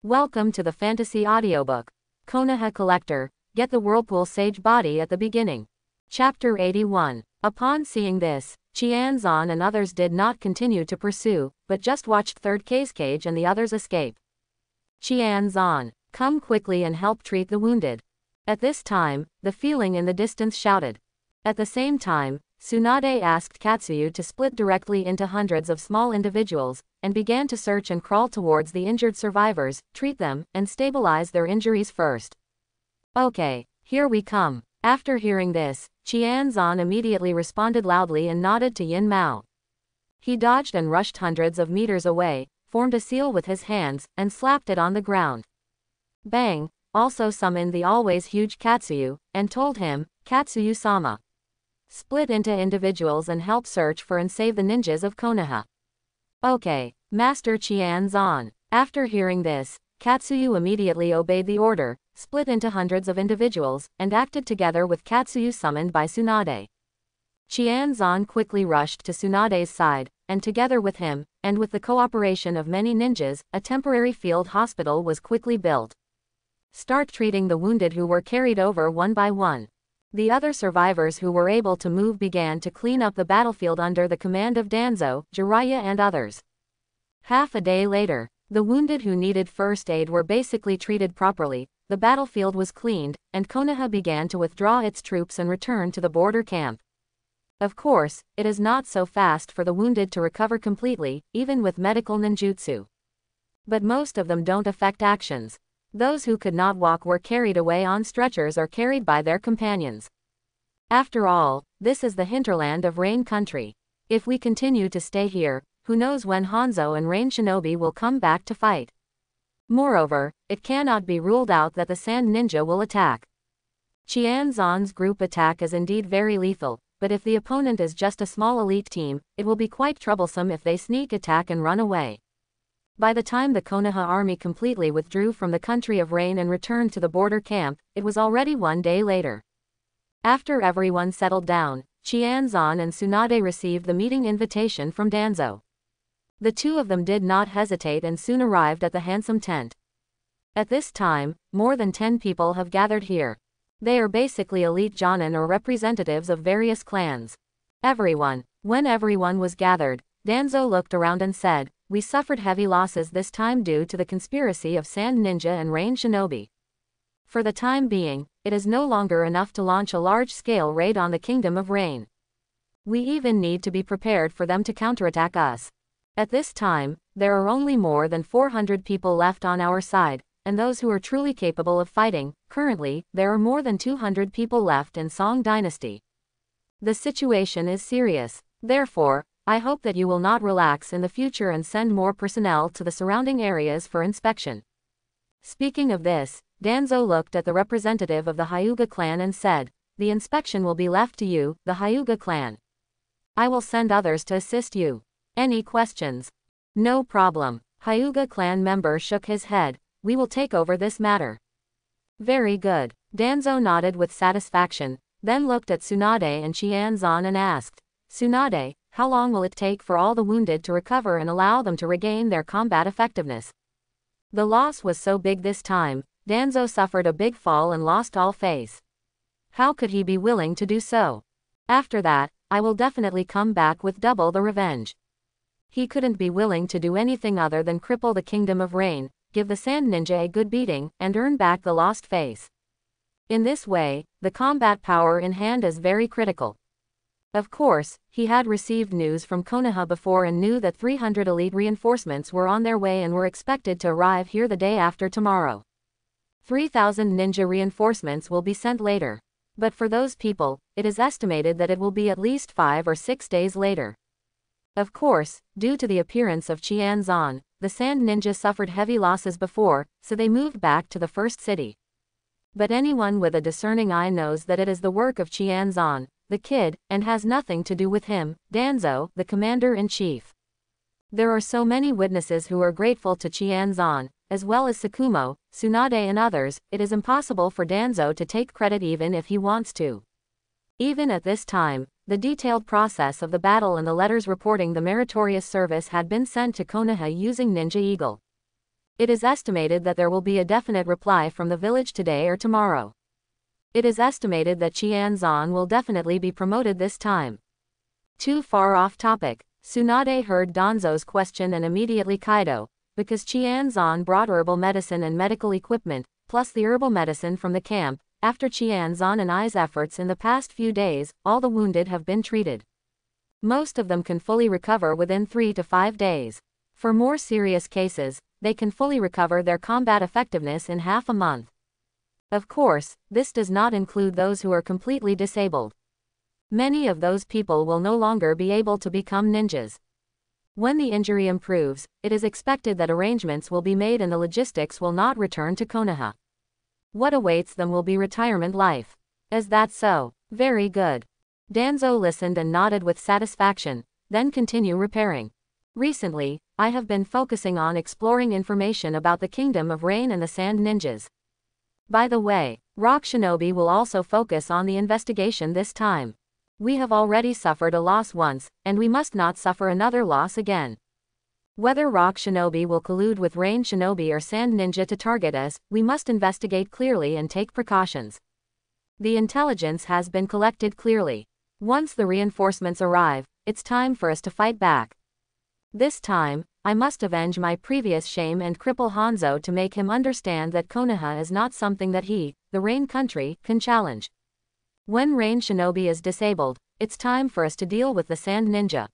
Welcome to the fantasy audiobook. Konoha Collector, get the Whirlpool Sage Body at the beginning. Chapter 81. Upon seeing this, Qianzan and others did not continue to pursue, but just watched Third Cage and the others escape. Qianzan, come quickly and help treat the wounded. At this time, the feeling in the distance shouted. At the same time, Tsunade asked Katsuyu to split directly into hundreds of small individuals, and began to search and crawl towards the injured survivors, treat them, and stabilize their injuries first. Okay, here we come. After hearing this, Qianzan immediately responded loudly and nodded to Yin Mao. He dodged and rushed hundreds of meters away, formed a seal with his hands, and slapped it on the ground. Bang, also summoned the always huge Katsuyu, and told him, Katsuyu-sama, split into individuals and help search for and save the ninjas of Konoha. Okay, Master Qianzan. After hearing this, Katsuyu immediately obeyed the order, split into hundreds of individuals, and acted together with Katsuyu summoned by Tsunade. Qianzan quickly rushed to Tsunade's side, and together with him, and with the cooperation of many ninjas, a temporary field hospital was quickly built. Start treating the wounded who were carried over one by one. The other survivors who were able to move began to clean up the battlefield under the command of Danzo, Jiraiya and others. Half a day later, the wounded who needed first aid were basically treated properly, the battlefield was cleaned, and Konoha began to withdraw its troops and return to the border camp. Of course, it is not so fast for the wounded to recover completely, even with medical ninjutsu. But most of them don't affect actions. Those who could not walk were carried away on stretchers or carried by their companions. After all, this is the hinterland of Rain Country. If we continue to stay here, who knows when Hanzo and Rain Shinobi will come back to fight. Moreover, it cannot be ruled out that the Sand Ninja will attack. Qianzan's group attack is indeed very lethal, but if the opponent is just a small elite team, it will be quite troublesome if they sneak attack and run away. By the time the Konoha army completely withdrew from the country of Rain and returned to the border camp, it was already one day later. After everyone settled down, Qianzan and Tsunade received the meeting invitation from Danzo. The two of them did not hesitate and soon arrived at the handsome tent. At this time, more than 10 people have gathered here. They are basically elite Jonin or representatives of various clans. When everyone was gathered, Danzo looked around and said, "We suffered heavy losses this time due to the conspiracy of Sand Ninja and Rain Shinobi. For the time being, it is no longer enough to launch a large-scale raid on the Kingdom of Rain. We even need to be prepared for them to counterattack us. At this time, there are only more than 400 people left on our side, and those who are truly capable of fighting. Currently, there are more than 200 people left in Song Dynasty. The situation is serious. Therefore, I hope that you will not relax in the future and send more personnel to the surrounding areas for inspection." Speaking of this, Danzo looked at the representative of the Hyuga clan and said, "The inspection will be left to you, the Hyuga clan. I will send others to assist you. Any questions?" "No problem." Hyuga clan member shook his head. "We will take over this matter." "Very good." Danzo nodded with satisfaction, then looked at Tsunade and Qianzan and asked, "Tsunade, how long will it take for all the wounded to recover and allow them to regain their combat effectiveness?" The loss was so big this time, Danzo suffered a big fall and lost all face. How could he be willing to do so? After that, I will definitely come back with double the revenge. He couldn't be willing to do anything other than cripple the Kingdom of Rain, give the Sand Ninja a good beating, and earn back the lost face. In this way, the combat power in hand is very critical. Of course, he had received news from Konoha before and knew that 300 elite reinforcements were on their way and were expected to arrive here the day after tomorrow. 3,000 ninja reinforcements will be sent later. But for those people, it is estimated that it will be at least 5 or 6 days later. Of course, due to the appearance of Qianzan, the Sand Ninja suffered heavy losses before, so they moved back to the first city. But anyone with a discerning eye knows that it is the work of Qianzan, the kid, and has nothing to do with him, Danzo, the commander-in-chief. There are so many witnesses who are grateful to Qianzan, as well as Sakumo, Tsunade and others. It is impossible for Danzo to take credit even if he wants to. Even at this time, the detailed process of the battle and the letters reporting the meritorious service had been sent to Konoha using Ninja Eagle. It is estimated that there will be a definite reply from the village today or tomorrow. It is estimated that Qianzan will definitely be promoted this time. Too far off topic. Tsunade heard Danzo's question and immediately Kaido, because Qianzan brought herbal medicine and medical equipment, plus the herbal medicine from the camp. After Qianzan and I's efforts in the past few days, all the wounded have been treated. Most of them can fully recover within 3 to 5 days. For more serious cases, they can fully recover their combat effectiveness in half a month. Of course, this does not include those who are completely disabled. Many of those people will no longer be able to become ninjas. When the injury improves, it is expected that arrangements will be made and the logistics will not return to Konoha. What awaits them will be retirement life. Is that so? Very good. Danzo listened and nodded with satisfaction, then continue repairing. Recently, I have been focusing on exploring information about the Kingdom of Rain and the Sand Ninjas. By the way, Rock Shinobi will also focus on the investigation this time. We have already suffered a loss once, and we must not suffer another loss again. Whether Rock Shinobi will collude with Rain Shinobi or Sand Ninja to target us, we must investigate clearly and take precautions. The intelligence has been collected clearly. Once the reinforcements arrive, it's time for us to fight back. This time, I must avenge my previous shame and cripple Hanzo to make him understand that Konoha is not something that he, the Rain country, can challenge. When Rain Shinobi is disabled, it's time for us to deal with the Sand Ninja.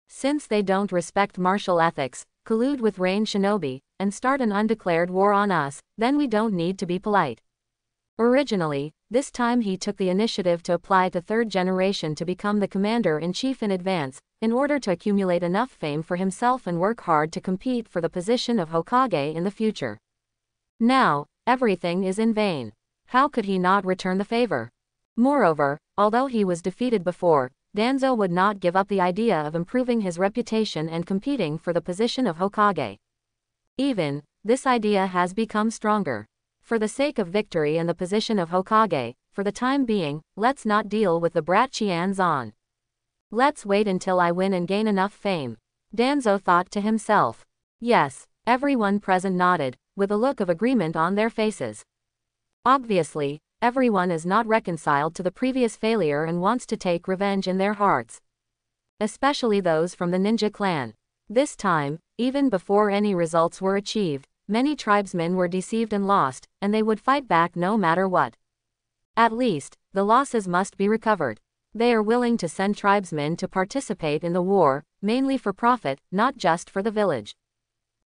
Since they don't respect martial ethics, collude with Rain Shinobi, and start an undeclared war on us, then we don't need to be polite. Originally, this time he took the initiative to apply to third generation to become the commander-in-chief in advance, in order to accumulate enough fame for himself and work hard to compete for the position of Hokage in the future. Now, everything is in vain. How could he not return the favor? Moreover, although he was defeated before, Danzo would not give up the idea of improving his reputation and competing for the position of Hokage. Even, this idea has become stronger. For the sake of victory and the position of Hokage, for the time being, let's not deal with the brat Qianzan. Let's wait until I win and gain enough fame. Danzo thought to himself. Yes, everyone present nodded, with a look of agreement on their faces. Obviously, everyone is not reconciled to the previous failure and wants to take revenge in their hearts. Especially those from the ninja clan. This time, even before any results were achieved, many tribesmen were deceived and lost, and they would fight back no matter what. At least, the losses must be recovered. They are willing to send tribesmen to participate in the war, mainly for profit, not just for the village.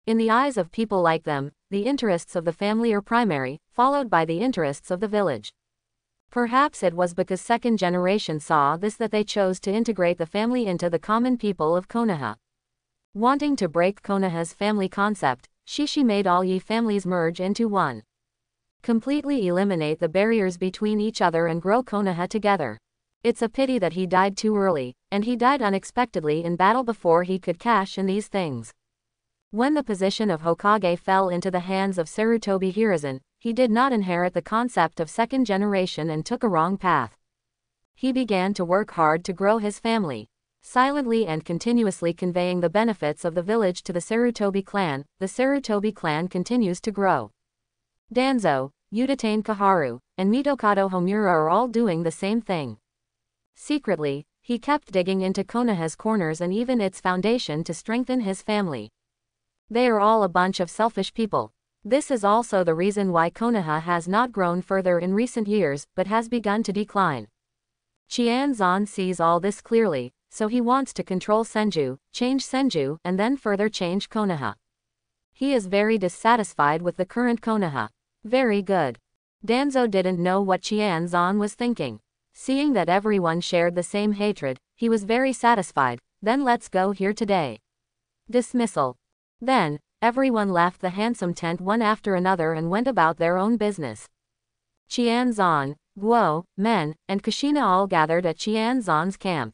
In the eyes of people like them, the interests of the family are primary, followed by the interests of the village. Perhaps it was because second generation saw this that they chose to integrate the family into the common people of Konoha. Wanting to break Konoha's family concept, Shishi made all Yi families merge into one. Completely eliminate the barriers between each other and grow Konoha together. It's a pity that he died too early, and he died unexpectedly in battle before he could cash in these things. When the position of Hokage fell into the hands of Sarutobi Hiruzen, he did not inherit the concept of second generation and took a wrong path. He began to work hard to grow his family. Silently and continuously conveying the benefits of the village to the Sarutobi clan, the Sarutobi clan continues to grow. Danzo, Udatane Kaharu, and Mitokado Homura are all doing the same thing. Secretly, he kept digging into Konoha's corners and even its foundation to strengthen his family. They are all a bunch of selfish people. This is also the reason why Konoha has not grown further in recent years, but has begun to decline. Qianzan sees all this clearly, so he wants to control Senju, change Senju, and then further change Konoha. He is very dissatisfied with the current Konoha. Very good. Danzo didn't know what Qianzan was thinking. Seeing that everyone shared the same hatred, he was very satisfied. Then let's go here today. Dismissal. Then, everyone left the handsome tent one after another and went about their own business. Qianzan, Guo, Men, and Kushina all gathered at Qianzan's camp.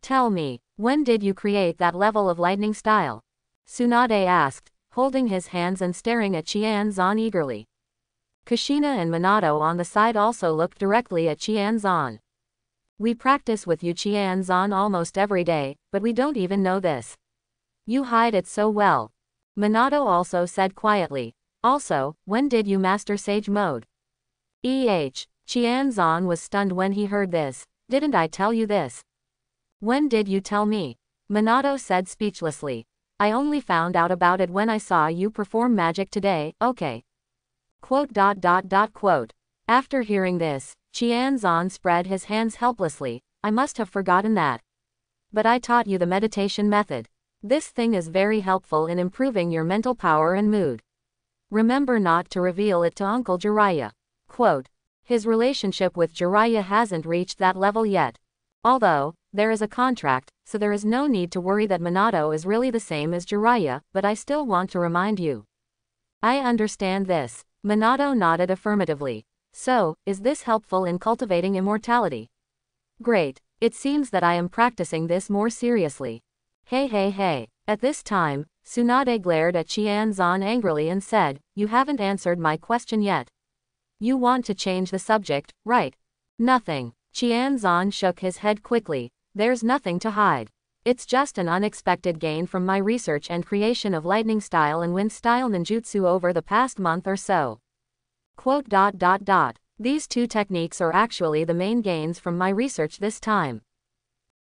Tell me, when did you create that level of lightning style? Tsunade asked, holding his hands and staring at Qianzan eagerly. Kushina and Minato on the side also looked directly at Qianzan. We practice with you Qianzan almost every day, but we don't even know this. You hide it so well. Minato also said quietly. Also, when did you master Sage Mode? Qianzan was stunned when he heard this. Didn't I tell you this? When did you tell me? Minato said speechlessly. I only found out about it when I saw you perform magic today, okay. Quote. After hearing this, Qianzan spread his hands helplessly. I must have forgotten that. But I taught you the meditation method. This thing is very helpful in improving your mental power and mood. Remember not to reveal it to Uncle Jiraiya. Quote. His relationship with Jiraiya hasn't reached that level yet. Although, there is a contract, so there is no need to worry that Minato is really the same as Jiraiya, but I still want to remind you. I understand this. Minato nodded affirmatively. So, is this helpful in cultivating immortality? Great. It seems that I am practicing this more seriously. Hey. At this time, Tsunade glared at Qianzan angrily and said, You haven't answered my question yet. You want to change the subject, right? Nothing. Qianzan shook his head quickly. There's nothing to hide. It's just an unexpected gain from my research and creation of lightning style and wind style ninjutsu over the past month or so. Quote. These two techniques are actually the main gains from my research this time.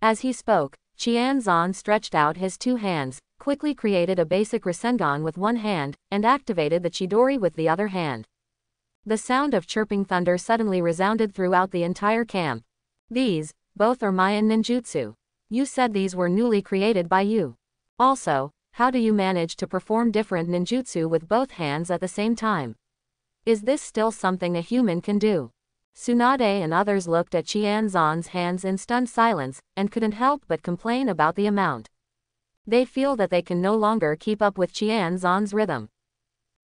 As he spoke, Qianzan stretched out his two hands, quickly created a basic Rasengan with one hand, and activated the Chidori with the other hand. The sound of chirping thunder suddenly resounded throughout the entire camp. These, both are Mayan ninjutsu. You said these were newly created by you. Also, how do you manage to perform different ninjutsu with both hands at the same time? Is this still something a human can do? Tsunade and others looked at Qianzan's hands in stunned silence, and couldn't help but complain about the amount. They feel that they can no longer keep up with Qianzan's rhythm.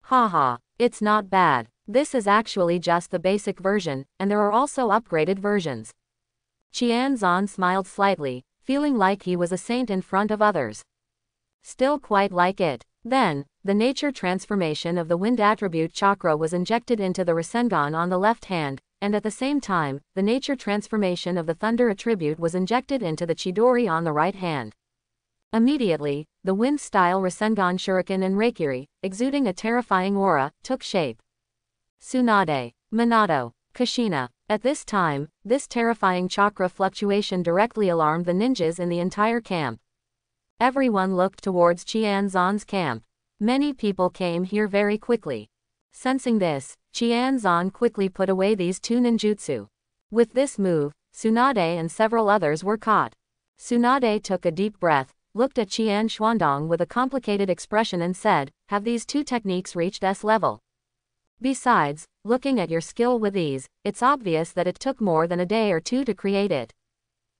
Haha, it's not bad. This is actually just the basic version, and there are also upgraded versions. Qianzan smiled slightly, feeling like he was a saint in front of others. Still quite like it. Then, the nature transformation of the wind attribute chakra was injected into the Rasengan on the left hand, and at the same time, the nature transformation of the thunder attribute was injected into the Chidori on the right hand. Immediately, the wind-style Rasengan Shuriken and Reikiri, exuding a terrifying aura, took shape. Tsunade, Minato, Kushina. At this time, this terrifying chakra fluctuation directly alarmed the ninjas in the entire camp. Everyone looked towards Qianzan's camp. Many people came here very quickly. Sensing this, Qianzan quickly put away these two ninjutsu. With this move, Tsunade and several others were caught. Tsunade took a deep breath, looked at Qian Xuandong with a complicated expression and said, Have these two techniques reached S level? Besides, looking at your skill with these, it's obvious that it took more than a day or two to create it.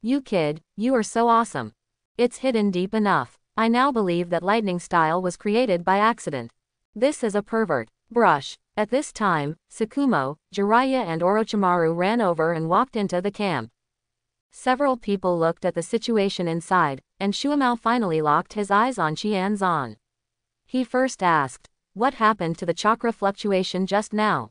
You kid, you are so awesome. It's hidden deep enough. I now believe that lightning style was created by accident. This is a pervert. Brush. At this time, Tsukumo, Jiraiya and Orochimaru ran over and walked into the camp. Several people looked at the situation inside, and Shuamao finally locked his eyes on Qianzan. He first asked, What happened to the chakra fluctuation just now?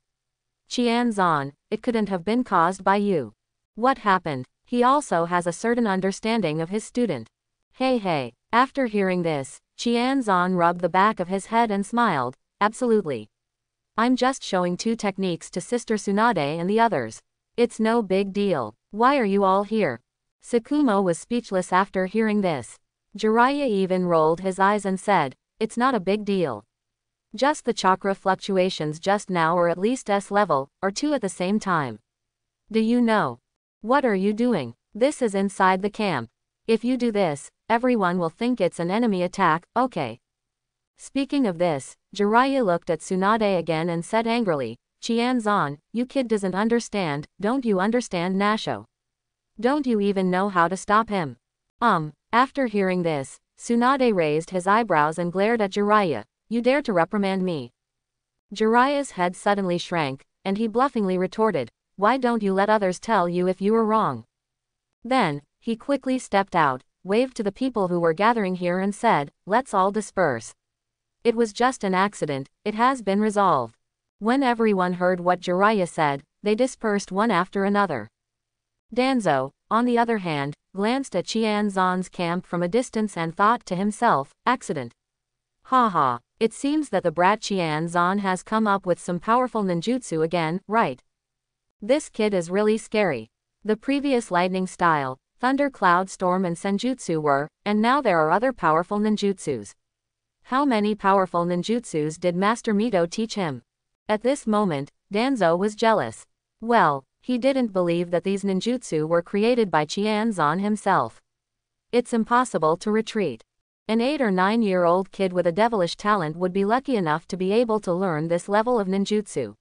Qianzan, it couldn't have been caused by you. What happened? He also has a certain understanding of his student. Hey. After hearing this, Qianzan rubbed the back of his head and smiled. Absolutely. I'm just showing two techniques to Sister Tsunade and the others. It's no big deal. Why are you all here? Tsukumo was speechless after hearing this. Jiraiya even rolled his eyes and said, It's not a big deal. Just the chakra fluctuations just now are at least S level, or two at the same time. Do you know? What are you doing? This is inside the camp. If you do this, everyone will think it's an enemy attack, okay. Speaking of this, Jiraiya looked at Tsunade again and said angrily, Qianzan, you kid doesn't understand, don't you understand Nasho? Don't you even know how to stop him? After hearing this, Tsunade raised his eyebrows and glared at Jiraiya, You dare to reprimand me? Jiraiya's head suddenly shrank, and he bluffingly retorted, Why don't you let others tell you if you were wrong? Then, he quickly stepped out, waved to the people who were gathering here and said, Let's all disperse. It was just an accident, it has been resolved. When everyone heard what Jiraiya said, they dispersed one after another. Danzo, on the other hand, glanced at Qianzan's camp from a distance and thought to himself, Accident. Haha, It seems that the brat Qianzan has come up with some powerful ninjutsu again, right? This kid is really scary. The previous lightning style, thunder, cloud, storm and senjutsu were, and now there are other powerful ninjutsus. How many powerful ninjutsus did Master Mito teach him? At this moment, Danzo was jealous. Well, he didn't believe that these ninjutsu were created by Qianzan himself. It's impossible to retreat. An 8 or 9-year-old kid with a devilish talent would be lucky enough to be able to learn this level of ninjutsu.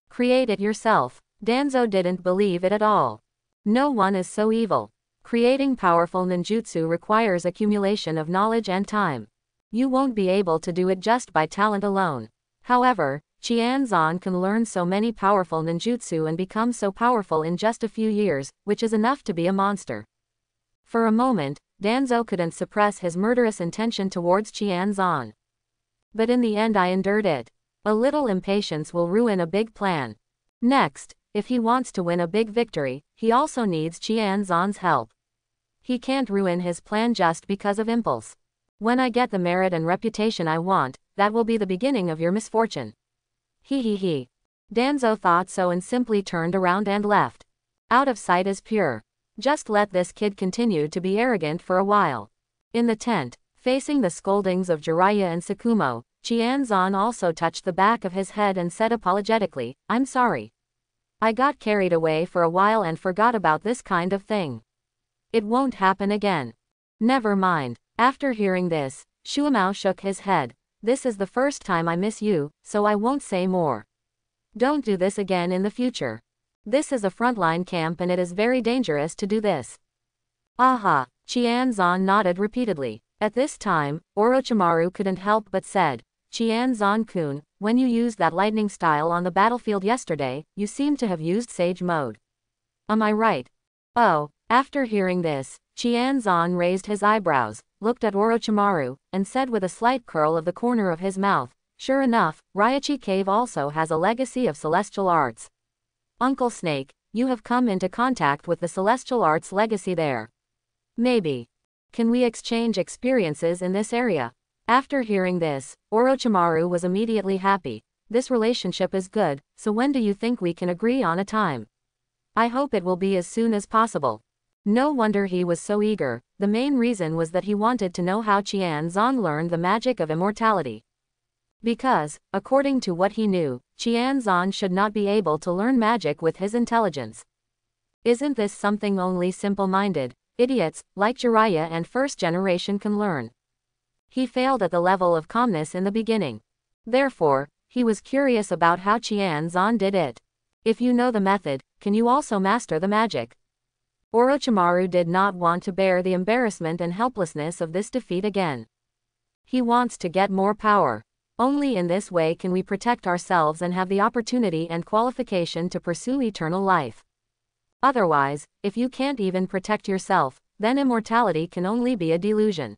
Create it yourself. Danzo didn't believe it at all. No one is so evil. Creating powerful ninjutsu requires accumulation of knowledge and time. You won't be able to do it just by talent alone. However, Qianzan can learn so many powerful ninjutsu and become so powerful in just a few years, which is enough to be a monster. For a moment, Danzo couldn't suppress his murderous intention towards Qianzan. But in the end I endured it. A little impatience will ruin a big plan. Next, if he wants to win a big victory, he also needs Qianzan's help. He can't ruin his plan just because of impulse. When I get the merit and reputation I want, that will be the beginning of your misfortune. He. Danzo thought so and simply turned around and left. Out of sight is pure. Just let this kid continue to be arrogant for a while. In the tent, facing the scoldings of Jiraiya and Tsukumo, Qianzan also touched the back of his head and said apologetically, "I'm sorry. I got carried away for a while and forgot about this kind of thing. It won't happen again." Never mind. After hearing this, Shuamao shook his head. "This is the first time I miss you, so I won't say more. Don't do this again in the future. This is a frontline camp and it is very dangerous to do this." Aha! Qianzan nodded repeatedly. At this time, Orochimaru couldn't help but said, "Qianzan-kun, when you used that lightning style on the battlefield yesterday, you seem to have used Sage Mode. Am I right?" Oh. After hearing this, Qianzan raised his eyebrows, looked at Orochimaru, and said with a slight curl of the corner of his mouth, "Sure enough, Raichi Cave also has a legacy of celestial arts. Uncle Snake, you have come into contact with the celestial arts legacy there. Maybe. Can we exchange experiences in this area?" After hearing this, Orochimaru was immediately happy. This relationship is good, so when do you think we can agree on a time? I hope it will be as soon as possible. No wonder he was so eager. The main reason was that he wanted to know how Qianzan learned the magic of immortality. Because, according to what he knew, Qianzan should not be able to learn magic with his intelligence. Isn't this something only simple-minded idiots, like Jiraiya and first generation can learn? He failed at the level of calmness in the beginning. Therefore, he was curious about how Qianzan did it. If you know the method, can you also master the magic? Orochimaru did not want to bear the embarrassment and helplessness of this defeat again. He wants to get more power. Only in this way can we protect ourselves and have the opportunity and qualification to pursue eternal life. Otherwise, if you can't even protect yourself, then immortality can only be a delusion.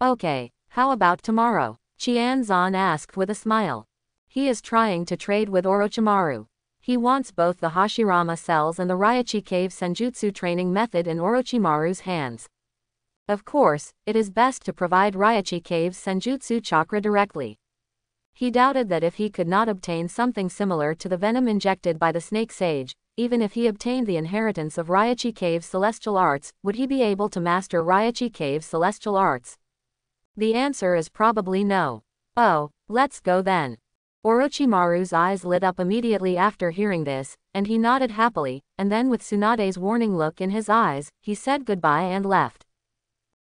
Okay, how about tomorrow? Qianzan asked with a smile. He is trying to trade with Orochimaru. He wants both the Hashirama cells and the Raichi Cave Senjutsu training method in Orochimaru's hands. Of course, it is best to provide Raichi Cave's Senjutsu chakra directly. He doubted that if he could not obtain something similar to the venom injected by the Snake Sage, even if he obtained the inheritance of Raichi Cave's celestial arts, would he be able to master Raichi Cave's celestial arts? The answer is probably no. Oh, let's go then. Orochimaru's eyes lit up immediately after hearing this, and he nodded happily, and then with Tsunade's warning look in his eyes, he said goodbye and left.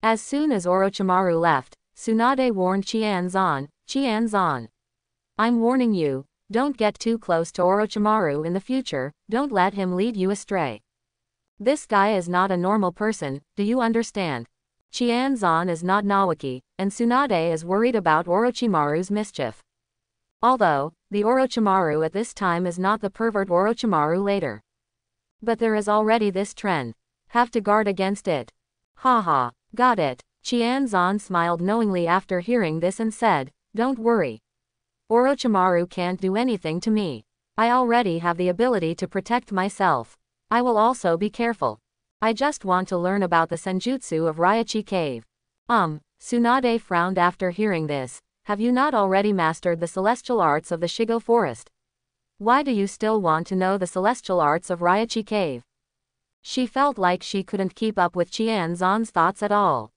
As soon as Orochimaru left, Tsunade warned Qianzan. I'm warning you, don't get too close to Orochimaru in the future, don't let him lead you astray. This guy is not a normal person, do you understand? Qianzan is not Nawaki, and Tsunade is worried about Orochimaru's mischief. Although, the Orochimaru at this time is not the pervert Orochimaru later. But there is already this trend. Have to guard against it. Haha, got it. Qianzan smiled knowingly after hearing this and said, don't worry. Orochimaru can't do anything to me. I already have the ability to protect myself. I will also be careful. I just want to learn about the senjutsu of Raichi Cave. Tsunade frowned after hearing this. have you not already mastered the celestial arts of the Shigo Forest? Why do you still want to know the celestial arts of Ryachi Cave? She felt like she couldn't keep up with Qianzon's thoughts at all.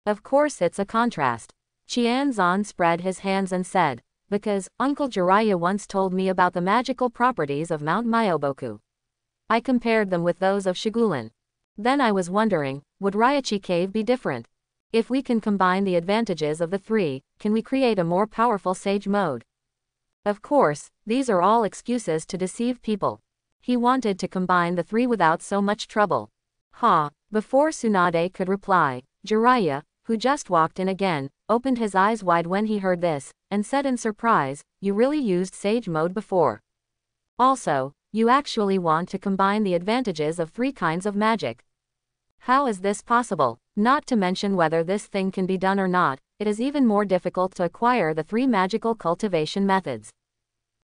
Of course it's a contrast. Qianzon spread his hands and said, because Uncle Jiraiya once told me about the magical properties of Mount Myoboku. I compared them with those of Shigulan. Then I was wondering, would Ryachi Cave be different? If we can combine the advantages of the three, can we create a more powerful sage mode? Of course, these are all excuses to deceive people. He wanted to combine the three without so much trouble. Before Tsunade could reply, Jiraiya, who just walked in again, opened his eyes wide when he heard this, and said in surprise, you really used sage mode before. Also, you actually want to combine the advantages of three kinds of magic. How is this possible? Not to mention whether this thing can be done or not, it is even more difficult to acquire the three magical cultivation methods.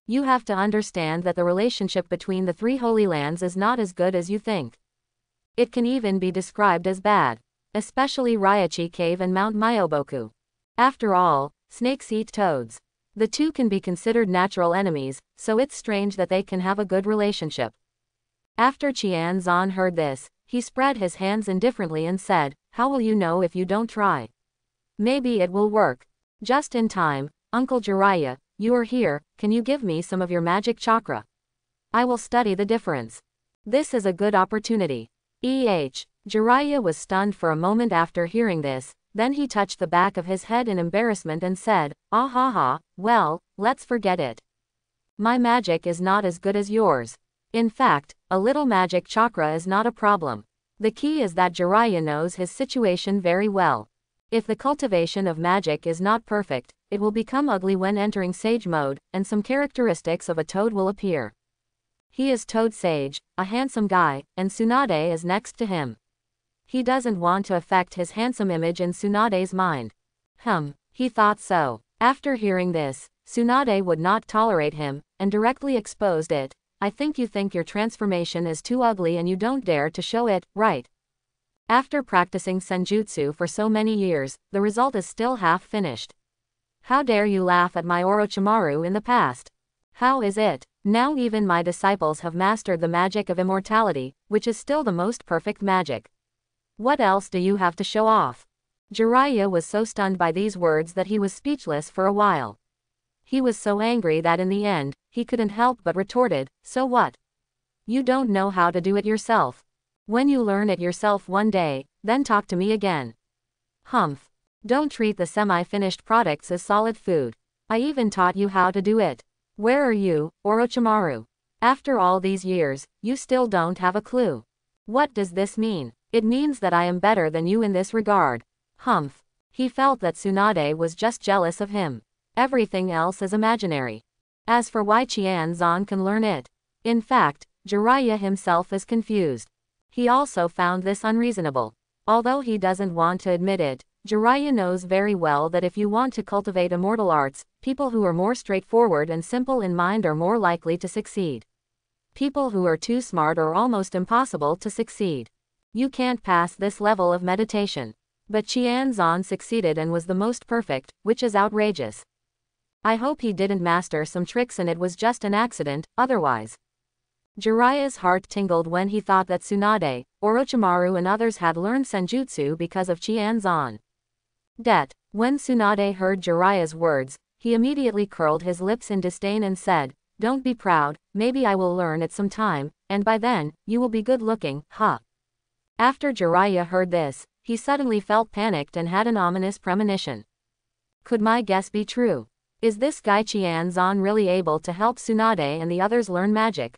You have to understand that the relationship between the three holy lands is not as good as you think. It can even be described as bad. Especially Ryachi Cave and Mount Myoboku. After all, snakes eat toads. The two can be considered natural enemies, so it's strange that they can have a good relationship. After Qianzon heard this, he spread his hands indifferently and said, how will you know if you don't try? Maybe it will work. Just in time, Uncle Jiraiya, you are here, can you give me some of your magic chakra? I will study the difference. This is a good opportunity. Jiraiya was stunned for a moment after hearing this, then he touched the back of his head in embarrassment and said, well, let's forget it. My magic is not as good as yours. In fact, a little magic chakra is not a problem. The key is that Jiraiya knows his situation very well. If the cultivation of magic is not perfect, it will become ugly when entering sage mode, and some characteristics of a toad will appear. He is Toad Sage, a handsome guy, and Tsunade is next to him. He doesn't want to affect his handsome image in Tsunade's mind. He thought so. After hearing this, Tsunade would not tolerate him, and directly exposed it. I think you think your transformation is too ugly and you don't dare to show it, right? After practicing senjutsu for so many years, the result is still half finished. How dare you laugh at my Orochimaru in the past? How is it? Now even my disciples have mastered the magic of immortality, which is still the most perfect magic. What else do you have to show off? Jiraiya was so stunned by these words that he was speechless for a while. He was so angry that in the end, he couldn't help but retorted, so what? You don't know how to do it yourself. When you learn it yourself one day, then talk to me again. Don't treat the semi-finished products as solid food. I even taught you how to do it. Where are you, Orochimaru? After all these years, you still don't have a clue. What does this mean? It means that I am better than you in this regard. He felt that Tsunade was just jealous of him. Everything else is imaginary. As for why Qianzon can learn it. In fact, Jiraiya himself is confused. He also found this unreasonable. Although he doesn't want to admit it, Jiraiya knows very well that if you want to cultivate immortal arts, people who are more straightforward and simple in mind are more likely to succeed. People who are too smart are almost impossible to succeed. You can't pass this level of meditation. But Qianzon succeeded and was the most perfect, which is outrageous. I hope he didn't master some tricks and it was just an accident, otherwise. Jiraiya's heart tingled when he thought that Tsunade, Orochimaru and others had learned senjutsu because of Qianzon. When Tsunade heard Jiraiya's words, he immediately curled his lips in disdain and said, don't be proud, maybe I will learn it some time, and by then, you will be good looking, After Jiraiya heard this, he suddenly felt panicked and had an ominous premonition. Could my guess be true? Is this guy Qianzon really able to help Tsunade and the others learn magic?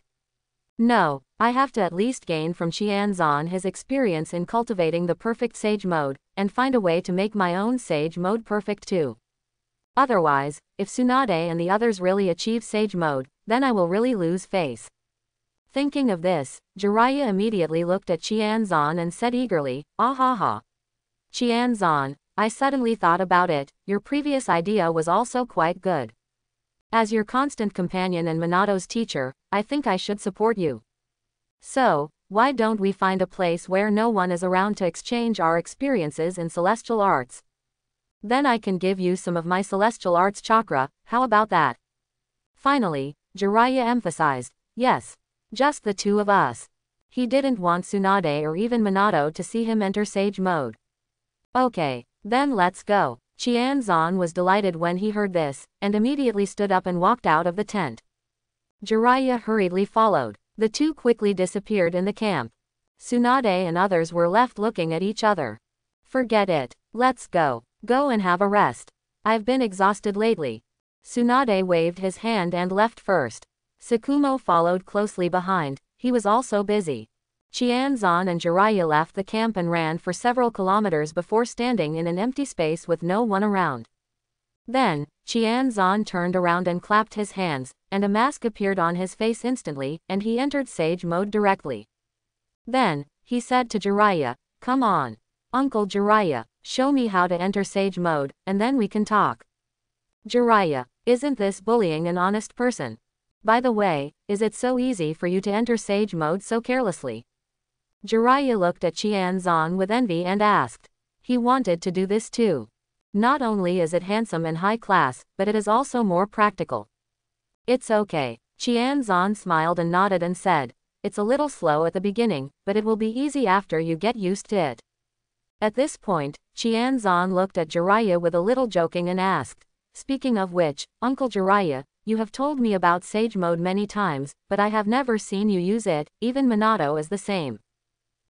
No, I have to at least gain from Qianzon his experience in cultivating the perfect sage mode, and find a way to make my own sage mode perfect too. Otherwise, if Tsunade and the others really achieve sage mode, then I will really lose face. Thinking of this, Jiraiya immediately looked at Qianzon and said eagerly, Qianzon, I suddenly thought about it, your previous idea was also quite good. As your constant companion and Minato's teacher, I think I should support you. So, why don't we find a place where no one is around to exchange our experiences in celestial arts? Then I can give you some of my celestial arts chakra, how about that? Finally, Jiraiya emphasized, yes. Just the two of us. He didn't want Tsunade or even Minato to see him enter sage mode. Okay, then let's go. Qianzan was delighted when he heard this, and immediately stood up and walked out of the tent. Jiraiya hurriedly followed. The two quickly disappeared in the camp. Tsunade and others were left looking at each other. Forget it. Let's go. Go and have a rest. I've been exhausted lately. Tsunade waved his hand and left first. Tsukumo followed closely behind. He was also busy. Qianzan and Jiraiya left the camp and ran for several kilometers before standing in an empty space with no one around. Then, Qianzan turned around and clapped his hands, and a mask appeared on his face instantly, and he entered sage mode directly. Then, he said to Jiraiya, "Come on. Uncle Jiraiya, show me how to enter sage mode, and then we can talk." Jiraiya, isn't this bullying an honest person? By the way, is it so easy for you to enter sage mode so carelessly? Jiraiya looked at Qianzan with envy and asked. He wanted to do this too. Not only is it handsome and high class, but it is also more practical. It's okay. Qianzan smiled and nodded and said, "It's a little slow at the beginning, but it will be easy after you get used to it." At this point, Qianzan looked at Jiraiya with a little joking and asked, "Speaking of which, Uncle Jiraiya, you have told me about sage mode many times, but I have never seen you use it, even Minato is the same.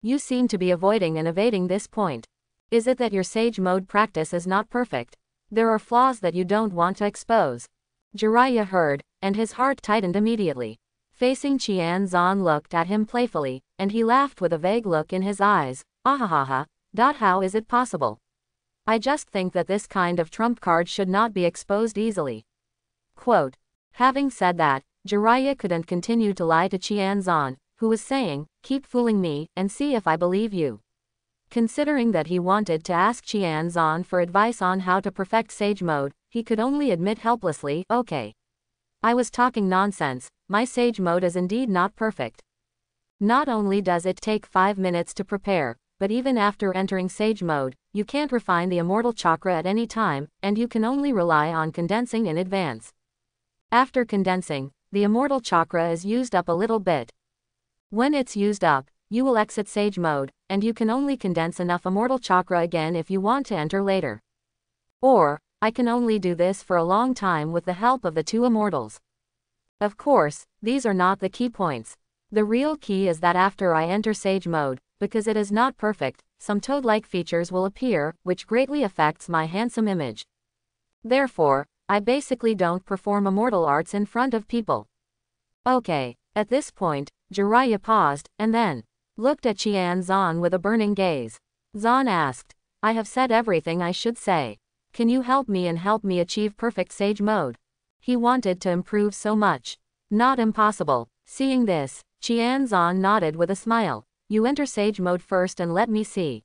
You seem to be avoiding and evading this point. Is it that your sage mode practice is not perfect? There are flaws that you don't want to expose?" Jiraiya heard, and his heart tightened immediately. Facing Qianzan looked at him playfully, and he laughed with a vague look in his eyes. "Ahahaha. How is it possible? I just think that this kind of trump card should not be exposed easily." Quote. Having said that, Jiraiya couldn't continue to lie to Qianzan, who was saying, "Keep fooling me, and see if I believe you." Considering that he wanted to ask Qianzan for advice on how to perfect sage mode, he could only admit helplessly, "Okay. I was talking nonsense, my sage mode is indeed not perfect. Not only does it take 5 minutes to prepare, but even after entering sage mode, you can't refine the immortal chakra at any time, and you can only rely on condensing in advance. After condensing, the immortal chakra is used up a little bit. When it's used up, you will exit sage mode, and you can only condense enough immortal chakra again if you want to enter later. Or, I can only do this for a long time with the help of the two immortals. Of course, these are not the key points. The real key is that after I enter sage mode, because it is not perfect, some toad-like features will appear, which greatly affects my handsome image. Therefore, I basically don't perform immortal arts in front of people." Okay. At this point, Jiraiya paused, and then looked at Qianzan with a burning gaze. Zan asked, "I have said everything I should say. Can you help me and help me achieve perfect sage mode?" He wanted to improve so much. Not impossible. Seeing this, Qianzan nodded with a smile. "You enter sage mode first and let me see.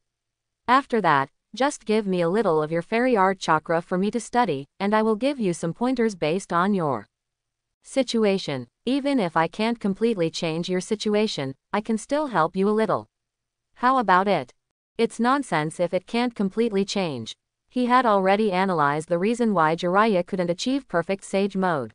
After that, just give me a little of your fairy art chakra for me to study, and I will give you some pointers based on your situation. Even if I can't completely change your situation, I can still help you a little. How about it?" It's nonsense if it can't completely change. He had already analyzed the reason why Jiraiya couldn't achieve perfect sage mode.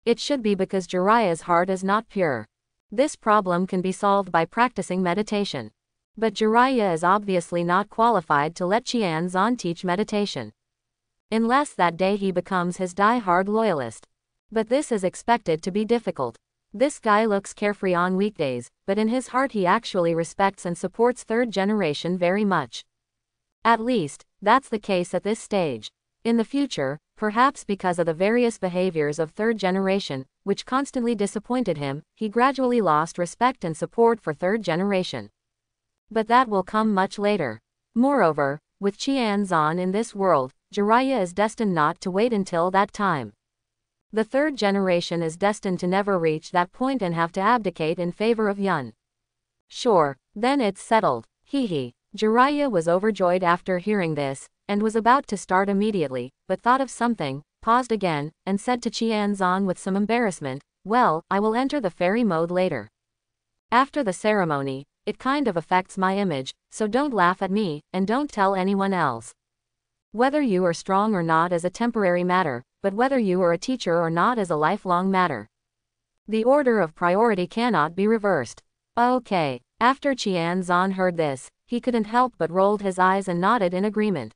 It should be because Jiraiya's heart is not pure. This problem can be solved by practicing meditation. But Jiraiya is obviously not qualified to let Qianzan teach meditation. Unless that day he becomes his die-hard loyalist. But this is expected to be difficult. This guy looks carefree on weekdays, but in his heart he actually respects and supports third generation very much. At least, that's the case at this stage. In the future, perhaps because of the various behaviors of third generation, which constantly disappointed him, he gradually lost respect and support for third generation. But that will come much later. Moreover, with Qianzan in this world, Jiraiya is destined not to wait until that time. The third generation is destined to never reach that point and have to abdicate in favor of Yun. Sure, then it's settled. Hehe. Jiraiya was overjoyed after hearing this, and was about to start immediately, but thought of something, paused again, and said to Qianzan with some embarrassment, "Well, I will enter the fairy mode later. After the ceremony, it kind of affects my image, so don't laugh at me, and don't tell anyone else." Whether you are strong or not is a temporary matter, but whether you are a teacher or not is a lifelong matter. The order of priority cannot be reversed. Okay. After Qianzan heard this, he couldn't help but rolled his eyes and nodded in agreement.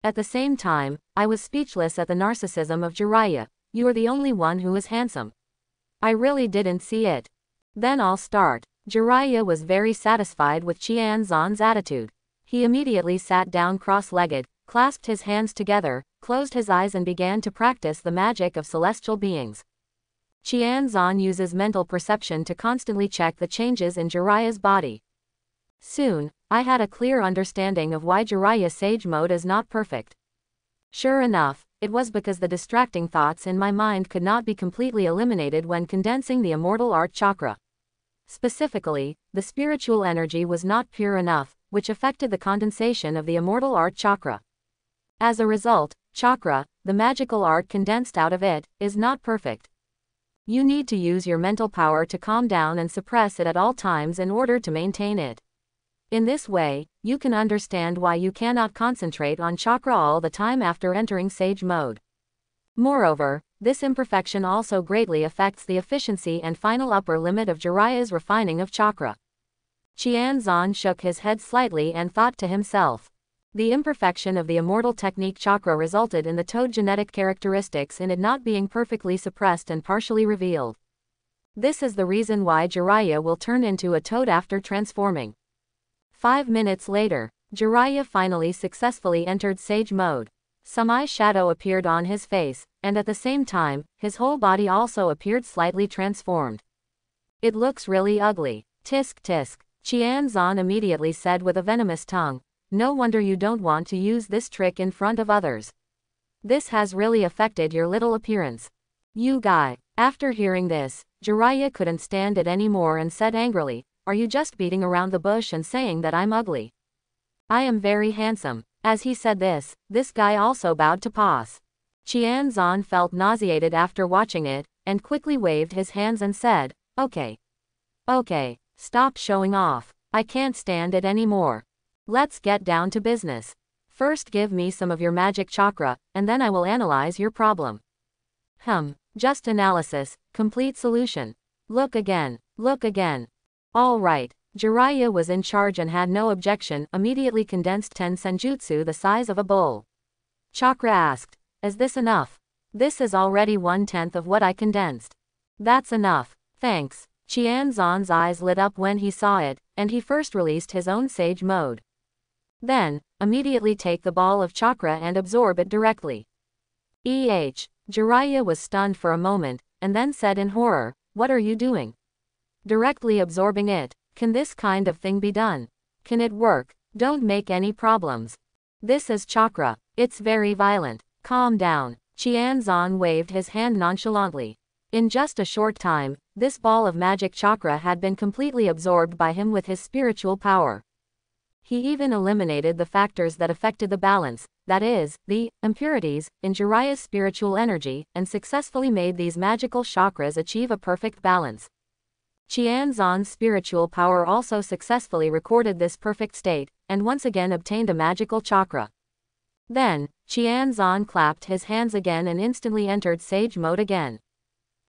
At the same time, I was speechless at the narcissism of Jiraiya. You are the only one who is handsome. I really didn't see it. Then I'll start. Jiraiya was very satisfied with Qianzan's attitude. He immediately sat down cross-legged, clasped his hands together, closed his eyes and began to practice the magic of celestial beings. Qianzan uses mental perception to constantly check the changes in Jiraiya's body. Soon, I had a clear understanding of why Jiraiya's sage mode is not perfect. Sure enough, it was because the distracting thoughts in my mind could not be completely eliminated when condensing the immortal art chakra. Specifically, the spiritual energy was not pure enough, which affected the condensation of the immortal art chakra. As a result, chakra, the magical art condensed out of it, is not perfect. You need to use your mental power to calm down and suppress it at all times in order to maintain it. In this way, you can understand why you cannot concentrate on chakra all the time after entering sage mode. Moreover, this imperfection also greatly affects the efficiency and final upper limit of Jiraiya's refining of chakra. Qianzan shook his head slightly and thought to himself. The imperfection of the immortal technique chakra resulted in the toad genetic characteristics in it not being perfectly suppressed and partially revealed. This is the reason why Jiraiya will turn into a toad after transforming. 5 minutes later, Jiraiya finally successfully entered sage mode. Some eye shadow appeared on his face, and at the same time, his whole body also appeared slightly transformed. It looks really ugly. Tisk tisk. Qianzan immediately said with a venomous tongue. No wonder you don't want to use this trick in front of others. This has really affected your little appearance. You guy. After hearing this, Jiraiya couldn't stand it anymore and said angrily, are you just beating around the bush and saying that I'm ugly? I am very handsome. As he said this guy also bowed to pause. Qianzan felt nauseated after watching it, and quickly waved his hands and said, okay. Okay, stop showing off. I can't stand it anymore. Let's get down to business. First give me some of your magic chakra, and then I will analyze your problem. Just analysis, complete solution. Look again, look again. All right. Jiraiya was in charge and had no objection, immediately condensed 10 senjutsu the size of a bowl. Chakra asked, is this enough? This is already 1/10 of what I condensed. That's enough, thanks. Qianzan's eyes lit up when he saw it, and he first released his own sage mode. Then, immediately take the ball of chakra and absorb it directly. Jiraiya was stunned for a moment, and then said in horror, what are you doing? Directly absorbing it. Can this kind of thing be done? Can it work? Don't make any problems. This is chakra. It's very violent. Calm down. Qianzan waved his hand nonchalantly. In just a short time, this ball of magic chakra had been completely absorbed by him with his spiritual power. He even eliminated the factors that affected the balance, that is, the impurities, in Jiraiya's spiritual energy, and successfully made these magical chakras achieve a perfect balance. Qianzan's spiritual power also successfully recorded this perfect state, and once again obtained a magical chakra. Then, Qianzan clapped his hands again and instantly entered sage mode again.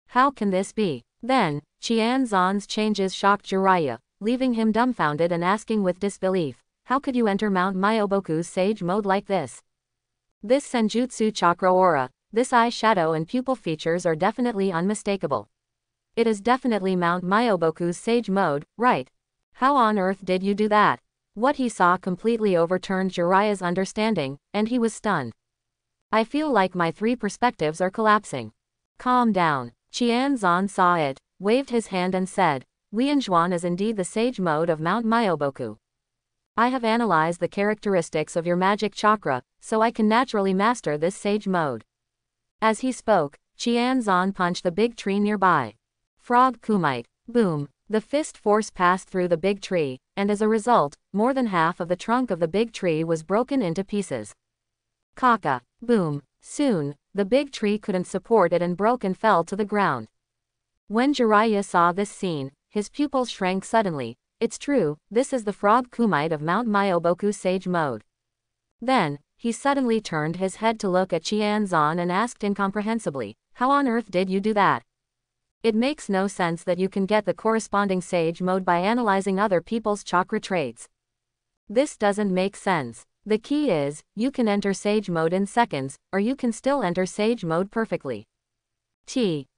How can this be? Then, Qianzan's changes shocked Jiraiya, leaving him dumbfounded and asking with disbelief, how could you enter Mount Myoboku's sage mode like this? This senjutsu chakra aura, this eye shadow and pupil features are definitely unmistakable. It is definitely Mount Myoboku's sage mode, right? How on earth did you do that? What he saw completely overturned Jiraiya's understanding, and he was stunned. I feel like my 3 perspectives are collapsing. Calm down. Qianzan saw it, waved his hand and said, Wianzhuan is indeed the sage mode of Mount Myoboku. I have analyzed the characteristics of your magic chakra, so I can naturally master this sage mode. As he spoke, Qianzan punched the big tree nearby. Frog kumite. Boom. The fist force passed through the big tree, and as a result, more than half of the trunk of the big tree was broken into pieces. Kaka. Boom. Soon, the big tree couldn't support it and broke and fell to the ground. When Jiraiya saw this scene, his pupils shrank suddenly. It's true, this is the frog kumite of Mount Myoboku's sage mode. Then, he suddenly turned his head to look at Qianzan and asked incomprehensibly, "How on earth did you do that? It makes no sense that you can get the corresponding sage mode by analyzing other people's chakra traits. This doesn't make sense. The key is, you can enter sage mode in seconds, or you can still enter sage mode perfectly."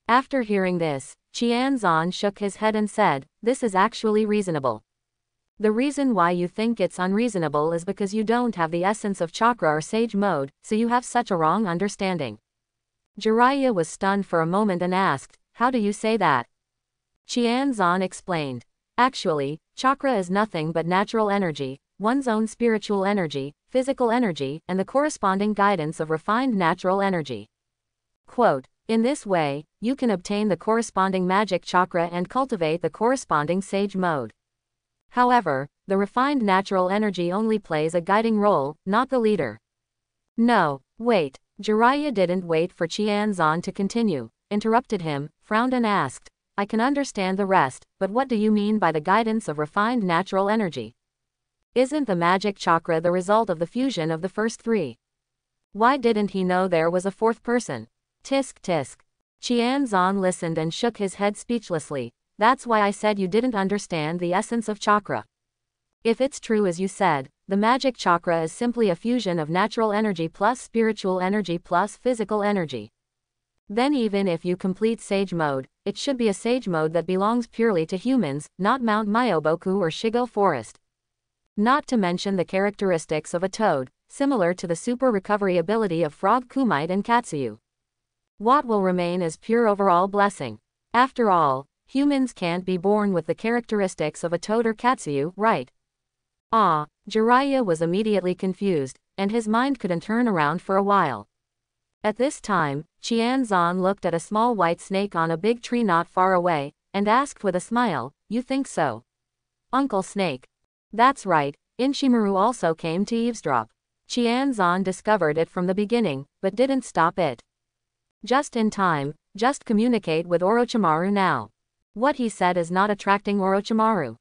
After hearing this, Qianzan shook his head and said, "This is actually reasonable. The reason why you think it's unreasonable is because you don't have the essence of chakra or sage mode, so you have such a wrong understanding." Jiraiya was stunned for a moment and asked, "How do you say that?" Qianzan explained, "Actually, chakra is nothing but natural energy, one's own spiritual energy, physical energy, and the corresponding guidance of refined natural energy. Quote, in this way, you can obtain the corresponding magic chakra and cultivate the corresponding sage mode. However, the refined natural energy only plays a guiding role, not the leader." "No, wait." Jiraiya didn't wait for Qianzan to continue, interrupted him, frowned and asked, "I can understand the rest, but what do you mean by the guidance of refined natural energy? Isn't the magic chakra the result of the fusion of the first three? Why didn't he know there was a fourth person?" Tisk tisk. Qianzan listened and shook his head speechlessly. "That's why I said you didn't understand the essence of chakra. If it's true as you said, the magic chakra is simply a fusion of natural energy plus spiritual energy plus physical energy. Then even if you complete sage mode, it should be a sage mode that belongs purely to humans, not Mount Myoboku or Shigo Forest. Not to mention the characteristics of a toad, similar to the super recovery ability of Frog Kumite and Katsuyu. What will remain is pure overall blessing. After all, humans can't be born with the characteristics of a toad or Katsuyu, right?" Jiraiya was immediately confused, and his mind couldn't turn around for a while. At this time, Qianzan looked at a small white snake on a big tree not far away, and asked with a smile, "You think so, Uncle Snake?" "That's right, Inshimaru also came to eavesdrop. Qianzan discovered it from the beginning, but didn't stop it. Just in time, just communicate with Orochimaru now. What he said is not attracting Orochimaru.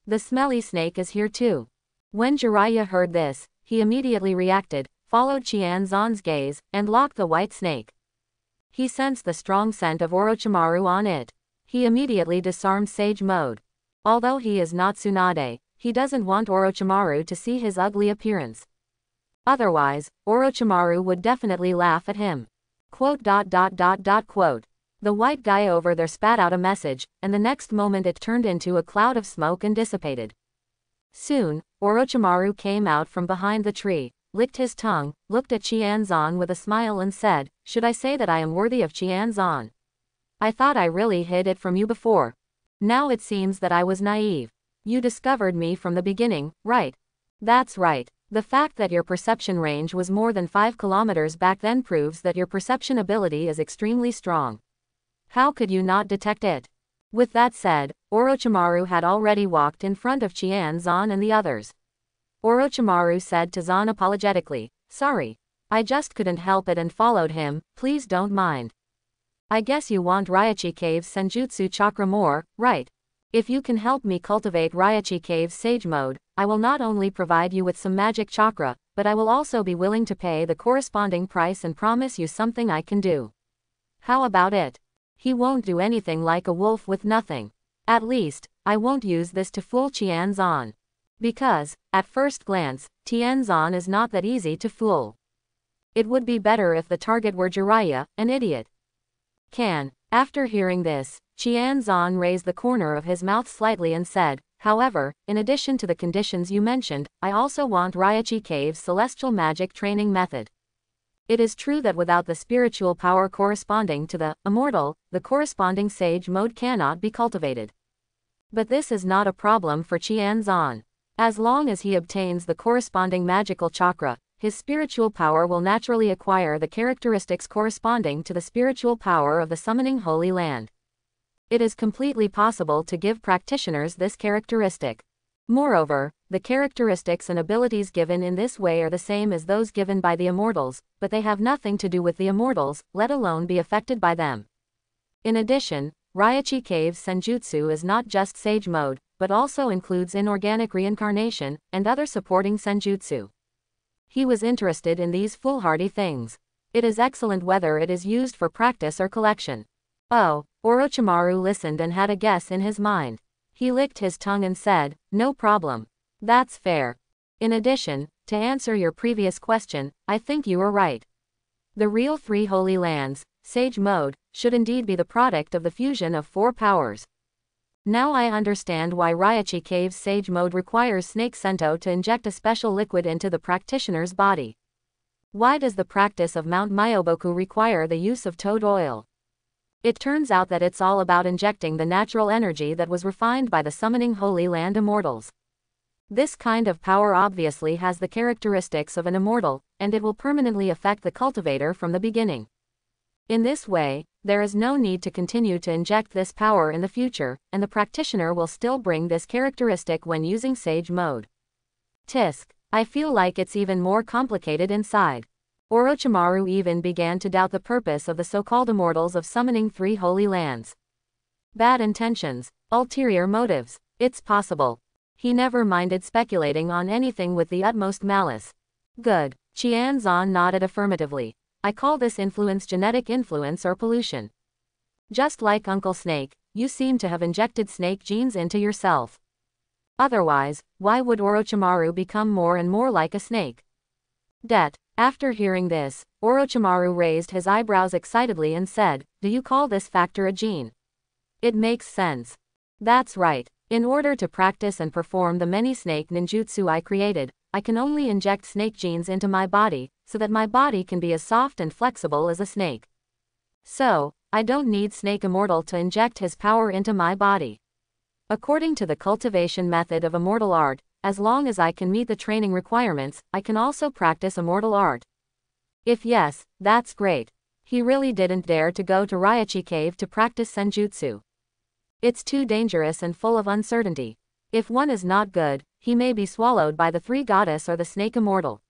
The smelly snake is here too." When Jiraiya heard this, he immediately reacted, followed Qianzan's gaze, and locked the white snake. He sensed the strong scent of Orochimaru on it. He immediately disarmed sage mode. Although he is not Tsunade, he doesn't want Orochimaru to see his ugly appearance. Otherwise, Orochimaru would definitely laugh at him. Quote. The white guy over there spat out a message, and the next moment it turned into a cloud of smoke and dissipated. Soon, Orochimaru came out from behind the tree, licked his tongue, looked at Qianzan with a smile and said, "Should I say that I am worthy of Qianzan? I thought I really hid it from you before. Now it seems that I was naive. You discovered me from the beginning, right?" "That's right. The fact that your perception range was more than 5 kilometers back then proves that your perception ability is extremely strong. How could you not detect it?" With that said, Orochimaru had already walked in front of Qianzan and the others. Orochimaru said to Zan apologetically, "Sorry. I just couldn't help it and followed him, please don't mind. I guess you want Raichi Cave's Senjutsu chakra more, right? If you can help me cultivate Raichi Cave's sage mode, I will not only provide you with some magic chakra, but I will also be willing to pay the corresponding price and promise you something I can do. How about it? He won't do anything like a wolf with nothing. At least, I won't use this to fool Qianzan. Because, at first glance, Qianzan is not that easy to fool. It would be better if the target were Jiraiya, an idiot." After hearing this, Qianzan raised the corner of his mouth slightly and said, "However, in addition to the conditions you mentioned, I also want Raichi Cave's celestial magic training method. It is true that without the spiritual power corresponding to the immortal, the corresponding sage mode cannot be cultivated. But this is not a problem for Qianzan. As long as he obtains the corresponding magical chakra, his spiritual power will naturally acquire the characteristics corresponding to the spiritual power of the summoning Holy Land. It is completely possible to give practitioners this characteristic. Moreover, the characteristics and abilities given in this way are the same as those given by the immortals, but they have nothing to do with the immortals, let alone be affected by them. In addition, Raichi Cave's Senjutsu is not just sage mode, but also includes inorganic reincarnation, and other supporting senjutsu. He was interested in these foolhardy things. It is excellent whether it is used for practice or collection. Oh, Orochimaru listened and had a guess in his mind. He licked his tongue and said, no problem. That's fair. In addition, to answer your previous question, I think you are right. The real three holy lands, Sage Mode, should indeed be the product of the fusion of four powers. Now I understand why Raichi Cave's Sage Mode requires Snake Sento to inject a special liquid into the practitioner's body. Why does the practice of Mount Myoboku require the use of toad oil? It turns out that it's all about injecting the natural energy that was refined by the summoning Holy Land immortals. This kind of power obviously has the characteristics of an immortal, and it will permanently affect the cultivator from the beginning. In this way, there is no need to continue to inject this power in the future, and the practitioner will still bring this characteristic when using Sage Mode. Tisk. I feel like it's even more complicated inside. Orochimaru even began to doubt the purpose of the so-called immortals of summoning three holy lands. Bad intentions, ulterior motives, it's possible. He never minded speculating on anything with the utmost malice. Good. Qianzan nodded affirmatively. I call this influence genetic influence or pollution. Just like Uncle Snake, you seem to have injected snake genes into yourself. Otherwise, why would Orochimaru become more and more like a snake? After hearing this, Orochimaru raised his eyebrows excitedly and said, do you call this factor a gene? It makes sense. That's right. In order to practice and perform the many snake ninjutsu I created, I can only inject snake genes into my body, so that my body can be as soft and flexible as a snake. So, I don't need Snake Immortal to inject his power into my body. According to the cultivation method of immortal art, as long as I can meet the training requirements, I can also practice immortal art. If yes, that's great. He really didn't dare to go to Raichi Cave to practice senjutsu. It's too dangerous and full of uncertainty. If one is not good, he may be swallowed by the three goddess or the snake immortal.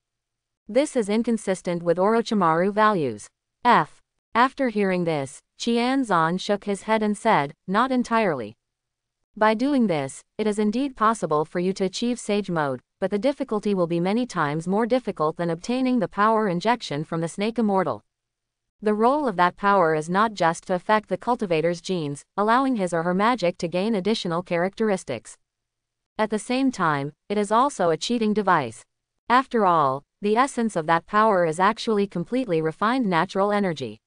This is inconsistent with Orochimaru values. After hearing this, Qianzan shook his head and said, not entirely. By doing this, it is indeed possible for you to achieve Sage Mode, but the difficulty will be many times more difficult than obtaining the power injection from the snake immortal. The role of that power is not just to affect the cultivator's genes, allowing his or her magic to gain additional characteristics. At the same time, it is also a cheating device. After all, the essence of that power is actually completely refined natural energy.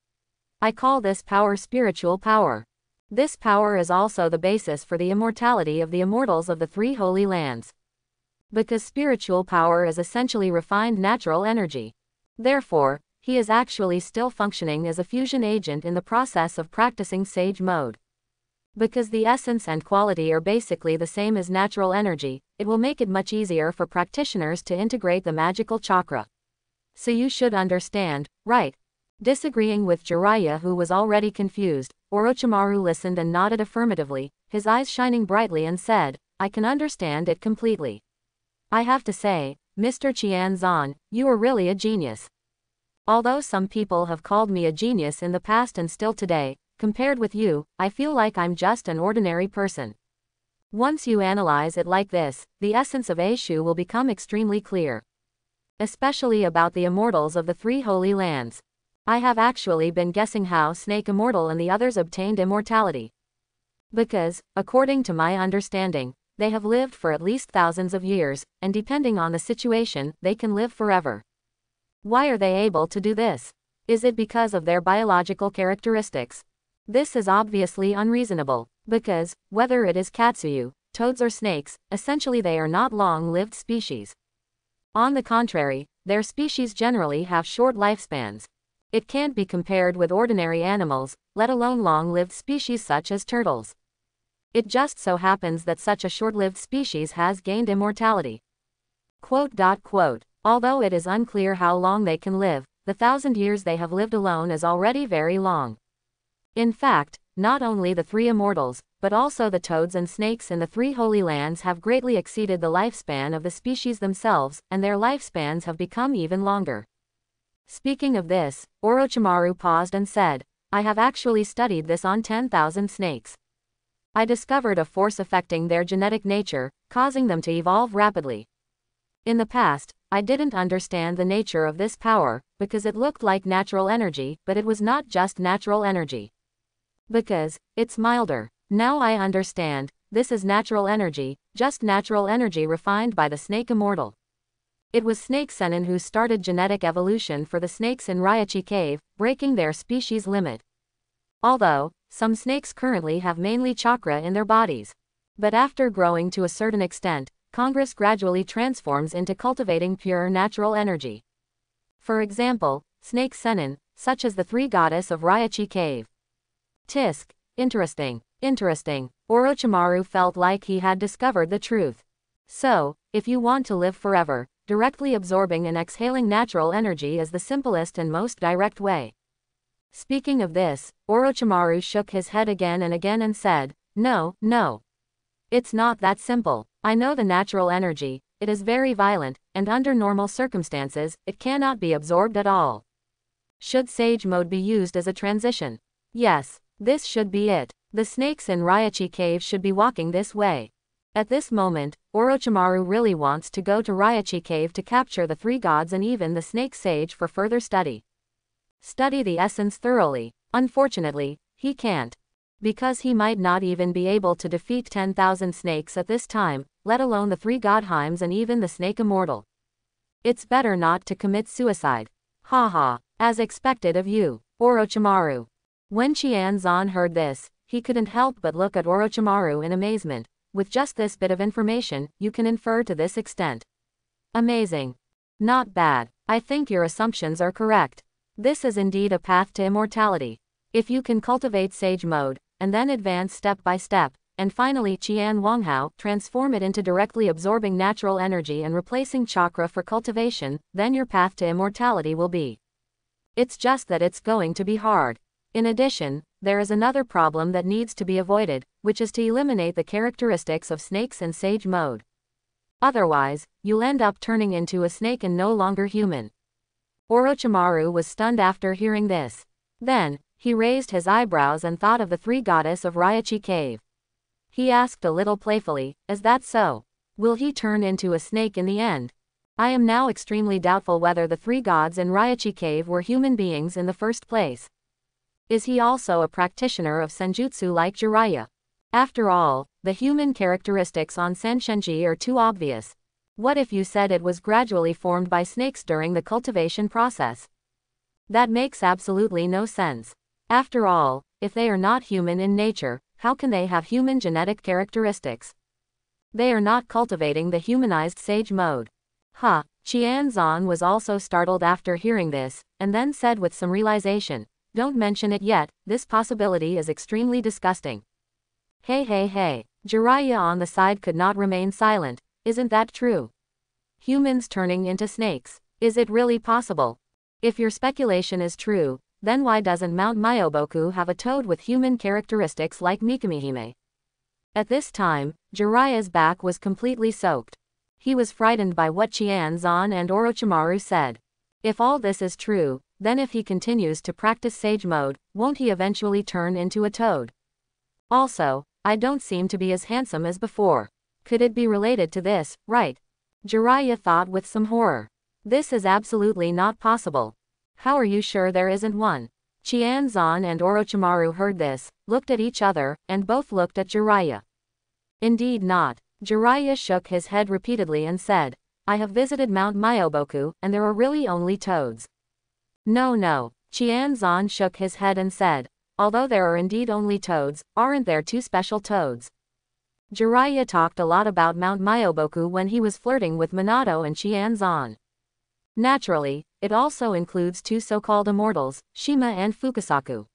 I call this power spiritual power. This power is also the basis for the immortality of the immortals of the three holy lands. Because spiritual power is essentially refined natural energy. Therefore, he is actually still functioning as a fusion agent in the process of practicing Sage Mode. Because the essence and quality are basically the same as natural energy, it will make it much easier for practitioners to integrate the magical chakra. So you should understand, right? Disagreeing with Jiraiya, who was already confused, Orochimaru listened and nodded affirmatively, his eyes shining brightly, and said, I can understand it completely. I have to say, Mr. Qianzan, you are really a genius. Although some people have called me a genius in the past and still today, compared with you, I feel like I'm just an ordinary person. Once you analyze it like this, the essence of Aishu will become extremely clear. Especially about the immortals of the three holy lands. I have actually been guessing how Snake Immortal and the others obtained immortality. Because, according to my understanding, they have lived for at least thousands of years, and depending on the situation, they can live forever. Why are they able to do this? Is it because of their biological characteristics? This is obviously unreasonable, because, whether it is Katsuyu, toads or snakes, essentially they are not long-lived species. On the contrary, their species generally have short lifespans. It can't be compared with ordinary animals, let alone long-lived species such as turtles. It just so happens that such a short-lived species has gained immortality. Although it is unclear how long they can live, the 1,000 years they have lived alone is already very long. In fact, not only the three immortals, but also the toads and snakes in the three holy lands have greatly exceeded the lifespan of the species themselves, and their lifespans have become even longer. Speaking of this, Orochimaru paused and said, I have actually studied this on 10,000 snakes. I discovered a force affecting their genetic nature, causing them to evolve rapidly. In the past, I didn't understand the nature of this power, because it looked like natural energy, but it was not just natural energy. Because it's milder. Now I understand, this is natural energy, just natural energy refined by the snake immortal. It was Snake Senin who started genetic evolution for the snakes in Raichi Cave, breaking their species limit. Although, some snakes currently have mainly chakra in their bodies. But after growing to a certain extent, Congress gradually transforms into cultivating pure natural energy. For example, Snake Senin, such as the three goddess of Raichi Cave. Tisk. Interesting. Orochimaru felt like he had discovered the truth. So, if you want to live forever, directly absorbing and exhaling natural energy is the simplest and most direct way. Speaking of this, Orochimaru shook his head again and said, No. It's not that simple. I know the natural energy, it is very violent, and under normal circumstances, it cannot be absorbed at all. Should Sage Mode be used as a transition? Yes, this should be it. The snakes in Raichi Cave should be walking this way. At this moment, Orochimaru really wants to go to Raichi Cave to capture the three gods and even the snake sage for further study. Study the essence thoroughly. Unfortunately, he can't. Because he might not even be able to defeat 10,000 snakes at this time, let alone the three godheims and even the snake immortal. It's better not to commit suicide. Haha, as expected of you, Orochimaru. When Qianzan heard this, he couldn't help but look at Orochimaru in amazement. With just this bit of information, you can infer to this extent. Amazing. Not bad. I think your assumptions are correct. This is indeed a path to immortality. If you can cultivate Sage Mode, and then advance step by step, and finally Qian Wanghao, transform it into directly absorbing natural energy and replacing chakra for cultivation, then your path to immortality will be. It's just that it's going to be hard. In addition, there is another problem that needs to be avoided, which is to eliminate the characteristics of snakes in Sage Mode. Otherwise, you'll end up turning into a snake and no longer human. Orochimaru was stunned after hearing this. Then, he raised his eyebrows and thought of the three goddess of Raichi Cave. He asked a little playfully, Is that so? Will he turn into a snake in the end? I am now extremely doubtful whether the three gods in Raichi Cave were human beings in the first place. Is he also a practitioner of senjutsu like Jiraiya? After all, the human characteristics on Sanshenji are too obvious. What if you said it was gradually formed by snakes during the cultivation process? That makes absolutely no sense. After all, if they are not human in nature, how can they have human genetic characteristics? They are not cultivating the humanized Sage Mode. Qianzan was also startled after hearing this, and then said with some realization, Don't mention it yet, this possibility is extremely disgusting. Hey. Jiraiya on the side could not remain silent. Isn't that true? Humans turning into snakes. Is it really possible? If your speculation is true, then why doesn't Mount Myoboku have a toad with human characteristics like Mikamihime? At this time, Jiraiya's back was completely soaked. He was frightened by what Qianzan and Orochimaru said. If all this is true, then if he continues to practice Sage Mode, won't he eventually turn into a toad? Also, I don't seem to be as handsome as before. Could it be related to this, right? Jiraiya thought with some horror. This is absolutely not possible. How are you sure there isn't one? Qianzan and Orochimaru heard this, looked at each other, and both looked at Jiraiya. Indeed not. Jiraiya shook his head repeatedly and said, I have visited Mount Myoboku, and there are really only toads. No. Qianzan shook his head and said, Although there are indeed only toads, aren't there two special toads? Jiraiya talked a lot about Mount Myoboku when he was flirting with Minato and Qianzan. Naturally, it also includes two so-called immortals, Shima and Fukasaku.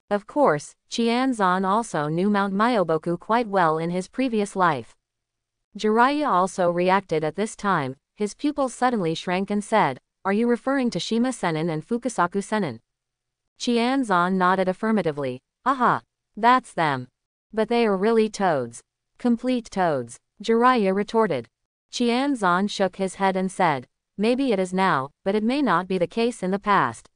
Of course, Qianzan also knew Mount Myoboku quite well in his previous life. Jiraiya also reacted at this time, his pupils suddenly shrank and said, Are you referring to Shima Sennin and Fukasaku Sennin? Qianzan nodded affirmatively. Aha! That's them. But they are really toads. Complete toads. Jiraiya retorted. Qianzan shook his head and said, Maybe it is now, but it may not be the case in the past.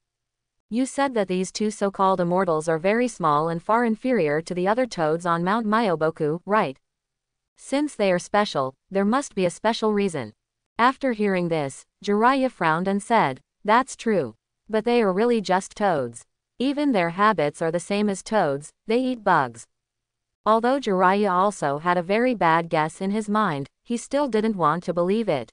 You said that these two so-called immortals are very small and far inferior to the other toads on Mount Myoboku, right? Since they are special, there must be a special reason. After hearing this, Jiraiya frowned and said, "That's true. But they are really just toads. Even their habits are the same as toads, they eat bugs." Although Jiraiya also had a very bad guess in his mind, he still didn't want to believe it.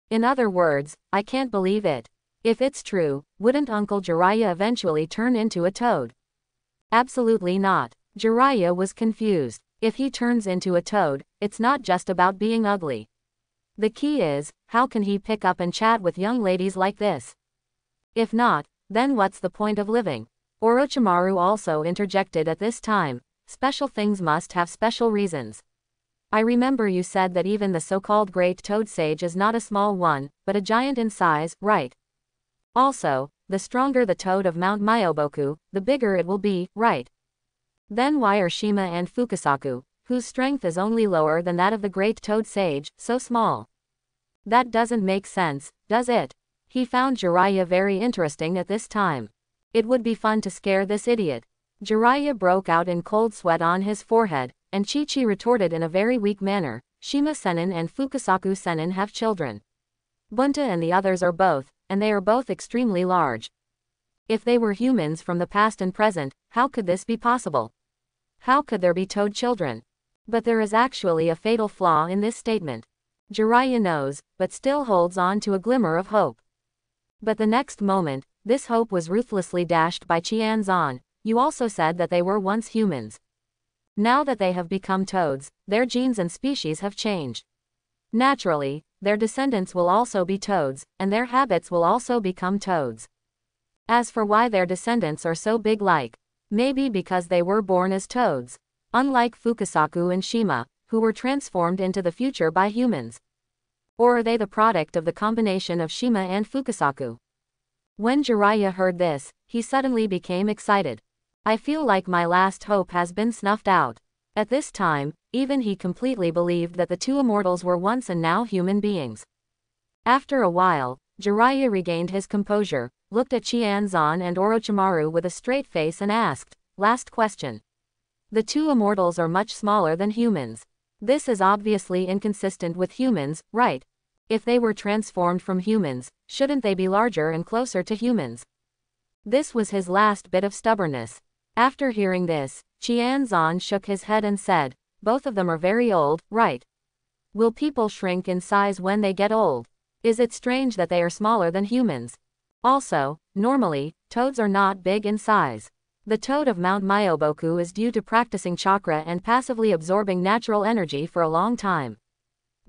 In other words, I can't believe it. If it's true, wouldn't Uncle Jiraiya eventually turn into a toad? Absolutely not. Jiraiya was confused. If he turns into a toad, it's not just about being ugly. The key is, how can he pick up and chat with young ladies like this? If not, then what's the point of living? Orochimaru also interjected at this time. Special things must have special reasons. I remember you said that even the so-called great toad sage is not a small one, but a giant in size, right? Also, the stronger the toad of Mount Myoboku, the bigger it will be, right? Then why are Shima and Fukasaku, whose strength is only lower than that of the great toad sage, so small? That doesn't make sense, does it? He found Jiraiya very interesting at this time. It would be fun to scare this idiot. Jiraiya broke out in cold sweat on his forehead, and Chi-Chi retorted in a very weak manner, "Shima Sennin and Fukasaku Sennin have children. Bunta and the others are both, and they are both extremely large. If they were humans from the past and present, how could this be possible? How could there be toad children?" But there is actually a fatal flaw in this statement. Jiraiya knows, but still holds on to a glimmer of hope. But the next moment, this hope was ruthlessly dashed by Qianzan. "You also said that they were once humans. Now that they have become toads, their genes and species have changed. Naturally, their descendants will also be toads, and their habits will also become toads. As for why their descendants are so big, like, maybe because they were born as toads, unlike Fukasaku and Shima, who were transformed into the future by humans. Or are they the product of the combination of Shima and Fukasaku?" When Jiraiya heard this, he suddenly became excited. "I feel like my last hope has been snuffed out." At this time, even he completely believed that the two immortals were once and now human beings. After a while, Jiraiya regained his composure, looked at Qianzan and Orochimaru with a straight face and asked, "Last question. The two immortals are much smaller than humans. This is obviously inconsistent with humans, right? If they were transformed from humans, shouldn't they be larger and closer to humans?" This was his last bit of stubbornness. After hearing this, Qianzan shook his head and said, "Both of them are very old, right? Will people shrink in size when they get old? Is it strange that they are smaller than humans? Also, normally, toads are not big in size. The toad of Mount Myoboku is due to practicing chakra and passively absorbing natural energy for a long time.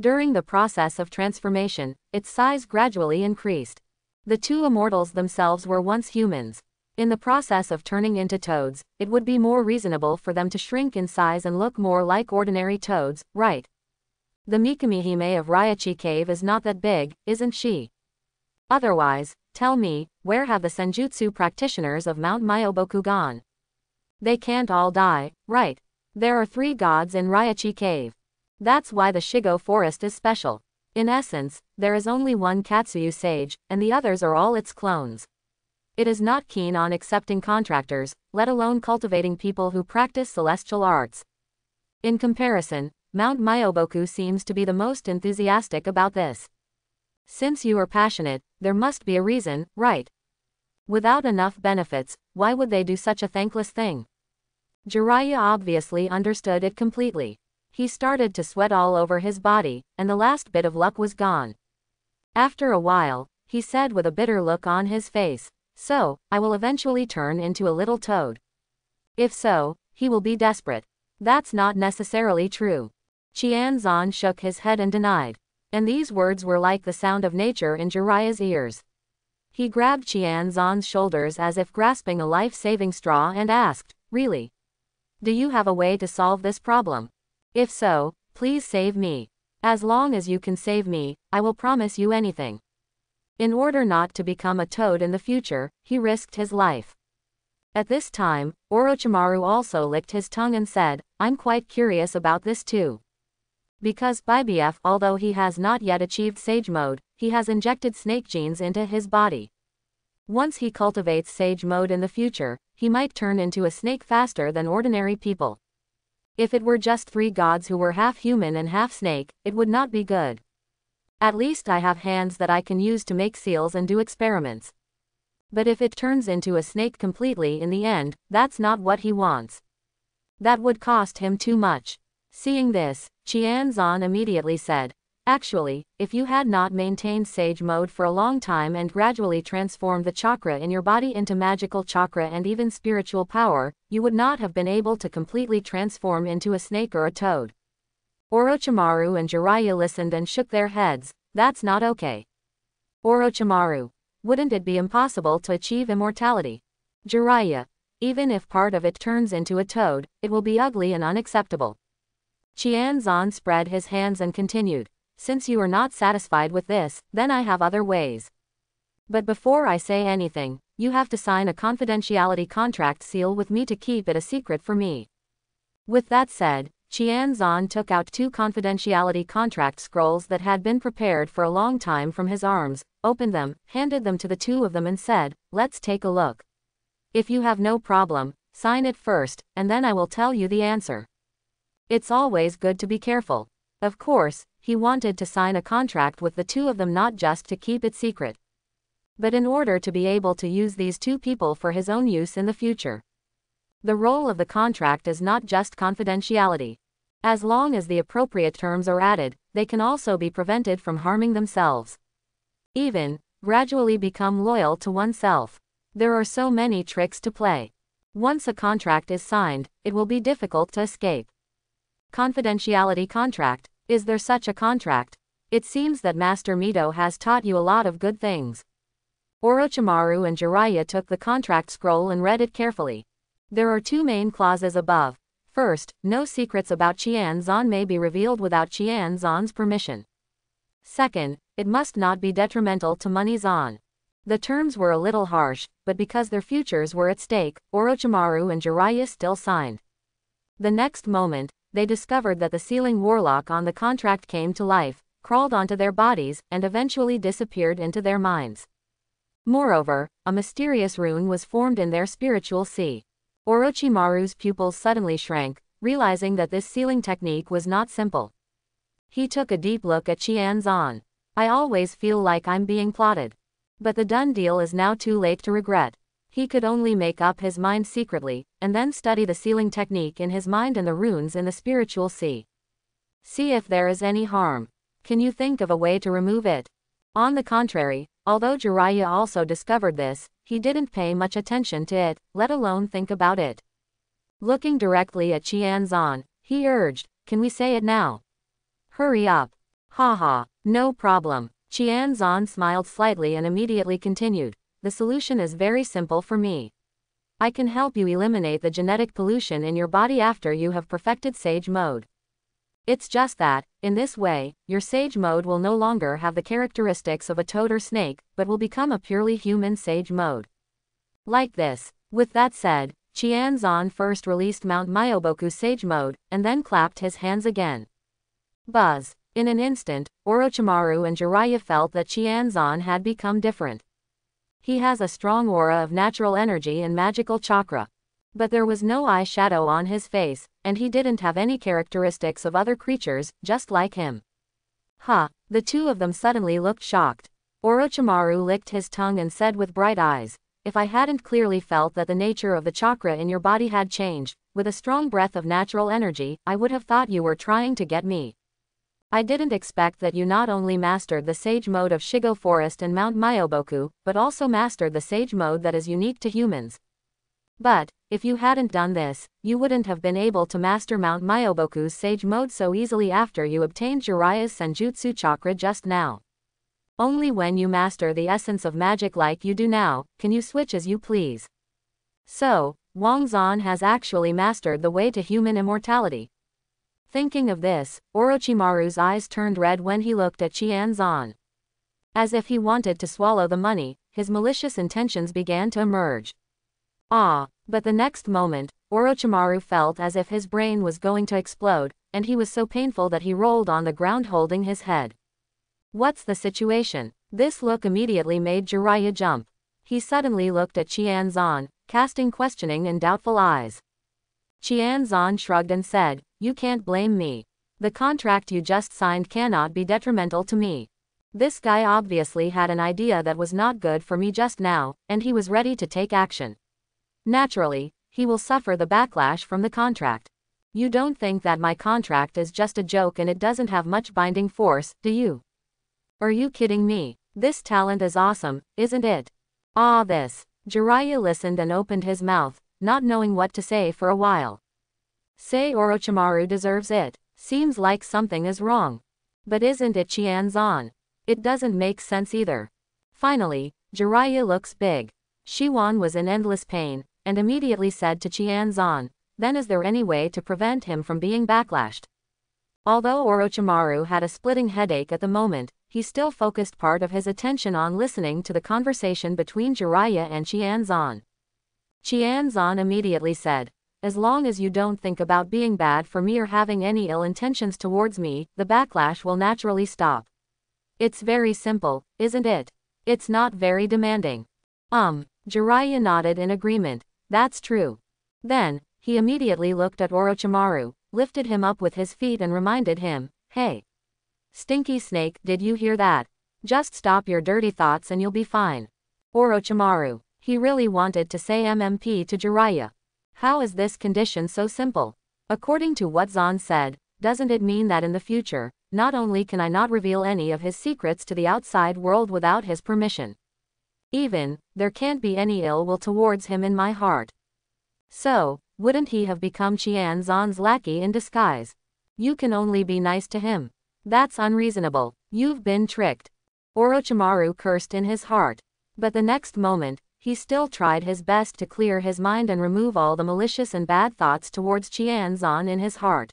During the process of transformation, its size gradually increased. The two immortals themselves were once humans. In the process of turning into toads, it would be more reasonable for them to shrink in size and look more like ordinary toads, right? The Mikamihime of Ryachi Cave is not that big, isn't she? Otherwise, tell me, where have the Senjutsu practitioners of Mount Myoboku gone? They can't all die, right? There are 3 gods in Ryachi Cave. That's why the Shigo Forest is special. In essence, there is only one Katsuyu sage, and the others are all its clones. It is not keen on accepting contractors, let alone cultivating people who practice celestial arts. In comparison, Mount Myoboku seems to be the most enthusiastic about this. Since you are passionate, there must be a reason, right? Without enough benefits, why would they do such a thankless thing?" Jiraiya obviously understood it completely. He started to sweat all over his body, and the last bit of luck was gone. After a while, he said with a bitter look on his face, "So, I will eventually turn into a little toad." If so, he will be desperate. That's not necessarily true. Qianzan shook his head and denied. And these words were like the sound of nature in Jiraiya's ears. He grabbed Qianzan's shoulders as if grasping a life-saving straw and asked, "Really? Do you have a way to solve this problem? If so, please save me. As long as you can save me, I will promise you anything." In order not to become a toad in the future, he risked his life. At this time, Orochimaru also licked his tongue and said, "I'm quite curious about this too. Because BF, although he has not yet achieved Sage Mode, he has injected snake genes into his body. Once he cultivates Sage Mode in the future, he might turn into a snake faster than ordinary people. If it were just 3 gods who were half human and half snake, it would not be good. At least I have hands that I can use to make seals and do experiments. But if it turns into a snake completely in the end, that's not what he wants. That would cost him too much. Seeing this, Qianzan immediately said, actually, if you had not maintained sage mode for a long time and gradually transformed the chakra in your body into magical chakra and even spiritual power, you would not have been able to completely transform into a snake or a toad. Orochimaru and Jiraiya listened and shook their heads. That's not okay. Orochimaru, wouldn't it be impossible to achieve immortality? Jiraiya, even if part of it turns into a toad, it will be ugly and unacceptable. Qianzan spread his hands and continued, since you are not satisfied with this, then I have other ways. But before I say anything, you have to sign a confidentiality contract seal with me to keep it a secret for me. With that said, Qianzan took out 2 confidentiality contract scrolls that had been prepared for a long time from his arms, opened them, handed them to the 2 of them and said, let's take a look. If you have no problem, sign it first, and then I will tell you the answer. It's always good to be careful. Of course, he wanted to sign a contract with the 2 of them not just to keep it secret, but in order to be able to use these 2 people for his own use in the future. The role of the contract is not just confidentiality. As long as the appropriate terms are added, they can also be prevented from harming themselves. Even, gradually become loyal to oneself. There are so many tricks to play. Once a contract is signed, it will be difficult to escape. Confidentiality contract. Is there such a contract? It seems that Master Mito has taught you a lot of good things. Orochimaru and Jiraiya took the contract scroll and read it carefully. There are 2 main clauses above. First, no secrets about Qianzan may be revealed without Qianzan's permission. Second, it must not be detrimental to Money-zan. The terms were a little harsh, but because their futures were at stake, Orochimaru and Jiraiya still signed. The next moment, they discovered that the sealing warlock on the contract came to life, crawled onto their bodies, and eventually disappeared into their minds. Moreover, a mysterious rune was formed in their spiritual sea. Orochimaru's pupils suddenly shrank, realizing that this sealing technique was not simple. He took a deep look at Qianzan. I always feel like I'm being plotted. But the done deal is now too late to regret. He could only make up his mind secretly, and then study the sealing technique in his mind and the runes in the spiritual sea. See if there is any harm. Can you think of a way to remove it? On the contrary, although Jiraiya also discovered this, he didn't pay much attention to it, let alone think about it. Looking directly at Qianzan, he urged, can we say it now? Hurry up. Haha, no problem. Qianzan smiled slightly and immediately continued, the solution is very simple for me. I can help you eliminate the genetic pollution in your body after you have perfected sage mode. It's just that, in this way, your sage mode will no longer have the characteristics of a toad or snake, but will become a purely human sage mode. Like this. With that said, Qianzan first released Mount Myoboku's sage mode, and then clapped his hands again. Buzz. In an instant, Orochimaru and Jiraiya felt that Qianzan had become different. He has a strong aura of natural energy and magical chakra. But there was no eyeshadow on his face, and he didn't have any characteristics of other creatures, just like him. Huh, the 2 of them suddenly looked shocked. Orochimaru licked his tongue and said with bright eyes, if I hadn't clearly felt that the nature of the chakra in your body had changed, with a strong breath of natural energy, I would have thought you were trying to get me. I didn't expect that you not only mastered the sage mode of Shigo Forest and Mount Myoboku, but also mastered the sage mode that is unique to humans. But, if you hadn't done this, you wouldn't have been able to master Mount Myoboku's sage mode so easily after you obtained Jiraiya's Senjutsu chakra just now. Only when you master the essence of magic like you do now, can you switch as you please. So, Wang Zan has actually mastered the way to human immortality. Thinking of this, Orochimaru's eyes turned red when he looked at Qianzan. As if he wanted to swallow the money, his malicious intentions began to emerge. But the next moment, Orochimaru felt as if his brain was going to explode, and he was so painful that he rolled on the ground holding his head. What's the situation? This look immediately made Jiraiya jump. He suddenly looked at Qianzan, casting questioning and doubtful eyes. Qianzan shrugged and said, you can't blame me. The contract you just signed cannot be detrimental to me. This guy obviously had an idea that was not good for me just now, and he was ready to take action. Naturally, he will suffer the backlash from the contract. You don't think that my contract is just a joke and it doesn't have much binding force, do you? Are you kidding me? This talent is awesome, isn't it? Ah, this. Jiraiya listened and opened his mouth, not knowing what to say for a while. Say Orochimaru deserves it. Seems like something is wrong. But isn't it Qianzan? It doesn't make sense either. Finally, Jiraiya looks big. Shiwan was in endless pain, and immediately said to Qianzan, then is there any way to prevent him from being backlashed? Although Orochimaru had a splitting headache at the moment, he still focused part of his attention on listening to the conversation between Jiraiya and Qianzan. Qianzan immediately said, as long as you don't think about being bad for me or having any ill intentions towards me, the backlash will naturally stop. It's very simple, isn't it? It's not very demanding. Jiraiya nodded in agreement. That's true. Then, he immediately looked at Orochimaru, lifted him up with his feet and reminded him, hey. Stinky snake, did you hear that? Just stop your dirty thoughts and you'll be fine. Orochimaru. He really wanted to say MMP to Jiraiya. How is this condition so simple? According to what Zan said, doesn't it mean that in the future, not only can I not reveal any of his secrets to the outside world without his permission, even, there can't be any ill will towards him in my heart. So, wouldn't he have become Qianzan's lackey in disguise? You can only be nice to him. That's unreasonable. You've been tricked. Orochimaru cursed in his heart. But the next moment, he still tried his best to clear his mind and remove all the malicious and bad thoughts towards Qianzan in his heart.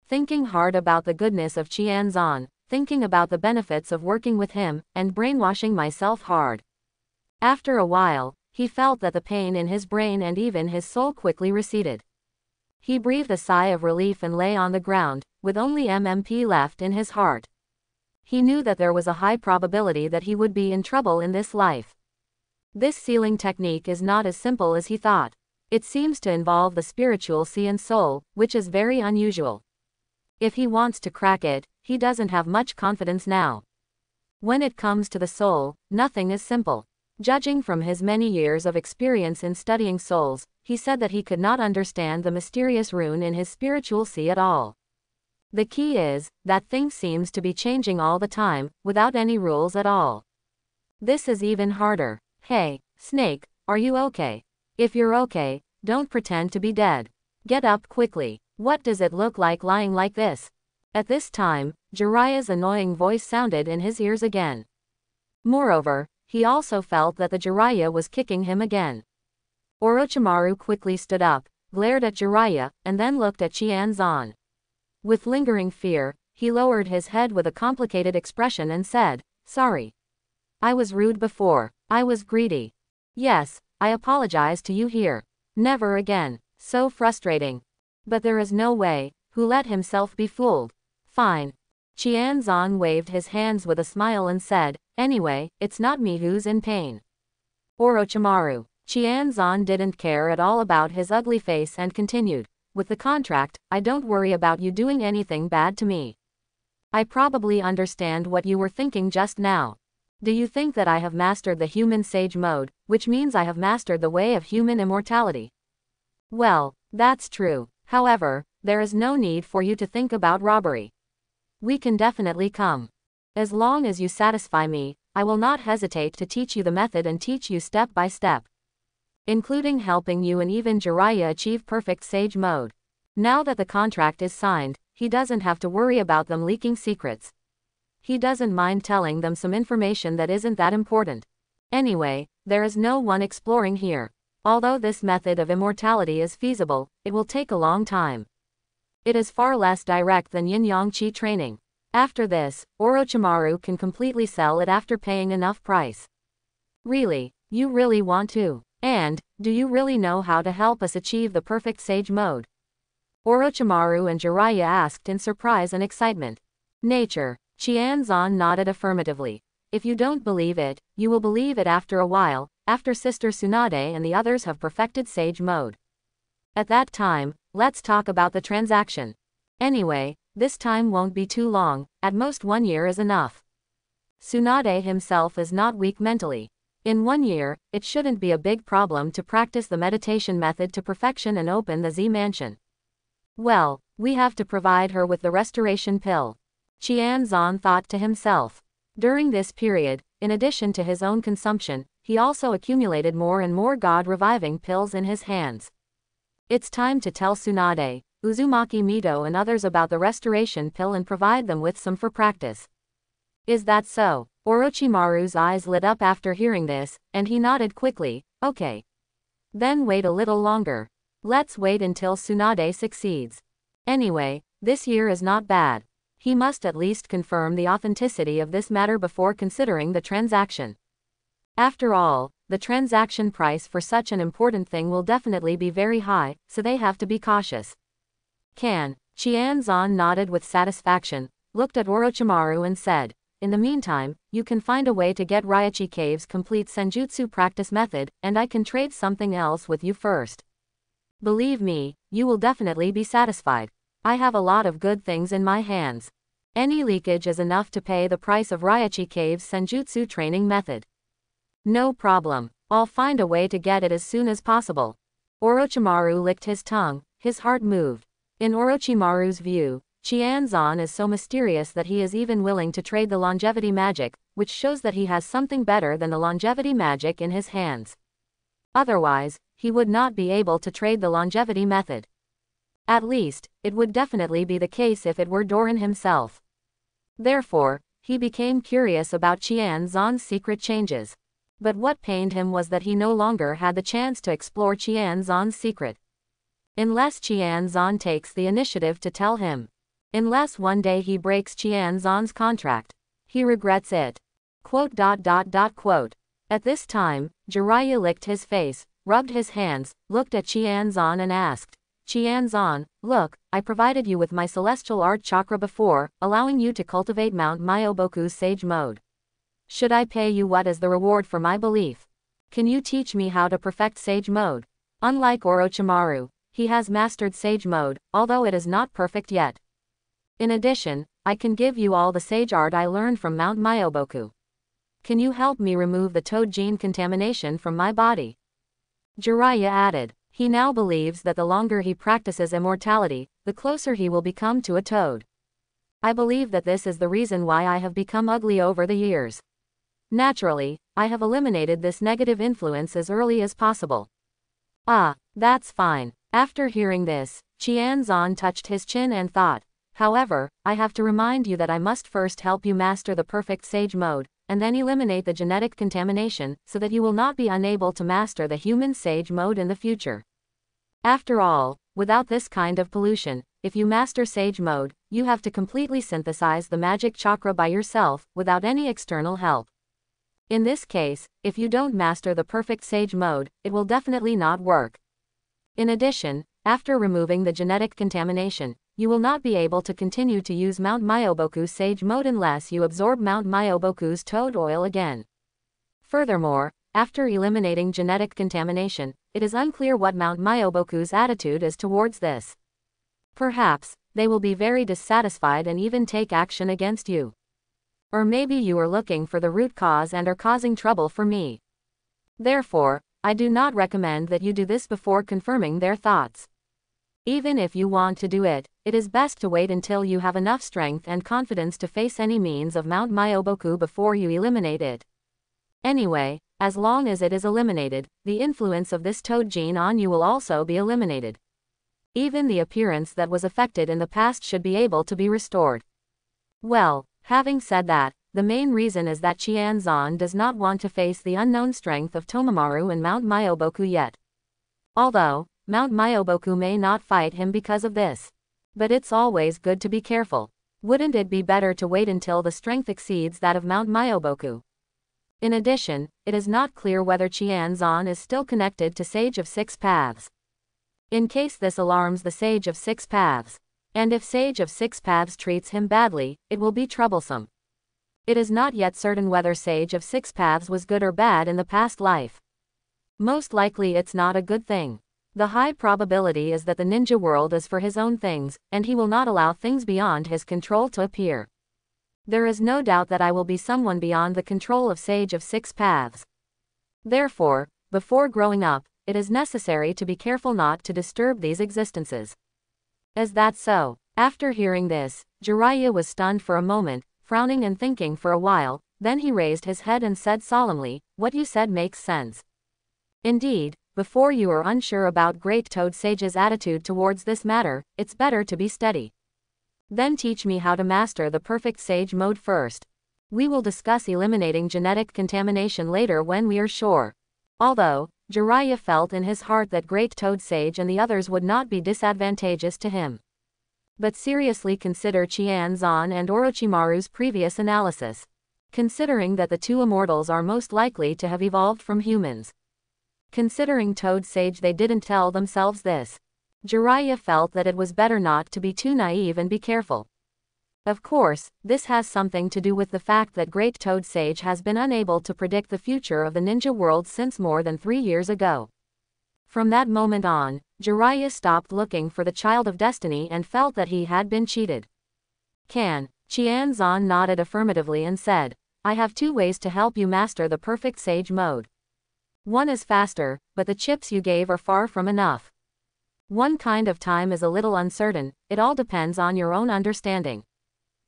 Thinking hard about the goodness of Qianzan, thinking about the benefits of working with him, and brainwashing myself hard. After a while, he felt that the pain in his brain and even his soul quickly receded. He breathed a sigh of relief and lay on the ground, with only MMP left in his heart. He knew that there was a high probability that he would be in trouble in this life. This sealing technique is not as simple as he thought. It seems to involve the spiritual sea and soul, which is very unusual. If he wants to crack it, he doesn't have much confidence now. When it comes to the soul, nothing is simple. Judging from his many years of experience in studying souls, he said that he could not understand the mysterious rune in his spiritual sea at all. The key is, that things seems to be changing all the time, without any rules at all. This is even harder. Hey, Snake, are you okay? If you're okay, don't pretend to be dead. Get up quickly. What does it look like lying like this? At this time, Jiraiya's annoying voice sounded in his ears again. Moreover, he also felt that the Jiraiya was kicking him again. Orochimaru quickly stood up, glared at Jiraiya, and then looked at Qianzan. With lingering fear, he lowered his head with a complicated expression and said, sorry. I was rude before. I was greedy. Yes, I apologize to you here. Never again. So frustrating. But there is no way. Who let himself be fooled? Fine. Qianzan waved his hands with a smile and said, anyway, it's not me who's in pain. Orochimaru. Qianzan didn't care at all about his ugly face and continued, with the contract, I don't worry about you doing anything bad to me. I probably understand what you were thinking just now. Do you think that I have mastered the human sage mode, which means I have mastered the way of human immortality? Well, that's true. However, there is no need for you to think about robbery. We can definitely come. As long as you satisfy me, I will not hesitate to teach you the method and teach you step by step, including helping you and even Jiraiya achieve perfect sage mode. Now that the contract is signed, he doesn't have to worry about them leaking secrets. He doesn't mind telling them some information that isn't that important. Anyway, there is no one exploring here. Although this method of immortality is feasible, it will take a long time. It is far less direct than yin-yang qi training. After this, Orochimaru can completely sell it after paying enough price. Really, you really want to? And, do you really know how to help us achieve the perfect sage mode? Orochimaru and Jiraiya asked in surprise and excitement. Nature. Qianzan nodded affirmatively. If you don't believe it, you will believe it after a while, after Sister Tsunade and the others have perfected sage mode. At that time, let's talk about the transaction. Anyway, this time won't be too long, at most 1 year is enough. Tsunade himself is not weak mentally. In 1 year, it shouldn't be a big problem to practice the meditation method to perfection and open the Z mansion. Well, we have to provide her with the restoration pill. Qianzan thought to himself. During this period, in addition to his own consumption, he also accumulated more and more god-reviving pills in his hands. It's time to tell Tsunade, Uzumaki Mito and others about the restoration pill and provide them with some for practice. Is that so? Orochimaru's eyes lit up after hearing this, and he nodded quickly. Okay. Then wait a little longer. Let's wait until Tsunade succeeds. Anyway, this year is not bad. He must at least confirm the authenticity of this matter before considering the transaction. After all, the transaction price for such an important thing will definitely be very high, so they have to be cautious. Qianzan nodded with satisfaction, looked at Orochimaru and said, in the meantime, you can find a way to get Raichi Cave's complete senjutsu practice method, and I can trade something else with you first. Believe me, you will definitely be satisfied. I have a lot of good things in my hands. Any leakage is enough to pay the price of Raichi Cave's senjutsu training method. No problem. I'll find a way to get it as soon as possible. Orochimaru licked his tongue, his heart moved. In Orochimaru's view, Qianzan is so mysterious that he is even willing to trade the longevity magic, which shows that he has something better than the longevity magic in his hands. Otherwise, he would not be able to trade the longevity method. At least, it would definitely be the case if it were Doran himself. Therefore, he became curious about Qianzan's secret changes. But what pained him was that he no longer had the chance to explore Qianzan's secret. Unless Qianzan takes the initiative to tell him. Unless one day he breaks Qianzan's contract. He regrets it. Quote. At this time, Jiraiya licked his face, rubbed his hands, looked at Qianzan and asked, Qianzan, look, I provided you with my celestial art chakra before, allowing you to cultivate Mount Myoboku's sage mode. Should I pay you what as the reward for my belief? Can you teach me how to perfect sage mode? Unlike Orochimaru, he has mastered sage mode, although it is not perfect yet. In addition, I can give you all the sage art I learned from Mount Myoboku. Can you help me remove the toad gene contamination from my body? Jiraiya added. He now believes that the longer he practices immortality, the closer he will become to a toad. I believe that this is the reason why I have become ugly over the years. Naturally, I have eliminated this negative influence as early as possible. Ah, that's fine. After hearing this, Qianzan touched his chin and thought, however, I have to remind you that I must first help you master the perfect sage mode, and then eliminate the genetic contamination, so that you will not be unable to master the human sage mode in the future. After all, without this kind of pollution, if you master sage mode, you have to completely synthesize the magic chakra by yourself, without any external help. In this case, if you don't master the perfect sage mode, it will definitely not work. In addition, after removing the genetic contamination, you will not be able to continue to use Mount Myoboku's sage mode unless you absorb Mount Myoboku's toad oil again. Furthermore, after eliminating genetic contamination, it is unclear what Mount Myoboku's attitude is towards this. Perhaps, they will be very dissatisfied and even take action against you. Or maybe you are looking for the root cause and are causing trouble for me. Therefore, I do not recommend that you do this before confirming their thoughts. Even if you want to do it, it is best to wait until you have enough strength and confidence to face any means of Mount Myoboku before you eliminate it. Anyway, as long as it is eliminated, the influence of this toad gene on you will also be eliminated. Even the appearance that was affected in the past should be able to be restored. Well, having said that, the main reason is that Qianzan does not want to face the unknown strength of Tomomaru and Mount Myoboku yet. Although, Mount Myoboku may not fight him because of this. But it's always good to be careful. Wouldn't it be better to wait until the strength exceeds that of Mount Myoboku? In addition, it is not clear whether Qianzan is still connected to Sage of Six Paths. In case this alarms the Sage of Six Paths, and if Sage of Six Paths treats him badly, it will be troublesome. It is not yet certain whether Sage of Six Paths was good or bad in the past life. Most likely it's not a good thing. The high probability is that the ninja world is for his own things, and he will not allow things beyond his control to appear. There is no doubt that I will be someone beyond the control of Sage of Six Paths. Therefore, before growing up, it is necessary to be careful not to disturb these existences. Is that so? After hearing this, Jiraiya was stunned for a moment, frowning and thinking for a while, then he raised his head and said solemnly, "What you said makes sense. Indeed, before you are unsure about Great Toad Sage's attitude towards this matter, it's better to be steady. Then teach me how to master the perfect sage mode first. We will discuss eliminating genetic contamination later when we are sure." Although, Jiraiya felt in his heart that Great Toad Sage and the others would not be disadvantageous to him. But seriously consider Qianzan and Orochimaru's previous analysis. Considering that the two immortals are most likely to have evolved from humans. Considering Toad Sage, they didn't tell themselves this. Jiraiya felt that it was better not to be too naive and be careful. Of course, this has something to do with the fact that Great Toad Sage has been unable to predict the future of the ninja world since more than 3 years ago. From that moment on, Jiraiya stopped looking for the Child of Destiny and felt that he had been cheated. Qianzan nodded affirmatively and said, "I have 2 ways to help you master the perfect sage mode. One is faster, but the chips you gave are far from enough. One kind of time is a little uncertain, it all depends on your own understanding.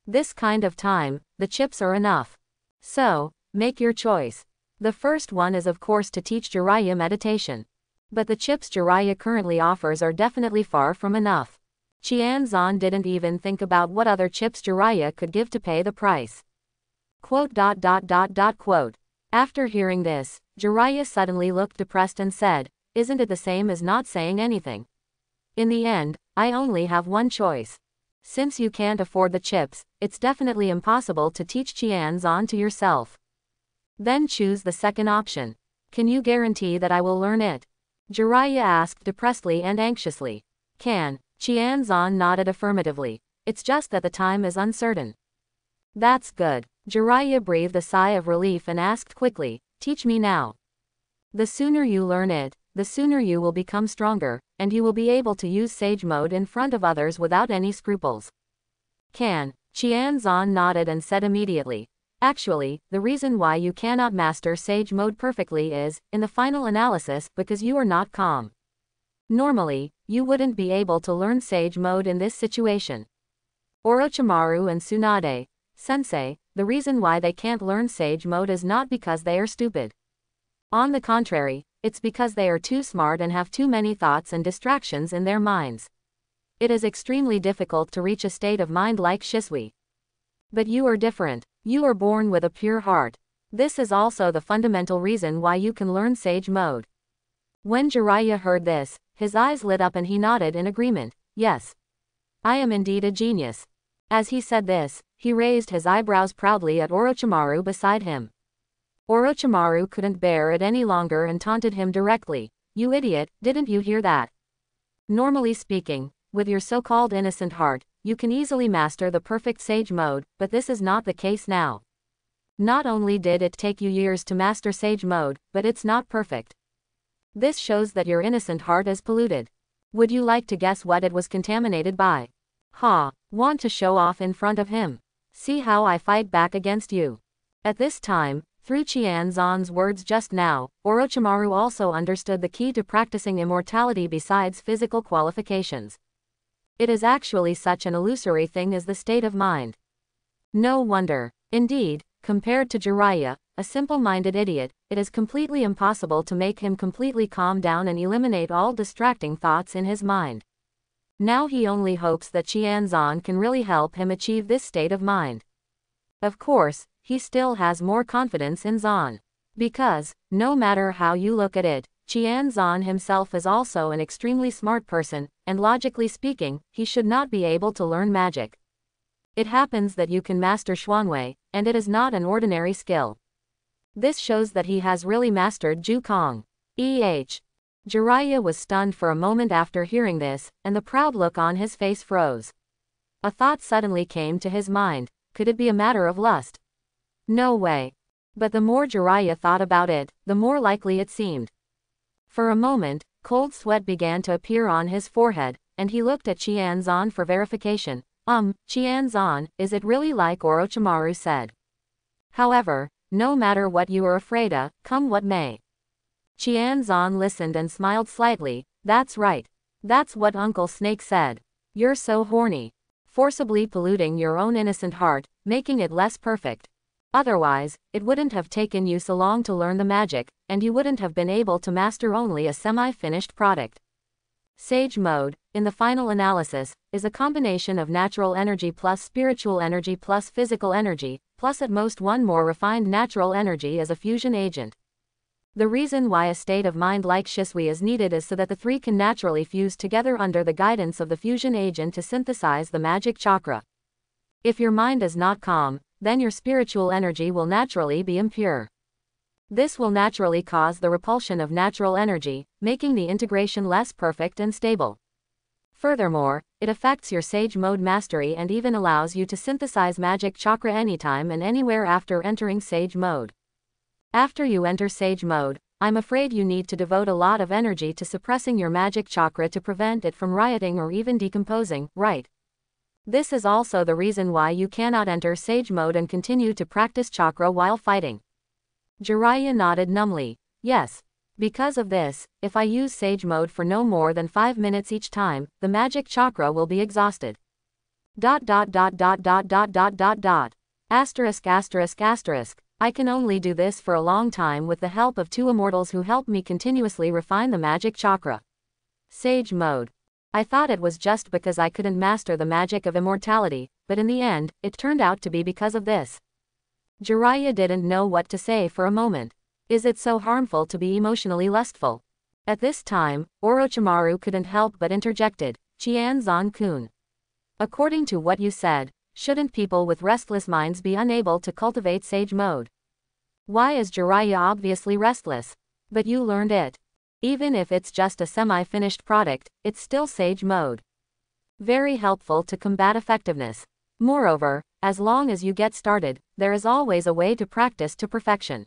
This kind of time, the chips are enough. So, make your choice. The first one is of course to teach Jiraiya meditation. But the chips Jiraiya currently offers are definitely far from enough." Qianzan didn't even think about what other chips Jiraiya could give to pay the price. After hearing this, Jiraiya suddenly looked depressed and said, "Isn't it the same as not saying anything? In the end, I only have one choice. Since you can't afford the chips, it's definitely impossible to teach Qianzan to yourself. Then choose the second option. Can you guarantee that I will learn it?" Jiraiya asked depressedly and anxiously. Qianzan nodded affirmatively. "It's just that the time is uncertain." "That's good." Jiraiya breathed a sigh of relief and asked quickly, "Teach me now." "The sooner you learn it, the sooner you will become stronger, and you will be able to use Sage Mode in front of others without any scruples." Qianzan nodded and said immediately, "Actually, the reason why you cannot master Sage Mode perfectly is, in the final analysis, because you are not calm. Normally, you wouldn't be able to learn Sage Mode in this situation." Orochimaru and Tsunade, "Sensei, the reason why they can't learn Sage Mode is not because they are stupid. On the contrary, it's because they are too smart and have too many thoughts and distractions in their minds. It is extremely difficult to reach a state of mind like Shisui. But you are different. You are born with a pure heart. This is also the fundamental reason why you can learn Sage Mode." When Jiraiya heard this, his eyes lit up and he nodded in agreement. "Yes. I am indeed a genius." As he said this, he raised his eyebrows proudly at Orochimaru beside him. Orochimaru couldn't bear it any longer and taunted him directly. "You idiot, didn't you hear that? Normally speaking, with your so-called innocent heart, you can easily master the perfect Sage Mode, but this is not the case now. Not only did it take you years to master Sage Mode, but it's not perfect. This shows that your innocent heart is polluted. Would you like to guess what it was contaminated by? Ha, want to show off in front of him? See how I fight back against you." At this time, through Qianzan's words just now, Orochimaru also understood the key to practicing immortality besides physical qualifications. It is actually such an illusory thing as the state of mind. No wonder. Indeed, compared to Jiraiya, a simple-minded idiot, it is completely impossible to make him completely calm down and eliminate all distracting thoughts in his mind. Now he only hopes that Qianzan can really help him achieve this state of mind. Of course, he still has more confidence in Zan. Because, no matter how you look at it, Qianzan himself is also an extremely smart person, and logically speaking, he should not be able to learn magic. It happens that you can master Xuanwei, and it is not an ordinary skill. This shows that he has really mastered Jukong. Jiraiya was stunned for a moment after hearing this, and the proud look on his face froze. A thought suddenly came to his mind. Could it be a matter of lust? No way. But the more Jiraiya thought about it, the more likely it seemed. For a moment, cold sweat began to appear on his forehead, and he looked at Qianzan for verification. Qianzan, is it really like Orochimaru said? However, no matter what you are afraid of, come what may. Qianzan listened and smiled slightly. That's right. That's what Uncle Snake said. You're so horny. Forcibly polluting your own innocent heart, making it less perfect. Otherwise, it wouldn't have taken you so long to learn the magic, and you wouldn't have been able to master only a semi-finished product. Sage mode, in the final analysis, is a combination of natural energy plus spiritual energy plus physical energy, plus at most one more refined natural energy as a fusion agent. The reason why a state of mind like Shisui is needed is so that the three can naturally fuse together under the guidance of the fusion agent to synthesize the magic chakra. If your mind is not calm, then your spiritual energy will naturally be impure. This will naturally cause the repulsion of natural energy, making the integration less perfect and stable. Furthermore, it affects your sage mode mastery and even allows you to synthesize magic chakra anytime and anywhere after entering sage mode. After you enter sage mode, I'm afraid you need to devote a lot of energy to suppressing your magic chakra to prevent it from rioting or even decomposing, right? This is also the reason why you cannot enter sage mode and continue to practice chakra while fighting. Jiraiya nodded numbly. Yes. Because of this, if I use sage mode for no more than 5 minutes each time, the magic chakra will be exhausted. ... Asterisk asterisk asterisk. I can only do this for a long time with the help of 2 immortals who help me continuously refine the magic chakra. Sage mode. I thought it was just because I couldn't master the magic of immortality, but in the end, it turned out to be because of this. Jiraiya didn't know what to say for a moment. Is it so harmful to be emotionally lustful? At this time, Orochimaru couldn't help but interjected, Qianzan-kun. According to what you said, shouldn't people with restless minds be unable to cultivate sage mode? Why is Jiraiya obviously restless? But you learned it. Even if it's just a semi-finished product, it's still sage mode. Very helpful to combat effectiveness. Moreover, as long as you get started, there is always a way to practice to perfection.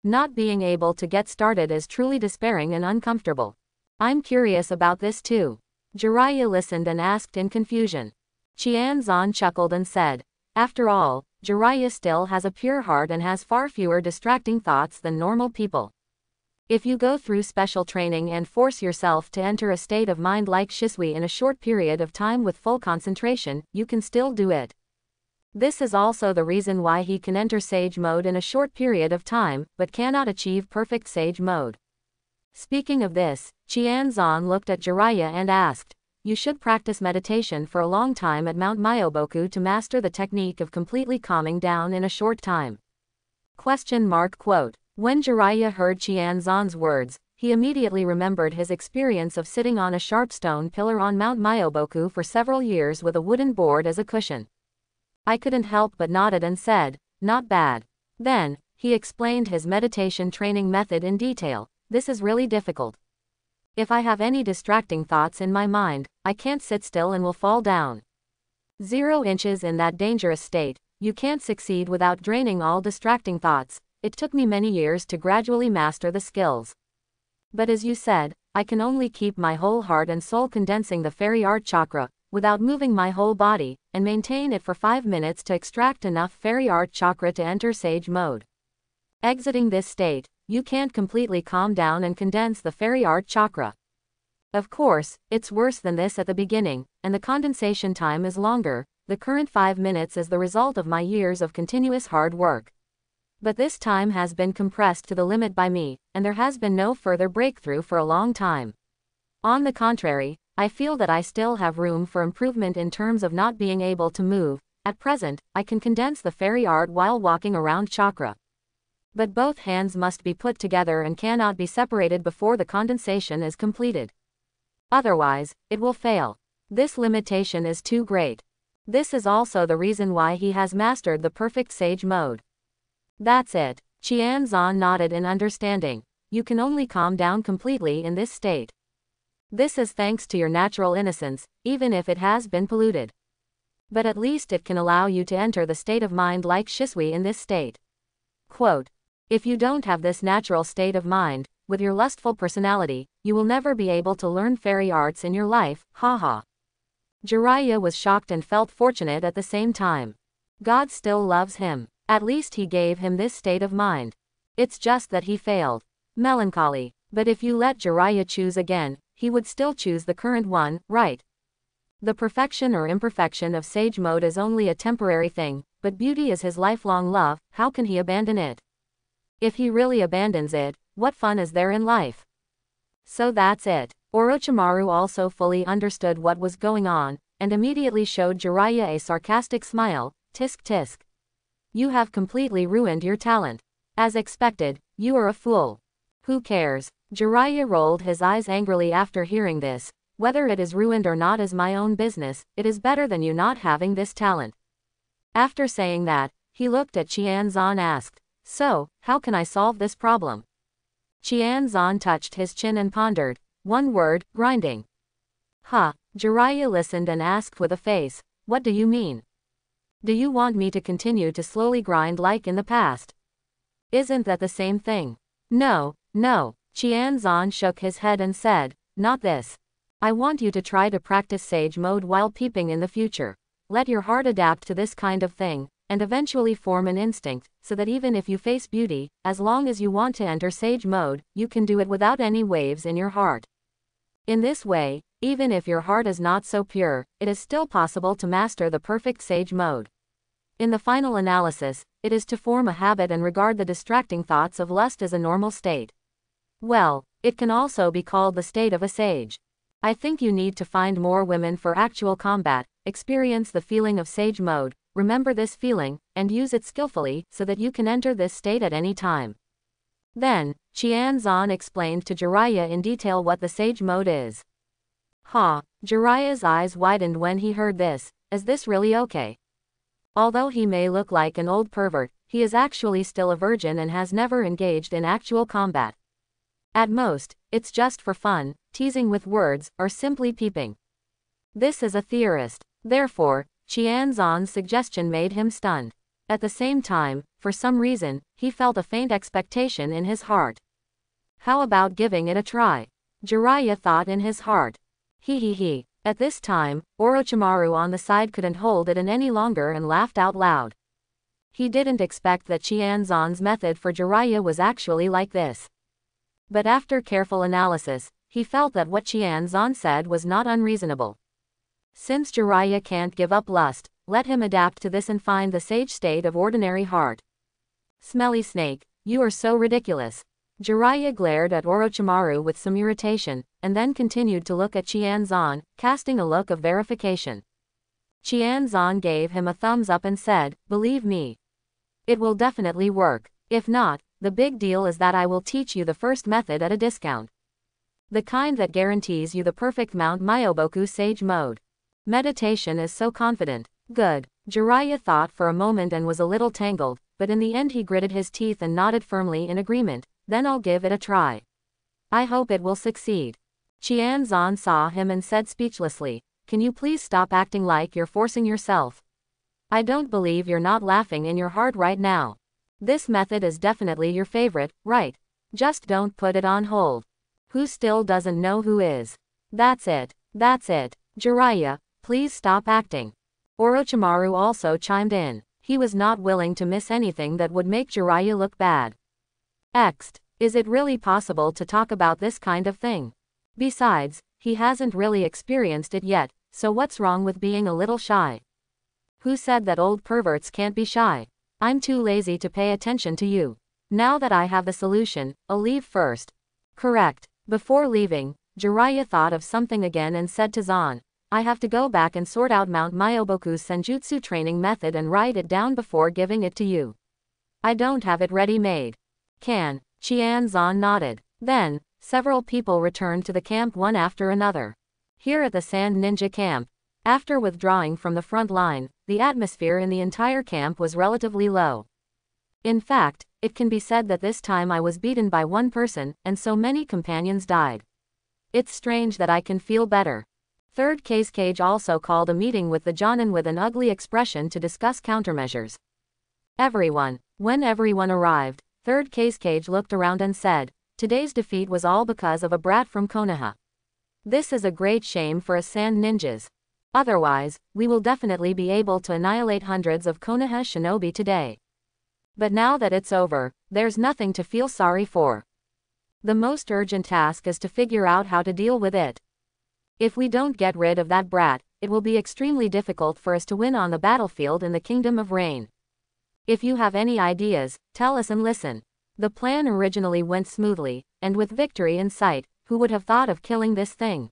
Not being able to get started is truly despairing and uncomfortable. I'm curious about this too. Jiraiya listened and asked in confusion. Qianzan chuckled and said, after all, Jiraiya still has a pure heart and has far fewer distracting thoughts than normal people. If you go through special training and force yourself to enter a state of mind like Shisui in a short period of time with full concentration, you can still do it. This is also the reason why he can enter sage mode in a short period of time, but cannot achieve perfect sage mode. Speaking of this, Qianzan looked at Jiraiya and asked, you should practice meditation for a long time at Mount Myoboku to master the technique of completely calming down in a short time. Quote. When Jiraiya heard Qianzan's words, he immediately remembered his experience of sitting on a sharp stone pillar on Mount Myoboku for several years with a wooden board as a cushion. I couldn't help but nodded and said, not bad. Then, he explained his meditation training method in detail. This is really difficult. If I have any distracting thoughts in my mind, I can't sit still and will fall down. 0 inches in that dangerous state, you can't succeed without draining all distracting thoughts. It took me many years to gradually master the skills. But as you said, I can only keep my whole heart and soul condensing the fairy art chakra, without moving my whole body, and maintain it for 5 minutes to extract enough fairy art chakra to enter sage mode. Exiting this state, you can't completely calm down and condense the fairy art chakra. Of course, it's worse than this at the beginning, and the condensation time is longer. The current 5 minutes is the result of my years of continuous hard work. But this time has been compressed to the limit by me, and there has been no further breakthrough for a long time. On the contrary, I feel that I still have room for improvement in terms of not being able to move. At present, I can condense the fairy art while walking around chakra. But both hands must be put together and cannot be separated before the condensation is completed. Otherwise, it will fail. This limitation is too great. This is also the reason why he has mastered the perfect sage mode. That's it. Qianzan nodded in understanding. You can only calm down completely in this state. This is thanks to your natural innocence, even if it has been polluted. But at least it can allow you to enter the state of mind like Shisui in this state. Quote. If you don't have this natural state of mind, with your lustful personality, you will never be able to learn fairy arts in your life, haha. Jiraiya was shocked and felt fortunate at the same time. God still loves him. At least he gave him this state of mind. It's just that he failed. Melancholy. But if you let Jiraiya choose again, he would still choose the current one, right? The perfection or imperfection of sage mode is only a temporary thing, but beauty is his lifelong love. How can he abandon it? If he really abandons it, what fun is there in life? So that's it. Orochimaru also fully understood what was going on, and immediately showed Jiraiya a sarcastic smile. Tisk tisk. You have completely ruined your talent. As expected, you are a fool. Who cares? Jiraiya rolled his eyes angrily after hearing this. Whether it is ruined or not is my own business, it is better than you not having this talent. After saying that, he looked at Qianzan and asked, so, how can I solve this problem? Qianzan touched his chin and pondered. One word, grinding. Huh. Jiraiya listened and asked with a face, what do you mean? Do you want me to continue to slowly grind like in the past? Isn't that the same thing? No, no. Qianzan shook his head and said, not this. I want you to try to practice sage mode while peeping in the future. Let your heart adapt to this kind of thing, and eventually form an instinct, so that even if you face beauty, as long as you want to enter sage mode, you can do it without any waves in your heart. In this way, even if your heart is not so pure, it is still possible to master the perfect sage mode. In the final analysis, it is to form a habit and regard the distracting thoughts of lust as a normal state. Well, it can also be called the state of a sage. I think you need to find more women for actual combat, experience the feeling of sage mode, remember this feeling, and use it skillfully so that you can enter this state at any time. Then, Qianzan explained to Jiraiya in detail what the sage mode is. Ha! Jiraiya's eyes widened when he heard this. Is this really okay? Although he may look like an old pervert, he is actually still a virgin and has never engaged in actual combat. At most, it's just for fun, teasing with words, or simply peeping. This is a theorist. Therefore, Qianzan's suggestion made him stunned. At the same time, for some reason, he felt a faint expectation in his heart. How about giving it a try? Jiraiya thought in his heart. He. At this time, Orochimaru on the side couldn't hold it in any longer and laughed out loud. He didn't expect that Qianzan's method for Jiraiya was actually like this. But after careful analysis, he felt that what Qianzan said was not unreasonable. Since Jiraiya can't give up lust, let him adapt to this and find the sage state of ordinary heart. Smelly snake, you are so ridiculous. Jiraiya glared at Orochimaru with some irritation, and then continued to look at Qianzan, casting a look of verification. Qianzan gave him a thumbs up and said, believe me. It will definitely work. If not, the big deal is that I will teach you the first method at a discount. The kind that guarantees you the perfect Mount Myoboku sage mode. Meditation is so confident. Good. Jiraiya thought for a moment and was a little tangled, but in the end he gritted his teeth and nodded firmly in agreement. Then I'll give it a try. I hope it will succeed. Qianzan saw him and said speechlessly, can you please stop acting like you're forcing yourself? I don't believe you're not laughing in your heart right now. This method is definitely your favorite, right? Just don't put it on hold. Who still doesn't know who is? That's it. Jiraiya, please stop acting. Orochimaru also chimed in. He was not willing to miss anything that would make Jiraiya look bad. Next, is it really possible to talk about this kind of thing? Besides, he hasn't really experienced it yet, so what's wrong with being a little shy? Who said that old perverts can't be shy? I'm too lazy to pay attention to you. Now that I have the solution, I'll leave first. Correct. Before leaving, Jiraiya thought of something again and said to Zan, I have to go back and sort out Mount Myoboku's senjutsu training method and write it down before giving it to you. I don't have it ready-made. Can? Qianzan nodded. Then, several people returned to the camp one after another. Here at the Sand Ninja camp, after withdrawing from the front line, the atmosphere in the entire camp was relatively low. In fact, it can be said that this time I was beaten by one person, and so many companions died. It's strange that I can feel better. Third Cage also called a meeting with the Jonin with an ugly expression to discuss countermeasures. When everyone arrived, Third Cage looked around and said, today's defeat was all because of a brat from Konoha. This is a great shame for us sand ninjas. Otherwise, we will definitely be able to annihilate hundreds of Konoha shinobi today. But now that it's over, there's nothing to feel sorry for. The most urgent task is to figure out how to deal with it. If we don't get rid of that brat, it will be extremely difficult for us to win on the battlefield in the Kingdom of Rain. If you have any ideas, tell us and listen. The plan originally went smoothly, and with victory in sight, who would have thought of killing this thing?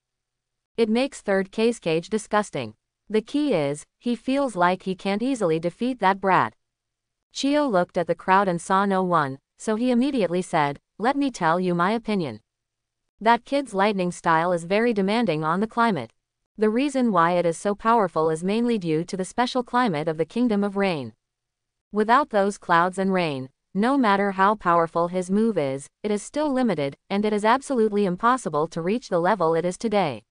It makes third cage disgusting. The key is, he feels like he can't easily defeat that brat. Chio looked at the crowd and saw no one, so he immediately said, "Let me tell you my opinion. That kid's lightning style is very demanding on the climate. The reason why it is so powerful is mainly due to the special climate of the Kingdom of Rain. Without those clouds and rain, no matter how powerful his move is, it is still limited, and it is absolutely impossible to reach the level it is today.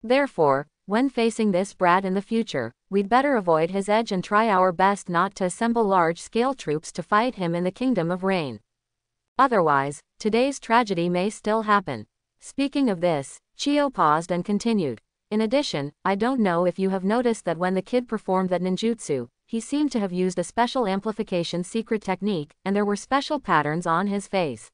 Therefore, when facing this brat in the future, we'd better avoid his edge and try our best not to assemble large-scale troops to fight him in the Kingdom of Rain. Otherwise, today's tragedy may still happen." Speaking of this, Chio paused and continued. "In addition, I don't know if you have noticed that when the kid performed that ninjutsu, he seemed to have used a special amplification secret technique, and there were special patterns on his face.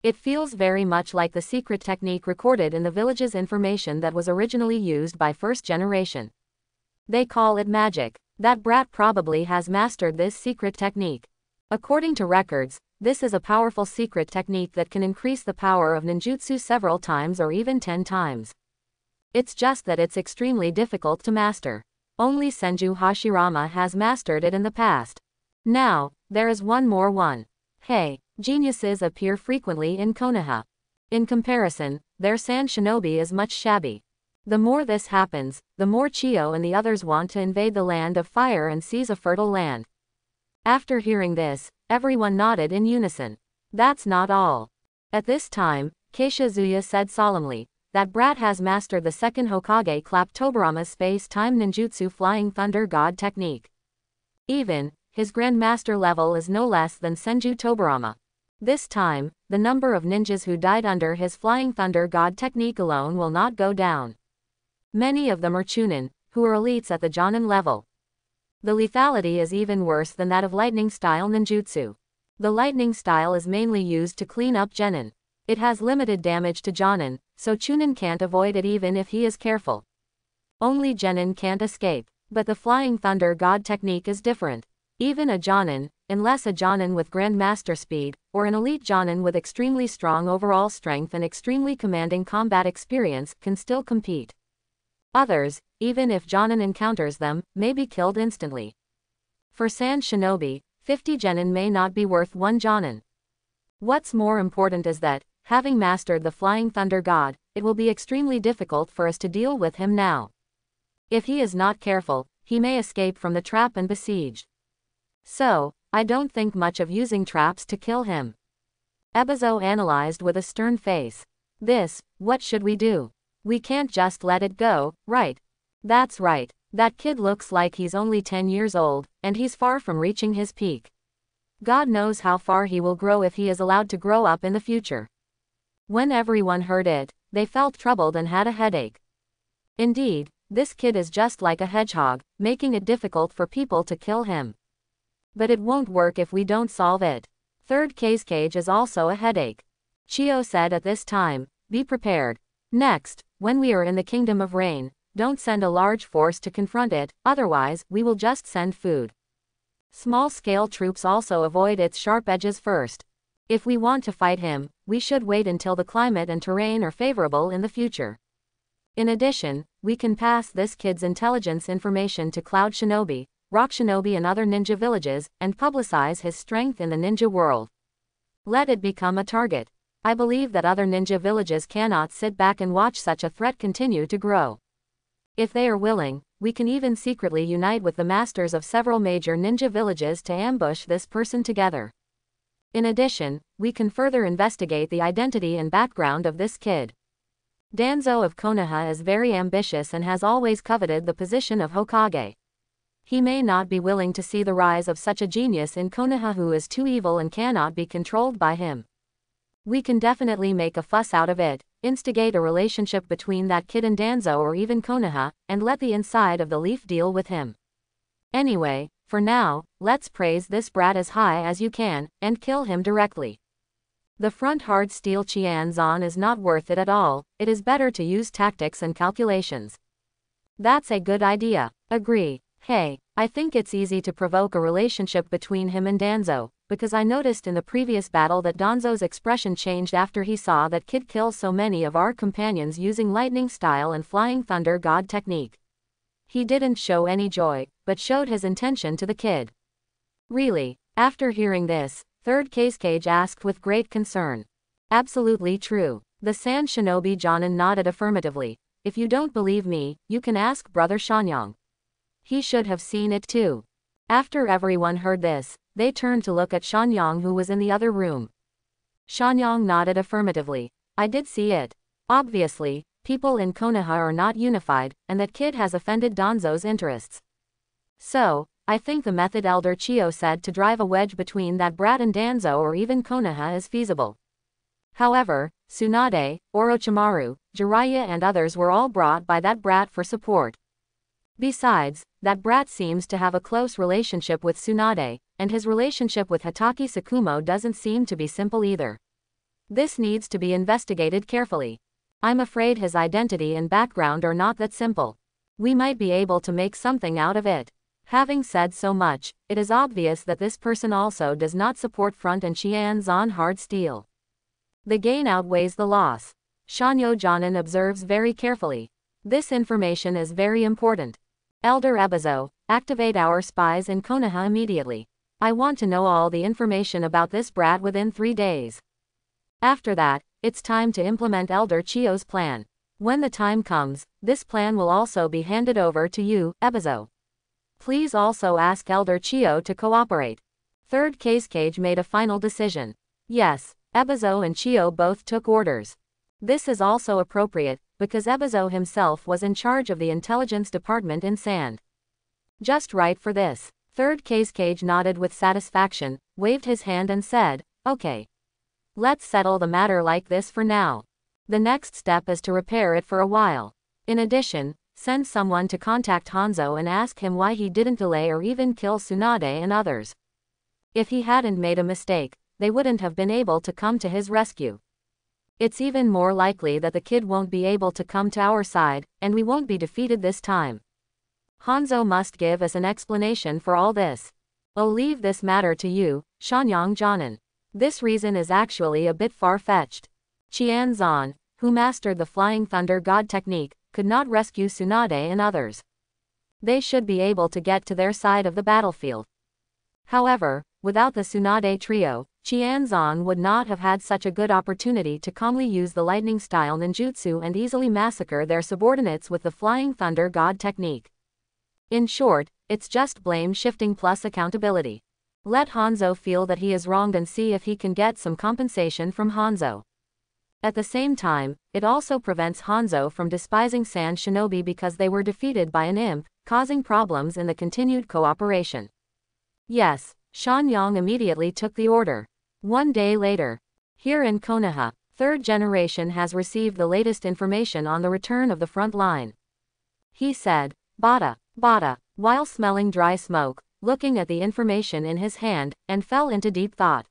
It feels very much like the secret technique recorded in the village's information that was originally used by first generation. They call it magic. That brat probably has mastered this secret technique. According to records, this is a powerful secret technique that can increase the power of ninjutsu several times or even 10 times. It's just that it's extremely difficult to master. Only Senju Hashirama has mastered it in the past. Now, there is one more one. Hey, geniuses appear frequently in Konoha. In comparison, their sand shinobi is much shabby. The more this happens, the more Chio and the others want to invade the land of fire and seize a fertile land." After hearing this, everyone nodded in unison. That's not all. At this time, Keishizuya said solemnly, "That brat has mastered the second Hokage Clap Tobarama's space-time ninjutsu Flying Thunder God technique. Even, his Grandmaster level is no less than Senju Tobarama. This time, the number of ninjas who died under his Flying Thunder God technique alone will not go down. Many of them are Chunin, who are elites at the Jonin level. The lethality is even worse than that of lightning-style ninjutsu. The lightning style is mainly used to clean up Genin. It has limited damage to Jonin, so Chunin can't avoid it even if he is careful. Only Genin can't escape. But the Flying Thunder God technique is different. Even a Jonin, unless a Jonin with Grandmaster speed, or an elite Jonin with extremely strong overall strength and extremely commanding combat experience, can still compete. Others, even if Jonin encounters them, may be killed instantly. For Sand Shinobi, 50 Genin may not be worth 1 Jonin. What's more important is that, having mastered the Flying Thunder God, it will be extremely difficult for us to deal with him now. If he is not careful, he may escape from the trap and besiege. So, I don't think much of using traps to kill him." Ebizo analyzed with a stern face. What should we do? We can't just let it go, right? That's right. That kid looks like he's only 10 years old, and he's far from reaching his peak. God knows how far he will grow if he is allowed to grow up in the future. When everyone heard it, they felt troubled and had a headache. Indeed, this kid is just like a hedgehog, making it difficult for people to kill him. But it won't work if we don't solve it. Third cage is also a headache. Chio said at this time, "Be prepared. Next, when we are in the Kingdom of Rain, don't send a large force to confront it, otherwise, we will just send food. Small-scale troops also avoid its sharp edges first. If we want to fight him, we should wait until the climate and terrain are favorable in the future. In addition, we can pass this kid's intelligence information to Cloud Shinobi, Rock Shinobi and other ninja villages, and publicize his strength in the ninja world. Let it become a target. I believe that other ninja villages cannot sit back and watch such a threat continue to grow. If they are willing, we can even secretly unite with the masters of several major ninja villages to ambush this person together. In addition, we can further investigate the identity and background of this kid. Danzo of Konoha is very ambitious and has always coveted the position of Hokage. He may not be willing to see the rise of such a genius in Konoha who is too evil and cannot be controlled by him. We can definitely make a fuss out of it, instigate a relationship between that kid and Danzo or even Konoha, and let the inside of the leaf deal with him. Anyway, for now, let's praise this brat as high as you can, and kill him directly. The front hard steel Qianzan is not worth it at all, it is better to use tactics and calculations. That's a good idea. Agree. Hey, I think it's easy to provoke a relationship between him and Danzo, because I noticed in the previous battle that Danzo's expression changed after he saw that kid kill so many of our companions using lightning style and flying thunder god technique. He didn't show any joy, but showed his intention to the kid. Really? After hearing this, Third Cage asked with great concern. Absolutely true. The Sand Shinobi Jonin nodded affirmatively. If you don't believe me, you can ask Brother Shanyang. He should have seen it too. After everyone heard this, they turned to look at Shanyang, who was in the other room. Shanyang nodded affirmatively. I did see it. Obviously, people in Konoha are not unified, and that kid has offended Danzo's interests. So, I think the method Elder Chio said to drive a wedge between that brat and Danzo or even Konoha is feasible. However, Tsunade, Orochimaru, Jiraiya and others were all brought by that brat for support. Besides, that brat seems to have a close relationship with Tsunade, and his relationship with Hatake Tsukumo doesn't seem to be simple either. This needs to be investigated carefully. I'm afraid his identity and background are not that simple. We might be able to make something out of it. Having said so much, it is obvious that this person also does not support front and Qianzan hard steel. The gain outweighs the loss. Shanyo Jonin observes very carefully. This information is very important. Elder Ebizo, activate our spies in Konoha immediately. I want to know all the information about this brat within 3 days. After that, it's time to implement Elder Chio's plan. When the time comes, this plan will also be handed over to you, Ebizo. Please also ask Elder Chio to cooperate. Third Cage made a final decision. Yes, Ebizo and Chio both took orders. This is also appropriate, because Ebizo himself was in charge of the intelligence department in Sand. Just right for this. Third Cage nodded with satisfaction, waved his hand and said, okay. Let's settle the matter like this for now. The next step is to repair it for a while. In addition, send someone to contact Hanzo and ask him why he didn't delay or even kill Tsunade and others. If he hadn't made a mistake, they wouldn't have been able to come to his rescue. It's even more likely that the kid won't be able to come to our side, and we won't be defeated this time. Hanzo must give us an explanation for all this. I'll leave this matter to you, Shanyang Jonin. This reason is actually a bit far-fetched. Qianzan, who mastered the Flying Thunder God technique, could not rescue Tsunade and others. They should be able to get to their side of the battlefield. However, without the Tsunade trio, Qianzan would not have had such a good opportunity to calmly use the lightning style ninjutsu and easily massacre their subordinates with the Flying Thunder God technique. In short, it's just blame shifting plus accountability. Let Hanzo feel that he is wronged and see if he can get some compensation from Hanzo. At the same time, it also prevents Hanzo from despising Sand Shinobi because they were defeated by an imp, causing problems in the continued cooperation. Yes, Shanyang immediately took the order. 1 day later. Here in Konoha, Third Generation has received the latest information on the return of the front line. He said, Bada, Bada, while smelling dry smoke, looking at the information in his hand, and fell into deep thought.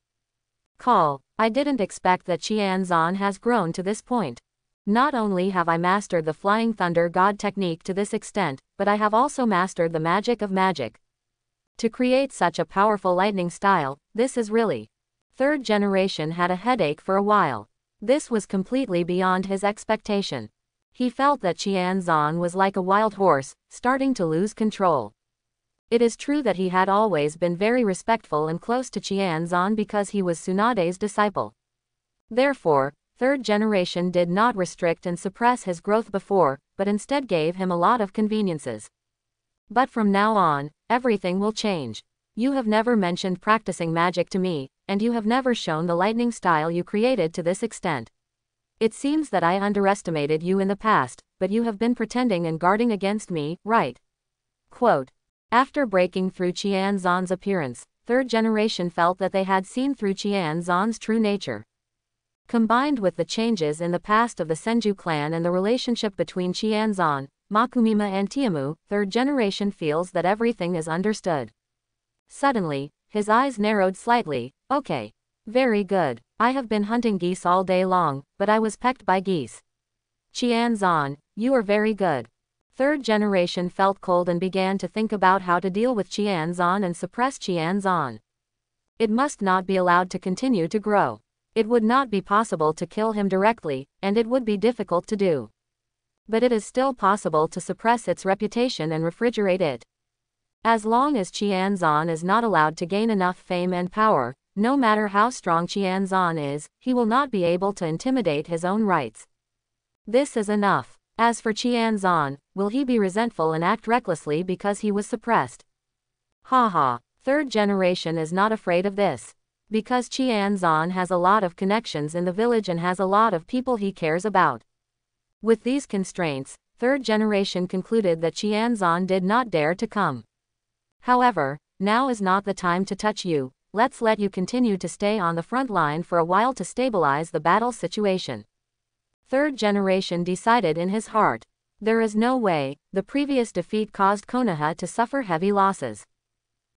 Call. I didn't expect that Qianzan has grown to this point. Not only have I mastered the Flying Thunder God technique to this extent, but I have also mastered the magic of magic. To create such a powerful lightning style, this is really. Third Generation had a headache for a while. This was completely beyond his expectation. He felt that Qianzan was like a wild horse, starting to lose control. It is true that he had always been very respectful and close to Qianzan because he was Tsunade's disciple. Therefore, Third Generation did not restrict and suppress his growth before, but instead gave him a lot of conveniences. But from now on, everything will change. You have never mentioned practicing magic to me, and you have never shown the lightning style you created to this extent. It seems that I underestimated you in the past, but you have been pretending and guarding against me, right? Quote. After breaking through Qianzan's appearance, Third Generation felt that they had seen through Qianzan's true nature. Combined with the changes in the past of the Senju clan and the relationship between Qianzan, Makumima and Tiamu, third generation feels that everything is understood. Suddenly, his eyes narrowed slightly. Okay. Very good. I have been hunting geese all day long, but I was pecked by geese. Qianzan, you are very good. Third generation felt cold and began to think about how to deal with Qianzan and suppress Qianzan. It must not be allowed to continue to grow. It would not be possible to kill him directly, and it would be difficult to do. But it is still possible to suppress its reputation and refrigerate it. As long as Qianzan is not allowed to gain enough fame and power, no matter how strong Qianzan is, he will not be able to intimidate his own rights. This is enough. As for Qianzan, will he be resentful and act recklessly because he was suppressed? Haha, third generation is not afraid of this. Because Qianzan has a lot of connections in the village and has a lot of people he cares about. With these constraints, third generation concluded that Qianzan did not dare to come. However, now is not the time to touch you. Let's let you continue to stay on the front line for a while to stabilize the battle situation. Third generation decided in his heart. There is no way, the previous defeat caused Konoha to suffer heavy losses.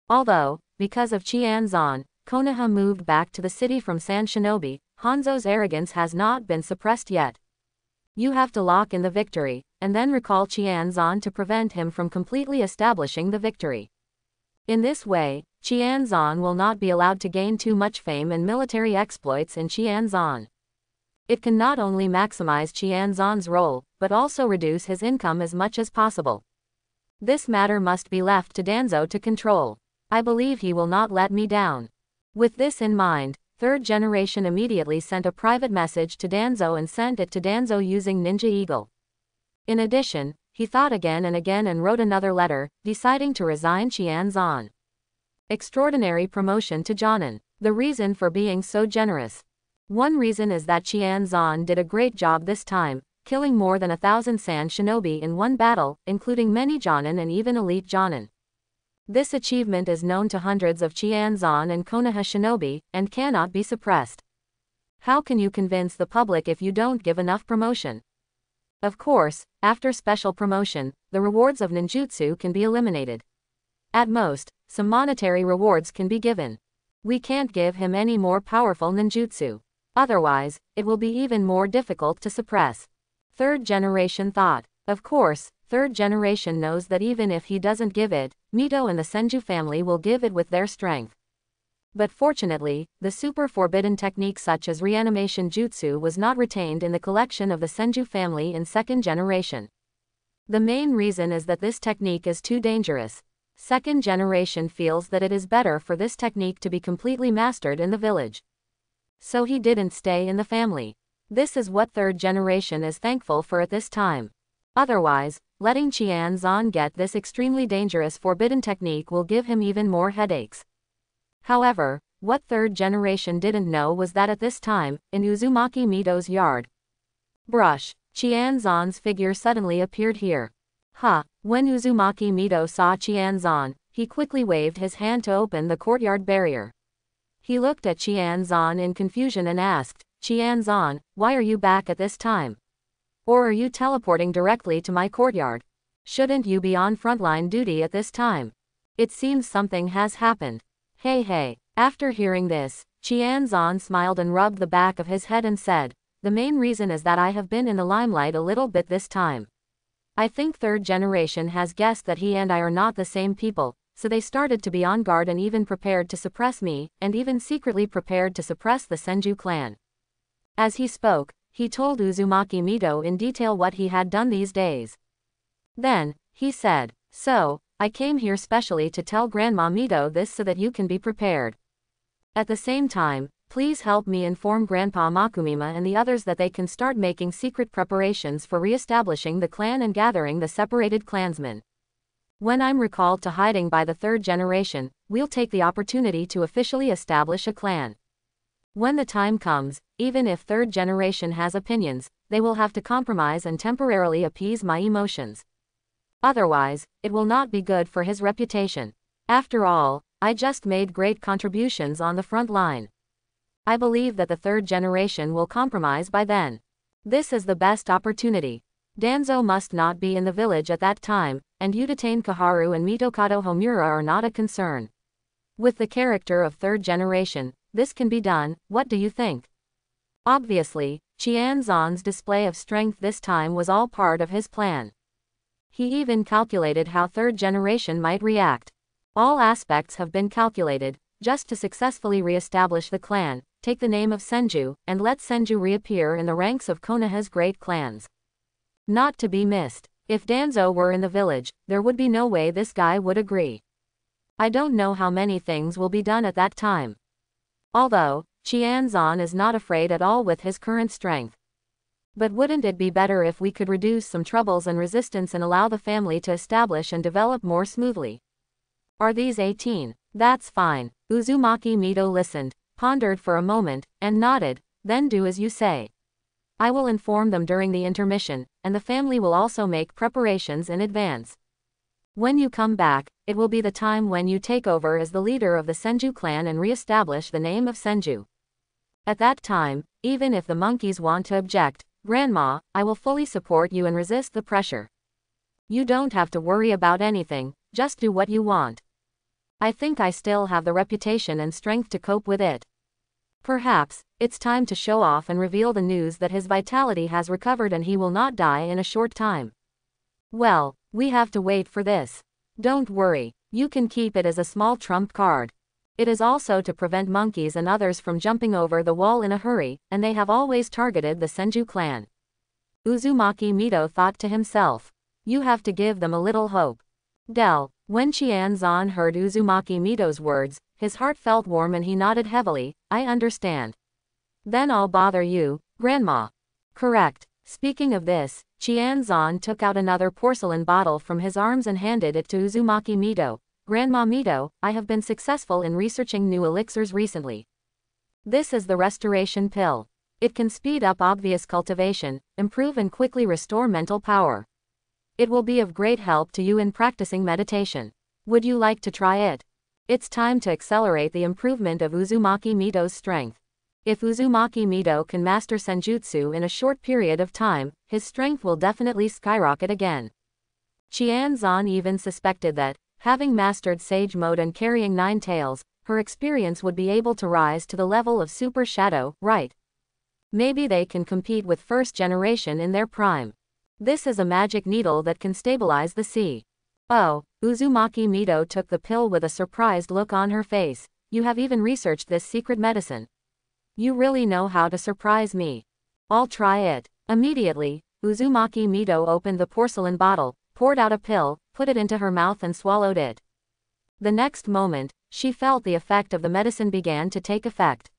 Although, because of Qianzan, Konoha moved back to the city from San Shinobi, Hanzo's arrogance has not been suppressed yet. You have to lock in the victory, and then recall Qianzan to prevent him from completely establishing the victory. In this way, Qianzan will not be allowed to gain too much fame and military exploits in Qianzan. It can not only maximize Qianzan's role, but also reduce his income as much as possible. This matter must be left to Danzo to control. I believe he will not let me down. With this in mind, third generation immediately sent a private message to Danzo and sent it to Danzo using Ninja Eagle. In addition, he thought again and wrote another letter, deciding to resign Qianzan. Extraordinary promotion to Jonin. The reason for being so generous. One reason is that Qianzan did a great job this time, killing more than 1,000 San Shinobi in one battle, including many Jonin and even elite Jonin. This achievement is known to hundreds of Qianzan and Konoha Shinobi, and cannot be suppressed. How can you convince the public if you don't give enough promotion? Of course, after special promotion, the rewards of ninjutsu can be eliminated. At most, some monetary rewards can be given. We can't give him any more powerful ninjutsu. Otherwise, it will be even more difficult to suppress. Third generation thought. Of course, third generation knows that even if he doesn't give it, Mito and the Senju family will give it with their strength. But fortunately, the super forbidden technique such as reanimation jutsu was not retained in the collection of the Senju family in second generation. The main reason is that this technique is too dangerous. Second generation feels that it is better for this technique to be completely mastered in the village. So he didn't stay in the family. This is what third generation is thankful for at this time. Otherwise, letting Qianzan get this extremely dangerous forbidden technique will give him even more headaches. However, what third generation didn't know was that at this time, in Uzumaki Mito's yard. Brush. Qianzan's figure suddenly appeared here. When Uzumaki Mito saw Qianzan, he quickly waved his hand to open the courtyard barrier. He looked at Qianzan in confusion and asked, Qianzan, why are you back at this time? Or are you teleporting directly to my courtyard? Shouldn't you be on frontline duty at this time? It seems something has happened. Hey. After hearing this, Qianzan smiled and rubbed the back of his head and said, the main reason is that I have been in the limelight a little bit this time. I think third generation has guessed that he and I are not the same people, so they started to be on guard and even prepared to suppress me, and even secretly prepared to suppress the Senju clan. As he spoke, he told Uzumaki Mito in detail what he had done these days. Then, he said, so, I came here specially to tell Grandma Mito this so that you can be prepared. At the same time, please help me inform Grandpa Makumima and the others that they can start making secret preparations for re-establishing the clan and gathering the separated clansmen. When I'm recalled to hiding by the third generation, we'll take the opportunity to officially establish a clan. When the time comes, even if third generation has opinions, they will have to compromise and temporarily appease my emotions. Otherwise, it will not be good for his reputation. After all, I just made great contributions on the front line. I believe that the third generation will compromise by then. This is the best opportunity. Danzo must not be in the village at that time, and Utatane Kaharu and Mitokado Homura are not a concern. With the character of third generation, this can be done. What do you think? Obviously, Qianzon's display of strength this time was all part of his plan. He even calculated how third generation might react. All aspects have been calculated, just to successfully re-establish the clan, take the name of Senju, and let Senju reappear in the ranks of Konoha's great clans. Not to be missed. If Danzo were in the village, there would be no way this guy would agree. I don't know how many things will be done at that time. Although, Qianzon is not afraid at all with his current strength. But wouldn't it be better if we could reduce some troubles and resistance and allow the family to establish and develop more smoothly? Are these 18? That's fine. Uzumaki Mito listened, pondered for a moment, and nodded. Then do as you say. I will inform them during the intermission, and the family will also make preparations in advance. When you come back, it will be the time when you take over as the leader of the Senju clan and re-establish the name of Senju. At that time, even if the monkeys want to object, Grandma, I will fully support you and resist the pressure. You don't have to worry about anything, just do what you want. I think I still have the reputation and strength to cope with it. Perhaps, it's time to show off and reveal the news that his vitality has recovered and he will not die in a short time. Well, we have to wait for this. Don't worry, you can keep it as a small trump card. It is also to prevent monkeys and others from jumping over the wall in a hurry, and they have always targeted the Senju clan. Uzumaki Mito thought to himself. You have to give them a little hope. When Qianzon heard Uzumaki Mito's words, his heart felt warm and he nodded heavily. I understand. Then I'll bother you, Grandma. Correct. Speaking of this, Qianzon took out another porcelain bottle from his arms and handed it to Uzumaki Mito. Grandma Mito, I have been successful in researching new elixirs recently. This is the restoration pill. It can speed up obvious cultivation, improve and quickly restore mental power. It will be of great help to you in practicing meditation. Would you like to try it? It's time to accelerate the improvement of Uzumaki Mito's strength. If Uzumaki Mito can master Senjutsu in a short period of time, his strength will definitely skyrocket again. Qianzon even suspected that, having mastered Sage Mode and carrying 9 tails, her experience would be able to rise to the level of Super Shadow, right? Maybe they can compete with first generation in their prime. This is a magic needle that can stabilize the sea. Oh, Uzumaki Mito took the pill with a surprised look on her face. You have even researched this secret medicine. You really know how to surprise me. I'll try it. Immediately, Uzumaki Mito opened the porcelain bottle, poured out a pill, put it into her mouth and swallowed it. The next moment, she felt the effect of the medicine began to take effect.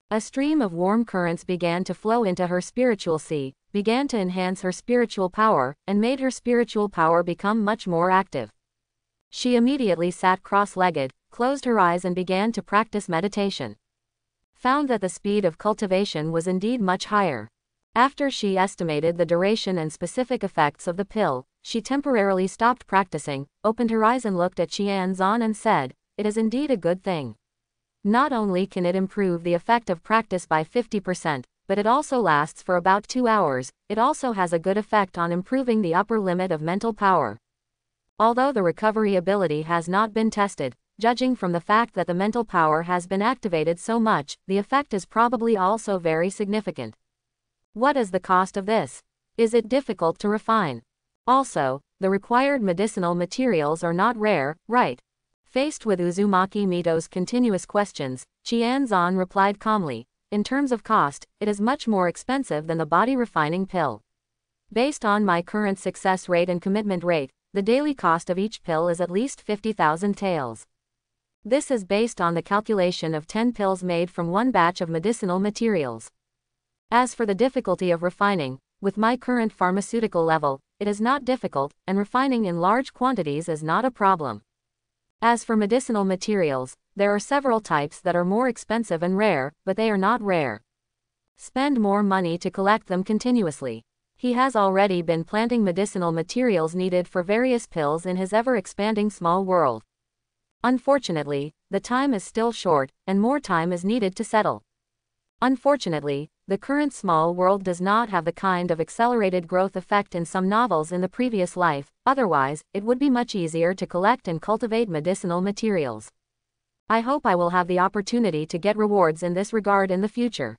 A stream of warm currents began to flow into her spiritual sea, began to enhance her spiritual power, and made her spiritual power become much more active. She immediately sat cross-legged, closed her eyes and began to practice meditation. Found that the speed of cultivation was indeed much higher. After she estimated the duration and specific effects of the pill, she temporarily stopped practicing, opened her eyes and looked at Qianzon and said, "It is indeed a good thing. Not only can it improve the effect of practice by 50%, but it also lasts for about 2 hours, it also has a good effect on improving the upper limit of mental power." Although the recovery ability has not been tested, judging from the fact that the mental power has been activated so much, the effect is probably also very significant. What is the cost of this? Is it difficult to refine? Also, the required medicinal materials are not rare, right? Faced with Uzumaki Mito's continuous questions, Qianzon replied calmly, "In terms of cost, it is much more expensive than the body refining pill. Based on my current success rate and commitment rate, the daily cost of each pill is at least 50,000 taels. This is based on the calculation of 10 pills made from one batch of medicinal materials. As for the difficulty of refining, with my current pharmaceutical level, it is not difficult, and refining in large quantities is not a problem. As for medicinal materials, there are several types that are more expensive and rare, but they are not rare. Spend more money to collect them continuously." He has already been planting medicinal materials needed for various pills in his ever-expanding small world. Unfortunately, the time is still short, and more time is needed to settle. Unfortunately, the current small world does not have the kind of accelerated growth effect in some novels in the previous life, otherwise, it would be much easier to collect and cultivate medicinal materials. I hope I will have the opportunity to get rewards in this regard in the future.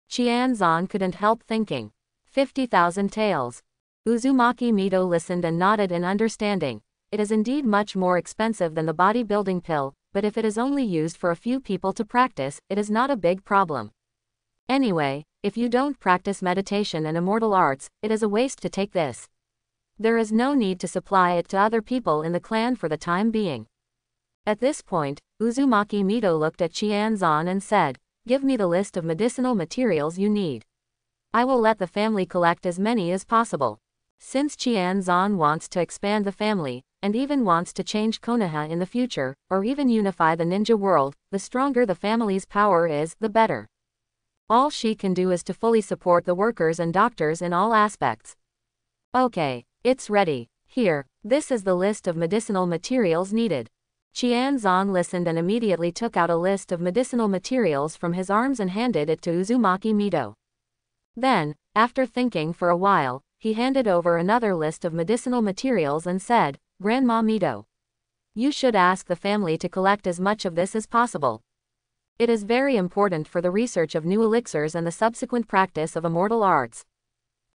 Qianzan couldn't help thinking. 50,000 taels. Uzumaki Mito listened and nodded in understanding. It is indeed much more expensive than the bodybuilding pill, but if it is only used for a few people to practice, it is not a big problem. Anyway, if you don't practice meditation and immortal arts, it is a waste to take this. There is no need to supply it to other people in the clan for the time being. At this point, Uzumaki Mito looked at Qianzan and said, "Give me the list of medicinal materials you need. I will let the family collect as many as possible." Since Qianzan wants to expand the family, and even wants to change Konoha in the future, or even unify the ninja world, the stronger the family's power is, the better. All she can do is to fully support the workers and doctors in all aspects. Okay, it's ready. Here, this is the list of medicinal materials needed. Qianzan listened and immediately took out a list of medicinal materials from his arms and handed it to Uzumaki Mito. Then, after thinking for a while, he handed over another list of medicinal materials and said, "Grandma Mito, you should ask the family to collect as much of this as possible. It is very important for the research of new elixirs and the subsequent practice of immortal arts."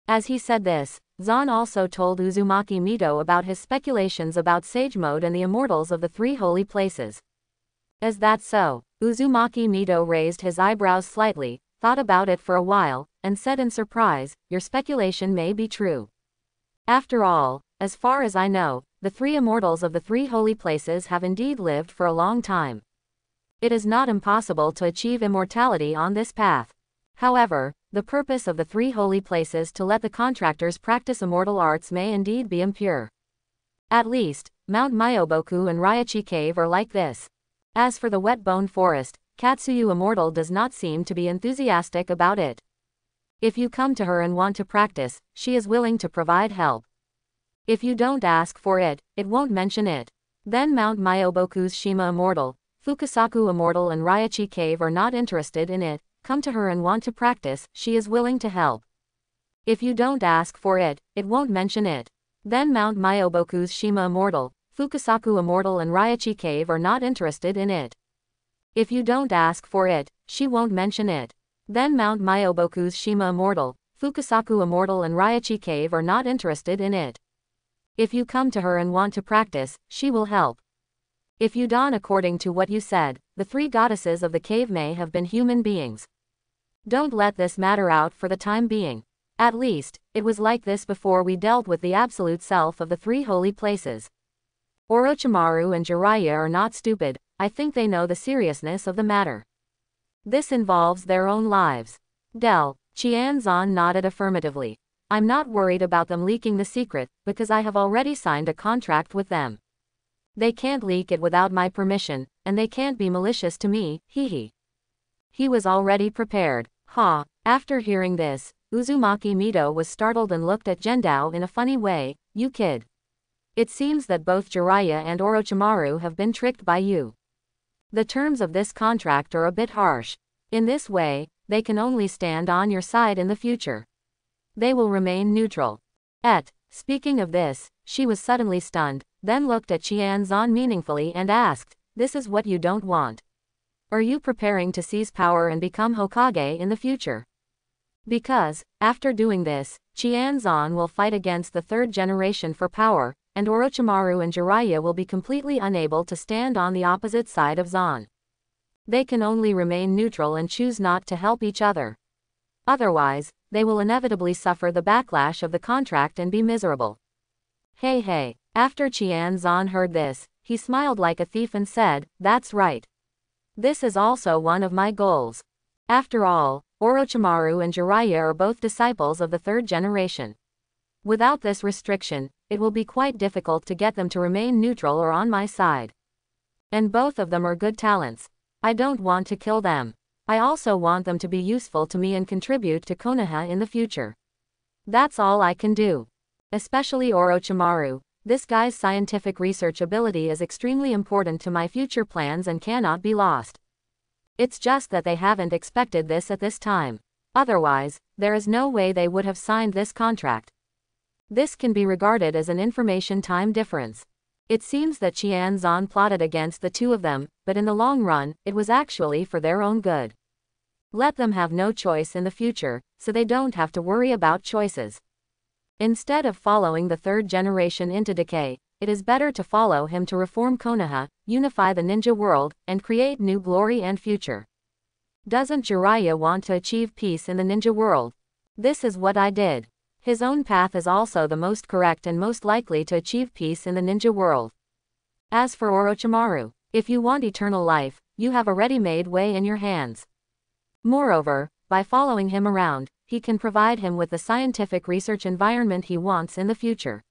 As he said this, Zan also told Uzumaki Mito about his speculations about Sage Mode and the immortals of the three holy places. Is that so? Uzumaki Mito raised his eyebrows slightly, thought about it for a while, and said in surprise, "Your speculation may be true. After all, as far as I know, the three immortals of the three holy places have indeed lived for a long time. It is not impossible to achieve immortality on this path. However, the purpose of the three holy places to let the contractors practice immortal arts may indeed be impure. At least, Mount Myoboku and Ryachi Cave are like this. As for the wet bone forest, Katsuyu Immortal does not seem to be enthusiastic about it. If you come to her and want to practice, she is willing to provide help. If you don't ask for it, it won't mention it. Then Mount Myoboku's Shima Immortal, Fukasaku Immortal and Ryachi Cave are not interested in it. Come to her and want to practice, she is willing to help. If you don't ask for it, it won't mention it. Then Mount Myoboku's Shima Immortal, Fukasaku Immortal and Ryachi Cave are not interested in it. If you don't ask for it, she won't mention it. Then Mount Myoboku's Shima Immortal, Fukasaku Immortal and Ryachi Cave are not interested in it. If you come to her and want to practice, she will help. If you don't according to what you said, the three goddesses of the cave may have been human beings. Don't let this matter out for the time being. At least, it was like this before we dealt with the absolute self of the three holy places. Orochimaru and Jiraiya are not stupid, I think they know the seriousness of the matter. This involves their own lives. Qianzan nodded affirmatively. I'm not worried about them leaking the secret, because I have already signed a contract with them. They can't leak it without my permission, and they can't be malicious to me, hehe. He was already prepared. Ha! After hearing this, Uzumaki Mito was startled and looked at Jendao in a funny way. You kid. It seems that both Jiraiya and Orochimaru have been tricked by you. The terms of this contract are a bit harsh. In this way, they can only stand on your side in the future. They will remain neutral. Speaking of this, she was suddenly stunned, then looked at Qianzan meaningfully and asked, "This is what you don't want? Are you preparing to seize power and become Hokage in the future?" Because, after doing this, Qianzan will fight against the third generation for power, and Orochimaru and Jiraiya will be completely unable to stand on the opposite side of Zan. They can only remain neutral and choose not to help each other. Otherwise, they will inevitably suffer the backlash of the contract and be miserable. Hey. After Qianzan heard this, he smiled like a thief and said, "That's right. This is also one of my goals. After all, Orochimaru and Jiraiya are both disciples of the third generation. Without this restriction, it will be quite difficult to get them to remain neutral or on my side. And both of them are good talents. I don't want to kill them. I also want them to be useful to me and contribute to Konoha in the future. That's all I can do. Especially Orochimaru. This guy's scientific research ability is extremely important to my future plans and cannot be lost. It's just that they haven't expected this at this time. Otherwise, there is no way they would have signed this contract. This can be regarded as an information time difference. It seems that Qianzan plotted against the two of them, but in the long run, it was actually for their own good. Let them have no choice in the future, so they don't have to worry about choices. Instead of following the third generation into decay, it is better to follow him to reform Konoha, unify the ninja world, and create new glory and future. Doesn't Jiraiya want to achieve peace in the ninja world? This is what I did. His own path is also the most correct and most likely to achieve peace in the ninja world. As for Orochimaru, if you want eternal life, you have a ready-made way in your hands. Moreover, by following him around, he can provide him with the scientific research environment he wants in the future.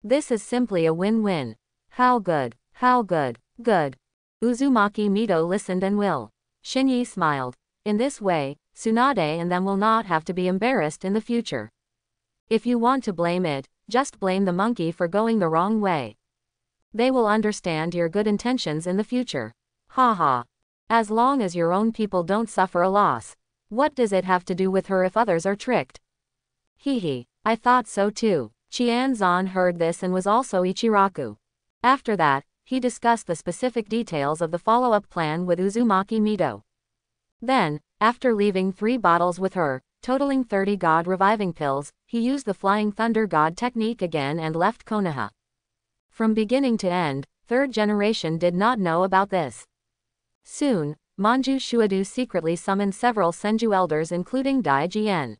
This is simply a win-win. How good, how good, good. Uzumaki Mito listened and will. Shinyi smiled. In this way, Tsunade and them will not have to be embarrassed in the future. If you want to blame it, just blame the monkey for going the wrong way. They will understand your good intentions in the future. Haha. As long as your own people don't suffer a loss. What does it have to do with her if others are tricked? Hehe, I thought so too. Qianzan heard this and was also Ichiraku. After that, he discussed the specific details of the follow-up plan with Uzumaki Mito. Then, after leaving 3 bottles with her, totaling 30 God reviving pills, he used the Flying Thunder God technique again and left Konoha. From beginning to end, third generation did not know about this. Soon, Manju Shuadu secretly summoned several Senju elders including Dai Jian.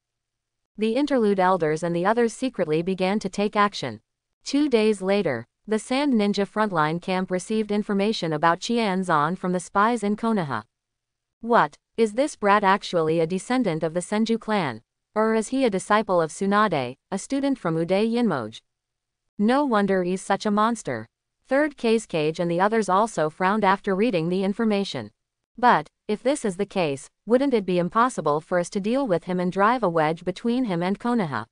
The interlude elders and the others secretly began to take action. 2 days later, the Sand Ninja frontline camp received information about Qianzan from the spies in Konoha. What, is this brat actually a descendant of the Senju clan? Or is he a disciple of Tsunade, a student from Uday Yinmoj? No wonder he's such a monster. Third Cage and the others also frowned after reading the information. But, if this is the case, wouldn't it be impossible for us to deal with him and drive a wedge between him and Konoha?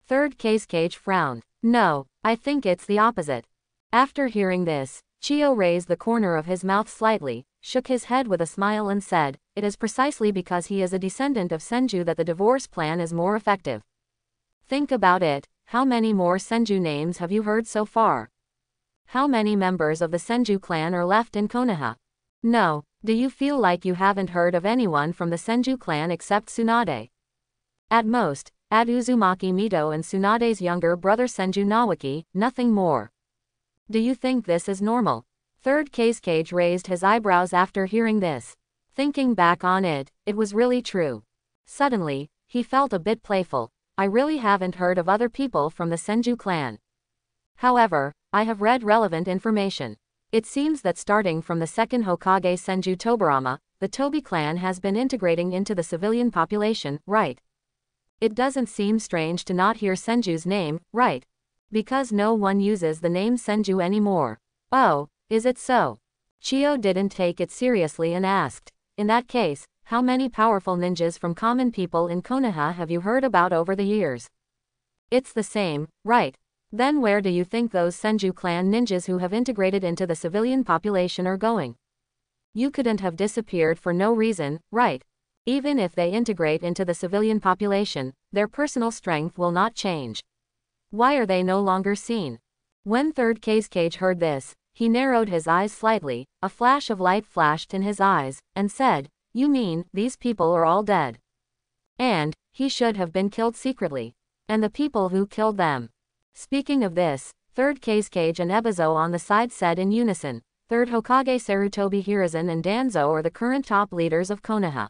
Third Cage frowned. No, I think it's the opposite. After hearing this, Chio raised the corner of his mouth slightly, shook his head with a smile and said, it is precisely because he is a descendant of Senju that the divorce plan is more effective. Think about it, how many more Senju names have you heard so far? How many members of the Senju clan are left in Konoha? No, do you feel like you haven't heard of anyone from the Senju clan except Tsunade? At most, add Uzumaki Mito and Tsunade's younger brother Senju Nawaki, nothing more. Do you think this is normal? Third Cage raised his eyebrows after hearing this. Thinking back on it, it was really true. Suddenly, he felt a bit playful. I really haven't heard of other people from the Senju clan. However, I have read relevant information. It seems that starting from the second Hokage Senju Tobirama, the Tobi clan has been integrating into the civilian population, right? It doesn't seem strange to not hear Senju's name, right? Because no one uses the name Senju anymore. Oh, is it so? Chio didn't take it seriously and asked, in that case, how many powerful ninjas from common people in Konoha have you heard about over the years? It's the same, right? Then where do you think those Senju clan ninjas who have integrated into the civilian population are going? You couldn't have disappeared for no reason, right? Even if they integrate into the civilian population, their personal strength will not change. Why are they no longer seen? When Third Cage heard this, he narrowed his eyes slightly, a flash of light flashed in his eyes, and said, you mean, these people are all dead? And, he should have been killed secretly. And the people who killed them. Speaking of this, Third Cage and Ebizo on the side said in unison, Third Hokage Sarutobi Hiruzen and Danzo are the current top leaders of Konoha.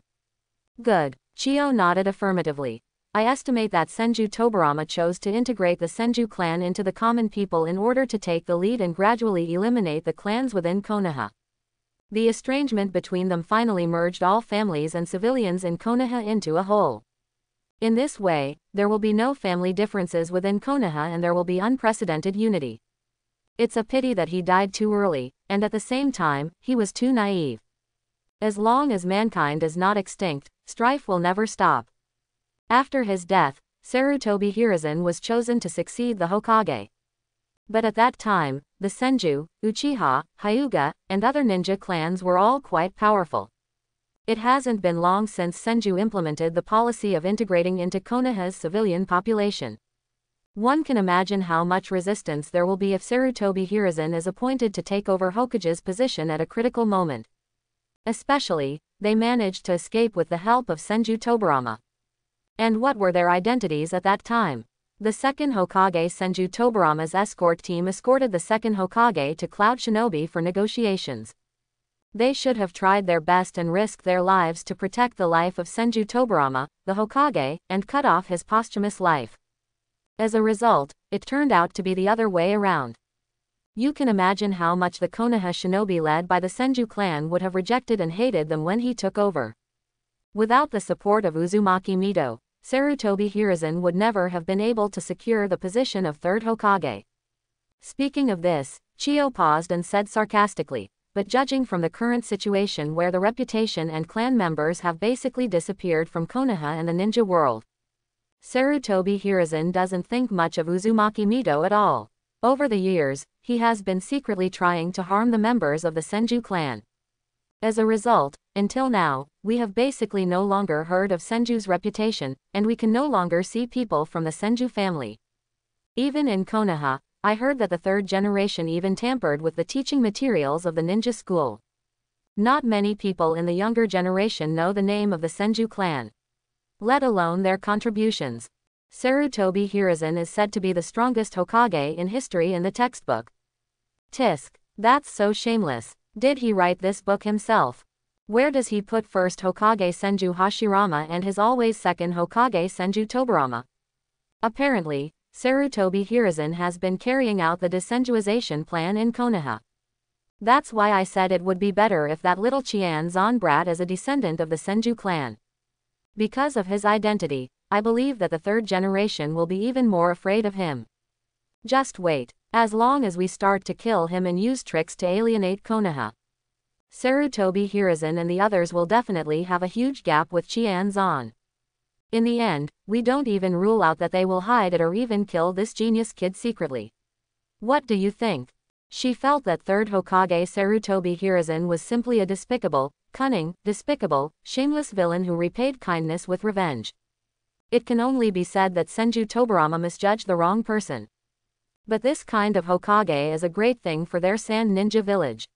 Good. Chio nodded affirmatively. I estimate that Senju Tobirama chose to integrate the Senju clan into the common people in order to take the lead and gradually eliminate the clans within Konoha. The estrangement between them finally merged all families and civilians in Konoha into a whole. In this way, there will be no family differences within Konoha and there will be unprecedented unity. It's a pity that he died too early, and at the same time, he was too naive. As long as mankind is not extinct, strife will never stop. After his death, Sarutobi Hiruzen was chosen to succeed the Hokage. But at that time, the Senju, Uchiha, Hyuga, and other ninja clans were all quite powerful. It hasn't been long since Senju implemented the policy of integrating into Konoha's civilian population. One can imagine how much resistance there will be if Sarutobi Hiruzen is appointed to take over Hokage's position at a critical moment. Especially, they managed to escape with the help of Senju Tobirama. And what were their identities at that time? The second Hokage Senju Tobirama's escort team escorted the second Hokage to Cloud Shinobi for negotiations. They should have tried their best and risked their lives to protect the life of Senju Tobirama, the Hokage, and cut off his posthumous life. As a result, it turned out to be the other way around. You can imagine how much the Konoha shinobi led by the Senju clan would have rejected and hated them when he took over. Without the support of Uzumaki Mito, Sarutobi Hiruzen would never have been able to secure the position of third Hokage. Speaking of this, Chiyo paused and said sarcastically, but judging from the current situation where the reputation and clan members have basically disappeared from Konoha and the ninja world, Sarutobi Hiruzen doesn't think much of Uzumaki Mito at all. Over the years, he has been secretly trying to harm the members of the Senju clan. As a result, until now, we have basically no longer heard of Senju's reputation, and we can no longer see people from the Senju family. Even in Konoha, I heard that the third generation even tampered with the teaching materials of the ninja school. Not many people in the younger generation know the name of the Senju clan, let alone their contributions. Sarutobi Hiruzen is said to be the strongest Hokage in history in the textbook. Tisk, that's so shameless. Did he write this book himself? Where does he put first Hokage Senju Hashirama and his always second Hokage Senju Tobirama? Apparently, Sarutobi Hiruzen has been carrying out the desenjuization plan in Konoha. That's why I said it would be better if that little Qian Zan brat is a descendant of the Senju clan. Because of his identity, I believe that the third generation will be even more afraid of him. Just wait, as long as we start to kill him and use tricks to alienate Konoha, Sarutobi Hiruzen and the others will definitely have a huge gap with Qian Zan. In the end, we don't even rule out that they will hide it or even kill this genius kid secretly. What do you think? She felt that third Hokage Sarutobi Hiruzen was simply a despicable, cunning, despicable, shameless villain who repaid kindness with revenge. It can only be said that Senju Tobirama misjudged the wrong person. But this kind of Hokage is a great thing for their sand ninja village.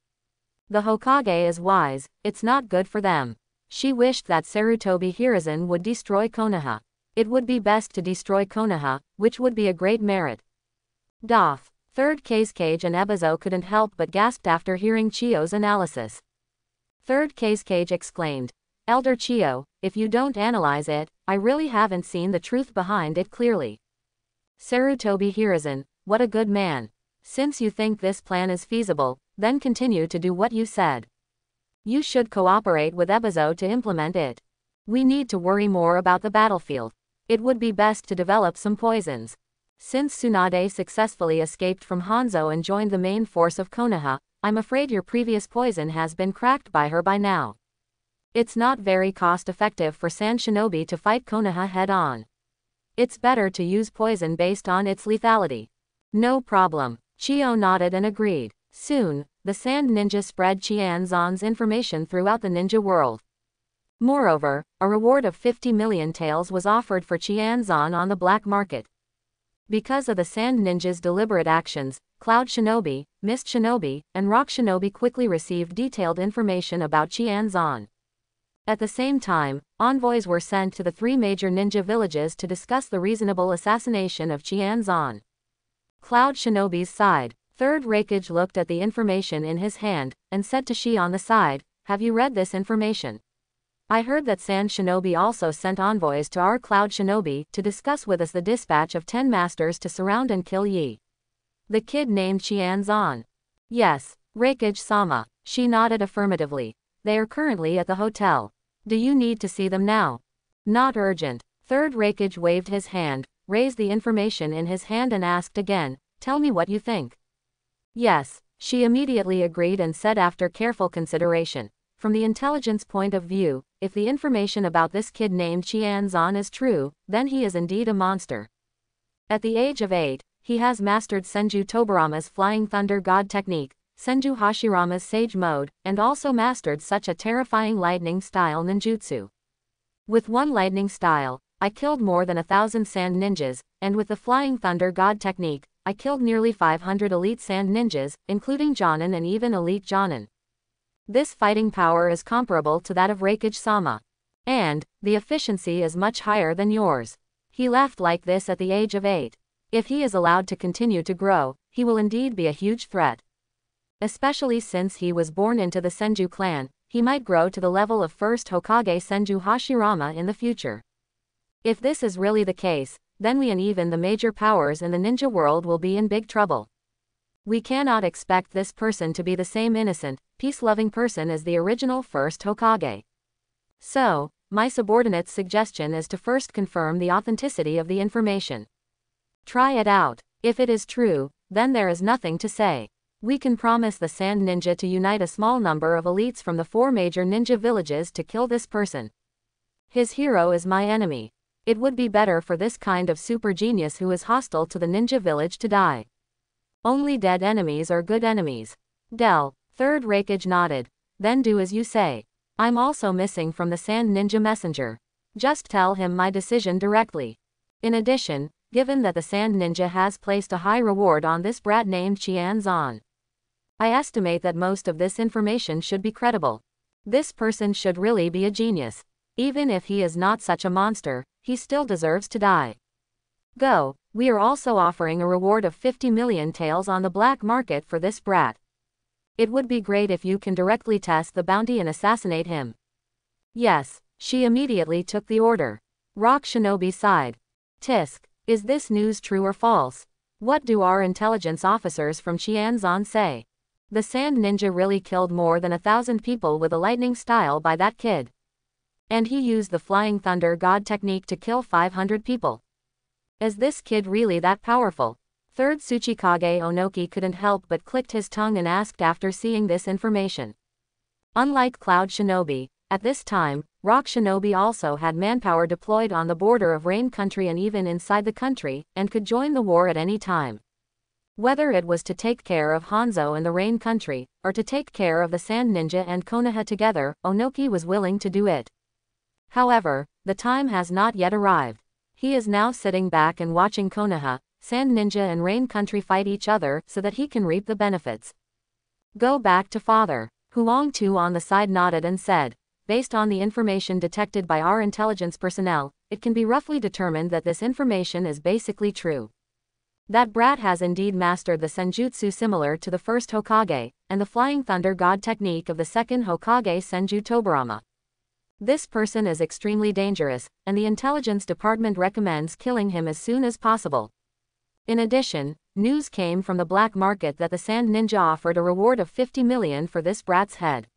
The Hokage is wise, it's not good for them. She wished that Sarutobi Hiruzen would destroy Konoha. It would be best to destroy Konoha, which would be a great merit. Doff. Third Kazekage and Ebizo couldn't help but gasped after hearing Chiyo's analysis. Third Kazekage exclaimed, "Elder Chiyo, if you don't analyze it, I really haven't seen the truth behind it clearly." Sarutobi Hiruzen, what a good man. Since you think this plan is feasible, then continue to do what you said. You should cooperate with Ebizo to implement it. We need to worry more about the battlefield. It would be best to develop some poisons. Since Tsunade successfully escaped from Hanzo and joined the main force of Konoha, I'm afraid your previous poison has been cracked by her by now. It's not very cost-effective for Sand Shinobi to fight Konoha head-on. It's better to use poison based on its lethality. No problem. Chiyo nodded and agreed. Soon, the Sand Ninja spread Qian Zan's information throughout the ninja world. Moreover, a reward of 50 million taels was offered for Qian Zan on the black market. Because of the Sand Ninja's deliberate actions, Cloud Shinobi, Mist Shinobi, and Rock Shinobi quickly received detailed information about Qian Zan. At the same time, envoys were sent to the three major ninja villages to discuss the reasonable assassination of Qian Zan. Cloud Shinobi's side. Third Raikage looked at the information in his hand, and said to Shi on the side, "Have you read this information? I heard that Sand Shinobi also sent envoys to our Cloud Shinobi to discuss with us the dispatch of 10 masters to surround and kill Yi." The kid named Qian Zan. Yes, Raikage-sama. She nodded affirmatively. They are currently at the hotel. Do you need to see them now? Not urgent. Third Raikage waved his hand, raised the information in his hand and asked again, "Tell me what you think." Yes, she immediately agreed and said after careful consideration, "From the intelligence point of view, if the information about this kid named Qian Zan is true, then he is indeed a monster. At the age of 8, he has mastered Senju Tobirama's Flying Thunder God technique, Senju Hashirama's sage mode, and also mastered such a terrifying lightning style ninjutsu. With one lightning style, I killed more than 1,000 sand ninjas, and with the flying thunder god technique, I killed nearly 500 elite sand ninjas, including Jonin and even elite Jonin. This fighting power is comparable to that of Raikage-sama. And, the efficiency is much higher than yours. He left like this at the age of 8. If he is allowed to continue to grow, he will indeed be a huge threat. Especially since he was born into the Senju clan, he might grow to the level of first Hokage Senju Hashirama in the future. If this is really the case, then we and even the major powers in the ninja world will be in big trouble. We cannot expect this person to be the same innocent, peace-loving person as the original first Hokage. So, my subordinate's suggestion is to first confirm the authenticity of the information. Try it out. If it is true, then there is nothing to say. We can promise the Sand Ninja to unite a small number of elites from the 4 major ninja villages to kill this person. His hero is my enemy. It would be better for this kind of super genius who is hostile to the ninja village to die. Only dead enemies are good enemies. Del, Third Raikage nodded. Then do as you say. I'm also missing from the Sand Ninja messenger. Just tell him my decision directly. In addition, given that the Sand Ninja has placed a high reward on this brat named Qianzan, I estimate that most of this information should be credible. This person should really be a genius. Even if he is not such a monster, he still deserves to die. Go, we are also offering a reward of 50 million taels on the black market for this brat. It would be great if you can directly test the bounty and assassinate him. Yes, she immediately took the order. Rock Shinobi sighed. Tisk, is this news true or false? What do our intelligence officers from Qianzan say? The Sand Ninja really killed more than 1,000 people with a lightning style by that kid. And he used the Flying Thunder God technique to kill 500 people. Is this kid really that powerful? Third Tsuchikage Onoki couldn't help but clicked his tongue and asked after seeing this information. Unlike Cloud Shinobi, at this time, Rock Shinobi also had manpower deployed on the border of Rain Country and even inside the country, and could join the war at any time. Whether it was to take care of Hanzo and the Rain Country, or to take care of the Sand Ninja and Konoha together, Onoki was willing to do it. However, the time has not yet arrived. He is now sitting back and watching Konoha, Sand Ninja and Rain Country fight each other so that he can reap the benefits. Go back to father. Huang Tu on the side nodded and said, based on the information detected by our intelligence personnel, it can be roughly determined that this information is basically true. That brat has indeed mastered the senjutsu similar to the first Hokage, and the Flying Thunder God technique of the second Hokage Senju Tobirama. This person is extremely dangerous, and the intelligence department recommends killing him as soon as possible. In addition, news came from the black market that the Sand Ninja offered a reward of 50 million for this brat's head.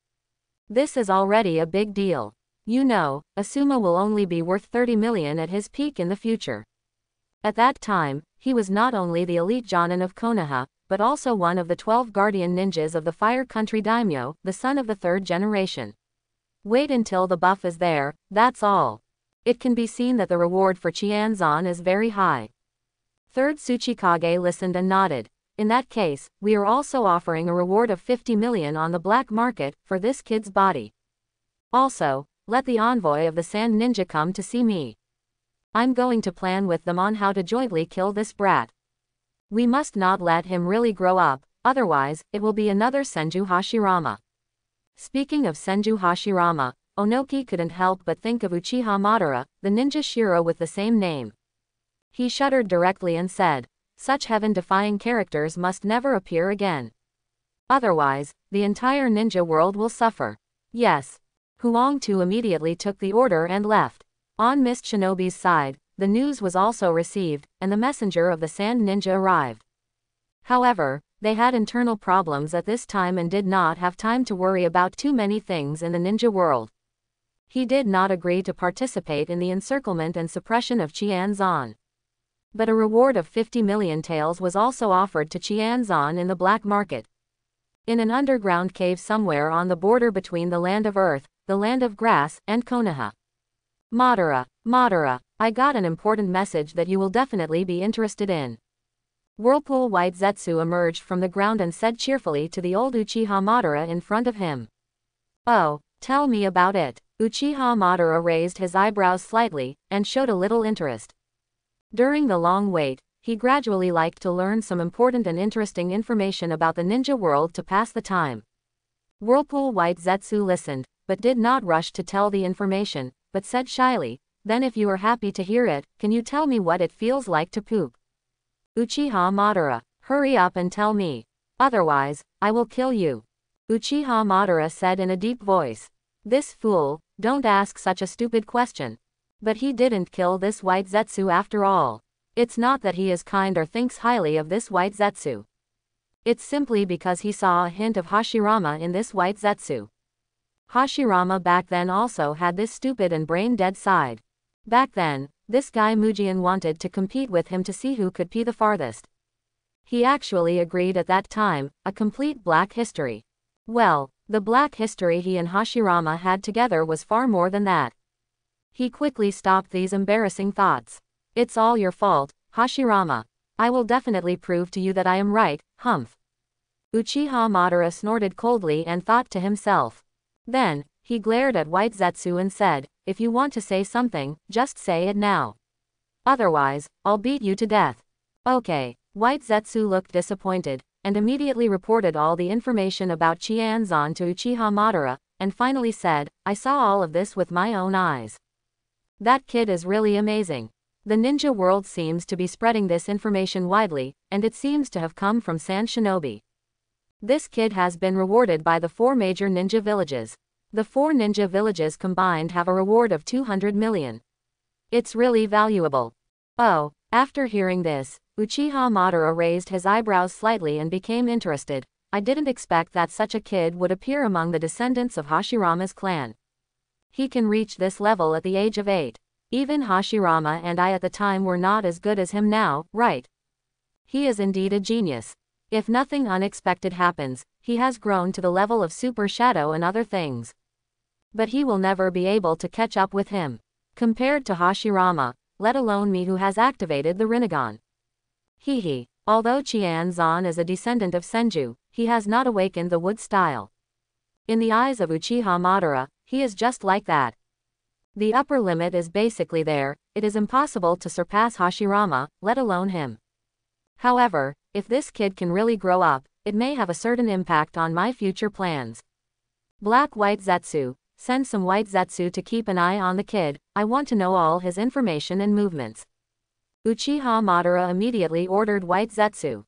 This is already a big deal. You know, Asuma will only be worth 30 million at his peak in the future. At that time, he was not only the elite Jonin of Konoha, but also one of the 12 guardian ninjas of the Fire Country Daimyo, the son of the 3rd generation. Wait until the buff is there, that's all. It can be seen that the reward for Qianzan is very high. Third Tsuchikage listened and nodded. In that case, we are also offering a reward of 50 million on the black market for this kid's body. Also, let the envoy of the Sand Ninja come to see me. I'm going to plan with them on how to jointly kill this brat. We must not let him really grow up, otherwise, it will be another Senju Hashirama. Speaking of Senju Hashirama, Onoki couldn't help but think of Uchiha Madara, the ninja Shiro with the same name. He shuddered directly and said, such heaven-defying characters must never appear again. Otherwise, the entire ninja world will suffer. Yes. Huang Tu immediately took the order and left. On Mist Shinobi's side, the news was also received, and the messenger of the Sand Ninja arrived. However, they had internal problems at this time and did not have time to worry about too many things in the ninja world. He did not agree to participate in the encirclement and suppression of Qianzan. But a reward of 50 million taels was also offered to Qianzan in the black market. In an underground cave somewhere on the border between the land of earth, the land of grass, and Konoha. Madara, I got an important message that you will definitely be interested in. Whirlpool White Zetsu emerged from the ground and said cheerfully to the old Uchiha Madara in front of him. "Oh, tell me about it." Uchiha Madara raised his eyebrows slightly, and showed a little interest. During the long wait, he gradually liked to learn some important and interesting information about the ninja world to pass the time. Whirlpool White Zetsu listened, but did not rush to tell the information, but said shyly, "Then if you are happy to hear it, can you tell me what it feels like to poop?" Uchiha Madara, "Hurry up and tell me. Otherwise, I will kill you," Uchiha Madara said in a deep voice. This fool, don't ask such a stupid question. But he didn't kill this White Zetsu after all. It's not that he is kind or thinks highly of this White Zetsu. It's simply because he saw a hint of Hashirama in this White Zetsu. Hashirama back then also had this stupid and brain-dead side. Back then, this guy Mujian wanted to compete with him to see who could pee the farthest. He actually agreed at that time, a complete black history. Well, the black history he and Hashirama had together was far more than that. He quickly stopped these embarrassing thoughts. "It's all your fault, Hashirama. I will definitely prove to you that I am right, humph." Uchiha Madara snorted coldly and thought to himself. Then, he glared at White Zetsu and said, "If you want to say something, just say it now. Otherwise, I'll beat you to death." Okay. White Zetsu looked disappointed, and immediately reported all the information about Qianzan to Uchiha Madara, and finally said, "I saw all of this with my own eyes. That kid is really amazing. The ninja world seems to be spreading this information widely, and it seems to have come from Sand Shinobi. This kid has been rewarded by the 4 major ninja villages. The 4 ninja villages combined have a reward of 200 million. It's really valuable." Oh, after hearing this, Uchiha Madara raised his eyebrows slightly and became interested. "I didn't expect that such a kid would appear among the descendants of Hashirama's clan. He can reach this level at the age of 8. Even Hashirama and I at the time were not as good as him now, right? He is indeed a genius. If nothing unexpected happens, he has grown to the level of Super Shadow and other things. But he will never be able to catch up with him. Compared to Hashirama, let alone me who has activated the Rinnegan. Hehe. Although Qianzan is a descendant of Senju, he has not awakened the wood style. In the eyes of Uchiha Madara, he is just like that. The upper limit is basically there, it is impossible to surpass Hashirama, let alone him. However, if this kid can really grow up, it may have a certain impact on my future plans. Black White Zetsu, send some White Zetsu to keep an eye on the kid, I want to know all his information and movements." Uchiha Madara immediately ordered White Zetsu.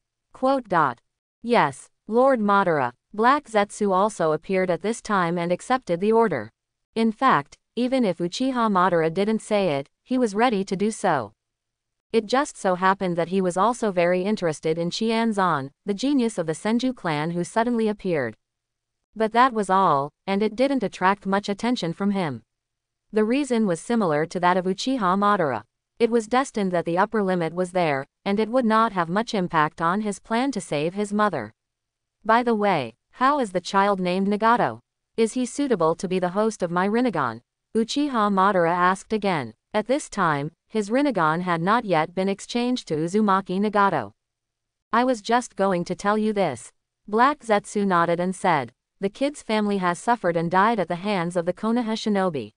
Yes, Lord Madara. Black Zetsu also appeared at this time and accepted the order. In fact, even if Uchiha Madara didn't say it, he was ready to do so. It just so happened that he was also very interested in Qianzan, the genius of the Senju clan who suddenly appeared. But that was all, and it didn't attract much attention from him. The reason was similar to that of Uchiha Madara. It was destined that the upper limit was there, and it would not have much impact on his plan to save his mother. By the way, how is the child named Nagato? Is he suitable to be the host of my Rinnegan? Uchiha Madara asked again. At this time, his Rinnegan had not yet been exchanged to Uzumaki Nagato. "I was just going to tell you this." Black Zetsu nodded and said, "The kid's family has suffered and died at the hands of the Konoha shinobi.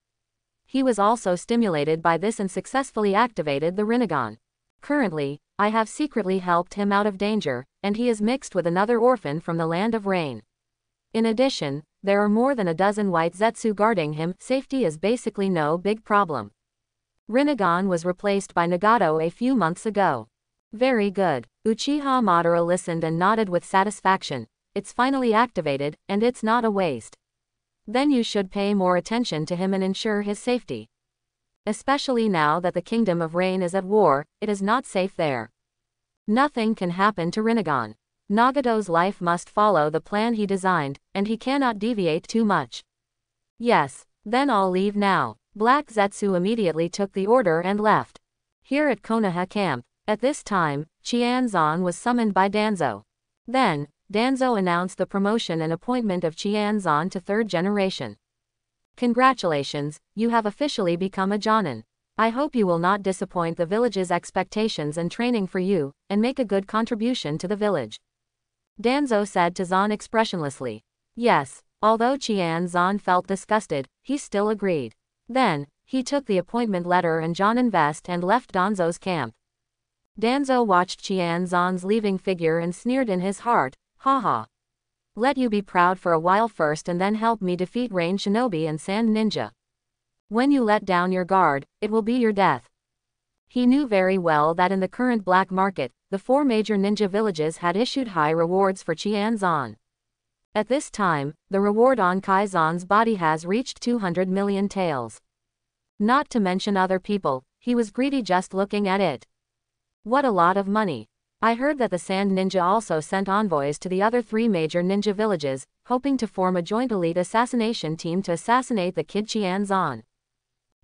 He was also stimulated by this and successfully activated the Rinnegan. Currently, I have secretly helped him out of danger, and he is mixed with another orphan from the land of rain. In addition, there are more than a dozen White Zetsu guarding him. Safety is basically no big problem. Rinnegan was replaced by Nagato a few months ago." Very good. Uchiha Madara listened and nodded with satisfaction. It's finally activated, and it's not a waste. Then you should pay more attention to him and ensure his safety. Especially now that the Kingdom of Rain is at war, it is not safe there. Nothing can happen to Rinnegan. Nagato's life must follow the plan he designed, and he cannot deviate too much. Yes, then I'll leave now. Black Zetsu immediately took the order and left. Here at Konoha camp, at this time, Qianzan was summoned by Danzo. Then, Danzo announced the promotion and appointment of Qianzan to 3rd generation. "Congratulations, you have officially become a Jonin. I hope you will not disappoint the village's expectations and training for you, and make a good contribution to the village. Danzo said to Zan expressionlessly. Yes, although Zan felt disgusted, he still agreed. Then, he took the appointment letter and Jonin vest and left Danzo's camp. Danzo watched Zan's leaving figure and sneered in his heart, haha. Let you be proud for a while first and then help me defeat Rain Shinobi and Sand Ninja. When you let down your guard, it will be your death. He knew very well that in the current black market, the 4 major ninja villages had issued high rewards for Zan. At this time, the reward on Zan's body has reached 200 million taels. Not to mention other people, he was greedy just looking at it. What a lot of money. I heard that the Sand Ninja also sent envoys to the other 3 major ninja villages, hoping to form a joint elite assassination team to assassinate the kid Zan.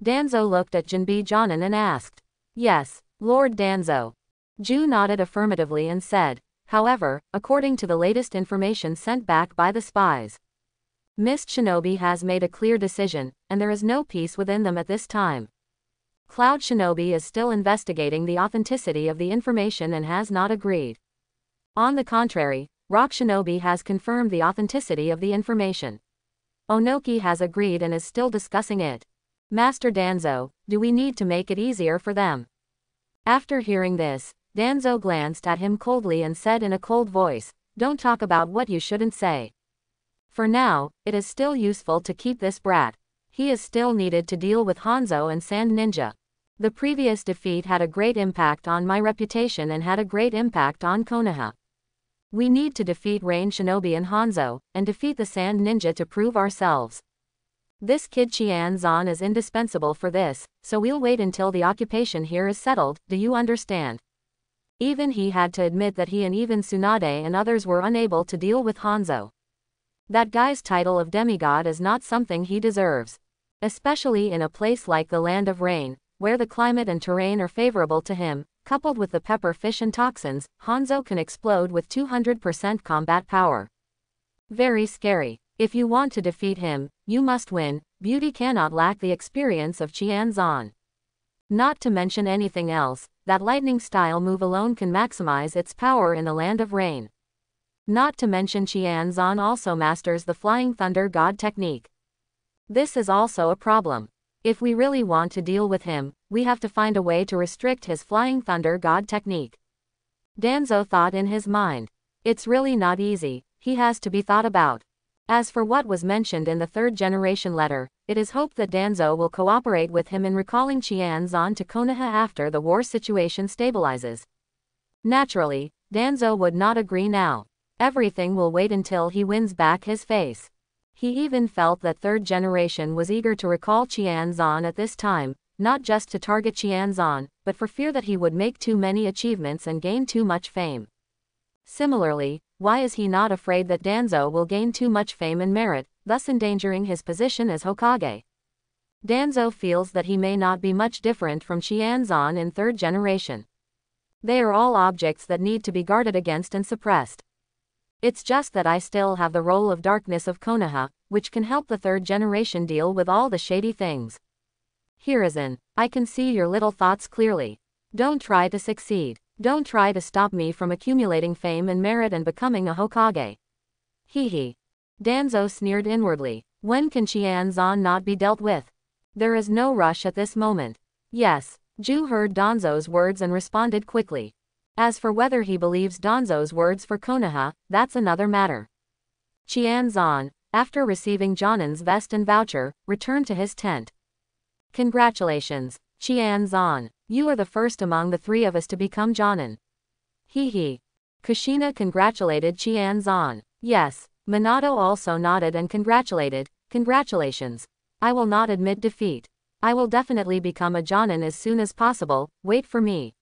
Danzo looked at Jinbi Jonin and asked. Yes, Lord Danzo. Ju nodded affirmatively and said, however, according to the latest information sent back by the spies, Mist Shinobi has made a clear decision, and there is no peace within them at this time. Cloud Shinobi is still investigating the authenticity of the information and has not agreed. On the contrary, Rock Shinobi has confirmed the authenticity of the information. Onoki has agreed and is still discussing it. Master Danzo, do we need to make it easier for them? After hearing this, Danzo glanced at him coldly and said in a cold voice, don't talk about what you shouldn't say. For now, it is still useful to keep this brat. He is still needed to deal with Hanzo and Sand Ninja. The previous defeat had a great impact on my reputation and had a great impact on Konoha. We need to defeat Rain Shinobi and Hanzo, and defeat the Sand Ninja to prove ourselves. This kid Zan is indispensable for this, so we'll wait until the occupation here is settled, do you understand? Even he had to admit that he and even Tsunade and others were unable to deal with Hanzo. That guy's title of demigod is not something he deserves. Especially in a place like the Land of Rain, where the climate and terrain are favorable to him, coupled with the pepper fish and toxins, Hanzo can explode with 200% combat power. Very scary. If you want to defeat him, you must win. Beauty cannot lack the experience of Zan. Not to mention anything else, that lightning style move alone can maximize its power in the Land of Rain. Not to mention Zan also masters the Flying Thunder God technique. This is also a problem. If we really want to deal with him, we have to find a way to restrict his Flying Thunder God technique. Danzo thought in his mind. It's really not easy, he has to be thought about. As for what was mentioned in the 3rd generation letter, it is hoped that Danzo will cooperate with him in recalling Zan to Konoha after the war situation stabilizes. Naturally, Danzo would not agree now. Everything will wait until he wins back his face. He even felt that 3rd generation was eager to recall Zan at this time, not just to target Zan, but for fear that he would make too many achievements and gain too much fame. Similarly, why is he not afraid that Danzo will gain too much fame and merit, thus endangering his position as Hokage? Danzo feels that he may not be much different from Zan in 3rd generation. They are all objects that need to be guarded against and suppressed. It's just that I still have the role of darkness of Konoha, which can help the 3rd generation deal with all the shady things. Hiruzen, I can see your little thoughts clearly. Don't try to succeed. Don't try to stop me from accumulating fame and merit and becoming a Hokage. Hee. Danzo sneered inwardly. When can Zan not be dealt with? There is no rush at this moment. Yes, Ju heard Danzo's words and responded quickly. As for whether he believes Danzo's words for Konoha, that's another matter. Zan, after receiving Jonin's vest and voucher, returned to his tent. Congratulations, Zan. You are the first among the 3 of us to become Jonin. Hee. Kushina congratulated Zan. Yes, Minato also nodded and congratulated. Congratulations. I will not admit defeat. I will definitely become a Jonin as soon as possible, wait for me.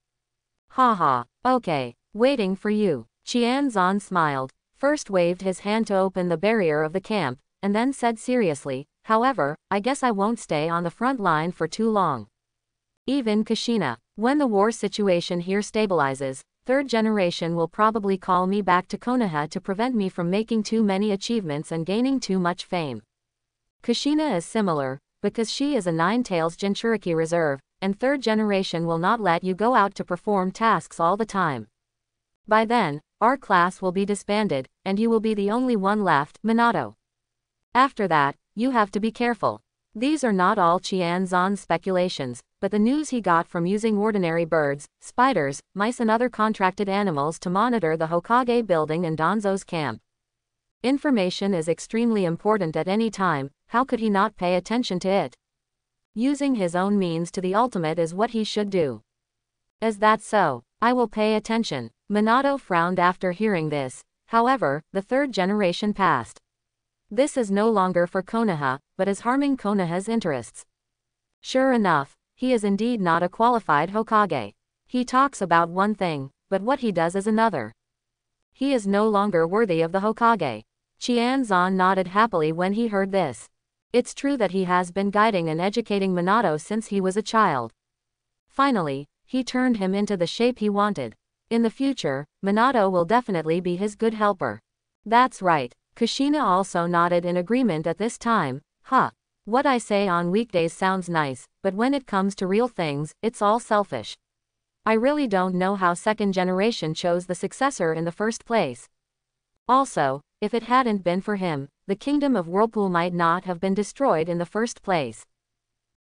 Haha, okay, waiting for you. Zan smiled, first waved his hand to open the barrier of the camp, and then said seriously, however, I guess I won't stay on the front line for too long. Even Kushina, when the war situation here stabilizes, 3rd generation will probably call me back to Konoha to prevent me from making too many achievements and gaining too much fame. Kushina is similar, because she is a 9 Tails Jinchuriki reserve, and third generation will not let you go out to perform tasks all the time. By then, our class will be disbanded, and you will be the only one left, Minato. After that, you have to be careful. These are not all Qianzon's speculations, but the news he got from using ordinary birds, spiders, mice and other contracted animals to monitor the Hokage building and Danzo's camp. Information is extremely important at any time, how could he not pay attention to it? Using his own means to the ultimate is what he should do. Is that so? I will pay attention. Minato frowned after hearing this. However, the third generation passed. This is no longer for Konoha, but is harming Konoha's interests. Sure enough, he is indeed not a qualified Hokage. He talks about one thing, but what he does is another. He is no longer worthy of the Hokage. Qianzon nodded happily when he heard this. It's true that he has been guiding and educating Minato since he was a child. Finally, he turned him into the shape he wanted. In the future, Minato will definitely be his good helper. That's right. Kushina also nodded in agreement at this time. What I say on weekdays sounds nice, but when it comes to real things, it's all selfish. I really don't know how second generation chose the successor in the first place. Also, if it hadn't been for him, the kingdom of Whirlpool might not have been destroyed in the first place.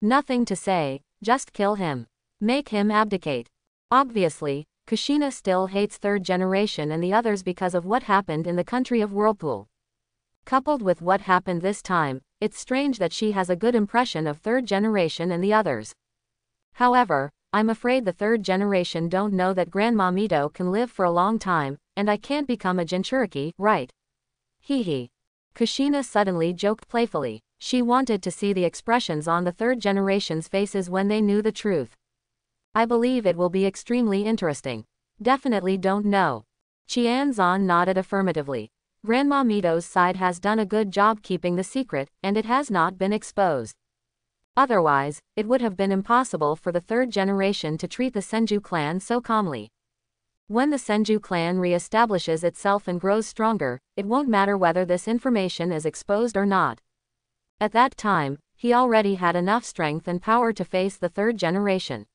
Nothing to say, just kill him. Make him abdicate. Obviously, Kushina still hates third generation and the others because of what happened in the country of Whirlpool. Coupled with what happened this time, it's strange that she has a good impression of third generation and the others. However, I'm afraid the third generation don't know that Grandma Mito can live for a long time, and I can't become a Jinchuriki, right? Hee. Kushina suddenly joked playfully. She wanted to see the expressions on the third generation's faces when they knew the truth. I believe it will be extremely interesting. Definitely don't know. Qianzon nodded affirmatively. Grandma Mito's side has done a good job keeping the secret, and it has not been exposed. Otherwise, it would have been impossible for the third generation to treat the Senju clan so calmly. When the Senju clan re-establishes itself and grows stronger, it won't matter whether this information is exposed or not. At that time, he already had enough strength and power to face the third generation.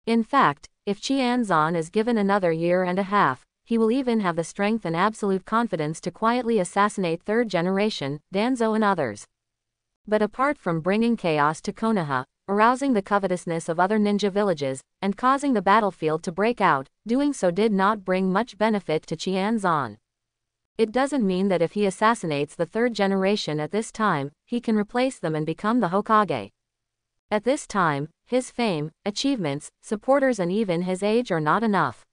In fact, if Qianzon is given another year and a half, he will even have the strength and absolute confidence to quietly assassinate third generation, Danzo and others. But apart from bringing chaos to Konoha, arousing the covetousness of other ninja villages, and causing the battlefield to break out, doing so did not bring much benefit to Qianzon. It doesn't mean that if he assassinates the third generation at this time, he can replace them and become the Hokage. At this time, his fame, achievements, supporters and even his age are not enough.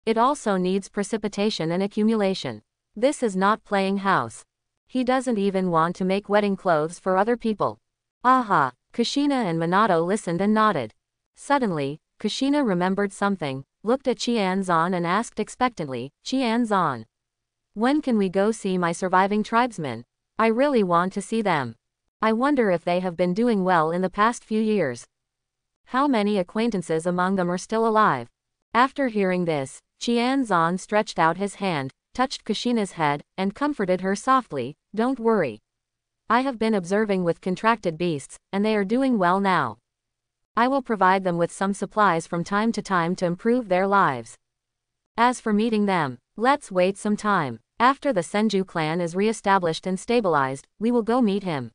It also needs precipitation and accumulation. This is not playing house. He doesn't even want to make wedding clothes for other people. Aha! Kushina and Minato listened and nodded. Suddenly, Kushina remembered something, looked at Qianzon and asked expectantly, Qianzon, when can we go see my surviving tribesmen? I really want to see them. I wonder if they have been doing well in the past few years. How many acquaintances among them are still alive? After hearing this, Qianzon stretched out his hand, touched Kushina's head, and comforted her softly, don't worry. I have been observing with contracted beasts, and they are doing well now. I will provide them with some supplies from time to time to improve their lives. As for meeting them, let's wait some time. After the Senju clan is re-established and stabilized, we will go meet him.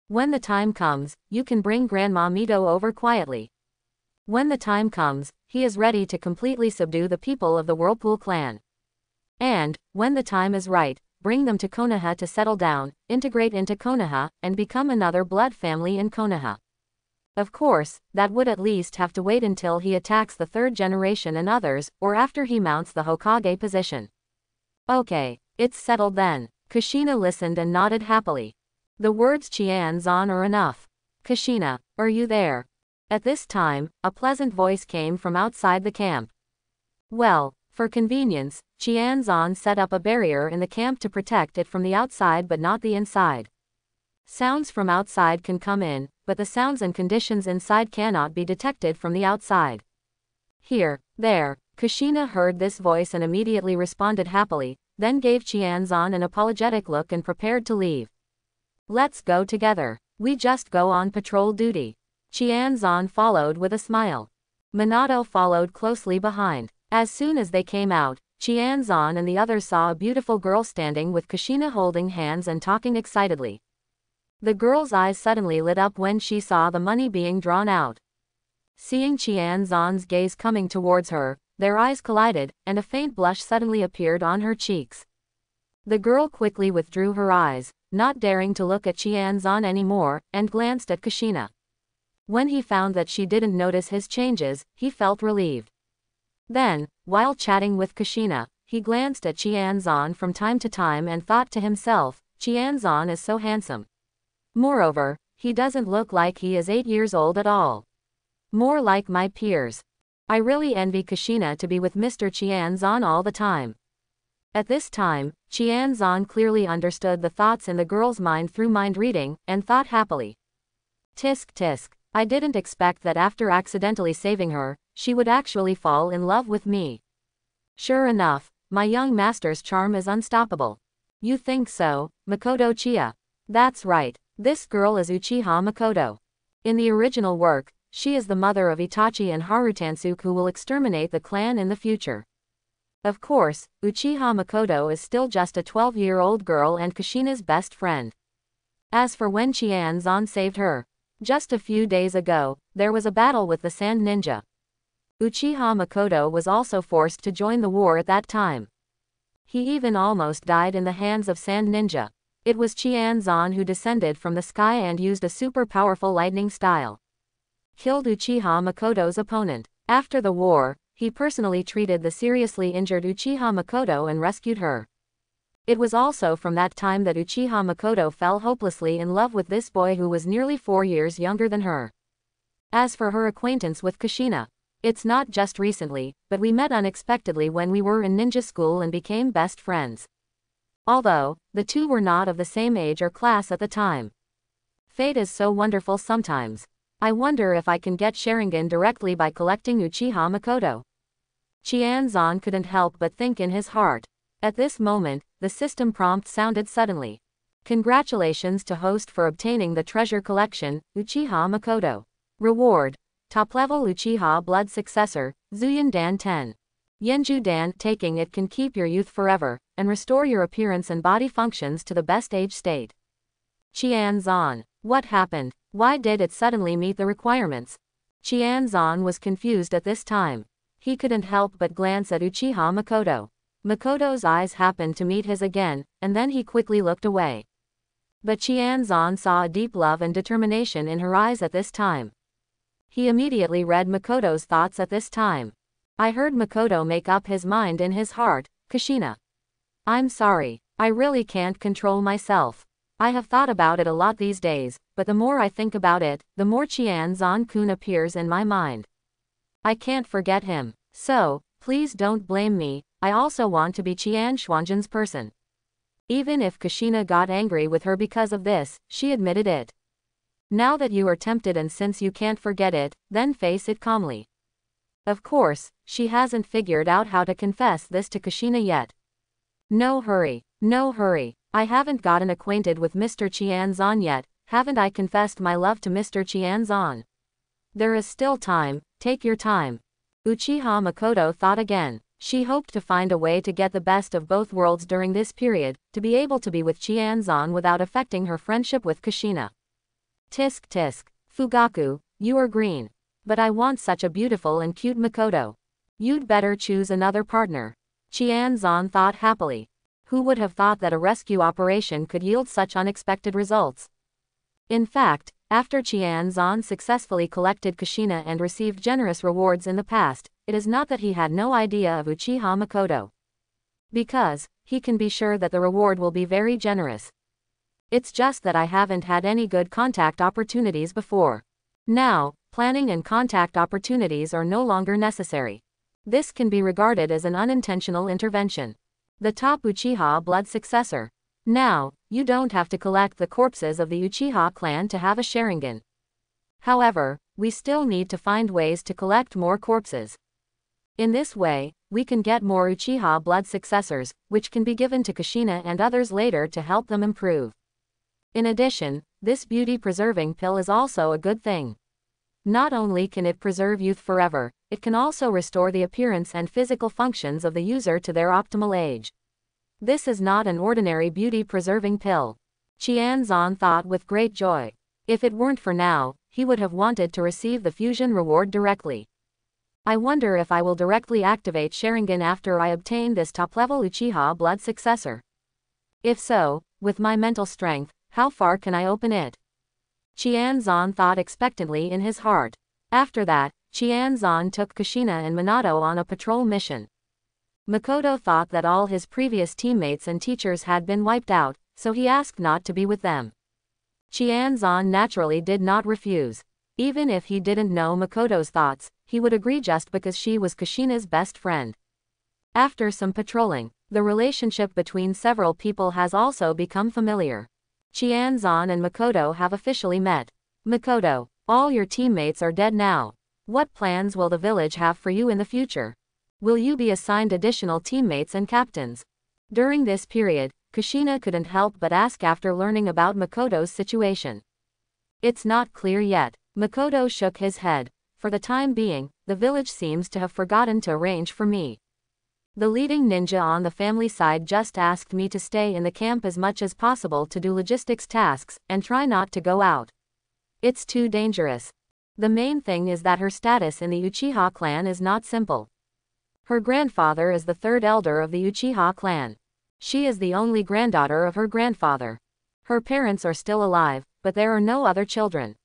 When the time comes, you can bring Grandma Mito over quietly. When the time comes, he is ready to completely subdue the people of the Whirlpool clan. And, when the time is right, bring them to Konoha to settle down, integrate into Konoha, and become another blood family in Konoha. Of course, that would at least have to wait until he attacks the third generation and others, or after he mounts the Hokage position. Okay, it's settled then. Kushina listened and nodded happily. The words Qianzon are enough. Kushina, are you there? At this time, a pleasant voice came from outside the camp. Well, for convenience, Qianzon set up a barrier in the camp to protect it from the outside but not the inside. Sounds from outside can come in, but the sounds and conditions inside cannot be detected from the outside. Here, there. Kushina heard this voice and immediately responded happily, then gave Qianzon an apologetic look and prepared to leave. Let's go together. We just go on patrol duty. Qianzan followed with a smile. Minato followed closely behind. As soon as they came out, Qianzan and the others saw a beautiful girl standing with Kushina holding hands and talking excitedly. The girl's eyes suddenly lit up when she saw the money being drawn out. Seeing Qianzan's gaze coming towards her, their eyes collided, and a faint blush suddenly appeared on her cheeks. The girl quickly withdrew her eyes, not daring to look at Qianzan anymore, and glanced at Kushina. When he found that she didn't notice his changes, he felt relieved. Then, while chatting with Kushina, he glanced at Qianzan from time to time and thought to himself, Qianzan is so handsome. Moreover, he doesn't look like he is 8 years old at all. More like my peers. I really envy Kushina to be with Mr. Qianzan all the time. At this time, Qianzan clearly understood the thoughts in the girl's mind through mind reading, and thought happily. Tisk tisk, I didn't expect that after accidentally saving her, she would actually fall in love with me. Sure enough, my young master's charm is unstoppable. You think so, Makoto Chia? That's right, this girl is Uchiha Makoto. In the original work, she is the mother of Itachi and Harutansuke who will exterminate the clan in the future. Of course, Uchiha Makoto is still just a 12-year-old girl and Kushina's best friend. As for when Qianzan saved her, just a few days ago, there was a battle with the Sand Ninja. Uchiha Makoto was also forced to join the war at that time. He even almost died in the hands of Sand Ninja. It was Qianzan who descended from the sky and used a super powerful lightning style. Killed Uchiha Makoto's opponent. After the war, he personally treated the seriously injured Uchiha Makoto and rescued her. It was also from that time that Uchiha Makoto fell hopelessly in love with this boy who was nearly 4 years younger than her. As for her acquaintance with Kushina, it's not just recently, but we met unexpectedly when we were in ninja school and became best friends. Although, the two were not of the same age or class at the time. Fate is so wonderful sometimes. I wonder if I can get Sharingan directly by collecting Uchiha Makoto. Qianzan couldn't help but think in his heart. At this moment, the system prompt sounded suddenly. Congratulations to host for obtaining the treasure collection, Uchiha Makoto. Reward. Top-level Uchiha blood successor, Zuyan Dan 10. Yenju Dan. Taking it can keep your youth forever, and restore your appearance and body functions to the best age state. Qianzan. What happened? Why did it suddenly meet the requirements? Qianzan was confused at this time. He couldn't help but glance at Uchiha Makoto. Makoto's eyes happened to meet his again, and then he quickly looked away. But Qianzan saw a deep love and determination in her eyes at this time. He immediately read Makoto's thoughts at this time. I heard Makoto make up his mind in his heart, Kushina. I'm sorry, I really can't control myself. I have thought about it a lot these days, but the more I think about it, the more Qianzan-kun appears in my mind. I can't forget him. So, please don't blame me, I also want to be Qian Xuanzhen's person. Even if Kushina got angry with her because of this, she admitted it. Now that you are tempted and since you can't forget it, then face it calmly. Of course, she hasn't figured out how to confess this to Kushina yet. No hurry, no hurry. I haven't gotten acquainted with Mr. Qianzan yet, haven't I confessed my love to Mr. Qianzan? There is still time, take your time. Uchiha Makoto thought again. She hoped to find a way to get the best of both worlds during this period, to be able to be with Qianzan without affecting her friendship with Kushina. Tisk tisk, Fugaku, you are green. But I want such a beautiful and cute Makoto. You'd better choose another partner. Qianzan thought happily. Who would have thought that a rescue operation could yield such unexpected results? In fact, after Qianzan successfully collected Kushina and received generous rewards in the past, it is not that he had no idea of Uchiha Makoto. Because, he can be sure that the reward will be very generous. It's just that I haven't had any good contact opportunities before. Now, planning and contact opportunities are no longer necessary. This can be regarded as an unintentional intervention. The top Uchiha blood successor. Now, you don't have to collect the corpses of the Uchiha clan to have a Sharingan. However, we still need to find ways to collect more corpses. In this way, we can get more Uchiha blood successors, which can be given to Kushina and others later to help them improve. In addition, this beauty-preserving pill is also a good thing. Not only can it preserve youth forever, it can also restore the appearance and physical functions of the user to their optimal age. This is not an ordinary beauty-preserving pill. Qianzan thought with great joy. If it weren't for now, he would have wanted to receive the fusion reward directly. I wonder if I will directly activate Sharingan after I obtain this top-level Uchiha blood successor. If so, with my mental strength, how far can I open it? Qianzan thought expectantly in his heart. After that, Qianzan took Kushina and Minato on a patrol mission. Makoto thought that all his previous teammates and teachers had been wiped out, so he asked not to be with them. Qianzan naturally did not refuse. Even if he didn't know Makoto's thoughts, he would agree just because she was Kushina's best friend. After some patrolling, the relationship between several people has also become familiar. Qianzan and Makoto have officially met. Makoto, all your teammates are dead now. What plans will the village have for you in the future? Will you be assigned additional teammates and captains? During this period, Kushina couldn't help but ask after learning about Makoto's situation. It's not clear yet. Makoto shook his head. For the time being, the village seems to have forgotten to arrange for me. The leading ninja on the family side just asked me to stay in the camp as much as possible to do logistics tasks, and try not to go out. It's too dangerous. The main thing is that her status in the Uchiha clan is not simple. Her grandfather is the third elder of the Uchiha clan. She is the only granddaughter of her grandfather. Her parents are still alive, but there are no other children.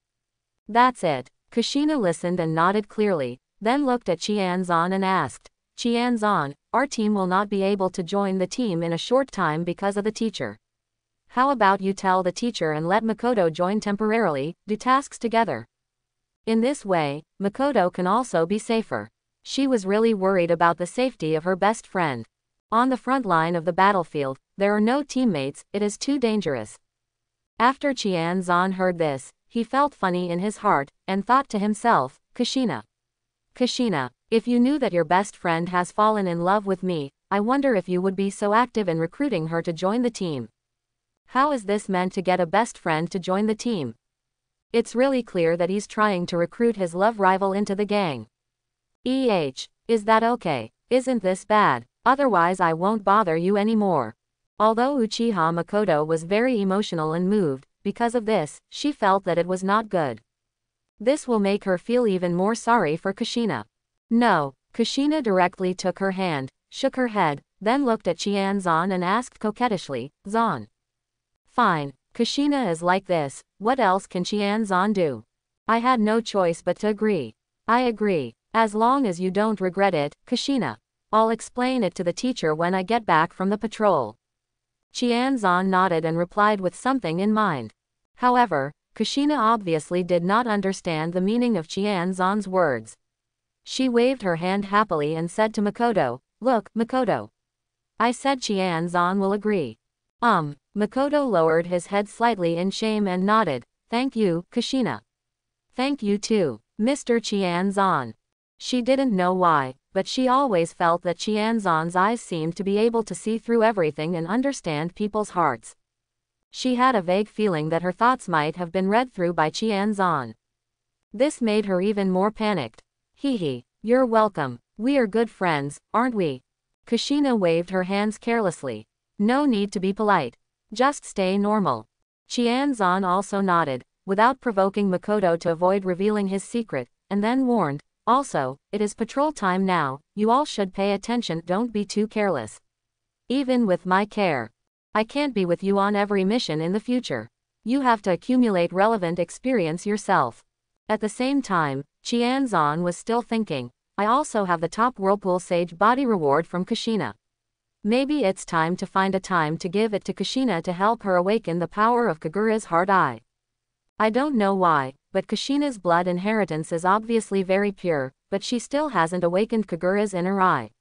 That's it. Kushina listened and nodded clearly, then looked at Qianzan and asked, Qianzan, our team will not be able to join the team in a short time because of the teacher. How about you tell the teacher and let Makoto join temporarily, do tasks together? In this way, Makoto can also be safer. She was really worried about the safety of her best friend. On the front line of the battlefield, there are no teammates, it is too dangerous. After Qianzan heard this, he felt funny in his heart, and thought to himself, Kushina. Kushina, if you knew that your best friend has fallen in love with me, I wonder if you would be so active in recruiting her to join the team. How is this meant to get a best friend to join the team? It's really clear that he's trying to recruit his love rival into the gang. Is that okay? Isn't this bad? Otherwise I won't bother you anymore. Although Uchiha Makoto was very emotional and moved, because of this, she felt that it was not good. This will make her feel even more sorry for Kushina. No, Kushina directly took her hand, shook her head, then looked at Qianzan and asked coquettishly, Zan. Fine, Kushina is like this, what else can Qianzan do? I had no choice but to agree. I agree, as long as you don't regret it, Kushina. I'll explain it to the teacher when I get back from the patrol. Qianzan nodded and replied with something in mind. However, Kushina obviously did not understand the meaning of Qianzan's words. She waved her hand happily and said to Makoto, Look, Makoto. I said Qianzan will agree. Makoto lowered his head slightly in shame and nodded, Thank you, Kushina. Thank you too, Mr. Qianzan. She didn't know why, but she always felt that Qianzan's eyes seemed to be able to see through everything and understand people's hearts. She had a vague feeling that her thoughts might have been read through by Qianzan. This made her even more panicked. You're welcome. We are good friends, aren't we? Kushina waved her hands carelessly. No need to be polite. Just stay normal. Qianzan also nodded, without provoking Makoto to avoid revealing his secret, and then warned, Also, it is patrol time now, you all should pay attention, don't be too careless. Even with my care, I can't be with you on every mission in the future. You have to accumulate relevant experience yourself. At the same time, Qianzan was still thinking, I also have the top Whirlpool Sage body reward from Kushina. Maybe it's time to find a time to give it to Kushina to help her awaken the power of Kagura's heart eye. I don't know why, but Kushina's blood inheritance is obviously very pure, but she still hasn't awakened Kagura's inner eye.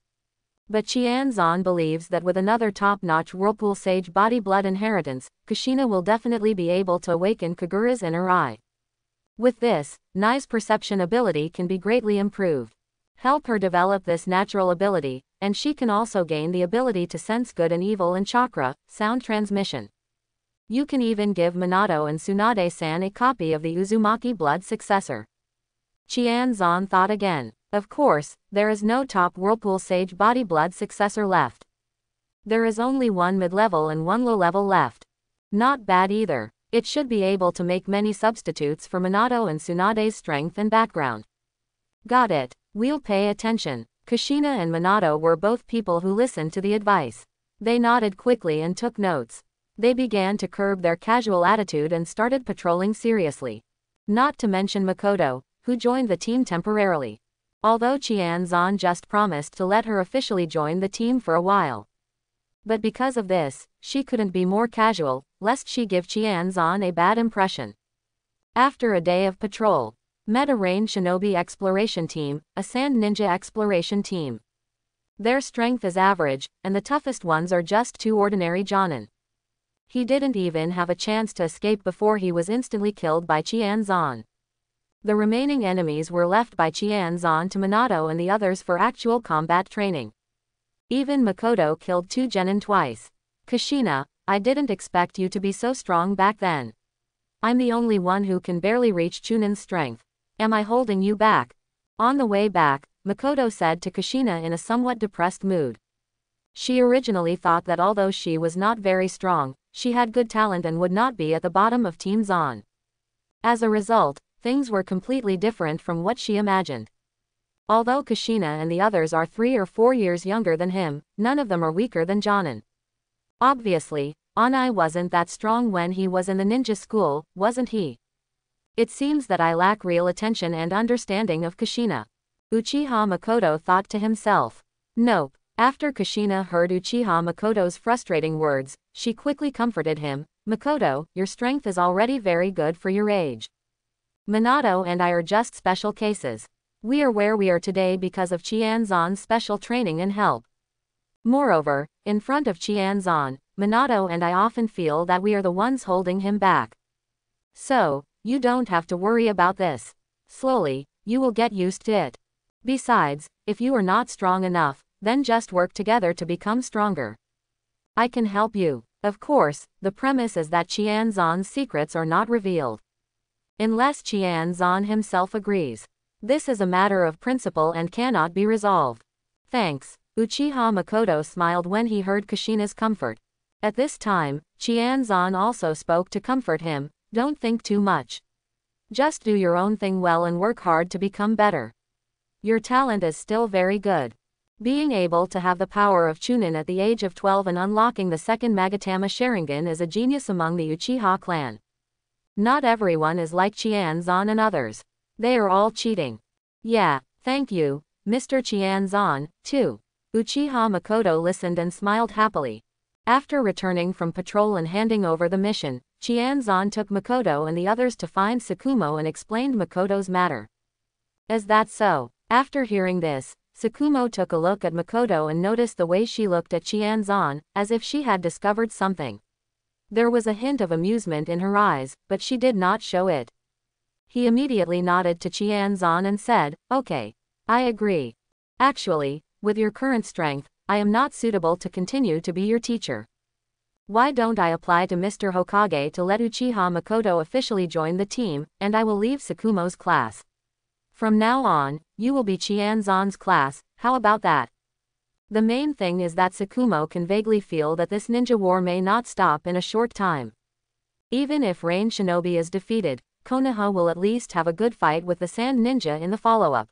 But Qianzan believes that with another top-notch Whirlpool Sage body blood inheritance, Kushina will definitely be able to awaken Kagura's inner eye. With this, Nai's perception ability can be greatly improved. Help her develop this natural ability, and she can also gain the ability to sense good and evil and chakra, sound transmission. You can even give Minato and Tsunade-san a copy of the Uzumaki blood successor. Qianzan thought again. Of course, there is no top Whirlpool Sage Body Blood successor left. There is only one mid-level and one low-level left. Not bad either. It should be able to make many substitutes for Minato and Tsunade's strength and background. Got it. We'll pay attention. Kushina and Minato were both people who listened to the advice. They nodded quickly and took notes. They began to curb their casual attitude and started patrolling seriously. Not to mention Makoto, who joined the team temporarily. Although Qianzan just promised to let her officially join the team for a while. But because of this, she couldn't be more casual, lest she give Qianzan a bad impression. After a day of patrol, met a Rain Shinobi exploration team, a Sand Ninja exploration team. Their strength is average, and the toughest ones are just two ordinary Jonin. He didn't even have a chance to escape before he was instantly killed by Qianzan. The remaining enemies were left by Qianzan to Minato and the others for actual combat training. Even Makoto killed two genin twice. Kushina, I didn't expect you to be so strong back then. I'm the only one who can barely reach Chunin's strength. Am I holding you back? On the way back, Makoto said to Kushina in a somewhat depressed mood. She originally thought that although she was not very strong, she had good talent and would not be at the bottom of Team Zon. As a result, things were completely different from what she imagined. Although Kushina and the others are 3 or 4 years younger than him, none of them are weaker than Jonin. Obviously, Onai wasn't that strong when he was in the ninja school, wasn't he? It seems that I lack real attention and understanding of Kushina. Uchiha Makoto thought to himself. Nope. After Kushina heard Uchiha Makoto's frustrating words, she quickly comforted him. Makoto, your strength is already very good for your age. Minato and I are just special cases. We are where we are today because of Qianzan's special training and help. Moreover, in front of Qianzan, Minato and I often feel that we are the ones holding him back. So, you don't have to worry about this. Slowly, you will get used to it. Besides, if you are not strong enough, then just work together to become stronger. I can help you. Of course, the premise is that Qianzan's secrets are not revealed. Unless Qianzan himself agrees. This is a matter of principle and cannot be resolved. Thanks. Uchiha Makoto smiled when he heard Kushina's comfort. At this time, Qianzan also spoke to comfort him. Don't think too much. Just do your own thing well and work hard to become better. Your talent is still very good. Being able to have the power of Chunin at the age of 12 and unlocking the second Magatama Sharingan is a genius among the Uchiha clan. Not everyone is like Qianzan and others. They are all cheating. Yeah, thank you, Mr. Qianzan, too. Uchiha Makoto listened and smiled happily. After returning from patrol and handing over the mission, Qianzan took Makoto and the others to find Tsukumo and explained Makoto's matter. Is that so? After hearing this, Tsukumo took a look at Makoto and noticed the way she looked at Qianzan, as if she had discovered something. There was a hint of amusement in her eyes, but she did not show it. He immediately nodded to Qianzan and said, okay. I agree. Actually, with your current strength, I am not suitable to continue to be your teacher. Why don't I apply to Mr. Hokage to let Uchiha Makoto officially join the team, and I will leave Tsukumo's class. From now on, you will be Qianzan's class, how about that? The main thing is that Tsukumo can vaguely feel that this ninja war may not stop in a short time. Even if Rain Shinobi is defeated, Konoha will at least have a good fight with the Sand Ninja in the follow-up.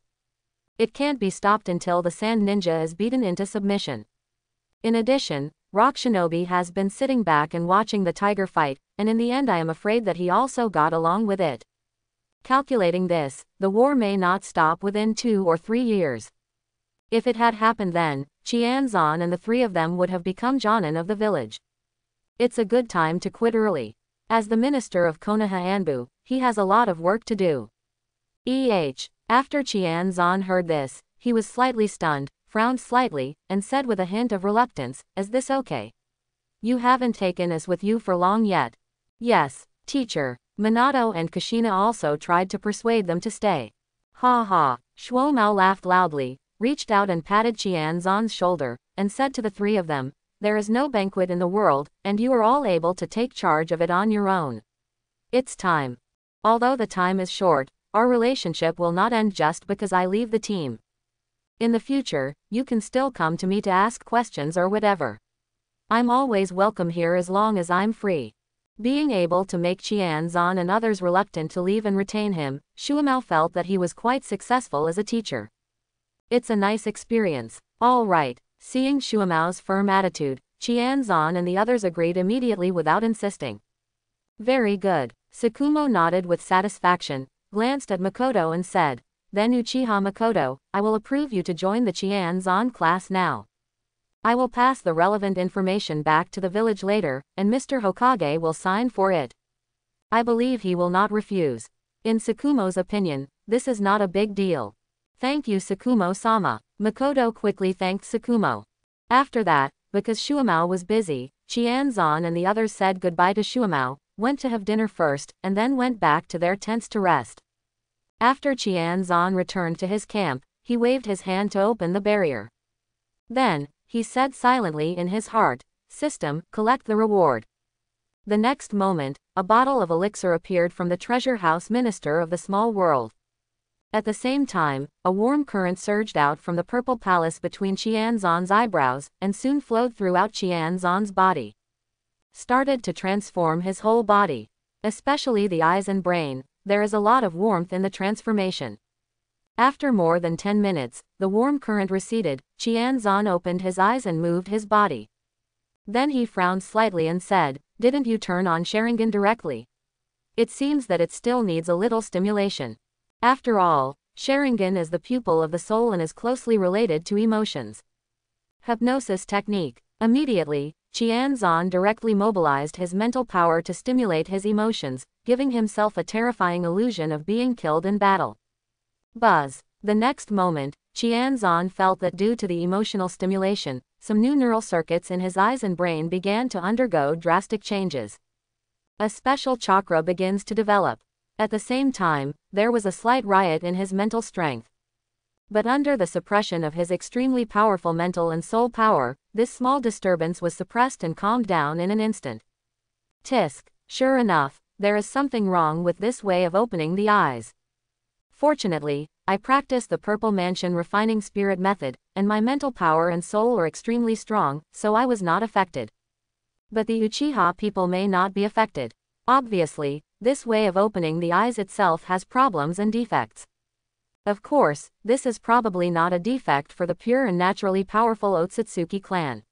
It can't be stopped until the Sand Ninja is beaten into submission. In addition, Rock Shinobi has been sitting back and watching the tiger fight, and in the end I am afraid that he also got along with it. Calculating this, the war may not stop within 2 or 3 years. If it had happened then, Qianzan and the 3 of them would have become Jonin of the village. It's a good time to quit early. As the minister of Konoha Anbu, he has a lot of work to do. After Qianzan heard this, he was slightly stunned, frowned slightly, and said with a hint of reluctance, is this okay? You haven't taken us with you for long yet. Yes, teacher. Minato and Kushina also tried to persuade them to stay. Ha ha. Shuomao laughed loudly, reached out and patted Qianzan's shoulder, and said to the 3 of them, there is no banquet in the world, and you are all able to take charge of it on your own. It's time. Although the time is short, our relationship will not end just because I leave the team. In the future, you can still come to me to ask questions or whatever. I'm always welcome here as long as I'm free. Being able to make Qianzan and others reluctant to leave and retain him, Shuamao felt that he was quite successful as a teacher. It's a nice experience. All right. Seeing Shuamao's firm attitude, Qianzan and the others agreed immediately without insisting. Very good. Tsukumo nodded with satisfaction, glanced at Makoto and said, Then Uchiha Makoto, I will approve you to join the Qianzan class now. I will pass the relevant information back to the village later, and Mr. Hokage will sign for it. I believe he will not refuse. In Tsukumo's opinion, this is not a big deal. Thank you Tsukumo-sama. Makoto quickly thanked Tsukumo. After that, because Shuamao was busy, Qianzan and the others said goodbye to Shuamao, went to have dinner first, and then went back to their tents to rest. After Qianzan returned to his camp, he waved his hand to open the barrier. Then, he said silently in his heart, System, collect the reward. The next moment, a bottle of elixir appeared from the treasure house minister of the small world. At the same time, a warm current surged out from the purple palace between Qianzan's eyebrows, and soon flowed throughout Qianzan's body. Started to transform his whole body. Especially the eyes and brain, there is a lot of warmth in the transformation. After more than 10 minutes, the warm current receded, Qianzan opened his eyes and moved his body. Then he frowned slightly and said, Didn't you turn on Sharingan directly? It seems that it still needs a little stimulation. After all, Sharingan is the pupil of the soul and is closely related to emotions. Hypnosis technique. Immediately, Qianzan directly mobilized his mental power to stimulate his emotions, giving himself a terrifying illusion of being killed in battle. Buzz. The next moment, Qianzan felt that due to the emotional stimulation, some new neural circuits in his eyes and brain began to undergo drastic changes. A special chakra begins to develop. At the same time, there was a slight riot in his mental strength. But under the suppression of his extremely powerful mental and soul power, this small disturbance was suppressed and calmed down in an instant. Tisk. Sure enough, there is something wrong with this way of opening the eyes. Fortunately, I practice the Purple Mansion refining spirit method, and my mental power and soul are extremely strong, so I was not affected. But the Uchiha people may not be affected. Obviously, this way of opening the eyes itself has problems and defects. Of course, this is probably not a defect for the pure and naturally powerful Otsutsuki clan.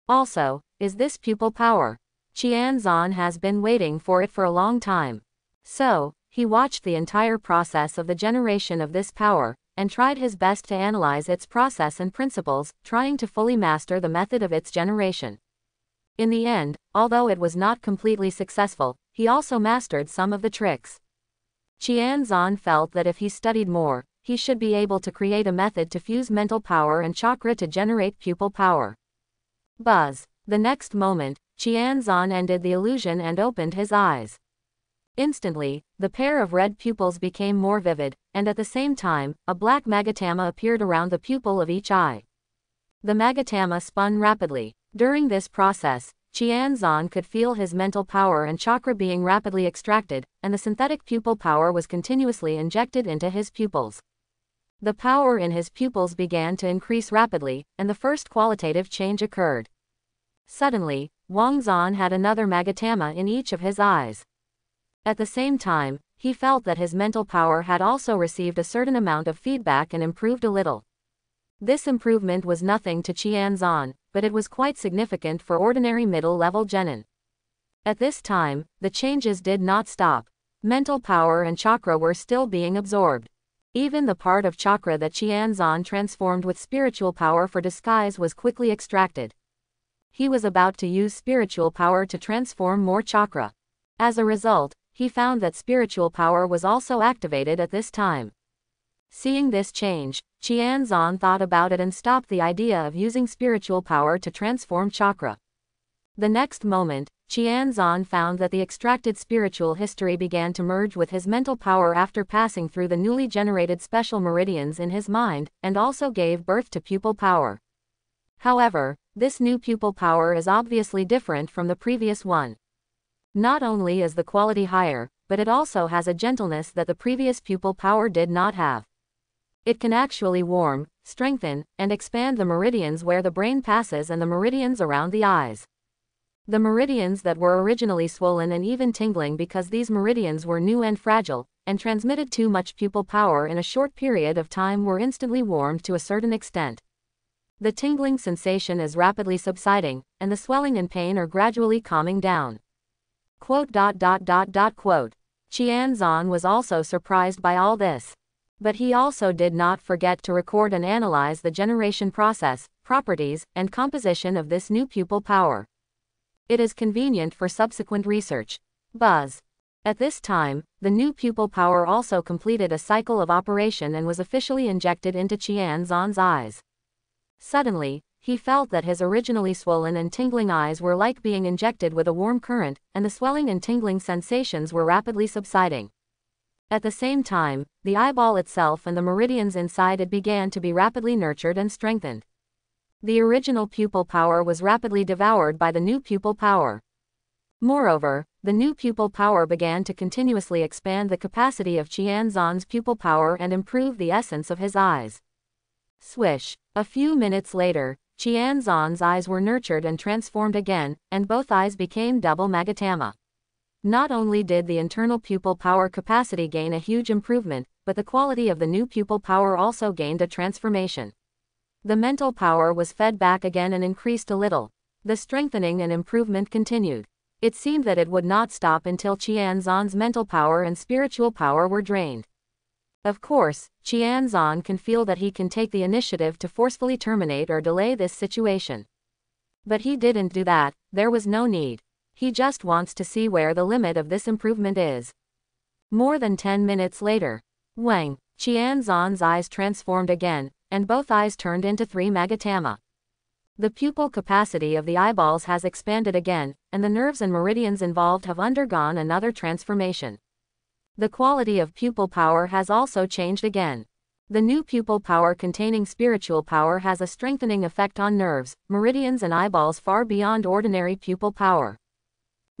Also, is this pupil power? Qianzan has been waiting for it for a long time. So, he watched the entire process of the generation of this power, and tried his best to analyze its process and principles, trying to fully master the method of its generation. In the end, although it was not completely successful, he also mastered some of the tricks. Qianzan felt that if he studied more, he should be able to create a method to fuse mental power and chakra to generate pupil power. Buzz. The next moment, Qianzan ended the illusion and opened his eyes. Instantly, the pair of red pupils became more vivid, and at the same time, a black magatama appeared around the pupil of each eye. The magatama spun rapidly. During this process, Qianzan could feel his mental power and chakra being rapidly extracted, and the synthetic pupil power was continuously injected into his pupils. The power in his pupils began to increase rapidly, and the first qualitative change occurred. Suddenly, Wang Zan had another magatama in each of his eyes. At the same time, he felt that his mental power had also received a certain amount of feedback and improved a little. This improvement was nothing to Qianzan, but it was quite significant for ordinary middle-level genin. At this time, the changes did not stop. Mental power and chakra were still being absorbed. Even the part of chakra that Qianzan transformed with spiritual power for disguise was quickly extracted. He was about to use spiritual power to transform more chakra. As a result, he found that spiritual power was also activated at this time. Seeing this change, Qianzan thought about it and stopped the idea of using spiritual power to transform chakra. The next moment, Qianzan found that the extracted spiritual history began to merge with his mental power after passing through the newly generated special meridians in his mind, and also gave birth to pupil power. However, this new pupil power is obviously different from the previous one. Not only is the quality higher, but it also has a gentleness that the previous pupil power did not have. It can actually warm, strengthen, and expand the meridians where the brain passes and the meridians around the eyes. The meridians that were originally swollen and even tingling because these meridians were new and fragile, and transmitted too much pupil power in a short period of time were instantly warmed to a certain extent. The tingling sensation is rapidly subsiding, and the swelling and pain are gradually calming down. Quote. Qianzan was also surprised by all this. But he also did not forget to record and analyze the generation process, properties, and composition of this new pupil power. It is convenient for subsequent research. Buzz. At this time, the new pupil power also completed a cycle of operation and was officially injected into Qianzan's eyes. Suddenly, he felt that his originally swollen and tingling eyes were like being injected with a warm current, and the swelling and tingling sensations were rapidly subsiding. At the same time, the eyeball itself and the meridians inside it began to be rapidly nurtured and strengthened. The original pupil power was rapidly devoured by the new pupil power. Moreover, the new pupil power began to continuously expand the capacity of Qianzan's pupil power and improve the essence of his eyes. Swish. A few minutes later, Qianzan's eyes were nurtured and transformed again, and both eyes became double Magatama. Not only did the internal pupil power capacity gain a huge improvement, but the quality of the new pupil power also gained a transformation. The mental power was fed back again and increased a little. The strengthening and improvement continued. It seemed that it would not stop until Qianzan's mental power and spiritual power were drained. Of course, Qianzan can feel that he can take the initiative to forcefully terminate or delay this situation. But he didn't do that, there was no need. He just wants to see where the limit of this improvement is. More than 10 minutes later, Wang, Qianzan's eyes transformed again, and both eyes turned into 3 Magatama. The pupil capacity of the eyeballs has expanded again, and the nerves and meridians involved have undergone another transformation. The quality of pupil power has also changed again. The new pupil power containing spiritual power has a strengthening effect on nerves, meridians and eyeballs far beyond ordinary pupil power.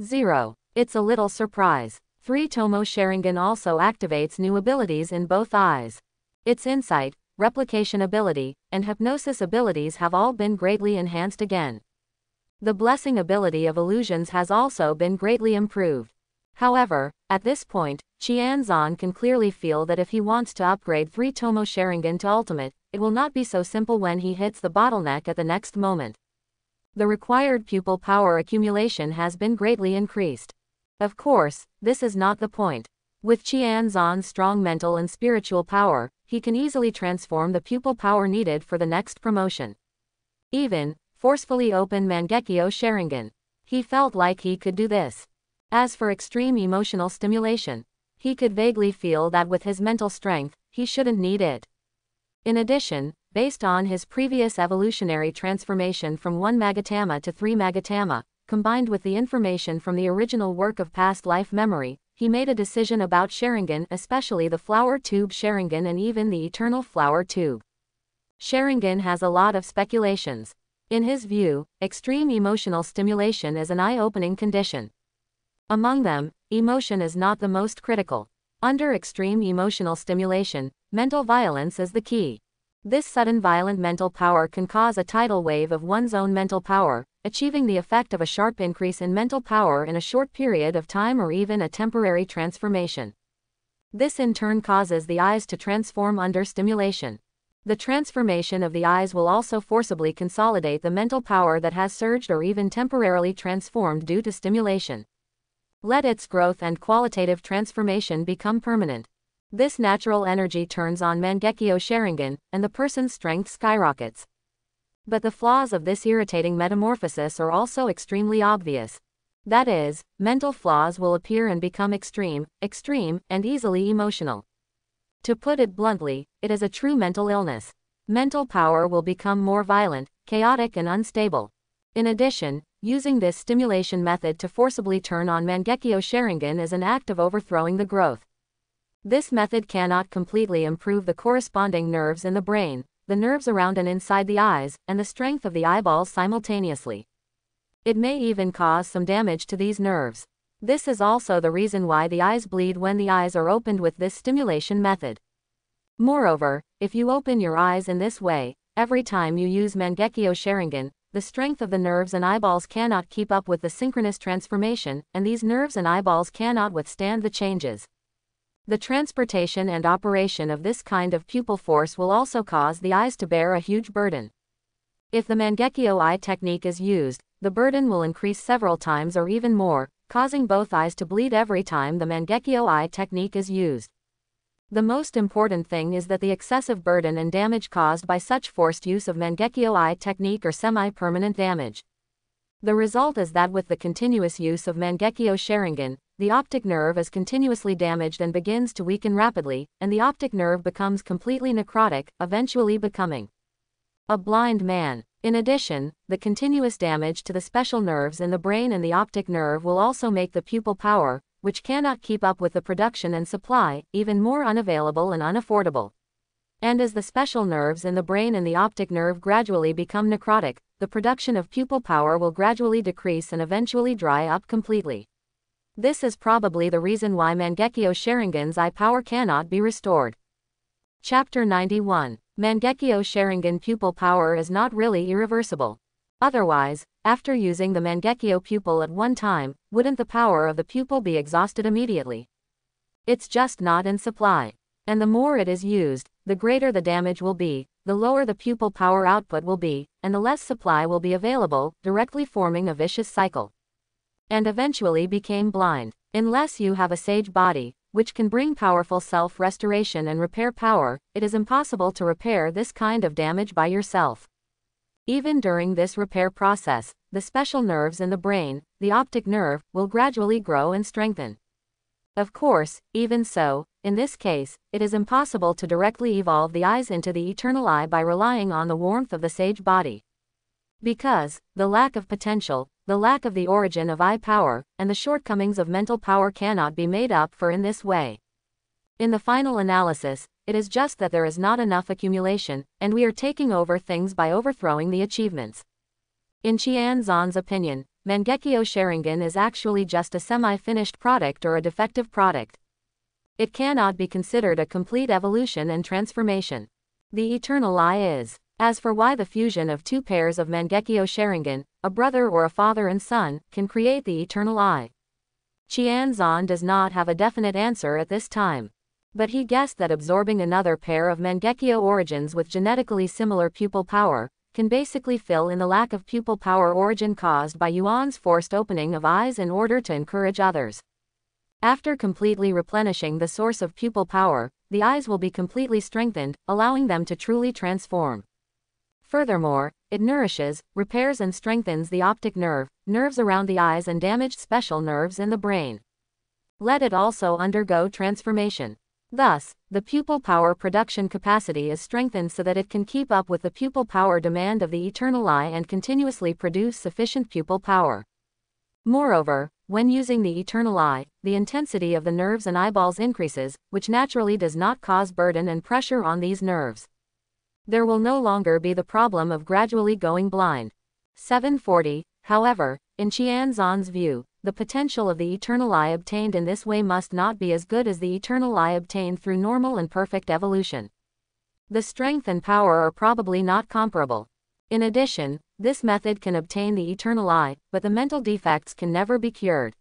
0. It's a little surprise. 3 Tomo Sharingan also activates new abilities in both eyes. Its insight, replication ability, and hypnosis abilities have all been greatly enhanced again. The blessing ability of illusions has also been greatly improved. However, at this point, Qianzan can clearly feel that if he wants to upgrade 3 Tomo Sharingan to ultimate, it will not be so simple when he hits the bottleneck at the next moment. The required pupil power accumulation has been greatly increased. Of course, this is not the point. With Qianzan's strong mental and spiritual power, he can easily transform the pupil power needed for the next promotion. Even, forcefully open Mangekyo Sharingan. He felt like he could do this. As for extreme emotional stimulation, he could vaguely feel that with his mental strength, he shouldn't need it. In addition, based on his previous evolutionary transformation from 1 Magatama to 3 Magatama, combined with the information from the original work of past life memory, he made a decision about Sharingan, especially the Flower Tube Sharingan and even the Eternal Flower Tube. Sharingan has a lot of speculations. In his view, extreme emotional stimulation is an eye-opening condition. Among them, emotion is not the most critical. Under extreme emotional stimulation, mental violence is the key. This sudden violent mental power can cause a tidal wave of one's own mental power, achieving the effect of a sharp increase in mental power in a short period of time or even a temporary transformation. This in turn causes the eyes to transform under stimulation. The transformation of the eyes will also forcibly consolidate the mental power that has surged or even temporarily transformed due to stimulation. Let its growth and qualitative transformation become permanent. This natural energy turns on Mangekyo Sharingan, and the person's strength skyrockets. But the flaws of this irritating metamorphosis are also extremely obvious. That is, mental flaws will appear and become extreme, and easily emotional. To put it bluntly, it is a true mental illness. Mental power will become more violent, chaotic and unstable. In addition, using this stimulation method to forcibly turn on Mangekyo Sharingan is an act of overthrowing the growth. This method cannot completely improve the corresponding nerves in the brain, the nerves around and inside the eyes, and the strength of the eyeballs simultaneously. It may even cause some damage to these nerves. This is also the reason why the eyes bleed when the eyes are opened with this stimulation method. Moreover, if you open your eyes in this way, every time you use Mangekyo Sharingan, the strength of the nerves and eyeballs cannot keep up with the synchronous transformation, and these nerves and eyeballs cannot withstand the changes. The transportation and operation of this kind of pupil force will also cause the eyes to bear a huge burden. If the Mangekyo eye technique is used, the burden will increase several times or even more, causing both eyes to bleed every time the Mangekyo eye technique is used. The most important thing is that the excessive burden and damage caused by such forced use of Mangekyo eye technique are semi-permanent damage. The result is that with the continuous use of Mangekyo Sharingan, the optic nerve is continuously damaged and begins to weaken rapidly, and the optic nerve becomes completely necrotic, eventually becoming a blind man. In addition, the continuous damage to the special nerves in the brain and the optic nerve will also make the pupil power, which cannot keep up with the production and supply, even more unavailable and unaffordable. And as the special nerves in the brain and the optic nerve gradually become necrotic, the production of pupil power will gradually decrease and eventually dry up completely. This is probably the reason why Mangekyo Sharingan's eye power cannot be restored. Chapter 91. Mangekyo Sharingan pupil power is not really irreversible. Otherwise, after using the Mangekyo pupil at one time, wouldn't the power of the pupil be exhausted immediately? It's just not in supply. And the more it is used, the greater the damage will be, the lower the pupil power output will be, and the less supply will be available, directly forming a vicious cycle. And eventually became blind. Unless you have a sage body, which can bring powerful self-restoration and repair power, it is impossible to repair this kind of damage by yourself. Even during this repair process, the special nerves in the brain, the optic nerve, will gradually grow and strengthen. Of course, even so, in this case, it is impossible to directly evolve the eyes into the eternal eye by relying on the warmth of the sage body. Because, the lack of potential, the lack of the origin of eye power, and the shortcomings of mental power cannot be made up for in this way. In the final analysis, it is just that there is not enough accumulation, and we are taking over things by overthrowing the achievements. In Qian Zan's opinion, Mangekyo Sharingan is actually just a semi-finished product or a defective product. It cannot be considered a complete evolution and transformation. The eternal eye is. As for why the fusion of two pairs of Mangekyo Sharingan, a brother or a father and son, can create the eternal eye, Qian Zan does not have a definite answer at this time. But he guessed that absorbing another pair of Mangekyo origins with genetically similar pupil power, can basically fill in the lack of pupil power origin caused by Yuan's forced opening of eyes in order to encourage others. After completely replenishing the source of pupil power, the eyes will be completely strengthened, allowing them to truly transform. Furthermore, it nourishes, repairs and strengthens the optic nerve, nerves around the eyes and damaged special nerves in the brain. Let it also undergo transformation. Thus, the pupil power production capacity is strengthened so that it can keep up with the pupil power demand of the eternal eye and continuously produce sufficient pupil power. Moreover, when using the eternal eye, the intensity of the nerves and eyeballs increases, which naturally does not cause burden and pressure on these nerves. There will no longer be the problem of gradually going blind. 740, however, in Qian Zan's view, the potential of the eternal eye obtained in this way must not be as good as the eternal eye obtained through normal and perfect evolution. The strength and power are probably not comparable. In addition, this method can obtain the eternal eye, but the mental defects can never be cured.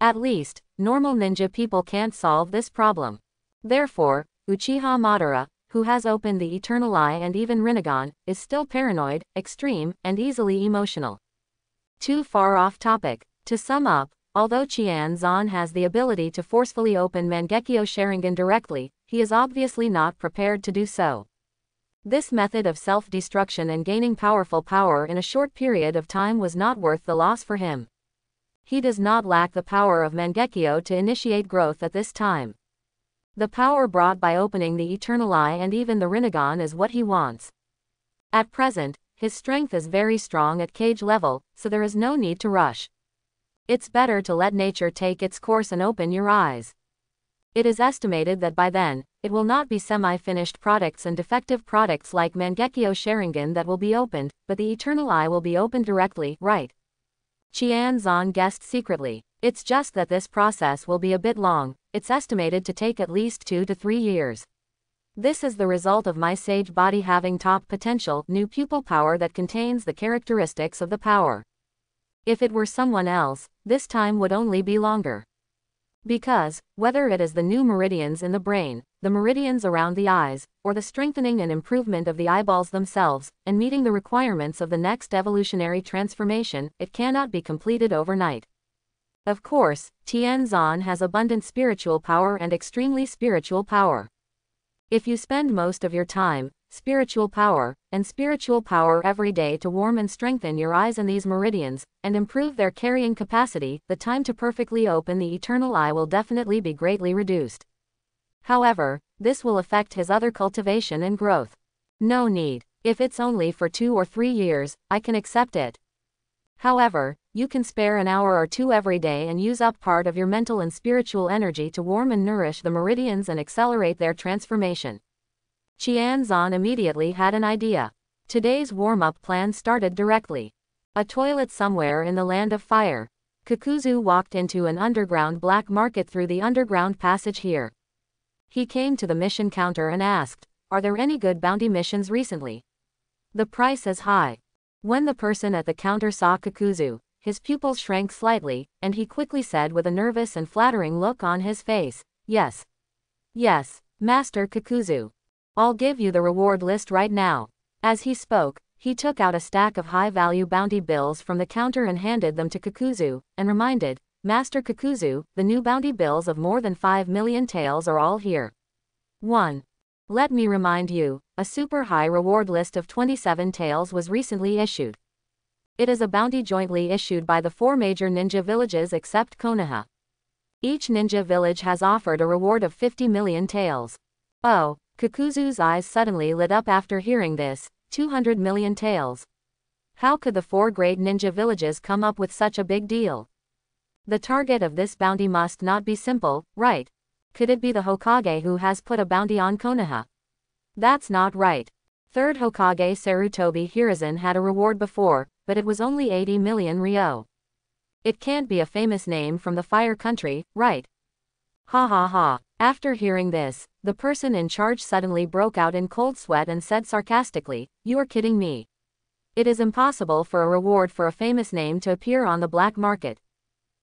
At least, normal ninja people can't solve this problem. Therefore, Uchiha Madara, who has opened the eternal eye and even Rinnegan, is still paranoid, extreme, and easily emotional. Too far off topic. To sum up, although Qian Zan has the ability to forcefully open Mangekyo Sharingan directly, he is obviously not prepared to do so. This method of self-destruction and gaining powerful power in a short period of time was not worth the loss for him. He does not lack the power of Mangekyo to initiate growth at this time. The power brought by opening the eternal eye and even the Rinnegan is what he wants. At present, his strength is very strong at cage level, so there is no need to rush. It's better to let nature take its course and open your eyes. It is estimated that by then, it will not be semi-finished products and defective products like Mangekyo Sharingan that will be opened, but the eternal eye will be opened directly, right? Qian Zan guessed secretly. It's just that this process will be a bit long. It's estimated to take at least 2 to 3 years. This is the result of my sage body having top potential, new pupil power that contains the characteristics of the power. If it were someone else, this time would only be longer. Because, whether it is the new meridians in the brain, the meridians around the eyes, or the strengthening and improvement of the eyeballs themselves, and meeting the requirements of the next evolutionary transformation, it cannot be completed overnight. Of course, Tianzan has abundant spiritual power and extremely spiritual power. If you spend most of your time, spiritual power every day to warm and strengthen your eyes and these meridians, and improve their carrying capacity, the time to perfectly open the eternal eye will definitely be greatly reduced. However, this will affect his other cultivation and growth. No need. If it's only for 2 or 3 years, I can accept it. However, you can spare an hour or two every day and use up part of your mental and spiritual energy to warm and nourish the meridians and accelerate their transformation. Tianzan immediately had an idea. Today's warm-up plan started directly. A toilet somewhere in the land of fire. Kakuzu walked into an underground black market through the underground passage here. He came to the mission counter and asked, "Are there any good bounty missions recently? The price is high." When the person at the counter saw Kakuzu, his pupils shrank slightly, and he quickly said with a nervous and flattering look on his face, "Yes. Yes, Master Kakuzu. I'll give you the reward list right now." As he spoke, he took out a stack of high-value bounty bills from the counter and handed them to Kakuzu, and reminded, "Master Kakuzu, the new bounty bills of more than 5 million taels are all here. 1. Let me remind you, a super high reward list of 27 taels was recently issued. It is a bounty jointly issued by the 4 major ninja villages except Konoha. Each ninja village has offered a reward of 50 million taels. Oh, Kakuzu's eyes suddenly lit up after hearing this, 200 million taels. How could the 4 great ninja villages come up with such a big deal? The target of this bounty must not be simple, right? Could it be the Hokage who has put a bounty on Konoha? That's not right. 3rd Hokage Sarutobi Hiruzen had a reward before, but it was only 80 million ryo. It can't be a famous name from the fire country, right? Ha ha ha. After hearing this, the person in charge suddenly broke out in cold sweat and said sarcastically, "You are kidding me. It is impossible for a reward for a famous name to appear on the black market.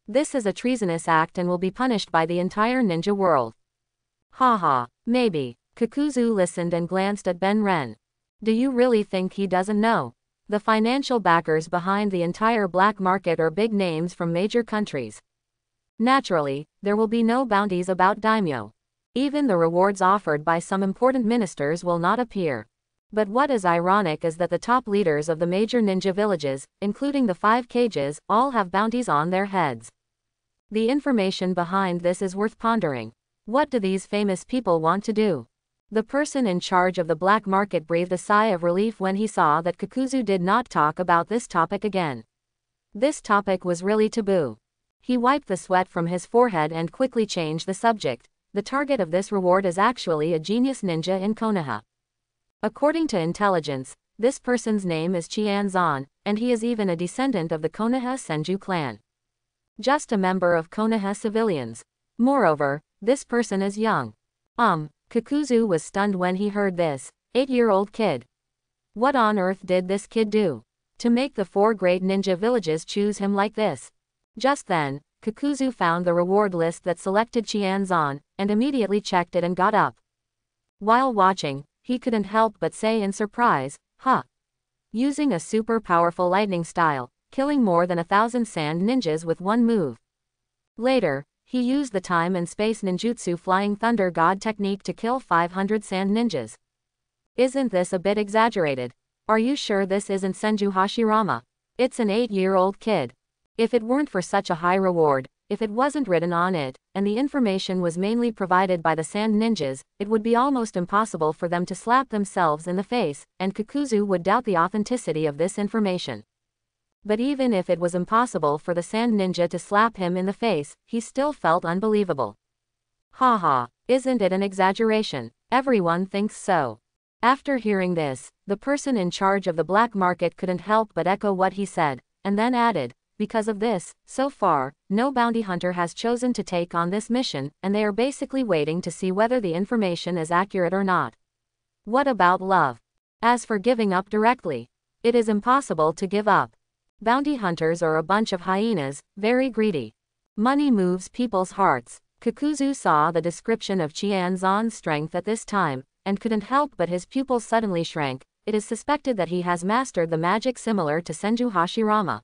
This is a treasonous act and will be punished by the entire ninja world." Ha ha. Maybe. Kakuzu listened and glanced at Ben Ren. Do you really think he doesn't know? The financial backers behind the entire black market are big names from major countries. Naturally, there will be no bounties about daimyo. Even the rewards offered by some important ministers will not appear. But what is ironic is that the top leaders of the major ninja villages, including the 5 cages, all have bounties on their heads. The information behind this is worth pondering. What do these famous people want to do? The person in charge of the black market breathed a sigh of relief when he saw that Kakuzu did not talk about this topic again. This topic was really taboo. He wiped the sweat from his forehead and quickly changed the subject. The target of this reward is actually a genius ninja in Konoha. According to intelligence, this person's name is Tianzan, and he is even a descendant of the Konoha Senju clan. Just a member of Konoha civilians. Moreover, this person is young. Kakuzu was stunned when he heard this. 8-year-old kid. What on earth did this kid do to make the 4 great ninja villages choose him like this? Just then, Kakuzu found the reward list that selected Tianzan, and immediately checked it and got up. While watching, he couldn't help but say in surprise, "Huh." Using a super powerful lightning style, killing more than 1,000 sand ninjas with one move. Later, he used the time and space ninjutsu flying thunder god technique to kill 500 sand ninjas. Isn't this a bit exaggerated? Are you sure this isn't Senju Hashirama? It's an 8-year-old kid. If it weren't for such a high reward, if it wasn't written on it, and the information was mainly provided by the sand ninjas, it would be almost impossible for them to slap themselves in the face, and Kakuzu would doubt the authenticity of this information. But even if it was impossible for the sand ninja to slap him in the face, he still felt unbelievable. Haha, isn't it an exaggeration? Everyone thinks so. After hearing this, the person in charge of the black market couldn't help but echo what he said, and then added, Because of this, so far, no bounty hunter has chosen to take on this mission, and they are basically waiting to see whether the information is accurate or not. What about love? As for giving up directly, it is impossible to give up. Bounty hunters are a bunch of hyenas, very greedy. Money moves people's hearts. Kakuzu saw the description of Qianzon's strength at this time, and couldn't help but his pupils suddenly shrank. It is suspected that he has mastered the magic similar to Senju Hashirama.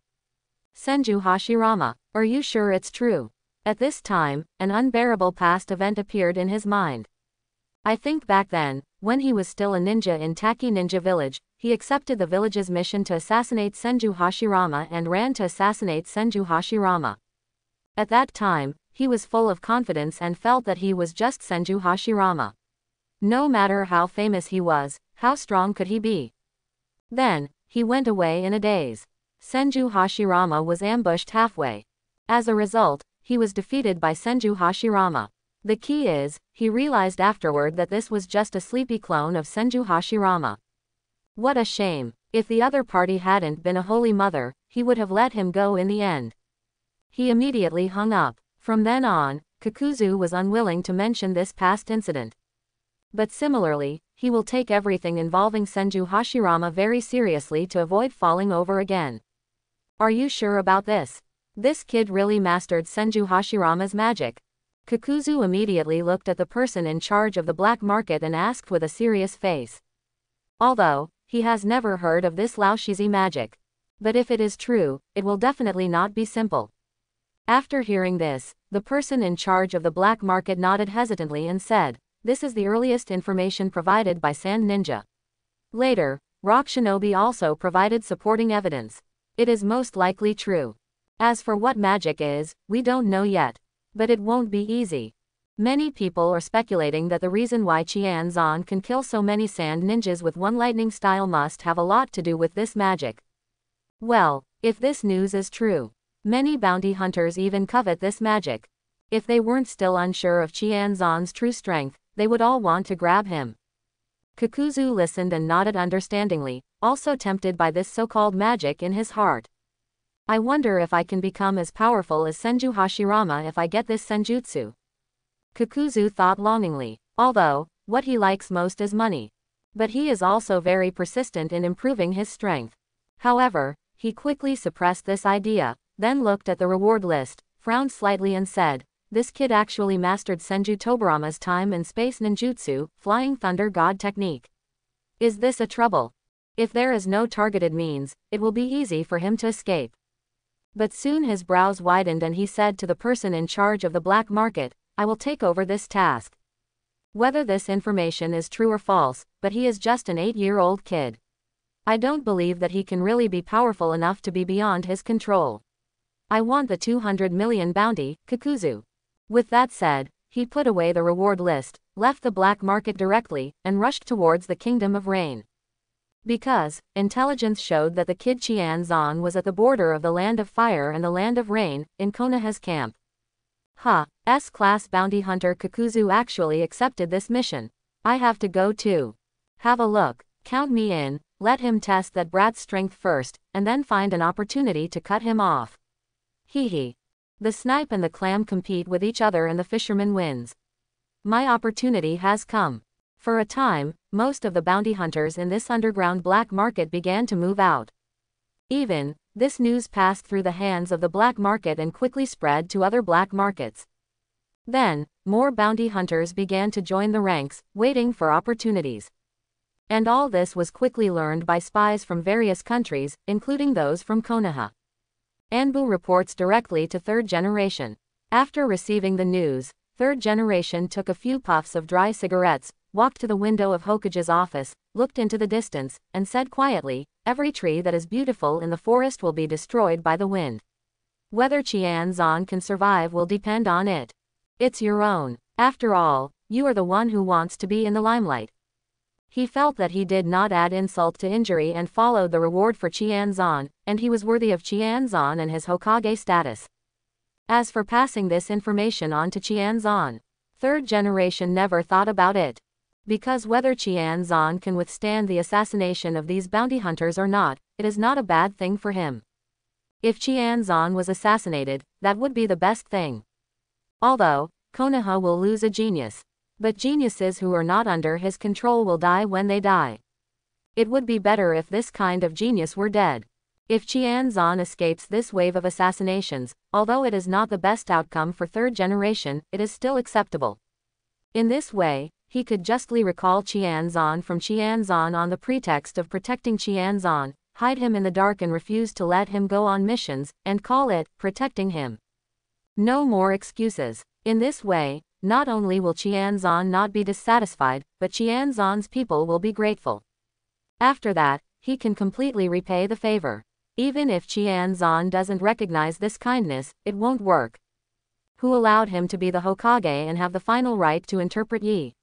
Senju Hashirama, are you sure it's true? At this time, an unbearable past event appeared in his mind. I think back then, when he was still a ninja in Taki Ninja Village, he accepted the village's mission to assassinate Senju Hashirama and ran to assassinate Senju Hashirama. At that time, he was full of confidence and felt that he was just Senju Hashirama. No matter how famous he was, how strong could he be? Then, he went away in a daze. Senju Hashirama was ambushed halfway. As a result, he was defeated by Senju Hashirama. The key is, he realized afterward that this was just a sleepy clone of Senju Hashirama. What a shame. If the other party hadn't been a holy mother, he would have let him go in the end. He immediately hung up. From then on, Kakuzu was unwilling to mention this past incident. But similarly, he will take everything involving Senju Hashirama very seriously to avoid falling over again. Are you sure about this? This kid really mastered Senju Hashirama's magic. Kakuzu immediately looked at the person in charge of the black market and asked with a serious face. Although, he has never heard of this Laoshizi magic. But if it is true, it will definitely not be simple. After hearing this, the person in charge of the black market nodded hesitantly and said, "This is the earliest information provided by Sand Ninja." Later, Rock Shinobi also provided supporting evidence. It is most likely true. As for what magic is, we don't know yet. But it won't be easy. Many people are speculating that the reason why Qianzon can kill so many sand ninjas with one lightning style must have a lot to do with this magic. Well, if this news is true, many bounty hunters even covet this magic. If they weren't still unsure of Qianzon's true strength, they would all want to grab him. Kakuzu listened and nodded understandingly, also tempted by this so-called magic in his heart. I wonder if I can become as powerful as Senju Hashirama if I get this senjutsu. Kakuzu thought longingly, although, what he likes most is money. But he is also very persistent in improving his strength. However, he quickly suppressed this idea, then looked at the reward list, frowned slightly and said, "This kid actually mastered Senju Tobarama's time and space ninjutsu, flying thunder god technique. Is this a trouble? If there is no targeted means, it will be easy for him to escape." But soon his brows widened and he said to the person in charge of the black market, "I will take over this task." Whether this information is true or false, but he is just an 8-year-old kid. I don't believe that he can really be powerful enough to be beyond his control. I want the 200 million bounty, Kakuzu. With that said, he put away the reward list, left the black market directly, and rushed towards the Kingdom of Rain. Because, intelligence showed that the kid Qianzon was at the border of the Land of Fire and the Land of Rain, in Konoha's camp. S-class bounty hunter Kakuzu actually accepted this mission. I have to go too. Have a look, count me in, let him test that brat's strength first, and then find an opportunity to cut him off. Hee. The snipe and the clam compete with each other and the fisherman wins. My opportunity has come. For a time, most of the bounty hunters in this underground black market began to move out. This news passed through the hands of the black market and quickly spread to other black markets. Then, more bounty hunters began to join the ranks, waiting for opportunities. And all this was quickly learned by spies from various countries, including those from Konoha. Anbu reports directly to Third Generation. After receiving the news, Third Generation took a few puffs of dry cigarettes, walked to the window of Hokage's office, looked into the distance, and said quietly, "Every tree that is beautiful in the forest will be destroyed by the wind. Whether Qianzon can survive will depend on it. It's your own. After all, you are the one who wants to be in the limelight." He felt that he did not add insult to injury and followed the reward for Qianzon, and he was worthy of Qianzon and his Hokage status. As for passing this information on to Qianzon, Third Generation never thought about it. Because whether Qianzon can withstand the assassination of these bounty hunters or not, it is not a bad thing for him. If Qianzan was assassinated, that would be the best thing. Although, Konoha will lose a genius. But geniuses who are not under his control will die when they die. It would be better if this kind of genius were dead. If Qianzan escapes this wave of assassinations, although it is not the best outcome for third generation, it is still acceptable. In this way, he could justly recall Qianzan from Qianzan on the pretext of protecting Qianzan, hide him in the dark and refuse to let him go on missions, and call it protecting him. No more excuses. In this way, not only will Qianzan not be dissatisfied, but Qianzan's people will be grateful. After that, he can completely repay the favor. Even if Qianzan doesn't recognize this kindness, it won't work. Who allowed him to be the Hokage and have the final right to interpret Yi?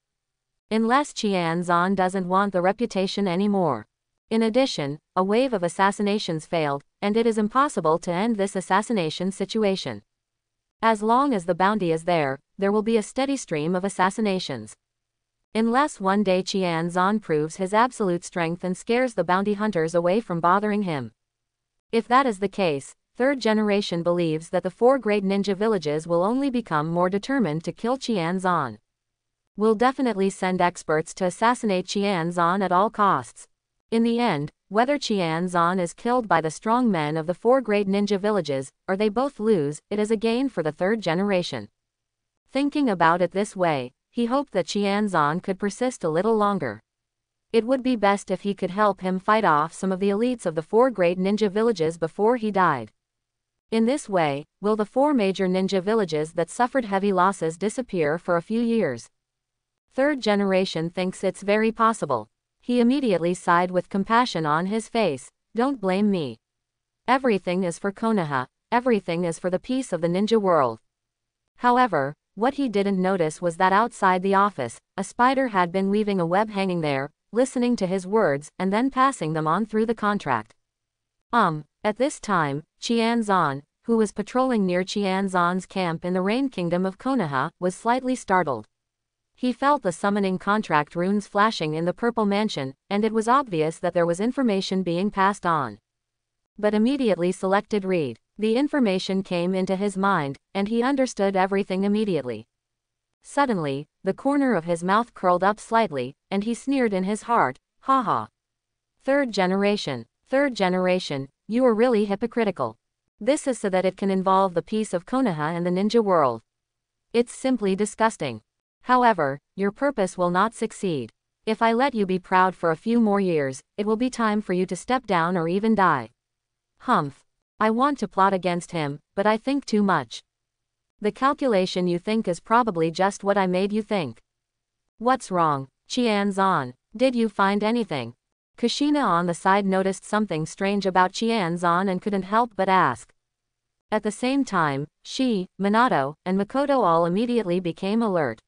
Unless Qianzan doesn't want the reputation anymore. In addition, a wave of assassinations failed, and it is impossible to end this assassination situation. As long as the bounty is there will be a steady stream of assassinations. Unless one day Qianzan proves his absolute strength and scares the bounty hunters away from bothering him. If that is the case, third generation believes that the 4 great ninja villages will only become more determined to kill Qianzan. We'll definitely send experts to assassinate Qianzan at all costs. In the end, whether Qianzan is killed by the strong men of the 4 great ninja villages, or they both lose, it is a gain for the third generation. Thinking about it this way, he hoped that Qianzan could persist a little longer. It would be best if he could help him fight off some of the elites of the 4 great ninja villages before he died. In this way, will the 4 major ninja villages that suffered heavy losses disappear for a few years? Third generation thinks it's very possible. He immediately sighed with compassion on his face. Don't blame me. Everything is for Konoha. Everything is for the peace of the ninja world. However, what he didn't notice was that outside the office, a spider had been weaving a web hanging there, listening to his words, and then passing them on through the contract. At this time, Qianzan, who was patrolling near Qianzan's camp in the Rain Kingdom of Konoha, was slightly startled. He felt the summoning contract runes flashing in the purple mansion, and it was obvious that there was information being passed on. But immediately selected read. The information came into his mind, and he understood everything immediately. Suddenly, the corner of his mouth curled up slightly, and he sneered in his heart, haha. Third generation, you are really hypocritical. This is so that it can involve the peace of Konoha and the ninja world. It's simply disgusting. However, your purpose will not succeed. If I let you be proud for a few more years, it will be time for you to step down or even die. Humph. I want to plot against him, but I think too much. The calculation you think is probably just what I made you think. What's wrong, Qianzan? Did you find anything? Kushina on the side noticed something strange about Qianzan and couldn't help but ask. At the same time, she, Minato, and Makoto all immediately became alert.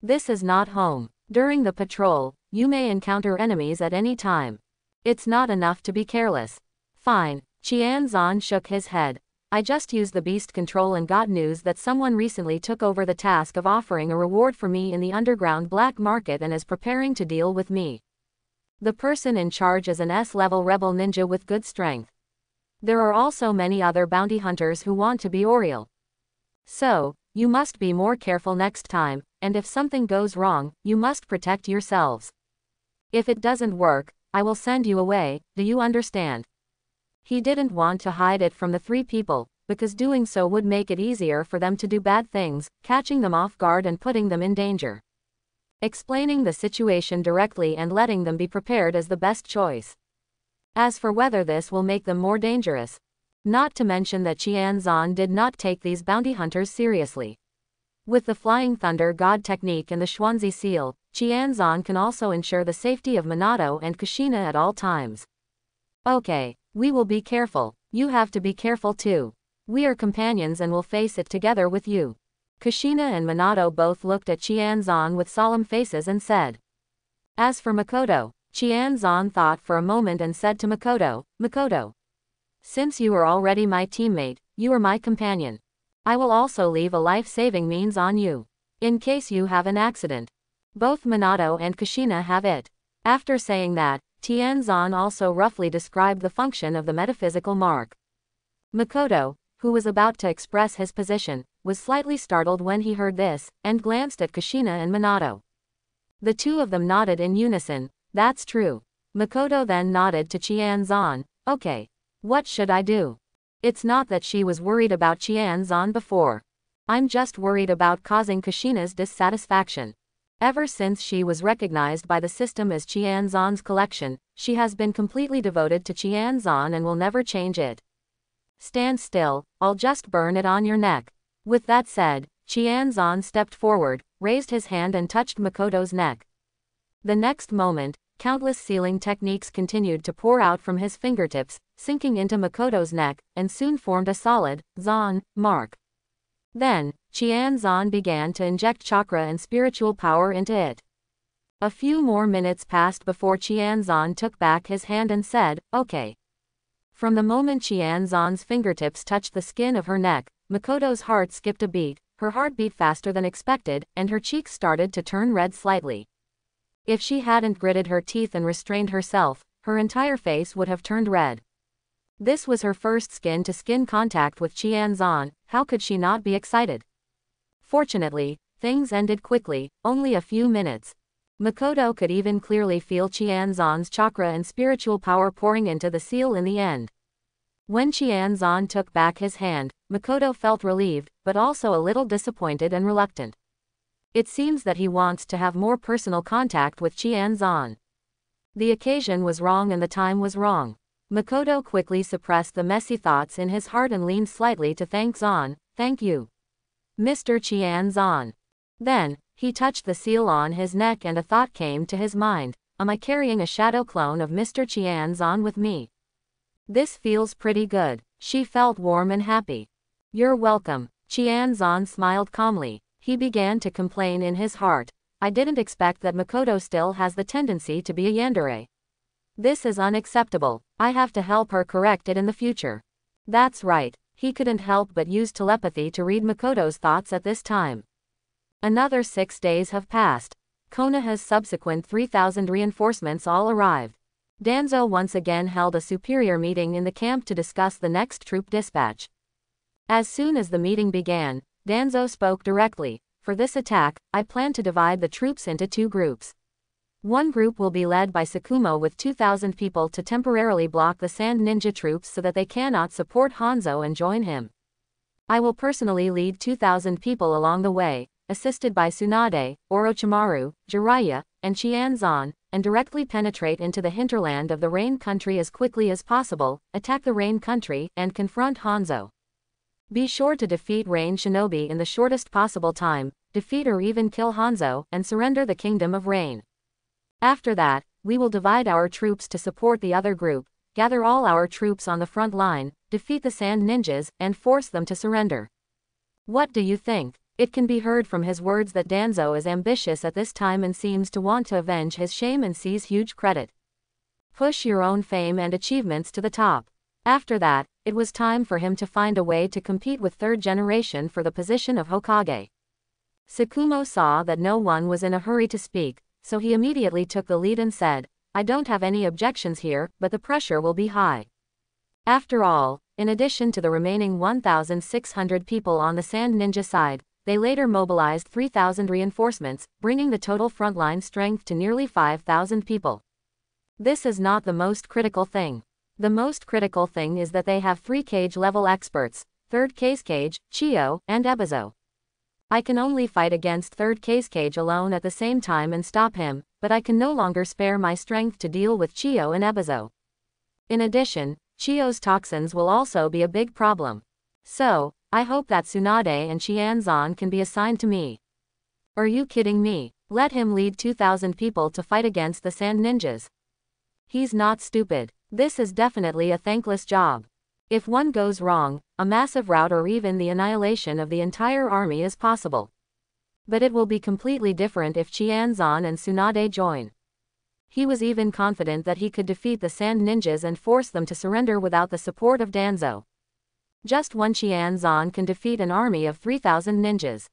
This is not home. During the patrol, you may encounter enemies at any time. It's not enough to be careless. Fine. Qianzan shook his head. I just used the beast control and got news that someone recently took over the task of offering a reward for me in the underground black market and is preparing to deal with me. The person in charge is an S-level rebel ninja with good strength. There are also many other bounty hunters who want to be Oriole. So, you must be more careful next time, and if something goes wrong, you must protect yourselves. If it doesn't work, I will send you away, do you understand? He didn't want to hide it from the 3 people, because doing so would make it easier for them to do bad things, catching them off guard and putting them in danger. Explaining the situation directly and letting them be prepared is the best choice. As for whether this will make them more dangerous, not to mention that Qianzan did not take these bounty hunters seriously. With the Flying Thunder God technique and the Xuanzi seal, Qianzan can also ensure the safety of Minato and Kushina at all times. Okay, we will be careful. You have to be careful too. We are companions and will face it together with you. Kushina and Minato both looked at Qianzan with solemn faces and said. As for Makoto, Qianzan thought for a moment and said to Makoto, Makoto. Since you are already my teammate, you are my companion. I will also leave a life-saving means on you. In case you have an accident. Both Minato and Kushina have it. After saying that, Qianzan also roughly described the function of the metaphysical mark. Makoto, who was about to express his position, was slightly startled when he heard this, and glanced at Kushina and Minato. The two of them nodded in unison. That's true. Makoto then nodded to Qianzan. Okay. What should I do? It's not that she was worried about Qianzan before. I'm just worried about causing Kushina's dissatisfaction. Ever since she was recognized by the system as Qianzan's collection, she has been completely devoted to Qianzan and will never change it. Stand still, I'll just burn it on your neck. With that said, Qianzan stepped forward, raised his hand and touched Makoto's neck. The next moment, countless sealing techniques continued to pour out from his fingertips, sinking into Makoto's neck, and soon formed a solid, Zan, mark. Then, Qianzan began to inject chakra and spiritual power into it. A few more minutes passed before Qianzan took back his hand and said, okay. From the moment Qianzan's fingertips touched the skin of her neck, Makoto's heart skipped a beat, her heart beat faster than expected, and her cheeks started to turn red slightly. If she hadn't gritted her teeth and restrained herself, her entire face would have turned red. This was her first skin-to-skin contact with Qianzan, how could she not be excited? Fortunately, things ended quickly, only a few minutes. Makoto could even clearly feel Qianzan's chakra and spiritual power pouring into the seal in the end. When Qianzan took back his hand, Makoto felt relieved, but also a little disappointed and reluctant. It seems that he wants to have more personal contact with Qianzan. The occasion was wrong and the time was wrong. Makoto quickly suppressed the messy thoughts in his heart and leaned slightly to thank Zan. Thank you, Mr. Qianzan. Then, he touched the seal on his neck and a thought came to his mind. Am I carrying a shadow clone of Mr. Qianzan with me? This feels pretty good. She felt warm and happy. You're welcome. Qianzan smiled calmly. He began to complain in his heart. I didn't expect that Makoto still has the tendency to be a yandere. This is unacceptable. I have to help her correct it in the future. That's right. He couldn't help but use telepathy to read Makoto's thoughts at this time. Another 6 days have passed. Konoha's subsequent 3,000 reinforcements all arrived. Danzo once again held a superior meeting in the camp to discuss the next troop dispatch. As soon as the meeting began, Danzo spoke directly. For this attack, I plan to divide the troops into 2 groups. One group will be led by Tsukumo with 2,000 people to temporarily block the Sand Ninja troops so that they cannot support Hanzo and join him. I will personally lead 2,000 people along the way, assisted by Tsunade, Orochimaru, Jiraiya, and Qianzan, and directly penetrate into the hinterland of the Rain Country as quickly as possible, attack the Rain Country, and confront Hanzo. Be sure to defeat Rain Shinobi in the shortest possible time, defeat or even kill Hanzo, and surrender the Kingdom of Rain. After that, we will divide our troops to support the other group, gather all our troops on the front line, defeat the Sand Ninjas, and force them to surrender. What do you think? It can be heard from his words that Danzo is ambitious at this time and seems to want to avenge his shame and seize huge credit. Push your own fame and achievements to the top. After that, it was time for him to find a way to compete with third generation for the position of Hokage. Tsukumo saw that no one was in a hurry to speak, so he immediately took the lead and said, I don't have any objections here, but the pressure will be high. After all, in addition to the remaining 1,600 people on the Sand Ninja side, they later mobilized 3,000 reinforcements, bringing the total frontline strength to nearly 5,000 people. This is not the most critical thing. The most critical thing is that they have 3 cage-level experts, 3rd Cage, Chiyo, and Ebizo. I can only fight against 3rd Cage alone at the same time and stop him, but I can no longer spare my strength to deal with Chiyo and Ebizo. In addition, Chiyo's toxins will also be a big problem. So, I hope that Tsunade and Qianzan can be assigned to me. Are you kidding me? Let him lead 2,000 people to fight against the Sand Ninjas. He's not stupid. This is definitely a thankless job. If one goes wrong, a massive rout or even the annihilation of the entire army is possible. But it will be completely different if Qianzan and Tsunade join. He was even confident that he could defeat the Sand Ninjas and force them to surrender without the support of Danzo. Just one Qianzan can defeat an army of 3,000 ninjas.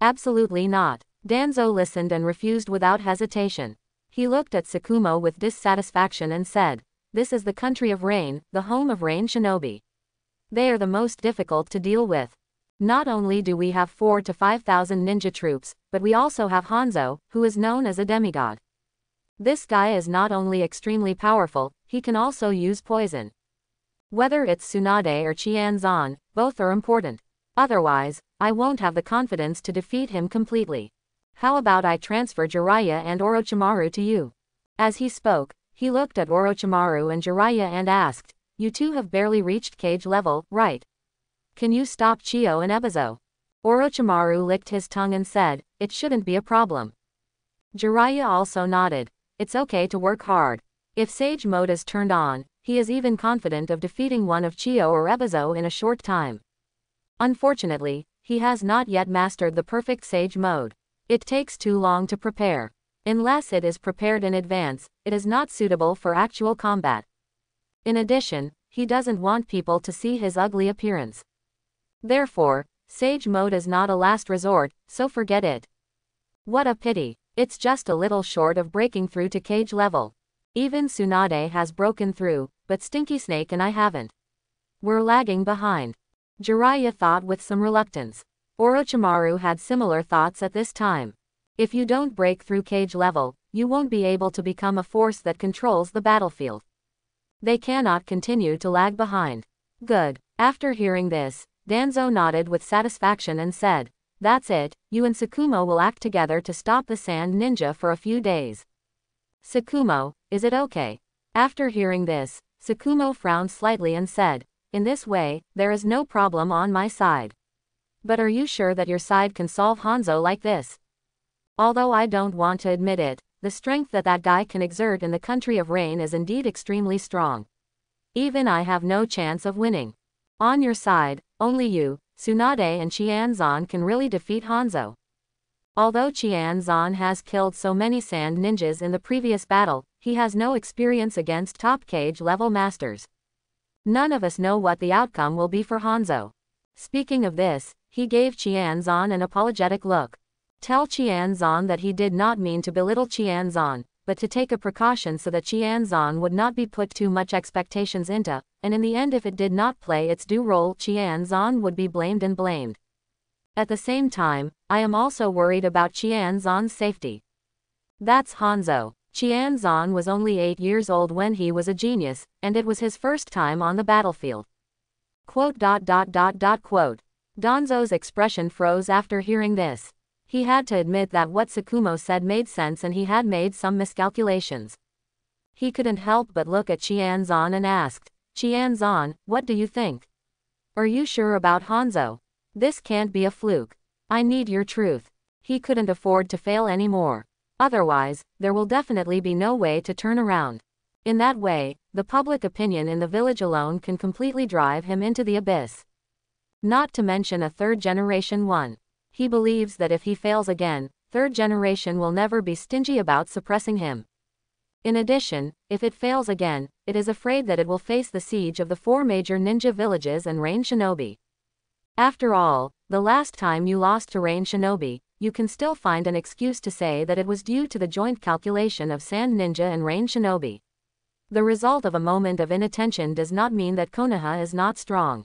Absolutely not. Danzo listened and refused without hesitation. He looked at Tsukumo with dissatisfaction and said, This is the country of Rain, the home of Rain Shinobi. They are the most difficult to deal with. Not only do we have 4,000 to 5,000 ninja troops, but we also have Hanzo, who is known as a demigod. This guy is not only extremely powerful, he can also use poison. Whether it's Tsunade or Qianzan, both are important. Otherwise, I won't have the confidence to defeat him completely. How about I transfer Jiraiya and Orochimaru to you? As he spoke, he looked at Orochimaru and Jiraiya and asked, you two have barely reached cage level, right? Can you stop Chio and Ebizo? Orochimaru licked his tongue and said, it shouldn't be a problem. Jiraiya also nodded. It's okay to work hard. If Sage Mode is turned on, he is even confident of defeating one of Chio or Ebizo in a short time. Unfortunately, he has not yet mastered the perfect Sage Mode. It takes too long to prepare. Unless it is prepared in advance, it is not suitable for actual combat. In addition, he doesn't want people to see his ugly appearance. Therefore, Sage Mode is not a last resort, so forget it. What a pity. It's just a little short of breaking through to cage level. Even Tsunade has broken through, but Stinky Snake and I haven't. We're lagging behind. Jiraiya thought with some reluctance. Orochimaru had similar thoughts at this time. If you don't break through cage level, you won't be able to become a force that controls the battlefield. They cannot continue to lag behind. Good. After hearing this, Danzo nodded with satisfaction and said, that's it, you and Tsukumo will act together to stop the Sand Ninja for a few days. Tsukumo, is it okay? After hearing this, Tsukumo frowned slightly and said, in this way, there is no problem on my side. But are you sure that your side can solve Hanzo like this? Although I don't want to admit it, the strength that guy can exert in the country of rain is indeed extremely strong. Even I have no chance of winning. On your side, only you, Tsunade and Qianzan can really defeat Hanzo. Although Qianzan has killed so many sand ninjas in the previous battle, he has no experience against top cage level masters. None of us know what the outcome will be for Hanzo. Speaking of this, he gave Qianzan an apologetic look. Tell Qianzan that he did not mean to belittle Qianzan, but to take a precaution so that Qianzan would not be put too much expectations into, and in the end if it did not play its due role Qianzan would be blamed and blamed. At the same time, I am also worried about Qianzan's safety. That's Hanzo. Qianzan was only 8 years old when he was a genius, and it was his first time on the battlefield. Quote. Danzo's expression froze after hearing this. He had to admit that what Tsukumo said made sense and he had made some miscalculations. He couldn't help but look at Qianzan and asked, Qianzan, what do you think? Are you sure about Hanzo? This can't be a fluke. I need your truth. He couldn't afford to fail anymore. Otherwise, there will definitely be no way to turn around. In that way, the public opinion in the village alone can completely drive him into the abyss. Not to mention a third generation one. He believes that if he fails again, third generation will never be stingy about suppressing him. In addition, if it fails again, it is afraid that it will face the siege of the 4 major ninja villages and Rain Shinobi. After all, the last time you lost to Rain Shinobi, you can still find an excuse to say that it was due to the joint calculation of Sand Ninja and Rain Shinobi. The result of a moment of inattention does not mean that Konoha is not strong.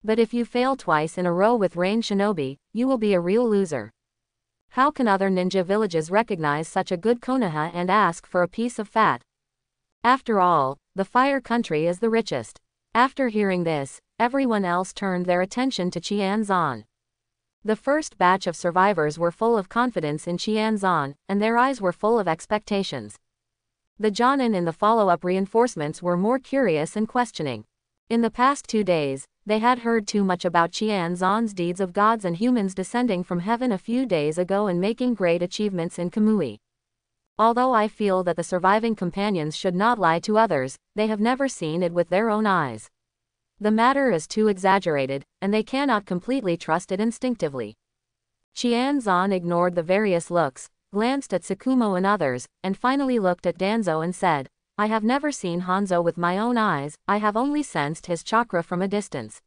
But if you fail twice in a row with Rain Shinobi, you will be a real loser. How can other ninja villages recognize such a good Konoha and ask for a piece of fat? After all, the Fire Country is the richest. After hearing this, everyone else turned their attention to Qianzan. The first batch of survivors were full of confidence in Qianzan, and their eyes were full of expectations. The Jonin in the follow-up reinforcements were more curious and questioning. In the past 2 days, they had heard too much about Qianzan's deeds of gods and humans descending from heaven a few days ago and making great achievements in Kamui. Although I feel that the surviving companions should not lie to others, they have never seen it with their own eyes. The matter is too exaggerated, and they cannot completely trust it instinctively. Qianzan ignored the various looks, glanced at Tsukumo and others, and finally looked at Danzo and said, I have never seen Hanzo with my own eyes, I have only sensed his chakra from a distance.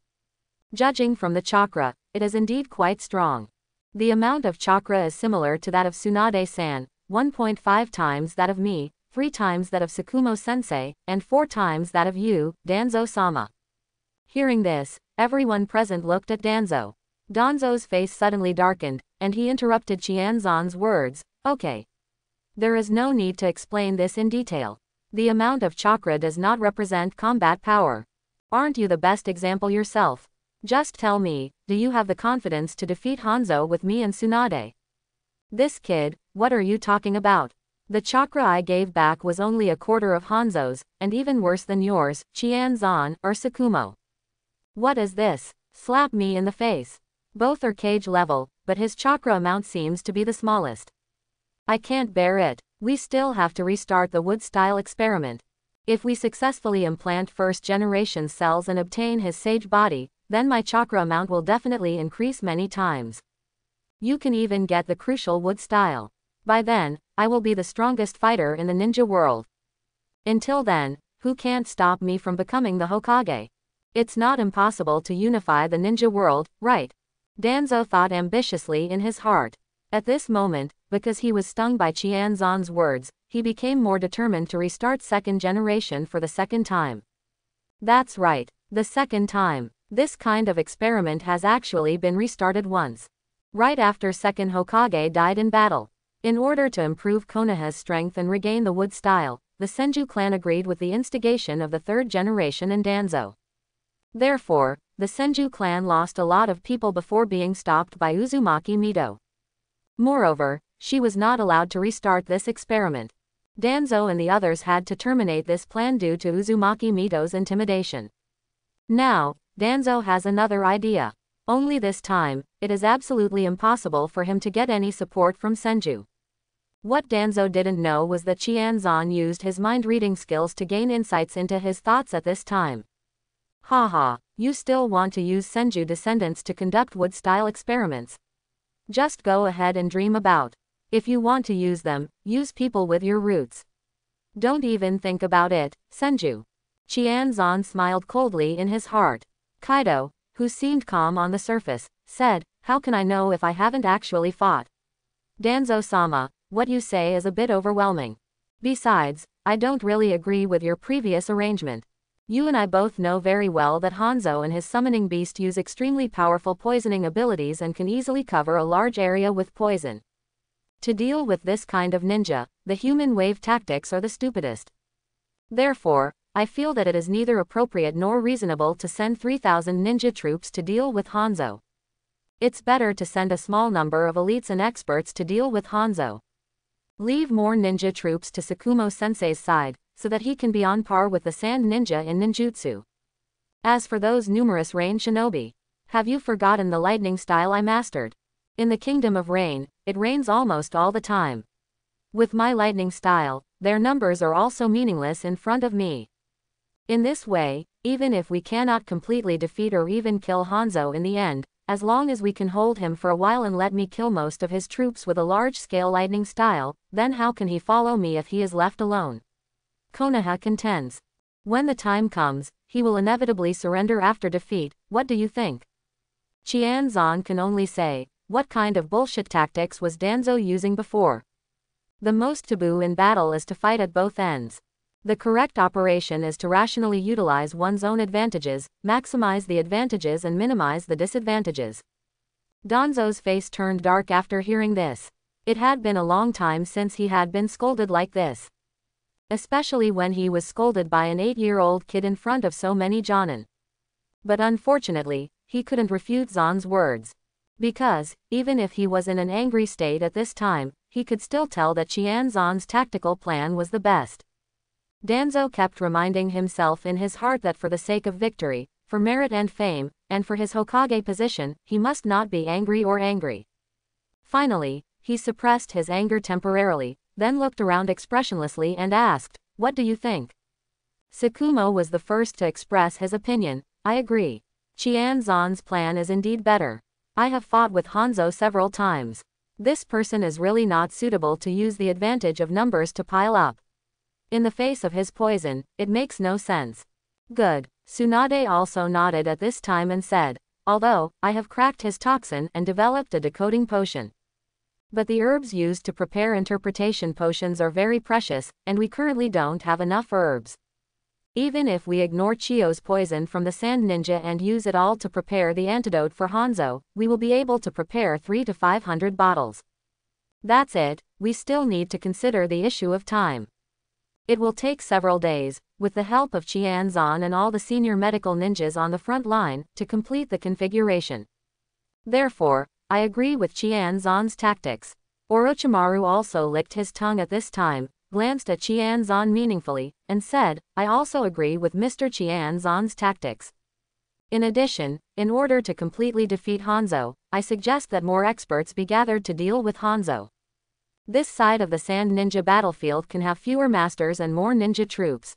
Judging from the chakra, it is indeed quite strong. The amount of chakra is similar to that of Tsunade-san, 1.5 times that of me, 3 times that of Tsukumo-sensei, and 4 times that of you, Danzo-sama. Hearing this, everyone present looked at Danzo. Danzo's face suddenly darkened, and he interrupted Qianzon's words, okay. There is no need to explain this in detail. The amount of chakra does not represent combat power. Aren't you the best example yourself? Just tell me, do you have the confidence to defeat Hanzo with me and Tsunade? This kid, what are you talking about? The chakra I gave back was only a quarter of Hanzo's, and even worse than yours, Qianzon, or Sakumo. What is this? Slap me in the face. Both are cage level, but his chakra amount seems to be the smallest. I can't bear it. We still have to restart the wood-style experiment. If we successfully implant first-generation cells and obtain his sage body, then my chakra amount will definitely increase many times. You can even get the crucial wood style. By then, I will be the strongest fighter in the ninja world. Until then, who can't stop me from becoming the Hokage? It's not impossible to unify the ninja world, right? Danzo thought ambitiously in his heart. At this moment, because he was stung by Qianzon's words, he became more determined to restart second generation for the second time. That's right, the second time. This kind of experiment has actually been restarted once. Right after second Hokage died in battle. In order to improve Konoha's strength and regain the wood style, the Senju clan agreed with the instigation of the third generation and Danzo. Therefore, the Senju clan lost a lot of people before being stopped by Uzumaki Mito. Moreover, she was not allowed to restart this experiment. Danzo and the others had to terminate this plan due to Uzumaki Mito's intimidation. Now, Danzo has another idea. Only this time, it is absolutely impossible for him to get any support from Senju. What Danzo didn't know was that Qianzon used his mind-reading skills to gain insights into his thoughts at this time. Haha, you still want to use Senju descendants to conduct wood-style experiments. Just go ahead and dream about. If you want to use them, use people with your roots. Don't even think about it, Senju. Qianzon smiled coldly in his heart. Kaido, who seemed calm on the surface, said, how can I know if I haven't actually fought? Danzo-sama, what you say is a bit overwhelming. Besides, I don't really agree with your previous arrangement. You and I both know very well that Hanzo and his summoning beast use extremely powerful poisoning abilities and can easily cover a large area with poison. To deal with this kind of ninja, the human wave tactics are the stupidest. Therefore, I feel that it is neither appropriate nor reasonable to send 3,000 ninja troops to deal with Hanzo. It's better to send a small number of elites and experts to deal with Hanzo. Leave more ninja troops to Sakumo-sensei's side, so that he can be on par with the sand ninja in ninjutsu. As for those numerous rain shinobi, have you forgotten the lightning style I mastered? In the kingdom of rain, it rains almost all the time. With my lightning style, their numbers are also meaningless in front of me. In this way, even if we cannot completely defeat or even kill Hanzo in the end, as long as we can hold him for a while and let me kill most of his troops with a large-scale lightning style, then how can he follow me if he is left alone? Konoha contends. When the time comes, he will inevitably surrender after defeat. What do you think? Qianzon can only say, what kind of bullshit tactics was Danzo using before? The most taboo in battle is to fight at both ends. The correct operation is to rationally utilize one's own advantages, maximize the advantages and minimize the disadvantages. Danzo's face turned dark after hearing this. It had been a long time since he had been scolded like this. Especially when he was scolded by an 8-year-old kid in front of so many jonin. But unfortunately, he couldn't refute Zan's words. Because, even if he was in an angry state at this time, he could still tell that Qianzon's tactical plan was the best. Danzo kept reminding himself in his heart that for the sake of victory, for merit and fame, and for his Hokage position, he must not be angry or angry. Finally, he suppressed his anger temporarily, then looked around expressionlessly and asked, what do you think? Sakumo was the first to express his opinion. I agree. Qianzon's plan is indeed better. I have fought with Hanzo several times. This person is really not suitable to use the advantage of numbers to pile up. In the face of his poison, it makes no sense. Good. Tsunade also nodded at this time and said, although, I have cracked his toxin and developed a decoding potion. But the herbs used to prepare interpretation potions are very precious, and we currently don't have enough herbs. Even if we ignore Chio's poison from the Sand Ninja and use it all to prepare the antidote for Hanzo, we will be able to prepare 300 to 500 bottles. That's it, we still need to consider the issue of time. It will take several days, with the help of Qianzan and all the senior medical ninjas on the front line, to complete the configuration. Therefore, I agree with Qianzan's tactics. Orochimaru also licked his tongue at this time, glanced at Qianzan meaningfully, and said, I also agree with Mr. Qianzan's tactics. In addition, in order to completely defeat Hanzo, I suggest that more experts be gathered to deal with Hanzo. This side of the Sand Ninja battlefield can have fewer masters and more ninja troops.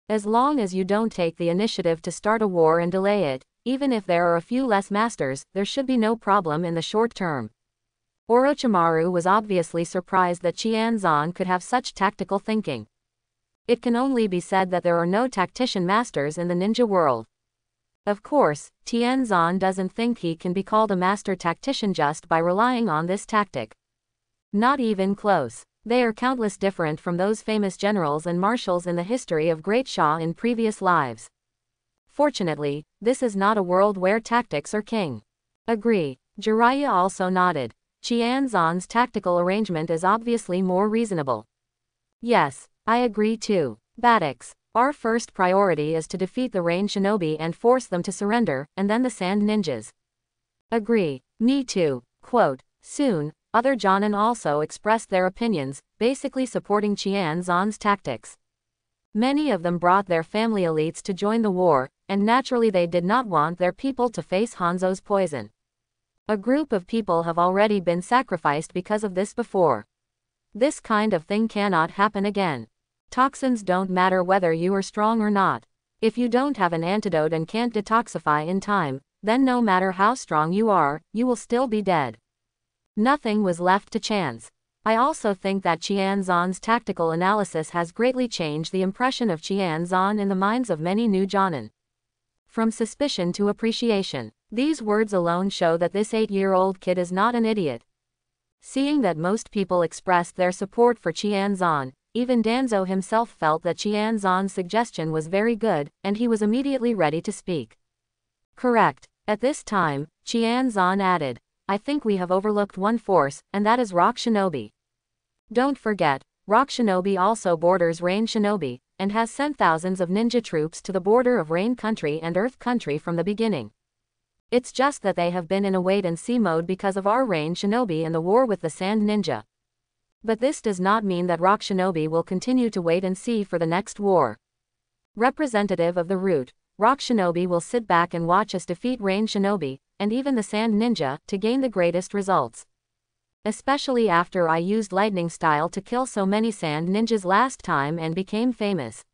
As long as you don't take the initiative to start a war and delay it, even if there are a few less masters, there should be no problem in the short term. Orochimaru was obviously surprised that Qianzan could have such tactical thinking. It can only be said that there are no tactician masters in the ninja world. Of course, Qianzan doesn't think he can be called a master tactician just by relying on this tactic. Not even close. They are countless different from those famous generals and marshals in the history of Great Shah in previous lives. Fortunately, this is not a world where tactics are king. Agree. Jiraiya also nodded. Qianzan's tactical arrangement is obviously more reasonable. Yes, I agree too. Batix. Our first priority is to defeat the Rain Shinobi and force them to surrender, and then the Sand Ninjas. Agree. Me too. Quote, soon, other Jonin also expressed their opinions, basically supporting Qianzan's tactics. Many of them brought their family elites to join the war, and naturally they did not want their people to face Hanzo's poison. A group of people have already been sacrificed because of this before. This kind of thing cannot happen again. Toxins don't matter whether you are strong or not. If you don't have an antidote and can't detoxify in time, then no matter how strong you are, you will still be dead. Nothing was left to chance. I also think that Qianzan's tactical analysis has greatly changed the impression of Qianzan in the minds of many new Jonin. From suspicion to appreciation. These words alone show that this 8-year-old kid is not an idiot. Seeing that most people expressed their support for Qianzan, even Danzo himself felt that Qianzan's suggestion was very good, and he was immediately ready to speak. Correct. At this time, Qianzan added, I think we have overlooked one force, and that is Rock Shinobi. Don't forget, Rock Shinobi also borders Rain Shinobi, and has sent thousands of ninja troops to the border of Rain Country and Earth Country from the beginning. It's just that they have been in a wait-and-see mode because of our Rain Shinobi and the war with the Sand Ninja. But this does not mean that Rock Shinobi will continue to wait and see for the next war. Representative of the root, Rock Shinobi will sit back and watch us defeat Rain Shinobi, and even the Sand Ninja, to gain the greatest results. Especially after I used lightning style to kill so many Sand Ninjas last time and became famous.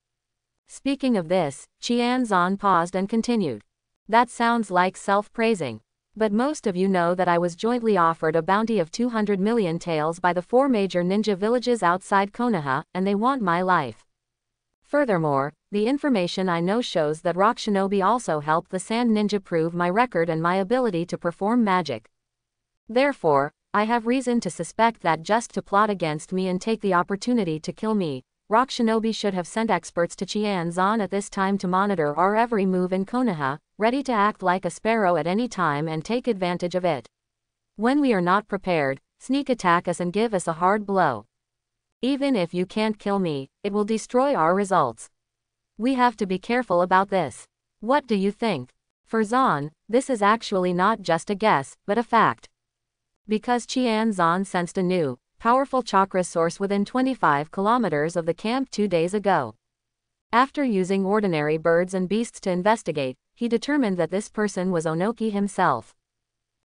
Speaking of this, Qianzan paused and continued. That sounds like self-praising. But most of you know that I was jointly offered a bounty of 200 million taels by the 4 major ninja villages outside Konoha, and they want my life. Furthermore, the information I know shows that Rock Shinobi also helped the Sand Ninja prove my record and my ability to perform magic. Therefore, I have reason to suspect that just to plot against me and take the opportunity to kill me, Rock Shinobi should have sent experts to Qianzan at this time to monitor our every move in Konoha, ready to act like a sparrow at any time and take advantage of it. When we are not prepared, sneak attack us and give us a hard blow. Even if you can't kill me, it will destroy our results. We have to be careful about this. What do you think? For Zan, this is actually not just a guess, but a fact. Because Qianzan sensed a new, powerful chakra source within 25 kilometers of the camp 2 days ago. After using ordinary birds and beasts to investigate, he determined that this person was Onoki himself.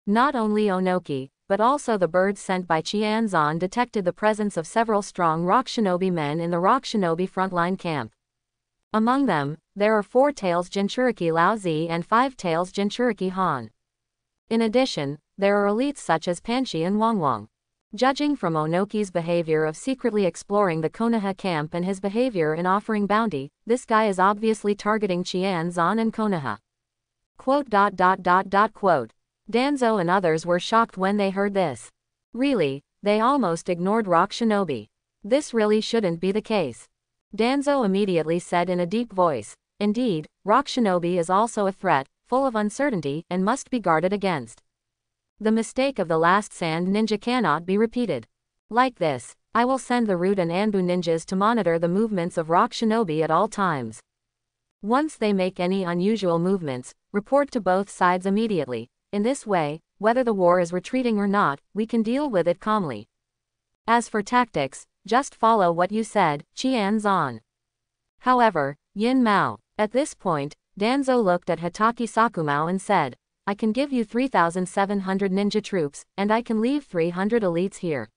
Not only Onoki, but also the birds sent by Qianzan detected the presence of several strong Rock Shinobi men in the Rock Shinobi frontline camp. Among them, there are 4 tails Jinchuriki Laozi and 5 tails Jinchuriki Han. In addition, there are elites such as Panshi and Wangwang. Judging from Onoki's behavior of secretly exploring the Konoha camp and his behavior in offering bounty, this guy is obviously targeting Qianzan and Konoha. Quote. Danzo and others were shocked when they heard this. Really, they almost ignored Rock Shinobi. This really shouldn't be the case. Danzo immediately said in a deep voice. Indeed, rock shinobi is also a threat, full of uncertainty, and must be guarded against. The mistake of the last sand ninja cannot be repeated. Like this, I will send the root and Anbu ninjas to monitor the movements of rock shinobi at all times. Once they make any unusual movements, report to both sides immediately. In this way, whether the war is retreating or not, we can deal with it calmly. As for tactics, just follow what you said, Qian Zan. However, Yin Mao. At this point, Danzo looked at Hitaki Sakumao and said, I can give you 3,700 ninja troops, and I can leave 300 elites here.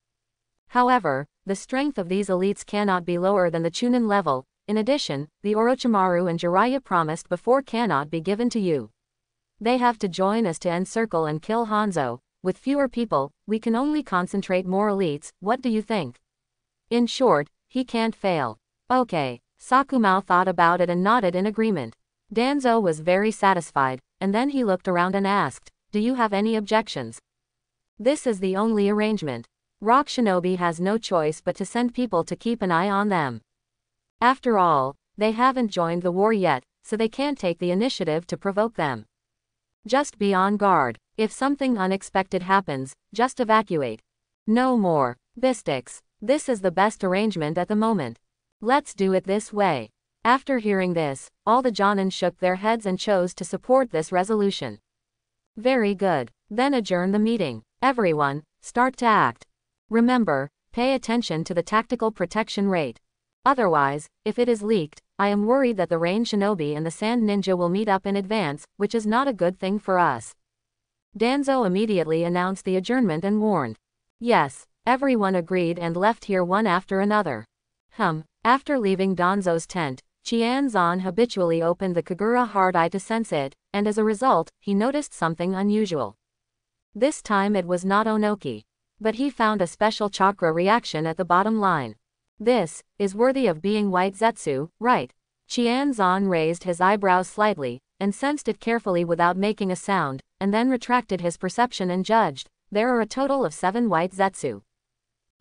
However, the strength of these elites cannot be lower than the Chunin level. In addition, the Orochimaru and Jiraiya promised before cannot be given to you. They have to join us to encircle and kill Hanzo. With fewer people, we can only concentrate more elites. What do you think? In short, he can't fail. Okay. Sakumao thought about it and nodded in agreement. Danzo was very satisfied, and then he looked around and asked, do you have any objections? This is the only arrangement. Rock Shinobi has no choice but to send people to keep an eye on them. After all, they haven't joined the war yet, so they can't take the initiative to provoke them. Just be on guard. If something unexpected happens, just evacuate. No more mystics. This is the best arrangement at the moment. Let's do it this way. After hearing this, all the Jonin shook their heads and chose to support this resolution. Very good. Then adjourn the meeting. Everyone, start to act. Remember, pay attention to the tactical protection rate. Otherwise, if it is leaked, I am worried that the Rain Shinobi and the Sand Ninja will meet up in advance, which is not a good thing for us. Danzo immediately announced the adjournment and warned. Yes, everyone agreed and left here one after another. After leaving Danzo's tent, Qian Zan habitually opened the Kagura hard eye to sense it, and as a result, he noticed something unusual. This time it was not Onoki. But he found a special chakra reaction at the bottom line. This is worthy of being white Zetsu, right? Qian Zan raised his eyebrows slightly, and sensed it carefully without making a sound, and then retracted his perception and judged, there are a total of 7 white Zetsu.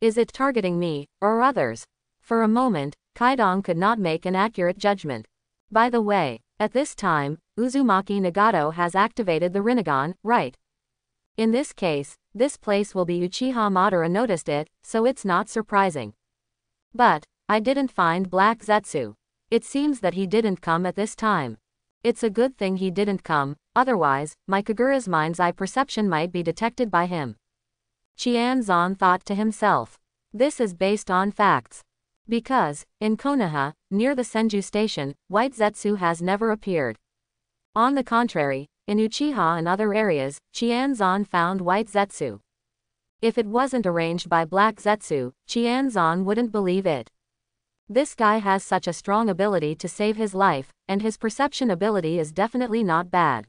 Is it targeting me, or others? For a moment, Kaidong could not make an accurate judgment. By the way, at this time, Uzumaki Nagato has activated the Rinnegan, right? In this case, this place will be Uchiha Madara noticed it, so it's not surprising. But, I didn't find Black Zetsu. It seems that he didn't come at this time. It's a good thing he didn't come, otherwise, my Kagura's mind's eye perception might be detected by him. Qian Zan thought to himself. This is based on facts. Because, in Konoha, near the Senju station, white Zetsu has never appeared. On the contrary, in Uchiha and other areas, Qian Zan found white Zetsu. If it wasn't arranged by Black Zetsu, Qian Zan wouldn't believe it. This guy has such a strong ability to save his life, and his perception ability is definitely not bad.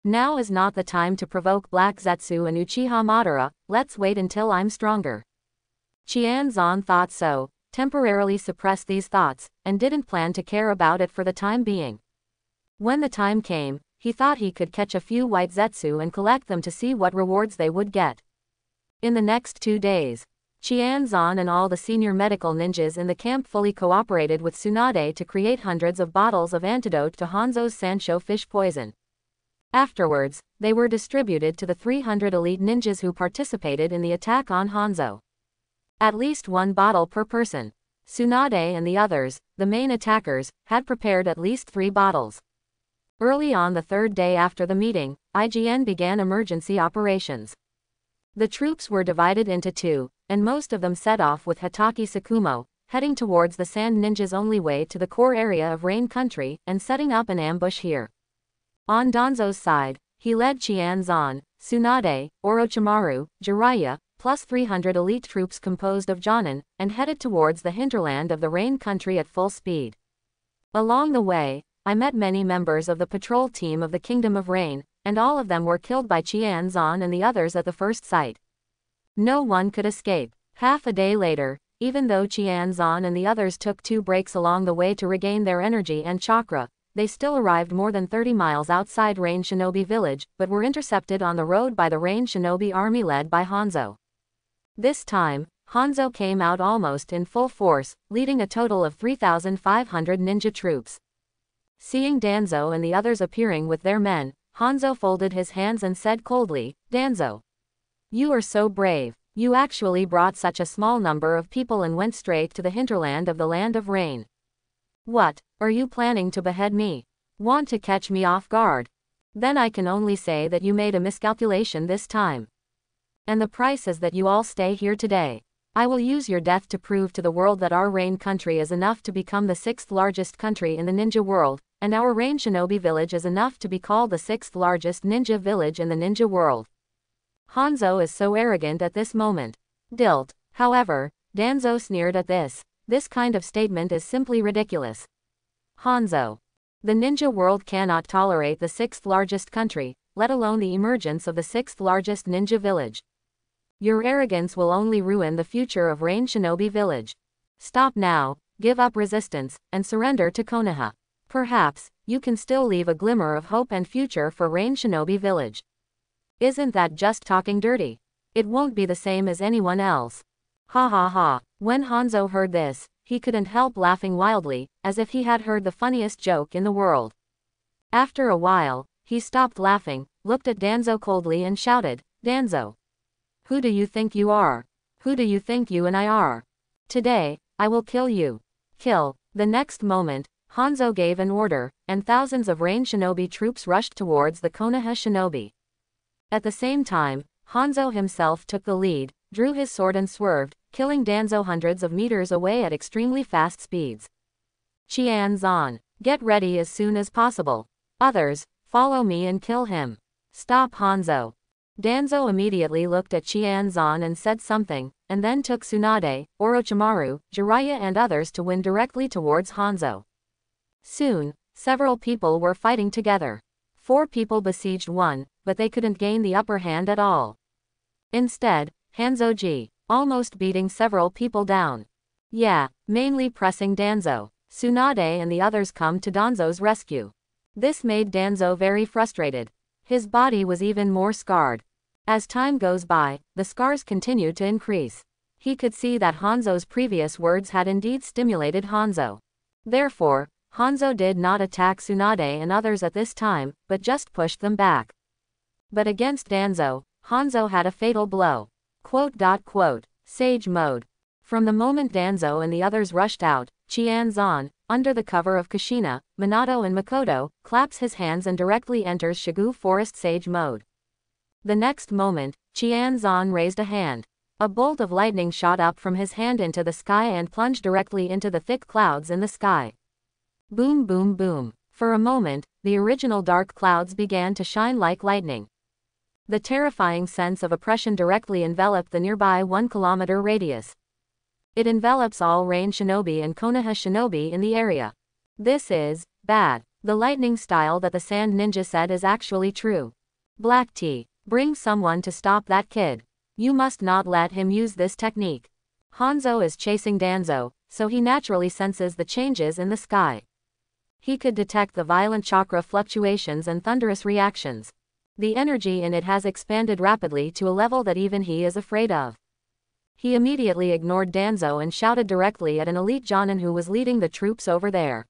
Now is not the time to provoke Black Zetsu and Uchiha Madara, let's wait until I'm stronger. Qian Zan thought so, temporarily suppressed these thoughts, and didn't plan to care about it for the time being. When the time came, he thought he could catch a few white Zetsu and collect them to see what rewards they would get. In the next 2 days, Qian Zan and all the senior medical ninjas in the camp fully cooperated with Tsunade to create hundreds of bottles of antidote to Hanzo's Sansho fish poison. Afterwards, they were distributed to the 300 elite ninjas who participated in the attack on Hanzo. At least 1 bottle per person. Tsunade and the others, the main attackers, had prepared at least 3 bottles. Early on the 3rd day after the meeting, IGN began emergency operations. The troops were divided into 2, and most of them set off with Hitaki Sakumo, heading towards the Sand Ninja's only way to the core area of Rain Country, and setting up an ambush here. On Danzo's side, he led Qian Zan, Tsunade, Orochimaru, Jiraiya, plus 300 elite troops composed of Jonin, and headed towards the hinterland of the Rain Country at full speed. Along the way, I met many members of the patrol team of the Kingdom of Rain, and all of them were killed by Qian Zan and the others at the first sight. No one could escape. Half a day later, even though Qian Zan and the others took 2 breaks along the way to regain their energy and chakra, they still arrived more than 30 miles outside Rain Shinobi village, but were intercepted on the road by the Rain Shinobi army led by Hanzo. This time, Hanzo came out almost in full force, leading a total of 3,500 ninja troops. Seeing Danzo and the others appearing with their men, Hanzo folded his hands and said coldly, "Danzo, you are so brave. You actually brought such a small number of people and went straight to the hinterland of the Land of Rain. What, are you planning to behead me? Want to catch me off guard? Then I can only say that you made a miscalculation this time. And the price is that you all stay here today. I will use your death to prove to the world that our Rain country is enough to become the 6th largest country in the ninja world, and our Rain Shinobi village is enough to be called the 6th largest ninja village in the ninja world." Hanzo is so arrogant at this moment. Dilt. However, Danzo sneered at this. This kind of statement is simply ridiculous. Hanzo. The ninja world cannot tolerate the 6th largest country, let alone the emergence of the 6th largest ninja village. Your arrogance will only ruin the future of Rain Shinobi village. Stop now, give up resistance, and surrender to Konoha. Perhaps, you can still leave a glimmer of hope and future for Rain Shinobi village. Isn't that just talking dirty? It won't be the same as anyone else. Ha ha ha. When Hanzo heard this, he couldn't help laughing wildly, as if he had heard the funniest joke in the world. After a while, he stopped laughing, looked at Danzo coldly and shouted, "Danzo, who do you think you are? Who do you think you and I are? Today, I will kill you. Kill." The next moment, Hanzo gave an order, and thousands of Rain Shinobi troops rushed towards the Konoha Shinobi. At the same time, Hanzo himself took the lead, drew his sword and swerved, killing Danzo hundreds of meters away at extremely fast speeds. "Qianzan, get ready as soon as possible. Others, follow me and kill him. Stop Hanzo." Danzo immediately looked at Qianzan and said something, and then took Tsunade, Orochimaru, Jiraiya and others to win directly towards Hanzo. Soon, several people were fighting together. 4 people besieged one, but they couldn't gain the upper hand at all. Instead, Hanzo-ji, almost beating several people down. Yeah, mainly pressing Danzo. Tsunade and the others come to Danzo's rescue. This made Danzo very frustrated. His body was even more scarred. As time goes by, the scars continued to increase. He could see that Hanzo's previous words had indeed stimulated Hanzo. Therefore, Hanzo did not attack Tsunade and others at this time, but just pushed them back. But against Danzo, Hanzo had a fatal blow. Sage mode. From the moment Danzo and the others rushed out, Qianzan, under the cover of Kushina, Minato and Makoto, claps his hands and directly enters Shigu Forest Sage mode. The next moment, Qianzan raised a hand. A bolt of lightning shot up from his hand into the sky and plunged directly into the thick clouds in the sky. Boom boom boom. For a moment, the original dark clouds began to shine like lightning. The terrifying sense of oppression directly enveloped the nearby 1-kilometer radius. It envelops all Rain Shinobi and Konoha Shinobi in the area. This is bad. The lightning style that the Sand Ninja said is actually true. Black Tea, bring someone to stop that kid. You must not let him use this technique. Hanzo is chasing Danzo, so he naturally senses the changes in the sky. He could detect the violent chakra fluctuations and thunderous reactions. The energy in it has expanded rapidly to a level that even he is afraid of. He immediately ignored Danzo and shouted directly at an elite Jonin who was leading the troops over there.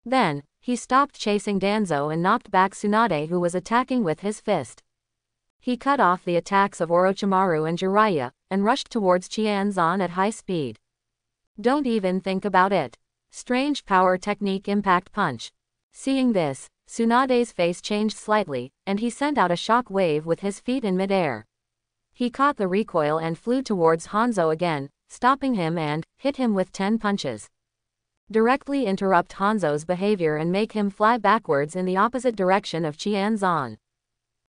Then, he stopped chasing Danzo and knocked back Tsunade who was attacking with his fist. He cut off the attacks of Orochimaru and Jiraiya, and rushed towards Qianzan at high speed. Don't even think about it. Strange power technique impact punch. Seeing this, Tsunade's face changed slightly, and he sent out a shock wave with his feet in midair. He caught the recoil and flew towards Hanzo again, stopping him and hit him with 10 punches. Directly interrupt Hanzo's behavior and make him fly backwards in the opposite direction of Qianzan.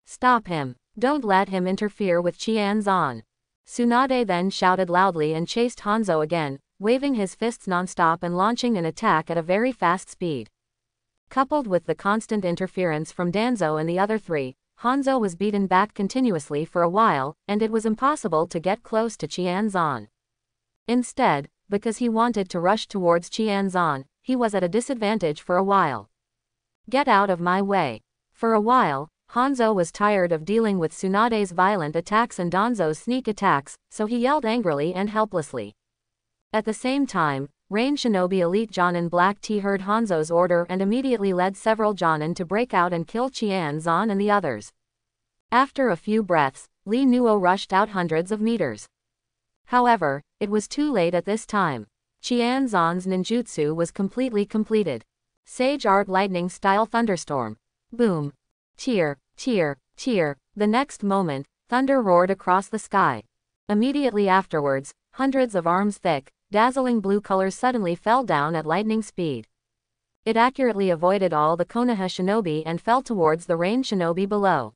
Stop him. Don't let him interfere with Qianzan. Tsunade then shouted loudly and chased Hanzo again, waving his fists non-stop and launching an attack at a very fast speed. Coupled with the constant interference from Danzo and the other 3, Hanzo was beaten back continuously for a while, and it was impossible to get close to Qianzan. Instead, because he wanted to rush towards Qianzan, he was at a disadvantage for a while. Get out of my way. For a while, Hanzo was tired of dealing with Tsunade's violent attacks and Danzo's sneak attacks, so he yelled angrily and helplessly. At the same time, Rain Shinobi Elite Jonin Black Tea heard Hanzo's order and immediately led several Jonin to break out and kill Qianzan and the others. After a few breaths, Li Nuo rushed out hundreds of meters. However, it was too late at this time. Qianzan's ninjutsu was completely completed. Sage Art Lightning Style Thunderstorm. Boom. Tear, tear, tear. The next moment, thunder roared across the sky. Immediately afterwards, hundreds of arms thick, dazzling blue colors suddenly fell down at lightning speed. It accurately avoided all the Konoha shinobi and fell towards the Rain shinobi below.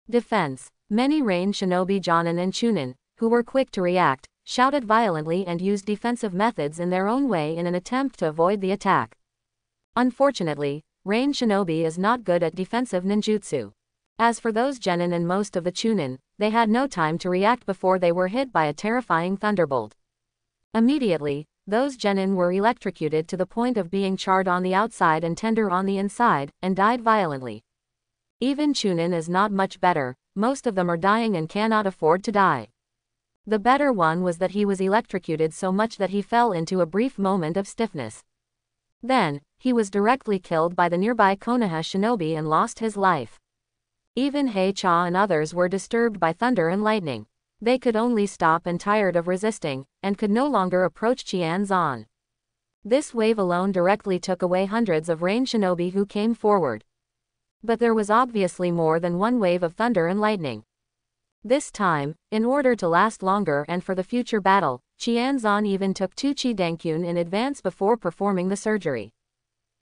Defense. Many Rain shinobi Jonin and Chunin, who were quick to react, shouted violently and used defensive methods in their own way in an attempt to avoid the attack. Unfortunately, Rain shinobi is not good at defensive ninjutsu. As for those genin and most of the Chunin, they had no time to react before they were hit by a terrifying thunderbolt. Immediately, those genin were electrocuted to the point of being charred on the outside and tender on the inside, and died violently. Even Chunin is not much better, most of them are dying and cannot afford to die. The better one was that he was electrocuted so much that he fell into a brief moment of stiffness. Then, he was directly killed by the nearby Konoha shinobi and lost his life. Even Hei-cha and others were disturbed by thunder and lightning. They could only stop and tired of resisting, and could no longer approach Qianzan. This wave alone directly took away hundreds of Rain shinobi who came forward. But there was obviously more than one wave of thunder and lightning. This time, in order to last longer and for the future battle, Qianzan even took 2 Qi Dankyun in advance before performing the surgery.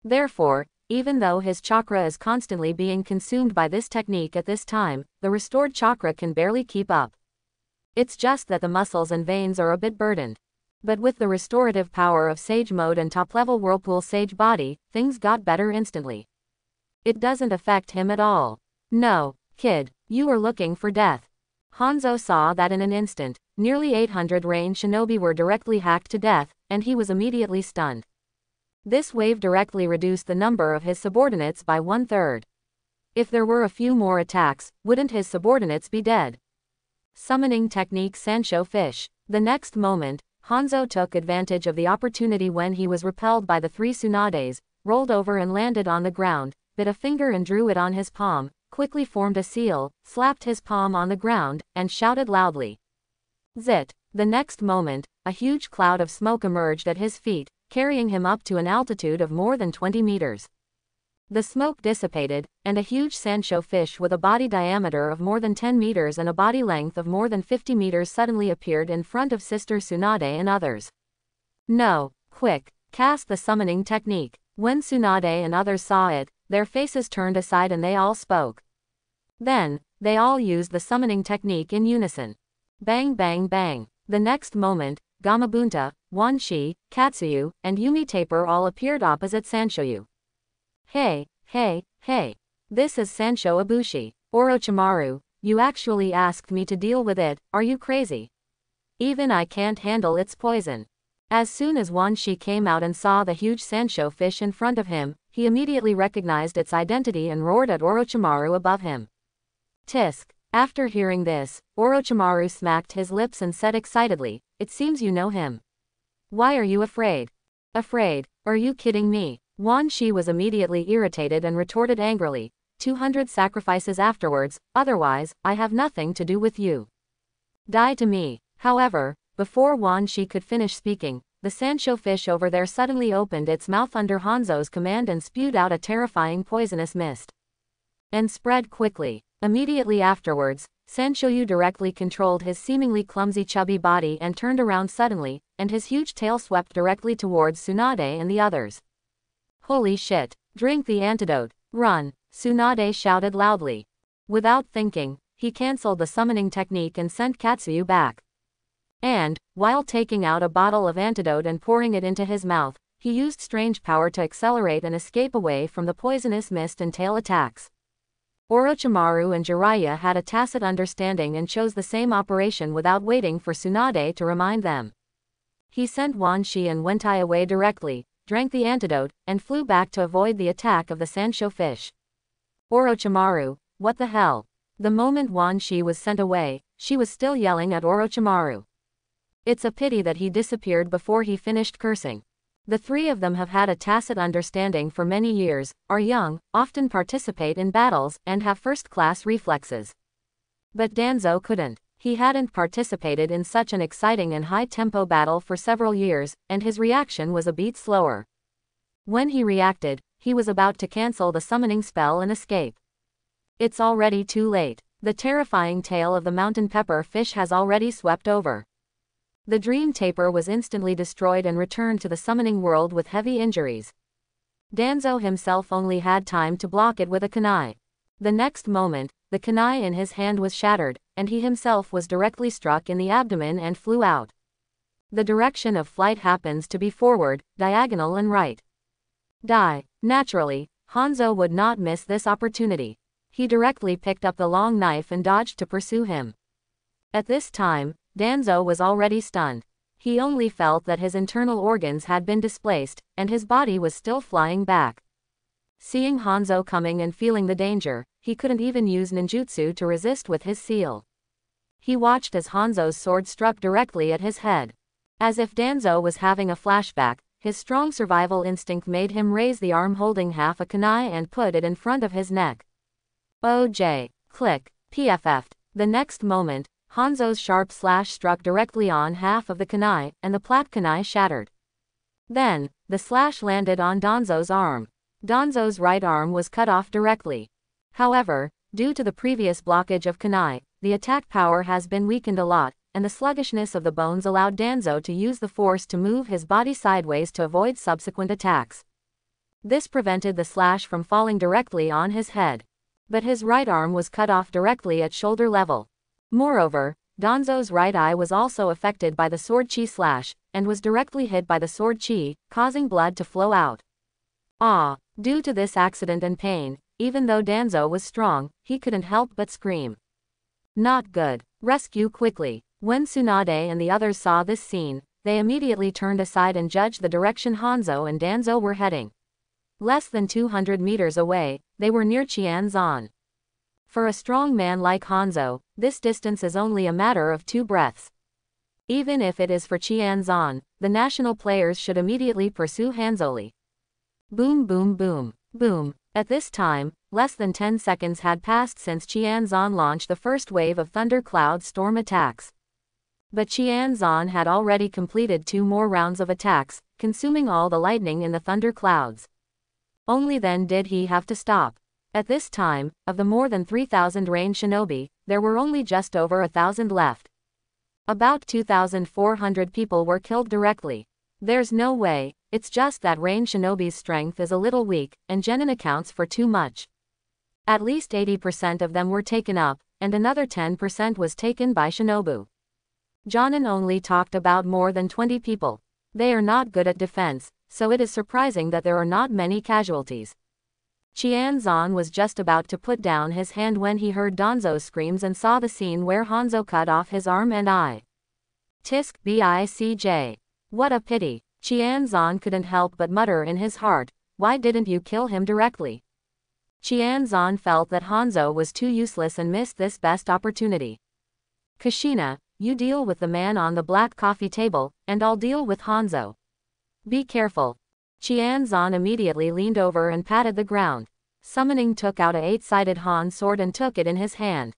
Therefore, even though his chakra is constantly being consumed by this technique at this time, the restored chakra can barely keep up. It's just that the muscles and veins are a bit burdened. But with the restorative power of Sage Mode and top-level Whirlpool Sage Body, things got better instantly. It doesn't affect him at all. No, kid, you are looking for death. Hanzo saw that in an instant, nearly 800 Rain shinobi were directly hacked to death, and he was immediately stunned. This wave directly reduced the number of his subordinates by 1/3. If there were a few more attacks, wouldn't his subordinates be dead? Summoning technique Sanshou Fish. The next moment, Hanzo took advantage of the opportunity when he was repelled by the 3 Tsunades, rolled over and landed on the ground, bit a finger and drew it on his palm, quickly formed a seal, slapped his palm on the ground, and shouted loudly. Zit! The next moment, a huge cloud of smoke emerged at his feet, carrying him up to an altitude of more than 20 meters. The smoke dissipated, and a huge Sanshou fish with a body diameter of more than 10 meters and a body length of more than 50 meters suddenly appeared in front of Sister Tsunade and others. No, quick, cast the summoning technique. When Tsunade and others saw it, their faces turned aside and they all spoke. Then, they all used the summoning technique in unison. Bang bang bang. The next moment, Gamabunta, Wanshi, Katsuyu, and Yumi Taper all appeared opposite Sanshouyu. Hey, hey, hey. This is Sanshou Ibushi. Orochimaru, you actually asked me to deal with it, are you crazy? Even I can't handle its poison. As soon as Wanshi came out and saw the huge Sanshou fish in front of him, he immediately recognized its identity and roared at Orochimaru above him. Tisk. After hearing this, Orochimaru smacked his lips and said excitedly, it seems you know him. Why are you afraid? Afraid? Are you kidding me? Wanshi was immediately irritated and retorted angrily, 200 sacrifices afterwards, otherwise, I have nothing to do with you. Die to me. However, before Wanshi could finish speaking, the Sanshou fish over there suddenly opened its mouth under Hanzo's command and spewed out a terrifying poisonous mist. And spread quickly. Immediately afterwards, Sanshouyu directly controlled his seemingly clumsy chubby body and turned around suddenly, and his huge tail swept directly towards Tsunade and the others. Holy shit! Drink the antidote! Run! Tsunade shouted loudly. Without thinking, he cancelled the summoning technique and sent Katsuyu back. And, while taking out a bottle of antidote and pouring it into his mouth, he used strange power to accelerate and escape away from the poisonous mist and tail attacks. Orochimaru and Jiraiya had a tacit understanding and chose the same operation without waiting for Tsunade to remind them. He sent Wanshi and Wentai away directly, drank the antidote, and flew back to avoid the attack of the Sanshou fish. Orochimaru, what the hell? The moment Wan Shi was sent away, she was still yelling at Orochimaru. It's a pity that he disappeared before he finished cursing. The three of them have had a tacit understanding for many years, are young, often participate in battles, and have first-class reflexes. But Danzo couldn't. He hadn't participated in such an exciting and high-tempo battle for several years, and his reaction was a beat slower. When he reacted, he was about to cancel the summoning spell and escape. It's already too late. The terrifying tale of the mountain pepper fish has already swept over. The dream taper was instantly destroyed and returned to the summoning world with heavy injuries. Danzo himself only had time to block it with a kunai. The next moment, the kunai in his hand was shattered, and he himself was directly struck in the abdomen and flew out. The direction of flight happens to be forward, diagonal and right. Naturally, Hanzo would not miss this opportunity. He directly picked up the long knife and dodged to pursue him. At this time, Danzo was already stunned. He only felt that his internal organs had been displaced, and his body was still flying back. Seeing Hanzo coming and feeling the danger, he couldn't even use ninjutsu to resist with his seal. He watched as Hanzo's sword struck directly at his head. As if Danzo was having a flashback, his strong survival instinct made him raise the arm holding half a kunai and put it in front of his neck. OJ. Click. PFF'd. The next moment, Hanzo's sharp slash struck directly on half of the kunai, and the plat kunai shattered. Then, the slash landed on Danzo's arm. Danzo's right arm was cut off directly. However, due to the previous blockage of kunai, the attack power has been weakened a lot, and the sluggishness of the bones allowed Danzo to use the force to move his body sideways to avoid subsequent attacks. This prevented the slash from falling directly on his head. But his right arm was cut off directly at shoulder level. Moreover, Danzo's right eye was also affected by the sword chi slash, and was directly hit by the sword chi, causing blood to flow out. Due to this accident and pain, even though Danzo was strong, he couldn't help but scream. Not good. Rescue quickly. When Tsunade and the others saw this scene, they immediately turned aside and judged the direction Hanzo and Danzo were heading. Less than 200 meters away, they were near Qianzan. For a strong man like Hanzo, this distance is only a matter of 2 breaths. Even if it is for Qianzan, the national players should immediately pursue Hanzoli. Boom boom boom, boom. At this time, less than 10 seconds had passed since Qianzan launched the first wave of thundercloud storm attacks. But Qianzan had already completed 2 more rounds of attacks, consuming all the lightning in the thunder clouds. Only then did he have to stop. At this time, of the more than 3,000 range shinobi, there were only just over 1,000 left. About 2,400 people were killed directly. There's no way, it's just that range shinobi's strength is a little weak, and genin accounts for too much. At least 80% of them were taken up, and another 10% was taken by shinobu. Jonin only talked about more than 20 people. They are not good at defense, so it is surprising that there are not many casualties. Qianzan was just about to put down his hand when he heard Danzo's screams and saw the scene where Hanzo cut off his arm and eye. Tisk bicj. What a pity. Qianzan couldn't help but mutter in his heart, why didn't you kill him directly? Qianzan felt that Hanzo was too useless and missed this best opportunity. Kushina, you deal with the man on the black coffee table, and I'll deal with Hanzo. Be careful. Qianzan immediately leaned over and patted the ground. Summoning took out a 8-sided Han sword and took it in his hand.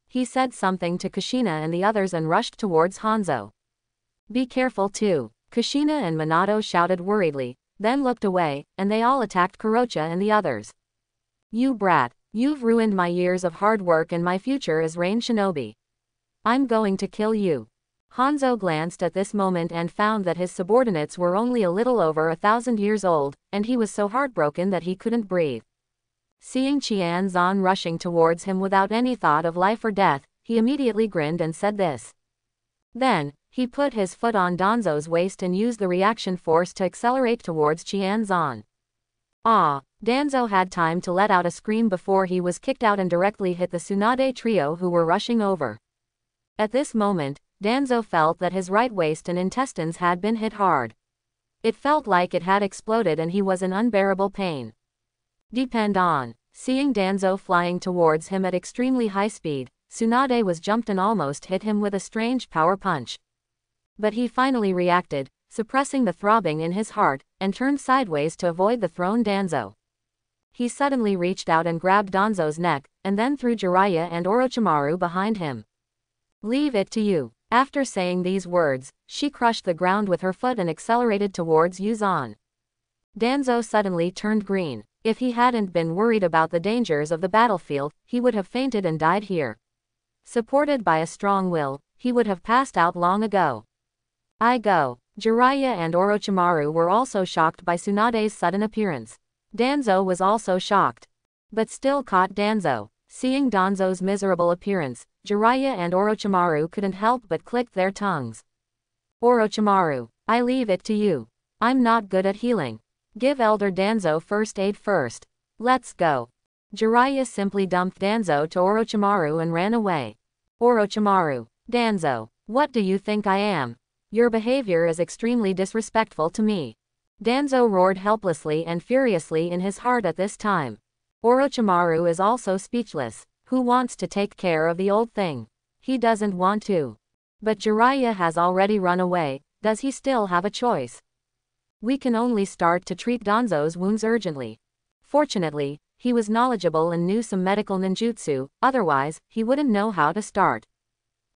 He said something to Kushina and the others and rushed towards Hanzo. Be careful too. Kushina and Minato shouted worriedly, then looked away, and they all attacked Kurocha and the others. You brat, you've ruined my years of hard work and my future as range shinobi. I'm going to kill you. Hanzo glanced at this moment and found that his subordinates were only a little over 1,000 years old, and he was so heartbroken that he couldn't breathe. Seeing Qianzan rushing towards him without any thought of life or death, he immediately grinned and said this. Then, he put his foot on Danzo's waist and used the reaction force to accelerate towards Qianzan. Danzo had time to let out a scream before he was kicked out and directly hit the Tsunade trio who were rushing over. At this moment, Danzo felt that his right waist and intestines had been hit hard. It felt like it had exploded and he was in unbearable pain. Depend on. Seeing Danzo flying towards him at extremely high speed, Tsunade was jumped and almost hit him with a strange power punch. But he finally reacted, suppressing the throbbing in his heart, and turned sideways to avoid the thrown Danzo. He suddenly reached out and grabbed Danzo's neck, and then threw Jiraiya and Orochimaru behind him. Leave it to you. After saying these words, she crushed the ground with her foot and accelerated towards Yuzan. Danzo suddenly turned green. If he hadn't been worried about the dangers of the battlefield, he would have fainted and died here. Supported by a strong will, he would have passed out long ago. I go. Jiraiya and Orochimaru were also shocked by Tsunade's sudden appearance. Danzo was also shocked, but still caught Danzo. Seeing Danzo's miserable appearance, Jiraiya and Orochimaru couldn't help but click their tongues. Orochimaru, I leave it to you. I'm not good at healing. Give Elder Danzo first aid first. Let's go. Jiraiya simply dumped Danzo to Orochimaru and ran away. Orochimaru, Danzo, what do you think I am? Your behavior is extremely disrespectful to me. Danzo roared helplessly and furiously in his heart at this time. Orochimaru is also speechless. Who wants to take care of the old thing? He doesn't want to. But Jiraiya has already run away. Does he still have a choice? We can only start to treat Danzo's wounds urgently. Fortunately, he was knowledgeable and knew some medical ninjutsu, otherwise, he wouldn't know how to start.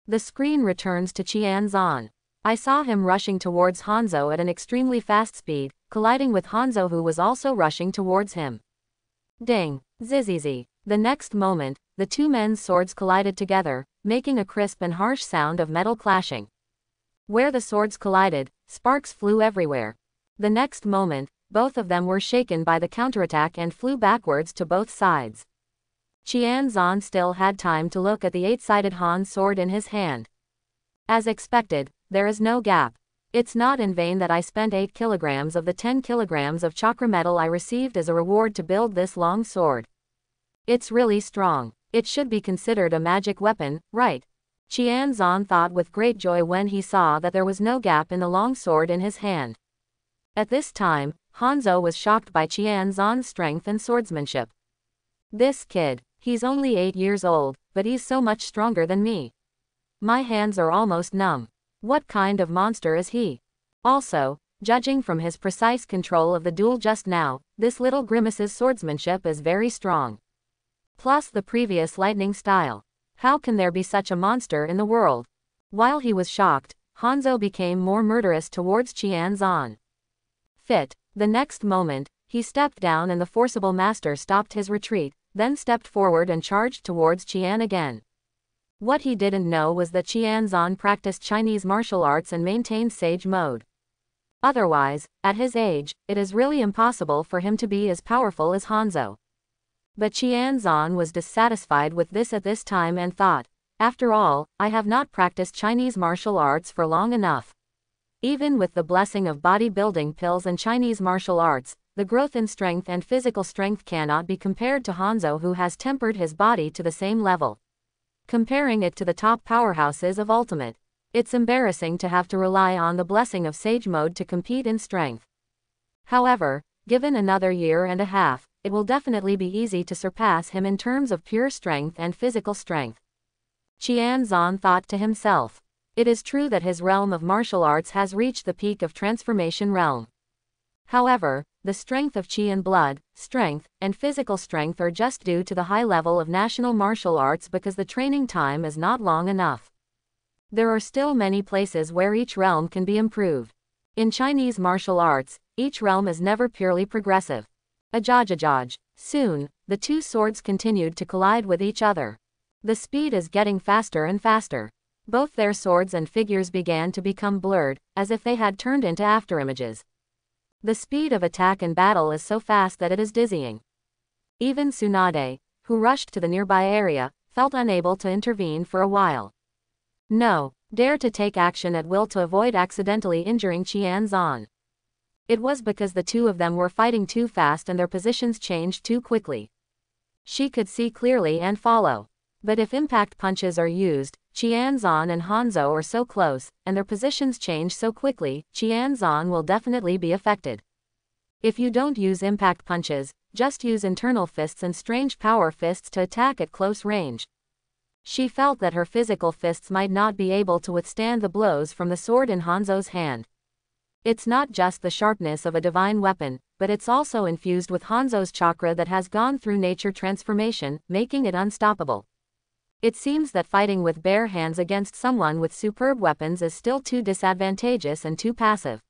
The screen returns to Qianzan. I saw him rushing towards Hanzo at an extremely fast speed, colliding with Hanzo who was also rushing towards him. Ding! Zizizi. The next moment, the two men's swords collided together, making a crisp and harsh sound of metal clashing. Where the swords collided, sparks flew everywhere. The next moment, both of them were shaken by the counterattack and flew backwards to both sides. Qianzan still had time to look at the 8-sided Han sword in his hand. As expected, there is no gap. It's not in vain that I spent 8 kilograms of the 10 kilograms of chakra metal I received as a reward to build this long sword. It's really strong. It should be considered a magic weapon, right? Qianzan thought with great joy when he saw that there was no gap in the long sword in his hand. At this time, Hanzo was shocked by Qianzan's strength and swordsmanship. This kid, he's only 8 years old, but he's so much stronger than me. My hands are almost numb. What kind of monster is he? Also, judging from his precise control of the duel just now, this little Grimace's swordsmanship is very strong. Plus the previous lightning style. How can there be such a monster in the world? While he was shocked, Hanzo became more murderous towards Qianzan. Fit. The next moment, he stepped down and the forcible master stopped his retreat, then stepped forward and charged towards Qian again. What he didn't know was that Qianzan practiced Chinese martial arts and maintained sage mode. Otherwise, at his age, it is really impossible for him to be as powerful as Hanzo. But Qianzan was dissatisfied with this at this time and thought, after all, I have not practiced Chinese martial arts for long enough. Even with the blessing of bodybuilding pills and Chinese martial arts, the growth in strength and physical strength cannot be compared to Hanzo who has tempered his body to the same level. Comparing it to the top powerhouses of Ultimate, it's embarrassing to have to rely on the blessing of Sage Mode to compete in strength. However, given another year and a half, it will definitely be easy to surpass him in terms of pure strength and physical strength. Qianzan thought to himself. It is true that his realm of martial arts has reached the peak of transformation realm. However, the strength of Qi and blood, strength, and physical strength are just due to the high level of national martial arts because the training time is not long enough. There are still many places where each realm can be improved. In Chinese martial arts, each realm is never purely progressive. Ajajajaj. Soon, the two swords continued to collide with each other. The speed is getting faster and faster. Both their swords and figures began to become blurred, as if they had turned into afterimages. The speed of attack and battle is so fast that it is dizzying. Even Tsunade, who rushed to the nearby area, felt unable to intervene for a while. No, dare to take action at will to avoid accidentally injuring Qianzan. It was because the two of them were fighting too fast and their positions changed too quickly. She could see clearly and follow. But if impact punches are used, Qianzan and Hanzo are so close, and their positions change so quickly, Qianzan will definitely be affected. If you don't use impact punches, just use internal fists and strange power fists to attack at close range. She felt that her physical fists might not be able to withstand the blows from the sword in Hanzo's hand. It's not just the sharpness of a divine weapon, but it's also infused with Hanzo's chakra that has gone through nature transformation, making it unstoppable. It seems that fighting with bare hands against someone with superb weapons is still too disadvantageous and too passive.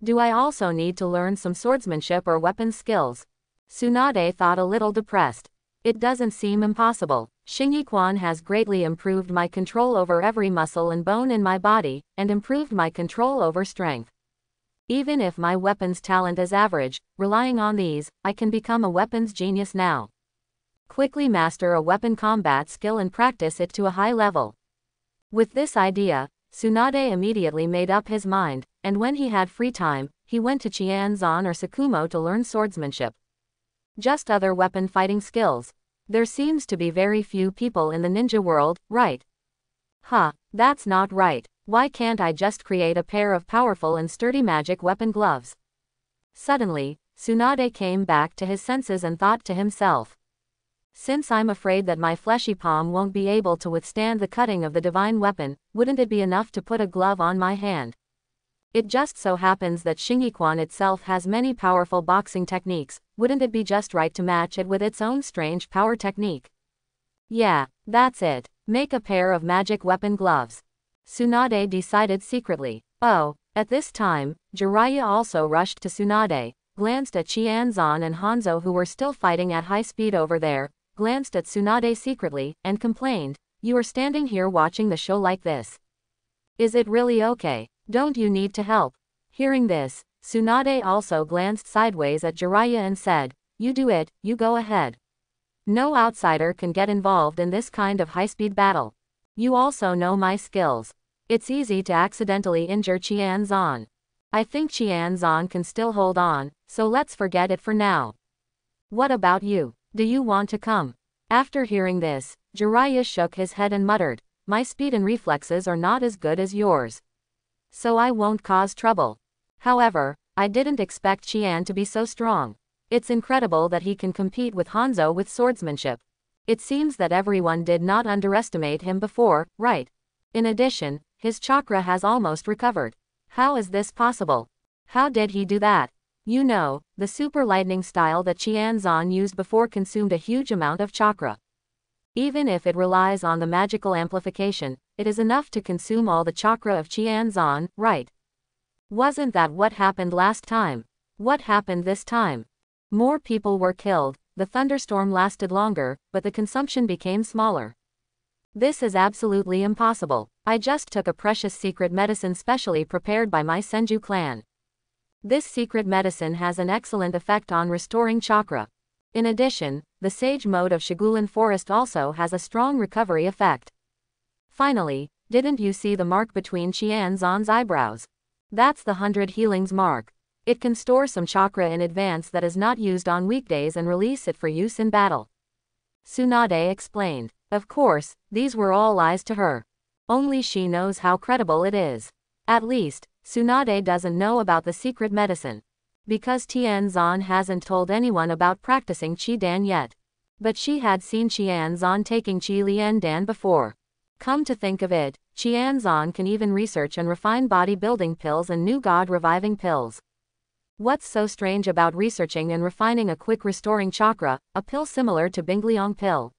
Do I also need to learn some swordsmanship or weapons skills? Tsunade thought, a little depressed. It doesn't seem impossible. Xingyiquan has greatly improved my control over every muscle and bone in my body, and improved my control over strength. Even if my weapons talent is average, relying on these, I can become a weapons genius now. Quickly master a weapon combat skill and practice it to a high level. With this idea, Tsunade immediately made up his mind, and when he had free time, he went to Qianzan or Sakumo to learn swordsmanship. Just other weapon fighting skills. There seems to be very few people in the ninja world, right? Huh, that's not right. Why can't I just create a pair of powerful and sturdy magic weapon gloves? Suddenly, Tsunade came back to his senses and thought to himself. Since I'm afraid that my fleshy palm won't be able to withstand the cutting of the divine weapon, wouldn't it be enough to put a glove on my hand? It just so happens that Xingyiquan itself has many powerful boxing techniques, wouldn't it be just right to match it with its own strange power technique? Yeah, that's it. Make a pair of magic weapon gloves. Tsunade decided secretly. Oh, at this time, Jiraiya also rushed to Tsunade, glanced at Qianzan and Hanzo who were still fighting at high speed over there, glanced at Tsunade secretly, and complained, "You are standing here watching the show like this. Is it really okay? Don't you need to help?" Hearing this, Tsunade also glanced sideways at Jiraiya and said, "You do it, you go ahead. No outsider can get involved in this kind of high-speed battle. You also know my skills. It's easy to accidentally injure Qianzan. I think Qianzan can still hold on, so let's forget it for now. What about you? Do you want to come?" After hearing this, Jiraiya shook his head and muttered, "My speed and reflexes are not as good as yours. So I won't cause trouble. However, I didn't expect Qian to be so strong. It's incredible that he can compete with Hanzo with swordsmanship. It seems that everyone did not underestimate him before, right? In addition, his chakra has almost recovered. How is this possible? How did he do that? You know, the super lightning style that Qianzan used before consumed a huge amount of chakra. Even if it relies on the magical amplification, it is enough to consume all the chakra of Qianzan, right? Wasn't that what happened last time? What happened this time? More people were killed, the thunderstorm lasted longer, but the consumption became smaller. This is absolutely impossible. I just took a precious secret medicine specially prepared by my Senju clan. This secret medicine has an excellent effect on restoring chakra. In addition, the sage mode of Shigulan Forest also has a strong recovery effect. Finally, didn't you see the mark between Qianzan's eyebrows? That's the 100 healings mark. It can store some chakra in advance that is not used on weekdays and release it for use in battle. Tsunade explained. Of course, these were all lies to her. Only she knows how credible it is. At least, Tsunade doesn't know about the secret medicine. Because Tianzan hasn't told anyone about practicing Qi Dan yet. But she had seen Tianzan taking Qi Lian Dan before. Come to think of it, Tianzan can even research and refine bodybuilding pills and new god-reviving pills. What's so strange about researching and refining a quick restoring chakra, a pill similar to Bingliang pill?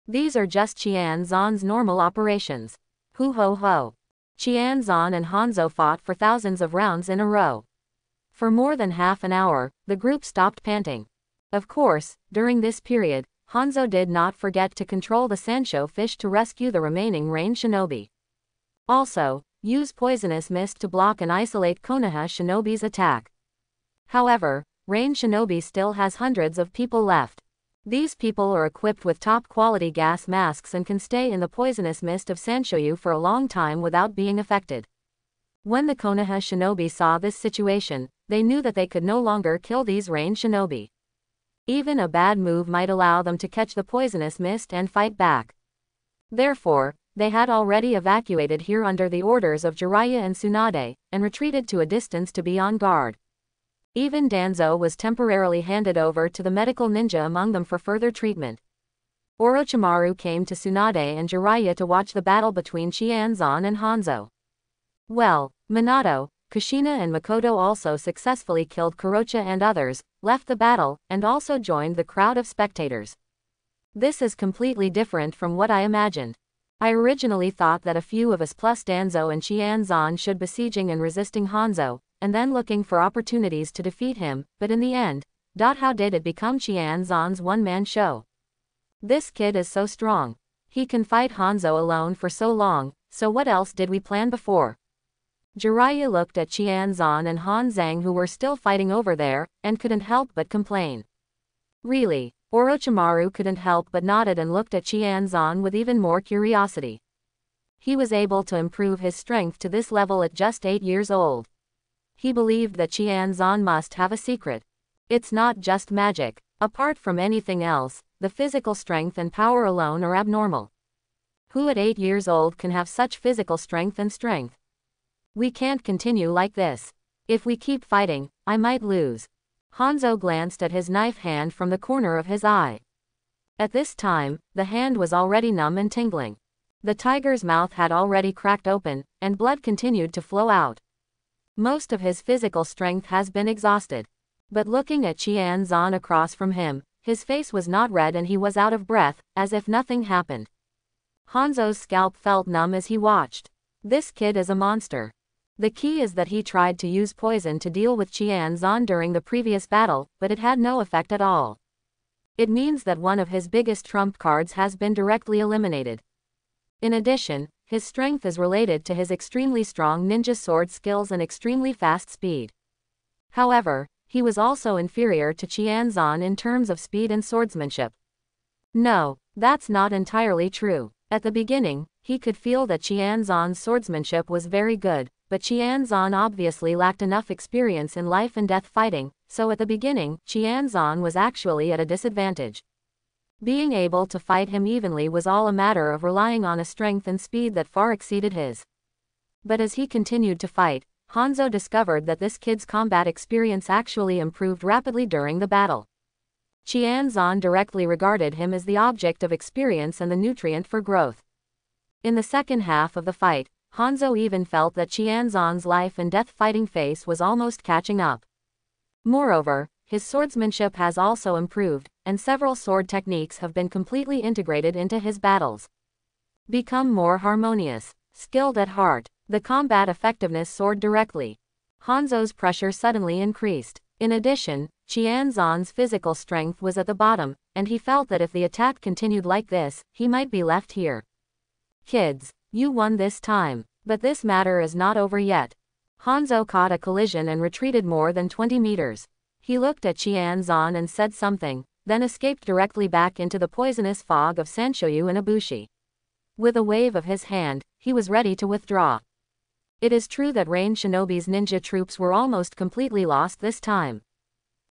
These are just Qianzan's normal operations. Hoo ho ho. Qianzan and Hanzo fought for thousands of rounds in a row. For more than half an hour, the group stopped panting. Of course, during this period, Hanzo did not forget to control the Sansho fish to rescue the remaining rain shinobi. Also, use poisonous mist to block and isolate Konoha shinobi's attack. However, rain shinobi still has hundreds of people left. These people are equipped with top-quality gas masks and can stay in the poisonous mist of Sanshoyu for a long time without being affected. When the Konoha shinobi saw this situation, they knew that they could no longer kill these rain shinobi. Even a bad move might allow them to catch the poisonous mist and fight back. Therefore, they had already evacuated here under the orders of Jiraiya and Tsunade, and retreated to a distance to be on guard. Even Danzo was temporarily handed over to the medical ninja among them for further treatment. Orochimaru came to Tsunade and Jiraiya to watch the battle between Qianzan and Hanzo. Well, Minato, Kushina and Makoto also successfully killed Kurocha and others, left the battle, and also joined the crowd of spectators. This is completely different from what I imagined. I originally thought that a few of us plus Danzo and Qianzan should besieging and resisting Hanzo, and then looking for opportunities to defeat him, but in the end, how did it become Qianzan's one-man show? This kid is so strong. He can fight Hanzo alone for so long, so what else did we plan before? Jiraiya looked at Qianzan and Han Zhang who were still fighting over there, and couldn't help but complain. Really? Orochimaru couldn't help but nodded and looked at Qianzan with even more curiosity. He was able to improve his strength to this level at just 8 years old. He believed that Qianzan must have a secret. It's not just magic. Apart from anything else, the physical strength and power alone are abnormal. Who at 8 years old can have such physical strength and strength? We can't continue like this. If we keep fighting, I might lose. Hanzo glanced at his knife hand from the corner of his eye. At this time, the hand was already numb and tingling. The tiger's mouth had already cracked open, and blood continued to flow out. Most of his physical strength has been exhausted. But looking at Qianzan across from him, his face was not red and he was out of breath, as if nothing happened. Hanzo's scalp felt numb as he watched. This kid is a monster. The key is that he tried to use poison to deal with Qianzan during the previous battle, but it had no effect at all. It means that one of his biggest trump cards has been directly eliminated. In addition, his strength is related to his extremely strong ninja sword skills and extremely fast speed. However, he was also inferior to Qianzan in terms of speed and swordsmanship. No, that's not entirely true. At the beginning, he could feel that Qianzan's swordsmanship was very good, but Qianzan obviously lacked enough experience in life and death fighting, so at the beginning, Qianzan was actually at a disadvantage. Being able to fight him evenly was all a matter of relying on a strength and speed that far exceeded his. But as he continued to fight, Hanzo discovered that this kid's combat experience actually improved rapidly during the battle. Qianzan directly regarded him as the object of experience and the nutrient for growth. In the second half of the fight, Hanzo even felt that Qianzan's life and death fighting face was almost catching up. Moreover, his swordsmanship has also improved, and several sword techniques have been completely integrated into his battles. Become more harmonious, skilled at heart, the combat effectiveness soared directly. Hanzo's pressure suddenly increased. In addition, Qianzan's physical strength was at the bottom, and he felt that if the attack continued like this, he might be left here. Kids, you won this time, but this matter is not over yet. Hanzo caught a collision and retreated more than 20 meters. He looked at Qianzan and said something, then escaped directly back into the poisonous fog of Sanshoyu and Ibushi. With a wave of his hand, he was ready to withdraw. It is true that Rain Shinobi's ninja troops were almost completely lost this time.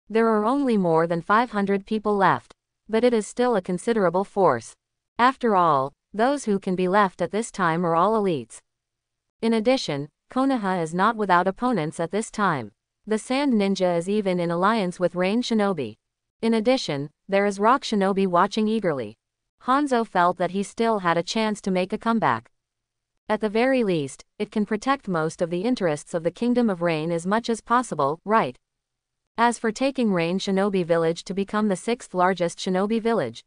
There are only more than 500 people left, but it is still a considerable force. After all, those who can be left at this time are all elites. In addition, Konoha is not without opponents at this time. The Sand Ninja is even in alliance with Rain Shinobi. In addition, there is Rock Shinobi watching eagerly. Hanzo felt that he still had a chance to make a comeback. At the very least, it can protect most of the interests of the Kingdom of Rain as much as possible, right? As for taking Rain Shinobi Village to become the 6th largest shinobi village,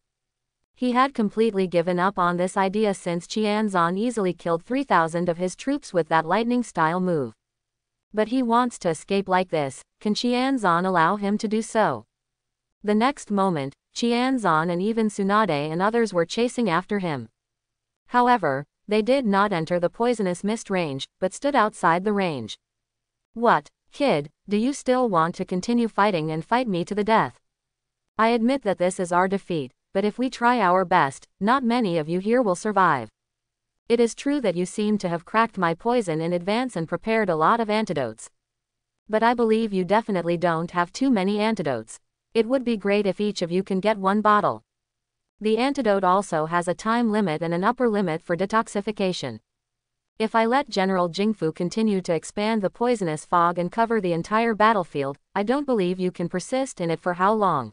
he had completely given up on this idea since Qianzan easily killed 3,000 of his troops with that lightning-style move. But he wants to escape like this. Can Qianzan allow him to do so? The next moment, Qianzan and even Tsunade and others were chasing after him. However, they did not enter the poisonous mist range, but stood outside the range. What, kid, do you still want to continue fighting and fight me to the death? I admit that this is our defeat, but if we try our best, not many of you here will survive. It is true that you seem to have cracked my poison in advance and prepared a lot of antidotes. But I believe you definitely don't have too many antidotes. It would be great if each of you can get one bottle. The antidote also has a time limit and an upper limit for detoxification. If I let General Jingfu continue to expand the poisonous fog and cover the entire battlefield, I don't believe you can persist in it for how long.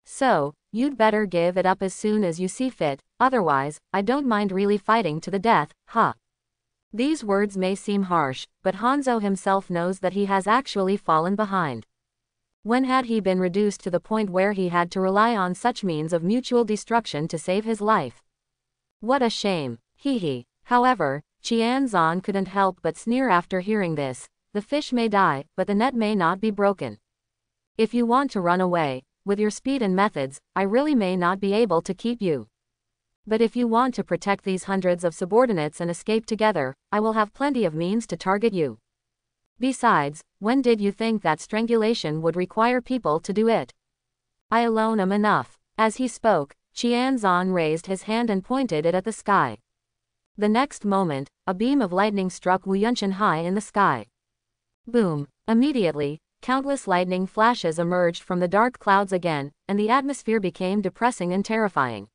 So, you'd better give it up as soon as you see fit, otherwise, I don't mind really fighting to the death, huh? These words may seem harsh, but Hanzo himself knows that he has actually fallen behind. When had he been reduced to the point where he had to rely on such means of mutual destruction to save his life? What a shame, hee. However, Qianzan couldn't help but sneer after hearing this. The fish may die, but the net may not be broken. If you want to run away, with your speed and methods, I really may not be able to keep you. But if you want to protect these hundreds of subordinates and escape together, I will have plenty of means to target you. Besides, when did you think that strangulation would require people to do it? I alone am enough. As he spoke, Qianzan raised his hand and pointed it at the sky. The next moment, a beam of lightning struck Wu Yunshan high in the sky. Boom! Immediately, countless lightning flashes emerged from the dark clouds again, and the atmosphere became depressing and terrifying.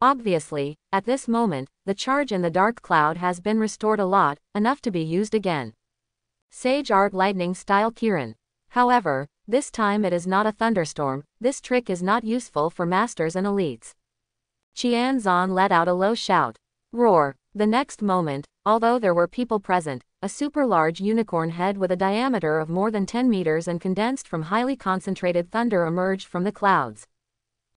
Obviously, at this moment, the charge in the dark cloud has been restored a lot, enough to be used again. Sage Art Lightning Style Kirin. However, this time it is not a thunderstorm. This trick is not useful for masters and elites. Qianzan let out a low shout. Roar! The next moment, although there were people present, a super large unicorn head with a diameter of more than 10 meters and condensed from highly concentrated thunder emerged from the clouds.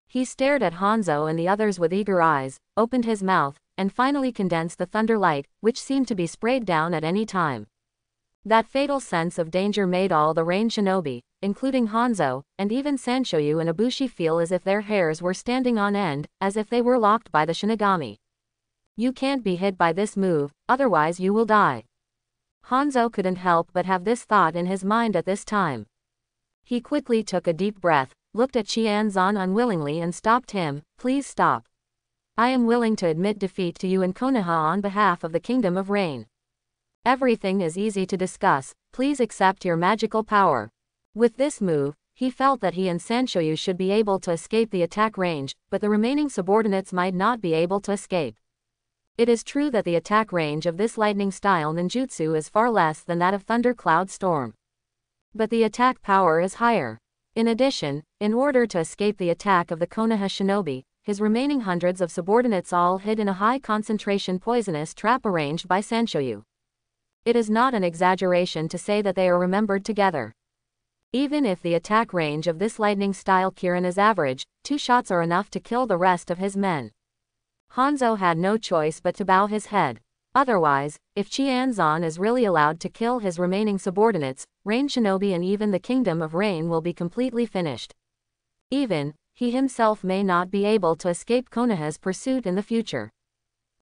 He stared at Hanzo and the others with eager eyes, opened his mouth, and finally condensed the thunder light, which seemed to be sprayed down at any time. That fatal sense of danger made all the rain shinobi, including Hanzo, and even Sanshoyu and Ibushi feel as if their hairs were standing on end, as if they were locked by the Shinigami. You can't be hit by this move, otherwise you will die. Hanzo couldn't help but have this thought in his mind at this time. He quickly took a deep breath, looked at Qianzan unwillingly and stopped him. Please stop. I am willing to admit defeat to you in Konoha on behalf of the Kingdom of Rain. Everything is easy to discuss, please accept your magical power. With this move, he felt that he and Sanshoyu should be able to escape the attack range, but the remaining subordinates might not be able to escape. It is true that the attack range of this lightning style ninjutsu is far less than that of Thunder Cloud Storm. But the attack power is higher. In addition, in order to escape the attack of the Konoha shinobi, his remaining hundreds of subordinates all hid in a high concentration poisonous trap arranged by Sanshoyu. It is not an exaggeration to say that they are remembered together. Even if the attack range of this lightning style Kirin is average, 2 shots are enough to kill the rest of his men. Hanzo had no choice but to bow his head. Otherwise, if Qianzan is really allowed to kill his remaining subordinates, Rain Shinobi and even the Kingdom of Rain will be completely finished. Even, he himself may not be able to escape Konoha's pursuit in the future.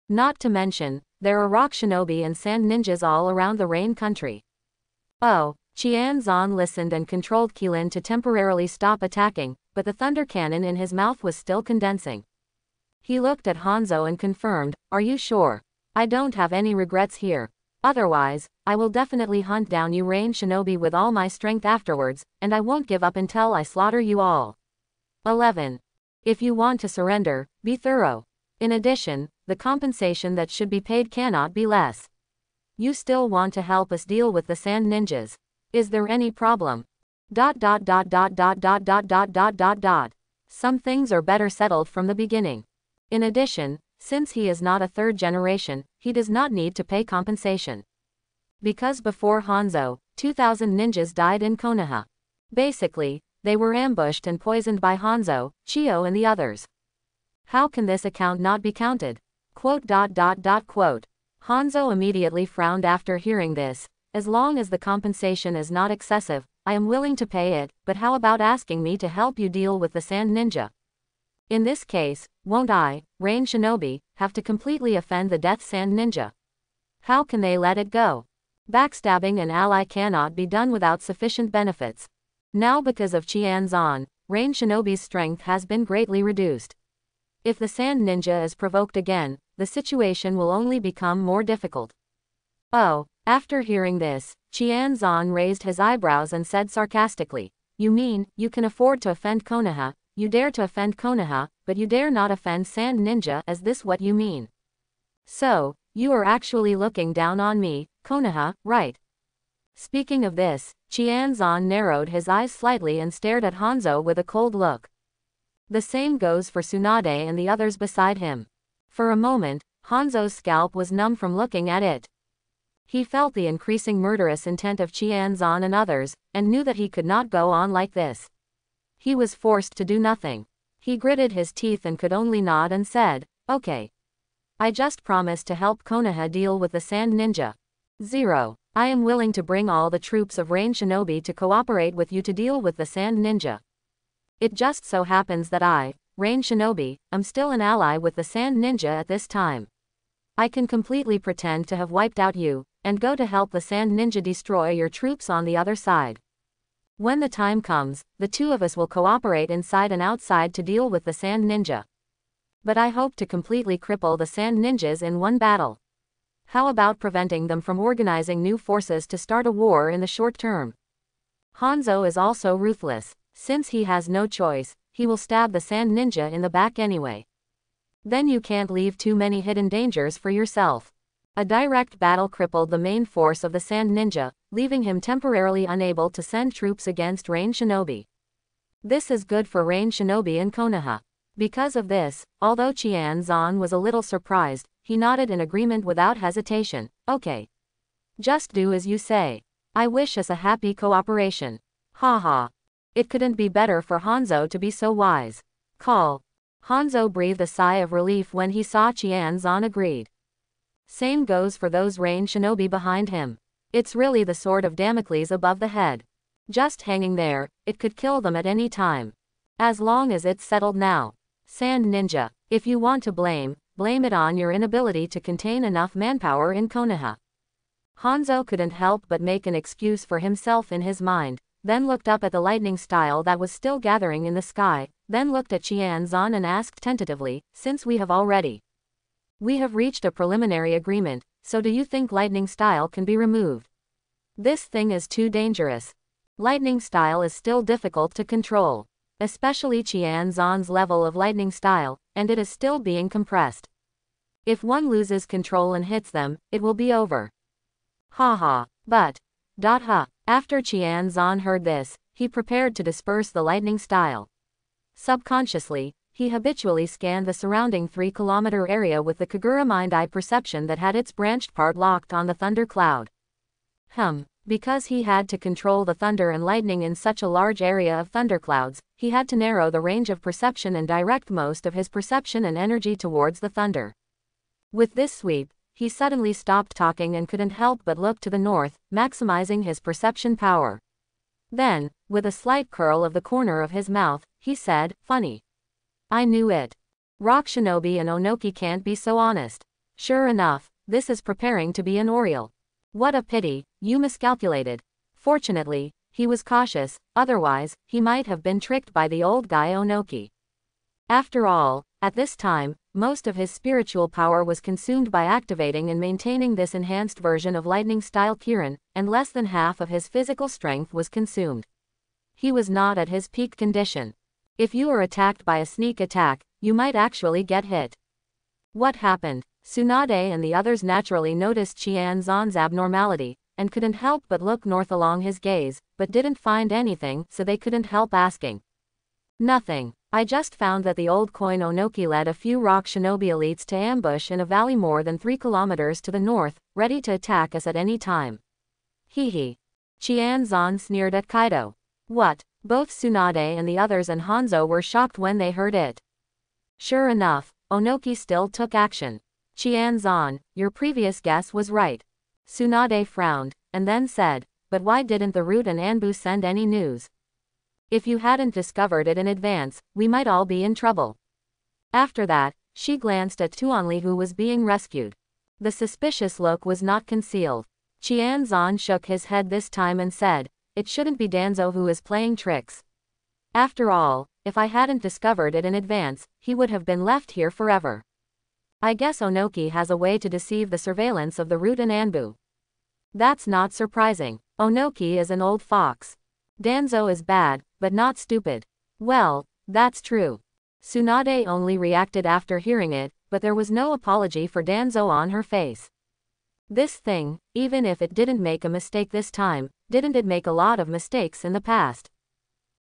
Not to mention, there are rock shinobi and sand ninjas all around the Rain country. Oh, Qianzan listened and controlled Qilin to temporarily stop attacking, but the thunder cannon in his mouth was still condensing. He looked at Hanzo and confirmed, "Are you sure? I don't have any regrets here. Otherwise, I will definitely hunt down you Rain Shinobi with all my strength afterwards, and I won't give up until I slaughter you all." 11. If you want to surrender, be thorough. In addition, the compensation that should be paid cannot be less. You still want to help us deal with the sand ninjas. Is there any problem? Some things are better settled from the beginning. In addition, since he is not a third generation, he does not need to pay compensation. Because before Hanzo, 2,000 ninjas died in Konoha. Basically, they were ambushed and poisoned by Hanzo, Chio and the others. How can this account not be counted? Hanzo immediately frowned after hearing this. As long as the compensation is not excessive, I am willing to pay it, but how about asking me to help you deal with the sand ninja? In this case, won't I, Rain Shinobi, have to completely offend the Death Sand Ninja? How can they let it go? Backstabbing an ally cannot be done without sufficient benefits. Now because of Qianzan, Rain Shinobi's strength has been greatly reduced. If the Sand Ninja is provoked again, the situation will only become more difficult. Oh, after hearing this, Qianzan raised his eyebrows and said sarcastically, "You mean, you can afford to offend Konoha, you dare to offend Konoha, but you dare not offend Sand Ninja, is this what you mean? So, You are actually looking down on me, Konoha, right? Speaking of this, Qianzan narrowed his eyes slightly and stared at Hanzo with a cold look. The same goes for Tsunade and the others beside him. For a moment, Hanzo's scalp was numb from looking at it. He felt the increasing murderous intent of Qianzan and others, and knew that he could not go on like this. He was forced to do nothing. He gritted his teeth and could only nod and said, "Okay. I just promised to help Konoha deal with the Sand Ninja. 0. I am willing to bring all the troops of Rain Shinobi to cooperate with you to deal with the Sand Ninja. It just so happens that I, Rain Shinobi, am still an ally with the Sand Ninja at this time. I can completely pretend to have wiped out you, and go to help the Sand Ninja destroy your troops on the other side. When the time comes, the two of us will cooperate inside and outside to deal with the Sand Ninja. But I hope to completely cripple the Sand Ninjas in one battle. How about preventing them from organizing new forces to start a war in the short term?" Hanzo is also ruthless. Since he has no choice, he will stab the Sand Ninja in the back anyway. Then you can't leave too many hidden dangers for yourself. A direct battle crippled the main force of the Sand Ninja, leaving him temporarily unable to send troops against Rain Shinobi. This is good for Rain Shinobi and Konoha. Because of this, although Qianzan was a little surprised, he nodded in agreement without hesitation. "Okay. Just do as you say. I wish us a happy cooperation." Haha. It couldn't be better for Hanzo to be so wise. Call. Hanzo breathed a sigh of relief when he saw Qianzan agreed. Same goes for those Rain Shinobi behind him. It's really the sword of Damocles above the head. Just hanging there, it could kill them at any time. As long as it's settled now. Sand Ninja, if you want to blame it on your inability to contain enough manpower in Konoha. Hanzo couldn't help but make an excuse for himself in his mind, then looked up at the lightning style that was still gathering in the sky, then looked at Qianzan and asked tentatively, "Since we have reached a preliminary agreement, so do you think lightning style can be removed? This thing is too dangerous. Lightning style is still difficult to control. Especially Qianzan's level of lightning style, and it is still being compressed. If one loses control and hits them, it will be over." Haha. But. After Qianzan heard this, he prepared to disperse the lightning style. Subconsciously, he habitually scanned the surrounding 3-kilometer area with the Kagura mind-eye perception that had its branched part locked on the thunder cloud. Because he had to control the thunder and lightning in such a large area of thunderclouds, he had to narrow the range of perception and direct most of his perception and energy towards the thunder. With this sweep, he suddenly stopped talking and couldn't help but look to the north, maximizing his perception power. Then, with a slight curl of the corner of his mouth, he said, "Funny. I knew it. Rock Shinobi and Onoki can't be so honest. Sure enough, this is preparing to be an Oriole. What a pity, you miscalculated." Fortunately, he was cautious, otherwise, he might have been tricked by the old guy Onoki. After all, at this time, most of his spiritual power was consumed by activating and maintaining this enhanced version of lightning-style Kirin, and less than half of his physical strength was consumed. He was not at his peak condition. If you are attacked by a sneak attack, you might actually get hit. What happened? Tsunade and the others naturally noticed Qianzan's abnormality, and couldn't help but look north along his gaze, but didn't find anything, so they couldn't help asking. "Nothing. I just found that the old coin Onoki led a few rock shinobi elites to ambush in a valley more than 3 kilometers to the north, ready to attack us at any time." Hee. Qianzan sneered at Kaido. What? Both Tsunade and the others and Hanzo were shocked when they heard it. Sure enough, Onoki still took action. "Qianzan, your previous guess was right." Tsunade frowned, and then said, "But why didn't the Root and Anbu send any news? If you hadn't discovered it in advance, we might all be in trouble." After that, she glanced at Tuonli who was being rescued. The suspicious look was not concealed. Qianzan shook his head this time and said, "It shouldn't be Danzo who is playing tricks. After all, if I hadn't discovered it in advance, he would have been left here forever. I guess Onoki has a way to deceive the surveillance of the Root and Anbu. That's not surprising. Onoki is an old fox. Danzo is bad, but not stupid." "Well, that's true." Tsunade only reacted after hearing it, but there was no apology for Danzo on her face. This thing, even if it didn't make a mistake this time, didn't it make a lot of mistakes in the past?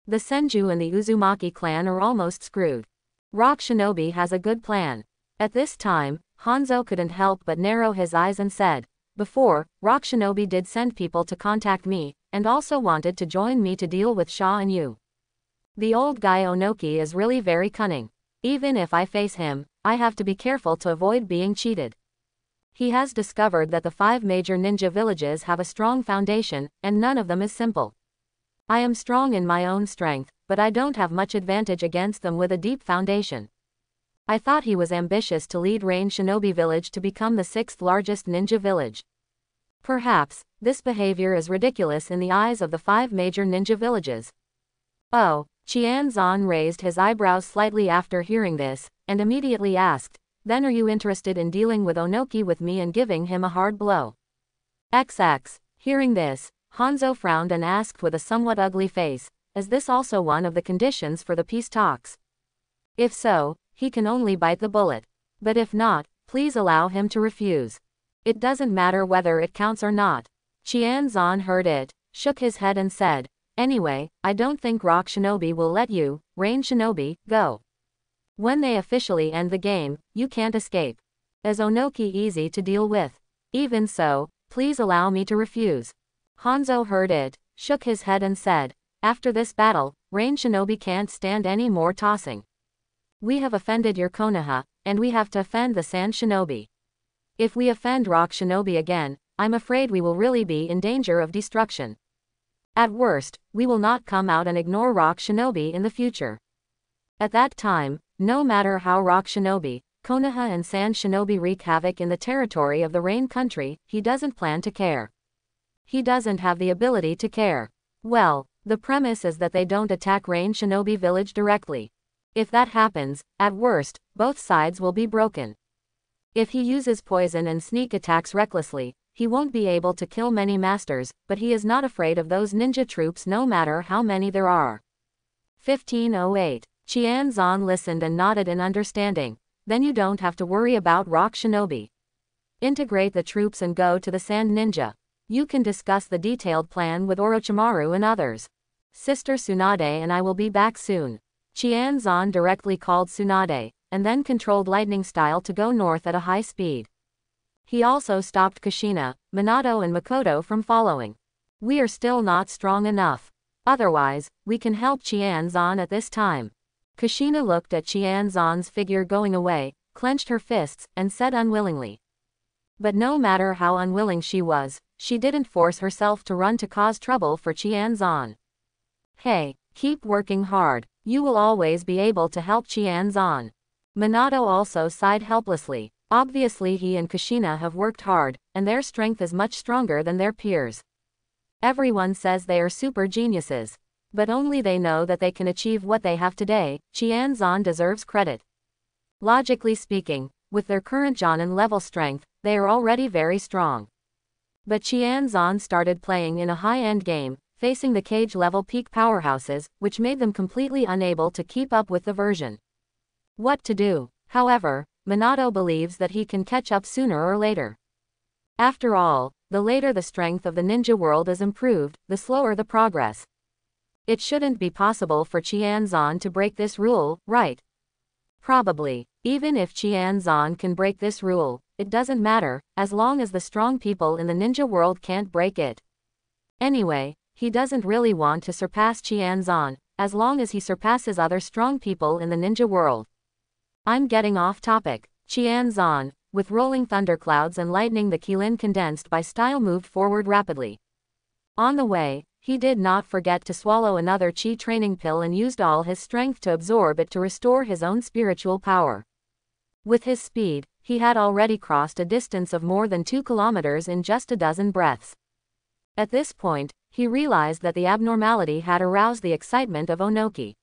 The Senju and the Uzumaki clan are almost screwed. Rock Shinobi has a good plan. At this time, Hanzo couldn't help but narrow his eyes and said, "Before, Rock Shinobi did send people to contact me, and also wanted to join me to deal with Shaw and you. The old guy Onoki is really very cunning. Even if I face him, I have to be careful to avoid being cheated. He has discovered that the 5 major ninja villages have a strong foundation, and none of them is simple. I am strong in my own strength, but I don't have much advantage against them with a deep foundation." I thought he was ambitious to lead Rain Shinobi Village to become the 6th largest ninja village. Perhaps, this behavior is ridiculous in the eyes of the 5 major ninja villages. Oh, Qianzan raised his eyebrows slightly after hearing this, and immediately asked, "Then are you interested in dealing with Onoki with me and giving him a hard blow?" XX. Hearing this, Hanzo frowned and asked with a somewhat ugly face, "Is this also one of the conditions for the peace talks? If so, he can only bite the bullet. But if not, please allow him to refuse. It doesn't matter whether it counts or not." Qianzan heard it, shook his head and said, "Anyway, I don't think Rock Shinobi will let you, Rain Shinobi, go. When they officially end the game, you can't escape. Is Onoki easy to deal with? Even so, please allow me to refuse." Hanzo heard it, shook his head and said, "After this battle, Rain Shinobi can't stand any more tossing. We have offended your Konoha, and we have to offend the Sand Shinobi. If we offend Rock Shinobi again, I'm afraid we will really be in danger of destruction. At worst, we will not come out and ignore Rock Shinobi in the future. At that time, no matter how Rock Shinobi, Konoha and Sand Shinobi wreak havoc in the territory of the Rain Country, he doesn't plan to care. He doesn't have the ability to care. Well, the premise is that they don't attack Rain Shinobi Village directly. If that happens, at worst, both sides will be broken. If he uses poison and sneak attacks recklessly, he won't be able to kill many masters, but he is not afraid of those ninja troops no matter how many there are." 1508. Qianzan listened and nodded in understanding. "Then you don't have to worry about Rock Shinobi. Integrate the troops and go to the Sand Ninja. You can discuss the detailed plan with Orochimaru and others. Sister Tsunade and I will be back soon." Qianzan directly called Tsunade, and then controlled lightning style to go north at a high speed. He also stopped Kushina, Minato and Makoto from following. "We are still not strong enough. Otherwise, we can help Qianzan at this time." Kushina looked at Qianzan's figure going away, clenched her fists, and said unwillingly. But no matter how unwilling she was, she didn't force herself to run to cause trouble for Qianzan. "Hey, keep working hard. You will always be able to help Qianzan." Minato also sighed helplessly. Obviously he and Kushina have worked hard, and their strength is much stronger than their peers. Everyone says they are super geniuses. But only they know that they can achieve what they have today. Qianzan deserves credit. Logically speaking, with their current Jonin level strength, they are already very strong. But Qianzan started playing in a high-end game, facing the cage-level peak powerhouses, which made them completely unable to keep up with the version. What to do? However, Minato believes that he can catch up sooner or later. After all, the later the strength of the ninja world is improved, the slower the progress. It shouldn't be possible for Qianzan to break this rule, right? Probably. Even if Qianzan can break this rule, it doesn't matter, as long as the strong people in the ninja world can't break it. Anyway, he doesn't really want to surpass Qianzan, as long as he surpasses other strong people in the ninja world. I'm getting off topic. Qianzan, with rolling thunderclouds and lightning, the Qilin condensed by style, moved forward rapidly. On the way, he did not forget to swallow another chi training pill and used all his strength to absorb it to restore his own spiritual power. With his speed, he had already crossed a distance of more than 2 kilometers in just a dozen breaths. At this point, he realized that the abnormality had aroused the excitement of Onoki.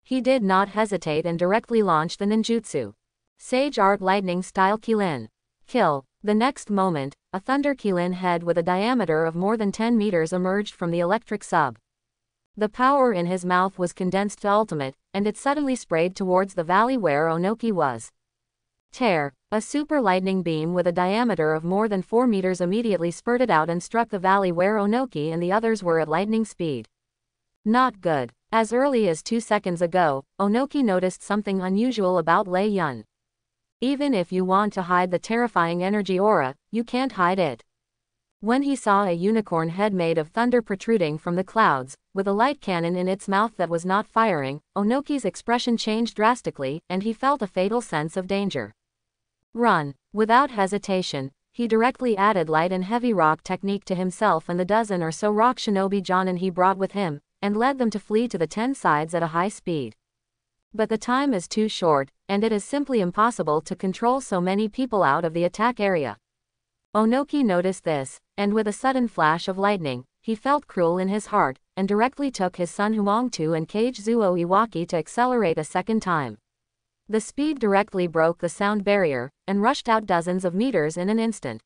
He did not hesitate and directly launched the ninjutsu. Sage Art Lightning Style Qilin. Kill. The next moment, a Thunder Qilin head with a diameter of more than 10 meters emerged from the electric sub. The power in his mouth was condensed to ultimate, and it suddenly sprayed towards the valley where Onoki was. Tear. A super lightning beam with a diameter of more than 4 meters immediately spurted out and struck the valley where Onoki and the others were at lightning speed. Not good. As early as 2 seconds ago, Onoki noticed something unusual about Lei Yun. Even if you want to hide the terrifying energy aura, you can't hide it. When he saw a unicorn head made of thunder protruding from the clouds, with a light cannon in its mouth that was not firing, Onoki's expression changed drastically, and he felt a fatal sense of danger. Run. Without hesitation, he directly added light and heavy rock technique to himself and the dozen or so rock shinobi Jonin he brought with him, and led them to flee to the 10 sides at a high speed. But the time is too short, and it is simply impossible to control so many people out of the attack area. Onoki noticed this, and with a sudden flash of lightning, he felt cruel in his heart, and directly took his son Huangtu and Kage Zuo Iwaki to accelerate a second time. The speed directly broke the sound barrier, and rushed out dozens of meters in an instant.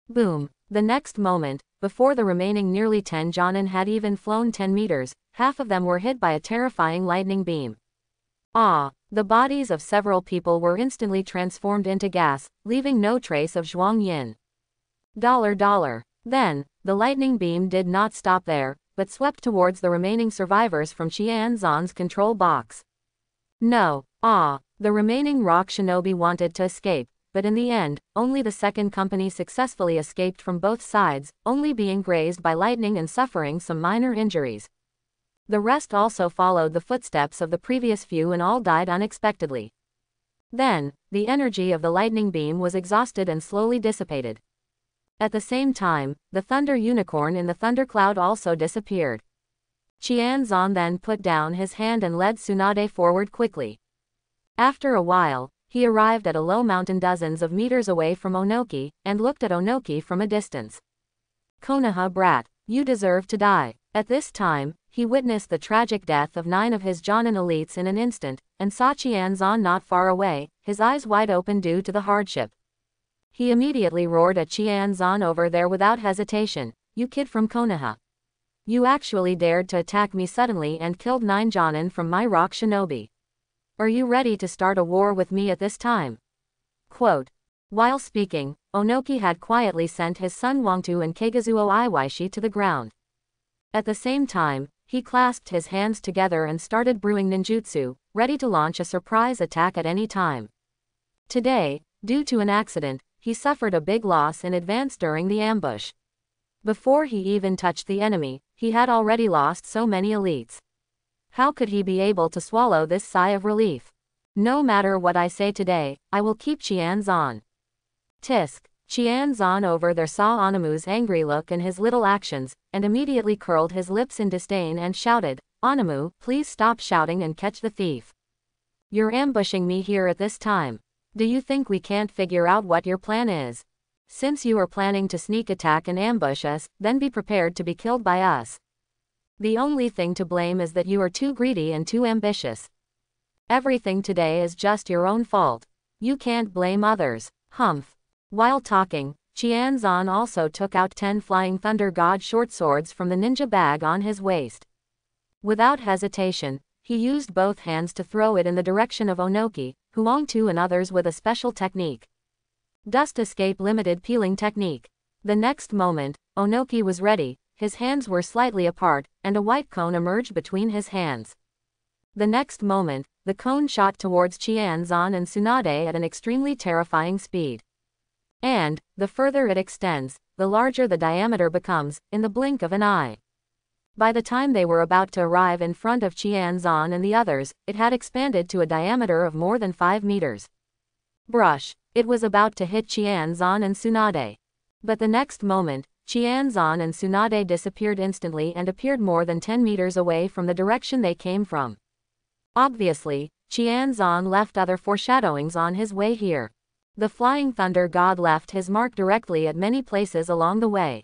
Boom. The next moment, before the remaining nearly 10 Jonin had even flown 10 meters, half of them were hit by a terrifying lightning beam. Ah! The bodies of several people were instantly transformed into gas, leaving no trace of Zhuang Yin. $. Then, the lightning beam did not stop there, but swept towards the remaining survivors from Qianzan's control box. No. The remaining rock shinobi wanted to escape, but in the end, only the second company successfully escaped from both sides, only being grazed by lightning and suffering some minor injuries. The rest also followed the footsteps of the previous few and all died unexpectedly. Then, the energy of the lightning beam was exhausted and slowly dissipated. At the same time, the thunder unicorn in the thundercloud also disappeared. Qianzan then put down his hand and led Tsunade forward quickly. After a while, he arrived at a low mountain dozens of meters away from Onoki, and looked at Onoki from a distance. Konoha brat, you deserve to die. At this time, he witnessed the tragic death of 9 of his Jonin elites in an instant, and saw Qianzan not far away, his eyes wide open due to the hardship. He immediately roared at Qianzan over there without hesitation, you kid from Konoha. You actually dared to attack me suddenly and killed 9 Jonin from my rock shinobi. Are you ready to start a war with me at this time? Quote. While speaking, Onoki had quietly sent his son Huangtu and Keigazuo Iwaishi to the ground. At the same time, he clasped his hands together and started brewing ninjutsu, ready to launch a surprise attack at any time. Today, due to an accident, he suffered a big loss in advance during the ambush. Before he even touched the enemy, he had already lost so many elites. How could he be able to swallow this sigh of relief? No matter what I say today, I will keep Qianzan. Tisk. Qianzan over there saw Anamu's angry look and his little actions, and immediately curled his lips in disdain and shouted, Anamu, please stop shouting and catch the thief. You're ambushing me here at this time. Do you think we can't figure out what your plan is? Since you are planning to sneak attack and ambush us, then be prepared to be killed by us. The only thing to blame is that you are too greedy and too ambitious. Everything today is just your own fault. You can't blame others. Humph. While talking, Qianzan also took out 10 Flying Thunder God short swords from the ninja bag on his waist. Without hesitation, he used both hands to throw it in the direction of Onoki, Huangtu and others with a special technique. Dust Escape Limited Peeling Technique. The next moment, Onoki was ready, his hands were slightly apart, and a white cone emerged between his hands. The next moment, the cone shot towards Qianzan and Tsunade at an extremely terrifying speed. And, the further it extends, the larger the diameter becomes, in the blink of an eye. By the time they were about to arrive in front of Qianzan and the others, it had expanded to a diameter of more than 5 meters. Brush. It was about to hit Qianzan and Tsunade. But the next moment, Qianzan and Tsunade disappeared instantly and appeared more than 10 meters away from the direction they came from. Obviously, Qianzan left other foreshadowings on his way here. The Flying Thunder God left his mark directly at many places along the way.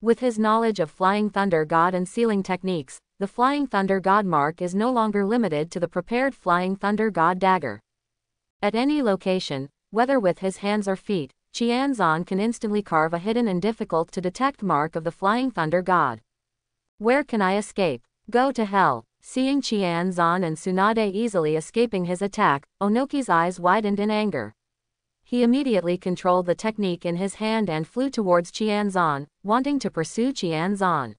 With his knowledge of Flying Thunder God and sealing techniques, the Flying Thunder God mark is no longer limited to the prepared Flying Thunder God dagger. At any location, whether with his hands or feet, Qianzan can instantly carve a hidden and difficult to detect mark of the Flying Thunder God. Where can I escape? Go to hell. Seeing Qianzan and Tsunade easily escaping his attack, Onoki's eyes widened in anger. He immediately controlled the technique in his hand and flew towards Qianzan, wanting to pursue Qianzan.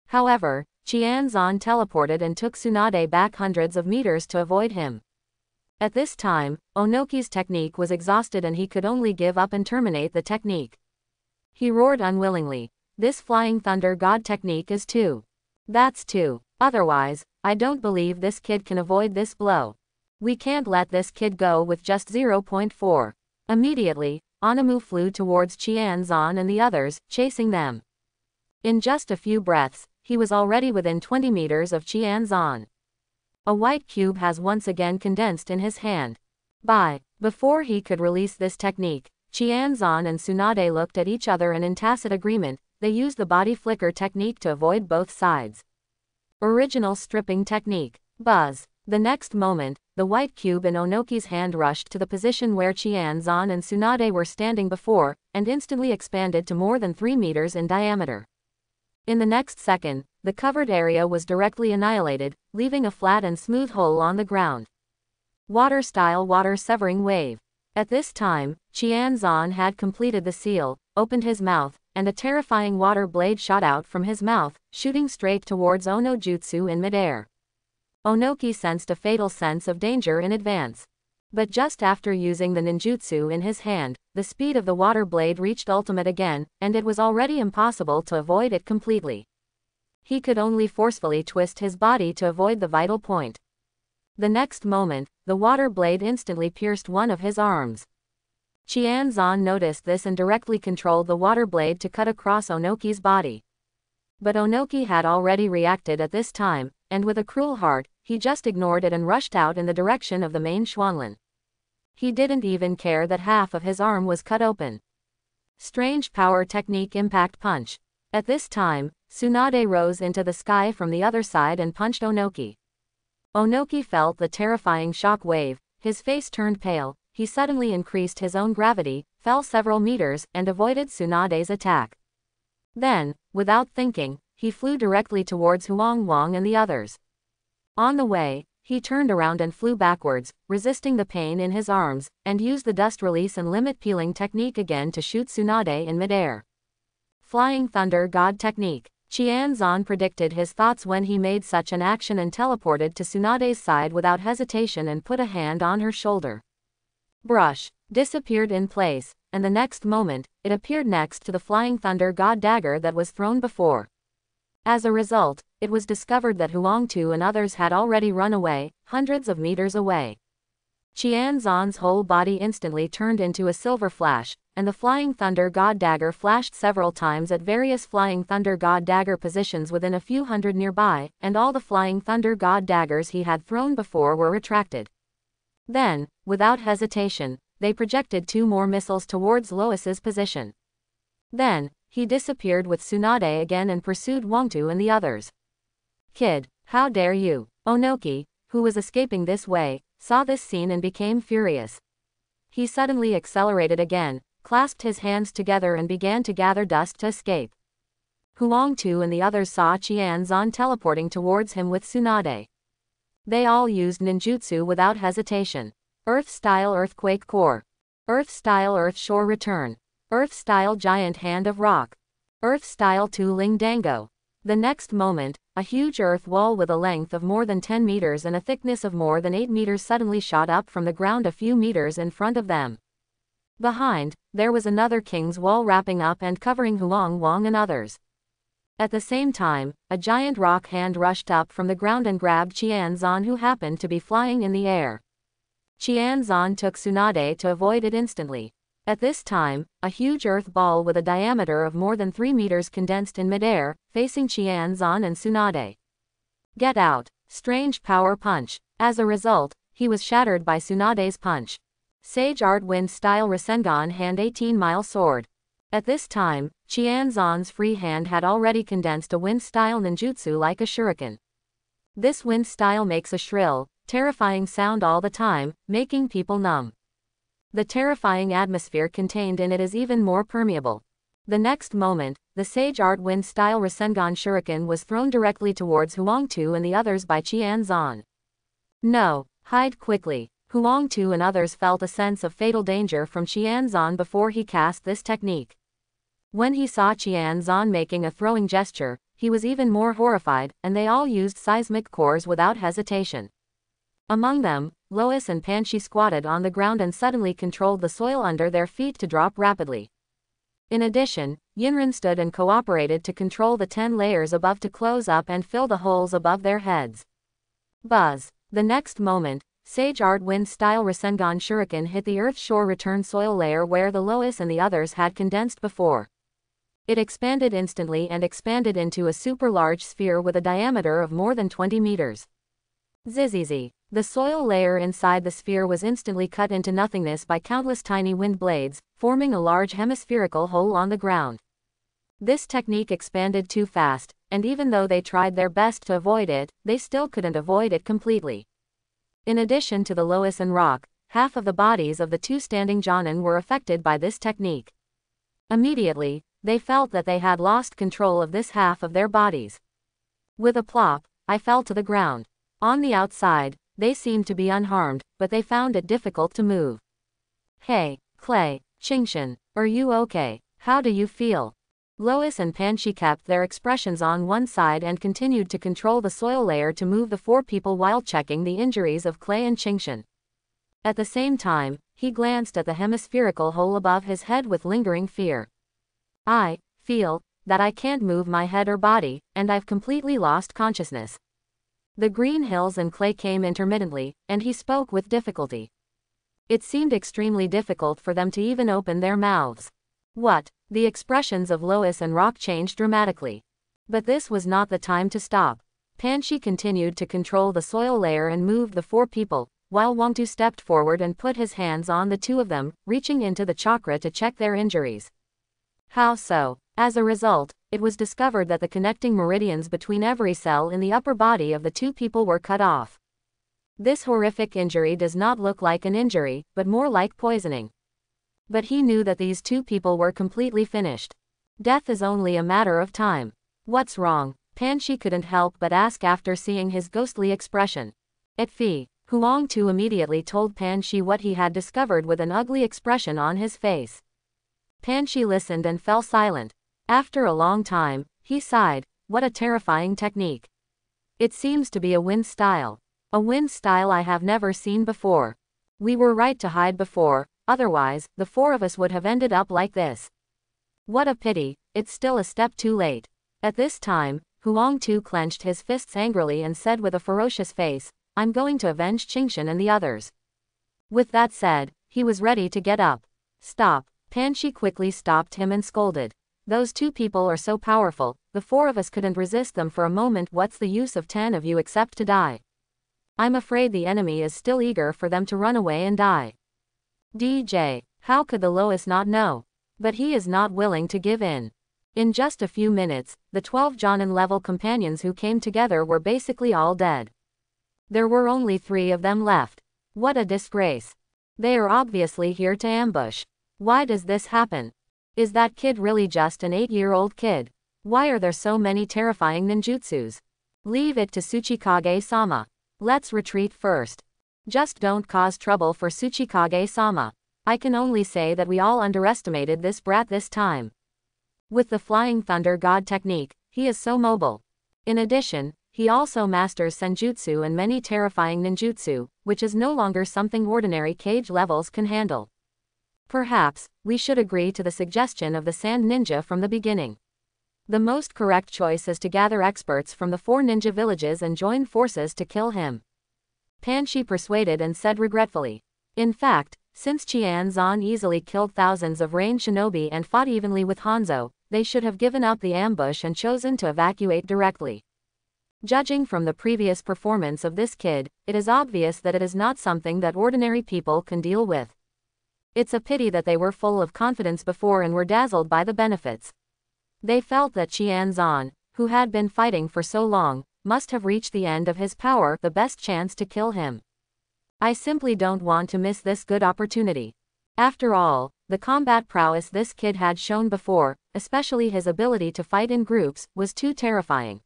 However, Qianzan teleported and took Tsunade back hundreds of meters to avoid him. At this time, Onoki's technique was exhausted and he could only give up and terminate the technique. He roared unwillingly, "This flying thunder god technique is too. That's too. Otherwise, I don't believe this kid can avoid this blow. We can't let this kid go with just 0.4. Immediately, Anamu flew towards Qianzan and the others, chasing them. In just a few breaths, he was already within 20 meters of Qianzan. A white cube has once again condensed in his hand. Before he could release this technique, Qianzan and Tsunade looked at each other and in tacit agreement, they used the body flicker technique to avoid both sides. Original stripping technique. Buzz. The next moment, the white cube in Onoki's hand rushed to the position where Qianzan and Tsunade were standing before, and instantly expanded to more than 3 meters in diameter. In the next second, the covered area was directly annihilated, leaving a flat and smooth hole on the ground. Water-style water-severing wave. At this time, Qianzan had completed the seal, opened his mouth, and a terrifying water blade shot out from his mouth, shooting straight towards Ono Jutsu in midair. Onoki sensed a fatal sense of danger in advance. But just after using the ninjutsu in his hand, the speed of the water blade reached ultimate again, and it was already impossible to avoid it completely. He could only forcefully twist his body to avoid the vital point. The next moment, the water blade instantly pierced one of his arms. Qianzan noticed this and directly controlled the water blade to cut across Onoki's body. But Onoki had already reacted at this time, and with a cruel heart, he just ignored it and rushed out in the direction of the main Xuanlan. He didn't even care that half of his arm was cut open. Strange power technique impact punch. At this time, Tsunade rose into the sky from the other side and punched Onoki. Onoki felt the terrifying shock wave, his face turned pale, he suddenly increased his own gravity, fell several meters, and avoided Tsunade's attack. Then, without thinking, he flew directly towards Huang Wang and the others. On the way, he turned around and flew backwards, resisting the pain in his arms, and used the dust release and limit peeling technique again to shoot Tsunade in midair. Flying Thunder God Technique. Qianzan predicted his thoughts when he made such an action and teleported to Tsunade's side without hesitation and put a hand on her shoulder. Brush. Disappeared in place, and the next moment, it appeared next to the Flying Thunder God dagger that was thrown before. As a result, it was discovered that Huangtu and others had already run away, hundreds of meters away. Qianzan's whole body instantly turned into a silver flash, and the Flying Thunder God dagger flashed several times at various Flying Thunder God dagger positions within a few hundred nearby, and all the Flying Thunder God daggers he had thrown before were retracted. Then, without hesitation, they projected 2 more missiles towards Lois's position. Then, he disappeared with Tsunade again and pursued Huangtu and the others. Kid, how dare you? Onoki, who was escaping this way, saw this scene and became furious. He suddenly accelerated again, clasped his hands together and began to gather dust to escape. Huangtu and the others saw Qianzan teleporting towards him with Tsunade. They all used ninjutsu without hesitation. Earth-style Earthquake Core. Earth-style Earth Shore Return. Earth-style Giant Hand of Rock. Earth-style Tu-Ling Dango. The next moment, a huge earth wall with a length of more than 10 meters and a thickness of more than 8 meters suddenly shot up from the ground a few meters in front of them. Behind, there was another king's wall wrapping up and covering Huang Wang and others. At the same time, a giant rock hand rushed up from the ground and grabbed Qianzan, who happened to be flying in the air. Qianzan took Tsunade to avoid it instantly. At this time, a huge earth ball with a diameter of more than 3 meters condensed in midair, facing Qianzan and Tsunade. Get out! Strange power punch. As a result, he was shattered by Tsunade's punch. Sage Art Wind Style Rasengan Hand 18-mile Sword. At this time, Qianzan's free hand had already condensed a wind style ninjutsu like a shuriken. This wind style makes a shrill, terrifying sound all the time, making people numb. The terrifying atmosphere contained in it is even more permeable. The next moment, the Sage Art Wind Style Rasengan Shuriken was thrown directly towards Huangtu and the others by Qianzan. No, hide quickly. Huang Tu and others felt a sense of fatal danger from Qianzan before he cast this technique. When he saw Qianzan making a throwing gesture, he was even more horrified, and they all used seismic cores without hesitation. Among them, Lois and Panshi squatted on the ground and suddenly controlled the soil under their feet to drop rapidly. In addition, Yinren stood and cooperated to control the 10 layers above to close up and fill the holes above their heads. Buzz. The next moment, Sage Art Wind-style Rasengan Shuriken hit the Earth's shore return soil layer where the Lois and the others had condensed before. It expanded instantly and expanded into a super-large sphere with a diameter of more than 20 meters. Zzzz. The soil layer inside the sphere was instantly cut into nothingness by countless tiny wind blades, forming a large hemispherical hole on the ground. This technique expanded too fast, and even though they tried their best to avoid it, they still couldn't avoid it completely. In addition to the Lois and Rock, half of the bodies of the 2 standing Jonin were affected by this technique. Immediately, they felt that they had lost control of this half of their bodies. With a plop, I fell to the ground. On the outside, they seemed to be unharmed, but they found it difficult to move. Hey, Clay, Qingshan, are you okay? How do you feel? Lois and Panshi kept their expressions on one side and continued to control the soil layer to move the 4 people while checking the injuries of Clay and Qingshan. At the same time, he glanced at the hemispherical hole above his head with lingering fear. I feel that I can't move my head or body, and I've completely lost consciousness. The green hills and Clay came intermittently, and he spoke with difficulty. It seemed extremely difficult for them to even open their mouths. What? The expressions of Lois and Rock changed dramatically. But this was not the time to stop. Panshi continued to control the soil layer and moved the 4 people, while Wangtu stepped forward and put his hands on the 2 of them, reaching into the chakra to check their injuries. How so? As a result, it was discovered that the connecting meridians between every cell in the upper body of the 2 people were cut off. This horrific injury does not look like an injury, but more like poisoning. But he knew that these 2 people were completely finished. Death is only a matter of time. What's wrong? Panshi couldn't help but ask after seeing his ghostly expression. Huang Tu immediately told Panshi what he had discovered with an ugly expression on his face. Panshi listened and fell silent. After a long time, he sighed. What a terrifying technique. It seems to be a wind style. A wind style I have never seen before. We were right to hide before, otherwise, the 4 of us would have ended up like this. What a pity, it's still a step too late. At this time, Huang Tu clenched his fists angrily and said with a ferocious face, I'm going to avenge Qingshan and the others. With that said, he was ready to get up. Stop. Panshi quickly stopped him and scolded. Those 2 people are so powerful, the 4 of us couldn't resist them for a moment. What's the use of 10 of you except to die? I'm afraid the enemy is still eager for them to run away and die. DJ, how could the Lois not know? But he is not willing to give in. In just a few minutes, the 12 Jonin-level companions who came together were basically all dead. There were only 3 of them left. What a disgrace. They are obviously here to ambush. Why does this happen? Is that kid really just an 8-year-old kid? Why are there so many terrifying ninjutsus? Leave it to Tsuchikage-sama. Let's retreat first. Just don't cause trouble for Tsuchikage-sama. I can only say that we all underestimated this brat this time. With the Flying Thunder God technique, he is so mobile. In addition, he also masters senjutsu and many terrifying ninjutsu, which is no longer something ordinary cage levels can handle. Perhaps, we should agree to the suggestion of the Sand Ninja from the beginning. The most correct choice is to gather experts from the 4 ninja villages and join forces to kill him. Panshi persuaded and said regretfully. In fact, since Qianzan easily killed thousands of range shinobi and fought evenly with Hanzo, they should have given up the ambush and chosen to evacuate directly. Judging from the previous performance of this kid, it is obvious that it is not something that ordinary people can deal with. It's a pity that they were full of confidence before and were dazzled by the benefits. They felt that Qianzan, who had been fighting for so long, must have reached the end of his power, the best chance to kill him. I simply don't want to miss this good opportunity. After all, the combat prowess this kid had shown before, especially his ability to fight in groups, was too terrifying.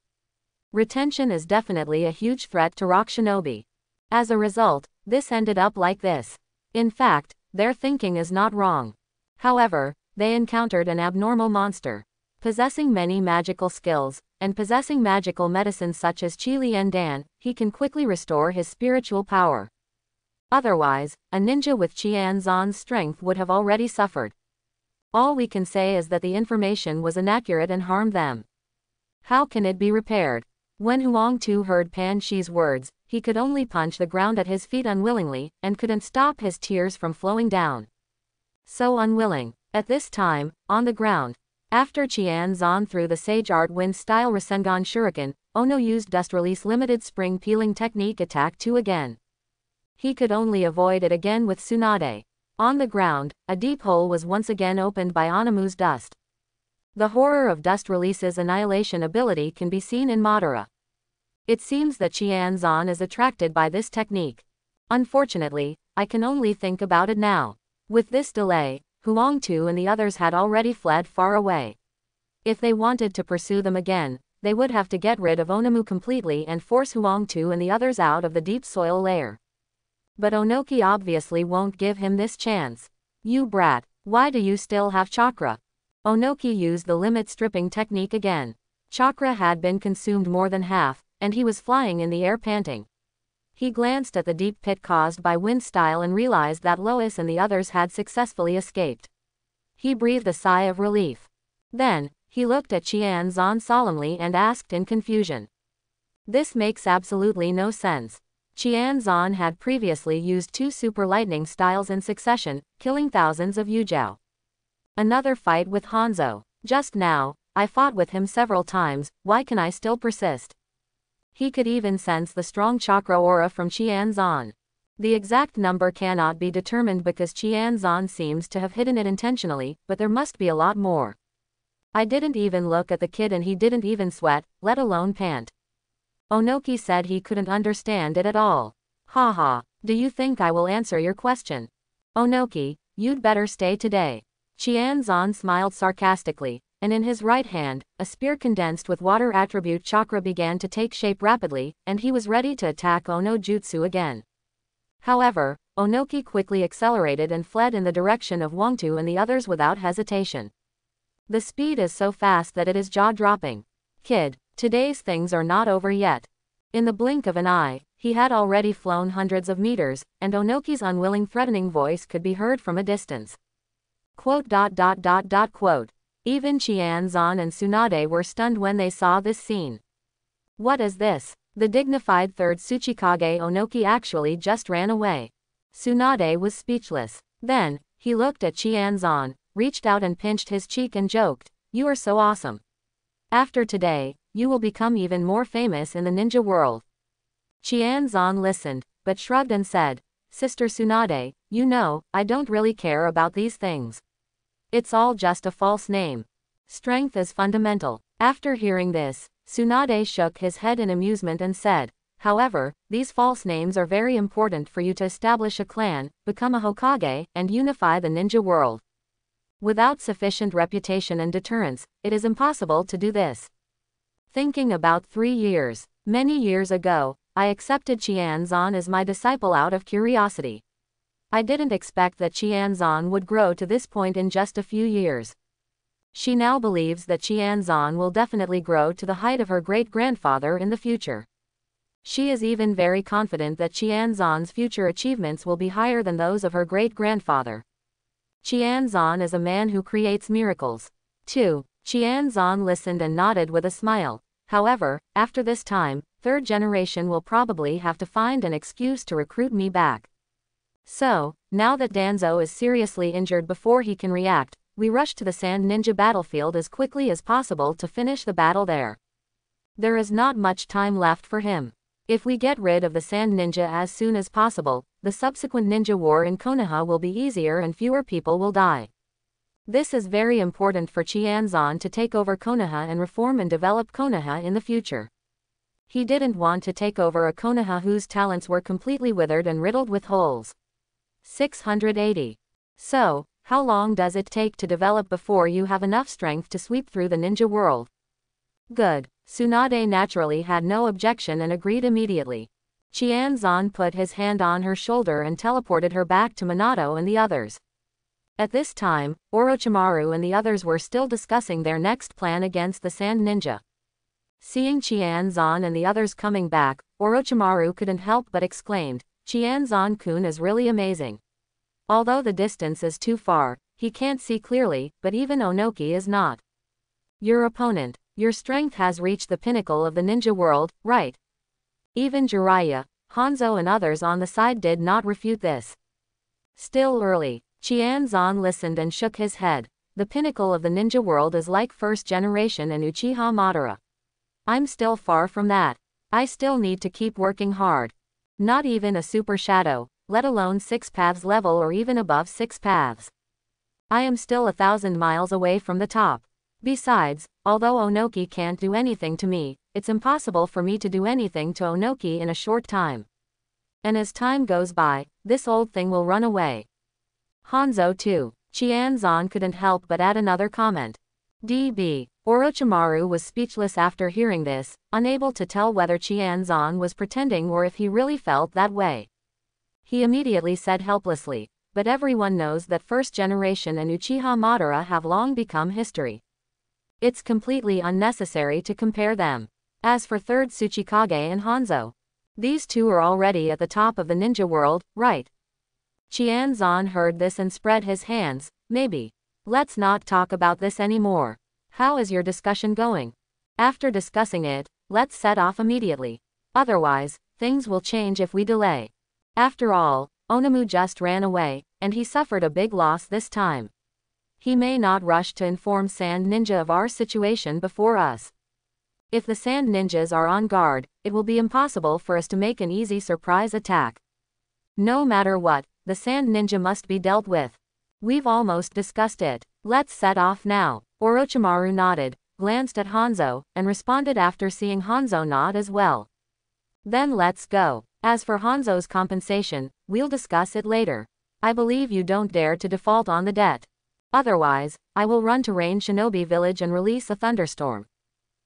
Retention is definitely a huge threat to rock shinobi. As a result, this ended up like this. In fact, their thinking is not wrong. However, they encountered an abnormal monster. Possessing many magical skills, and possessing magical medicines such as Qi and Dan, he can quickly restore his spiritual power. Otherwise, a ninja with Qianzan's strength would have already suffered. All we can say is that the information was inaccurate and harmed them. How can it be repaired? When Huang Tu heard Pan Shi's words, he could only punch the ground at his feet unwillingly, and couldn't stop his tears from flowing down. So unwilling. At this time, on the ground, after Qianzan threw the Sage Art Wind Style Rasengan Shuriken, Ono used Dust Release Limited Spring Peeling Technique Attack 2 again. He could only avoid it again with Tsunade. On the ground, a deep hole was once again opened by Onamu's dust. The horror of Dust Release's annihilation ability can be seen in Madara. It seems that Qianzan is attracted by this technique. Unfortunately, I can only think about it now. With this delay, Huang Tu and the others had already fled far away. If they wanted to pursue them again, they would have to get rid of Onamu completely and force Huang Tu and the others out of the deep soil layer. But Onoki obviously won't give him this chance. You brat, why do you still have chakra? Onoki used the limit stripping technique again. Chakra had been consumed more than half, and he was flying in the air panting. He glanced at the deep pit caused by wind style and realized that Lois and the others had successfully escaped. He breathed a sigh of relief. Then, he looked at Qianzan solemnly and asked in confusion. This makes absolutely no sense. Qianzan had previously used 2 super lightning styles in succession, killing thousands of Yuzhou. Another fight with Hanzo. Just now, I fought with him several times, why can I still persist? He could even sense the strong chakra aura from Qianzan. The exact number cannot be determined because Qianzan seems to have hidden it intentionally, but there must be a lot more. I didn't even look at the kid and he didn't even sweat, let alone pant. Onoki said he couldn't understand it at all. Haha, do you think I will answer your question? Onoki, you'd better stay today. Qianzan smiled sarcastically, and in his right hand, a spear condensed with water attribute chakra began to take shape rapidly, and he was ready to attack Ono Jutsu again. However, Onoki quickly accelerated and fled in the direction of Huang Tu and the others without hesitation. The speed is so fast that it is jaw-dropping. Kid, today's things are not over yet. In the blink of an eye, he had already flown hundreds of meters, and Onoki's unwilling threatening voice could be heard from a distance. Quote. Even Qianzan and Tsunade were stunned when they saw this scene. What is this? The dignified third Tsuchikage Onoki actually just ran away. Tsunade was speechless. Then, he looked at Qianzan, reached out and pinched his cheek and joked, "You are so awesome. After today, you will become even more famous in the ninja world." Qianzan listened, but shrugged and said, "Sister Tsunade, you know, I don't really care about these things. It's all just a false name. Strength is fundamental." After hearing this, Tsunade shook his head in amusement and said, "However, these false names are very important for you to establish a clan, become a Hokage, and unify the ninja world. Without sufficient reputation and deterrence, it is impossible to do this." Thinking about 3 years, many years ago, I accepted Qianzan as my disciple out of curiosity. I didn't expect that Qianzan would grow to this point in just a few years. She now believes that Qianzan will definitely grow to the height of her great-grandfather in the future. She is even very confident that Qianzan's future achievements will be higher than those of her great-grandfather. Qianzan is a man who creates miracles. 2. Qianzan listened and nodded with a smile. However, after this time, third generation will probably have to find an excuse to recruit me back. So, now that Danzo is seriously injured before he can react, we rush to the Sand Ninja battlefield as quickly as possible to finish the battle there. There is not much time left for him. If we get rid of the Sand Ninja as soon as possible, the subsequent ninja war in Konoha will be easier and fewer people will die. This is very important for Qianzan to take over Konoha and reform and develop Konoha in the future. He didn't want to take over a Konoha whose talents were completely withered and riddled with holes. 680. So, how long does it take to develop before you have enough strength to sweep through the ninja world? Good. Tsunade naturally had no objection and agreed immediately. Qianzan put his hand on her shoulder and teleported her back to Minato and the others. At this time, Orochimaru and the others were still discussing their next plan against the Sand Ninja. Seeing Qianzan and the others coming back, Orochimaru couldn't help but exclaimed, "Qianzan-kun is really amazing. Although the distance is too far, he can't see clearly, but even Onoki is not your opponent. Your strength has reached the pinnacle of the ninja world, right?" Even Jiraiya, Hanzo and others on the side did not refute this. Still early, Qianzan listened and shook his head. The pinnacle of the ninja world is like first generation and Uchiha Madara. I'm still far from that. I still need to keep working hard. Not even a super shadow, let alone 6 paths level or even above 6 paths. I am still 1,000 miles away from the top. Besides, although Onoki can't do anything to me, it's impossible for me to do anything to Onoki in a short time. And as time goes by, this old thing will run away. Hanzo too. Qianzan couldn't help but add another comment. DB. Orochimaru was speechless after hearing this, unable to tell whether Qianzan was pretending or if he really felt that way. He immediately said helplessly, "But everyone knows that first generation and Uchiha Madara have long become history. It's completely unnecessary to compare them. As for third Tsuchikage and Hanzo, these two are already at the top of the ninja world, right?" Qianzan heard this and spread his hands. "Maybe. Let's not talk about this anymore. How is your discussion going? After discussing it, let's set off immediately. Otherwise, things will change if we delay. After all, Onamu just ran away, and he suffered a big loss this time. He may not rush to inform Sand Ninja of our situation before us. If the Sand Ninjas are on guard, it will be impossible for us to make an easy surprise attack. No matter what, the Sand Ninja must be dealt with. We've almost discussed it. Let's set off now." Orochimaru nodded, glanced at Hanzo, and responded after seeing Hanzo nod as well. "Then let's go. As for Hanzo's compensation, we'll discuss it later. I believe you don't dare to default on the debt. Otherwise, I will run to Rain Shinobi Village and release a thunderstorm."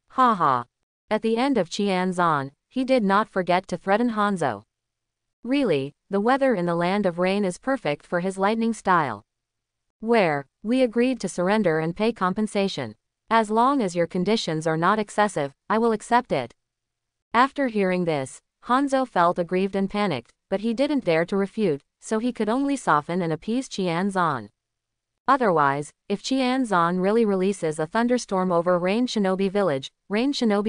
Haha. At the end of Qianzan, he did not forget to threaten Hanzo. Really, the weather in the land of rain is perfect for his lightning style. We agreed to surrender and pay compensation. As long as your conditions are not excessive, I will accept it. After hearing this, Hanzo felt aggrieved and panicked, but he didn't dare to refute, so he could only soften and appease Qianzan. Otherwise, if Qianzan really releases a thunderstorm over Rain Shinobi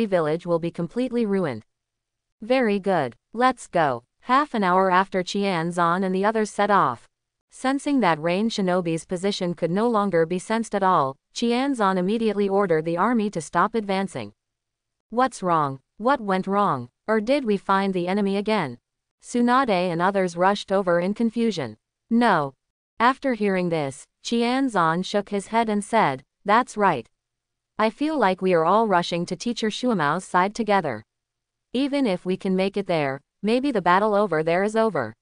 Village will be completely ruined. Very good. Let's go. Half an hour after Qianzan and the others set off. Sensing that Rain Shinobi's position could no longer be sensed at all, Qianzan immediately ordered the army to stop advancing. What's wrong? What went wrong? Or did we find the enemy again? Tsunade and others rushed over in confusion. No. After hearing this, Qianzan shook his head and said, "That's right. I feel like we are all rushing to Teacher Shuimao's side together. Even if we can make it there, maybe the battle over there is over.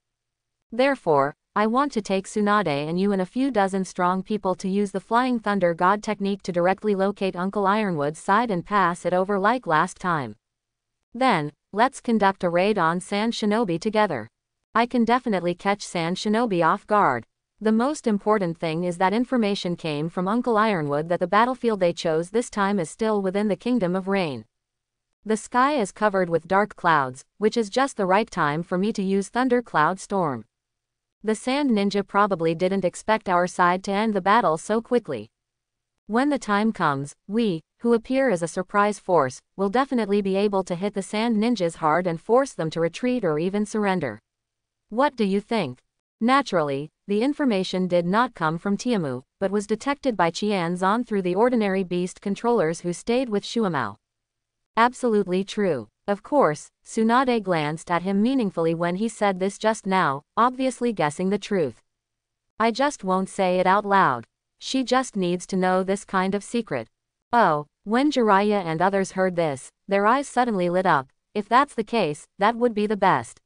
Therefore, I want to take Tsunade and you and a few dozen strong people to use the Flying Thunder God technique to directly locate Uncle Ironwood's side and pass it over like last time. Then, let's conduct a raid on Sand Shinobi together. I can definitely catch Sand Shinobi off guard. The most important thing is that information came from Uncle Ironwood that the battlefield they chose this time is still within the Kingdom of Rain. The sky is covered with dark clouds, which is just the right time for me to use Thunder Cloud Storm. The Sand Ninja probably didn't expect our side to end the battle so quickly. When the time comes, we, who appear as a surprise force, will definitely be able to hit the Sand Ninjas hard and force them to retreat or even surrender. What do you think?" Naturally, the information did not come from Tiamu, but was detected by Qianzan through the ordinary beast controllers who stayed with Shuimao. Absolutely true. Of course, Tsunade glanced at him meaningfully when he said this just now, obviously guessing the truth. I just won't say it out loud. She just needs to know this kind of secret. Oh, when Jiraiya and others heard this, their eyes suddenly lit up. If that's the case, that would be the best.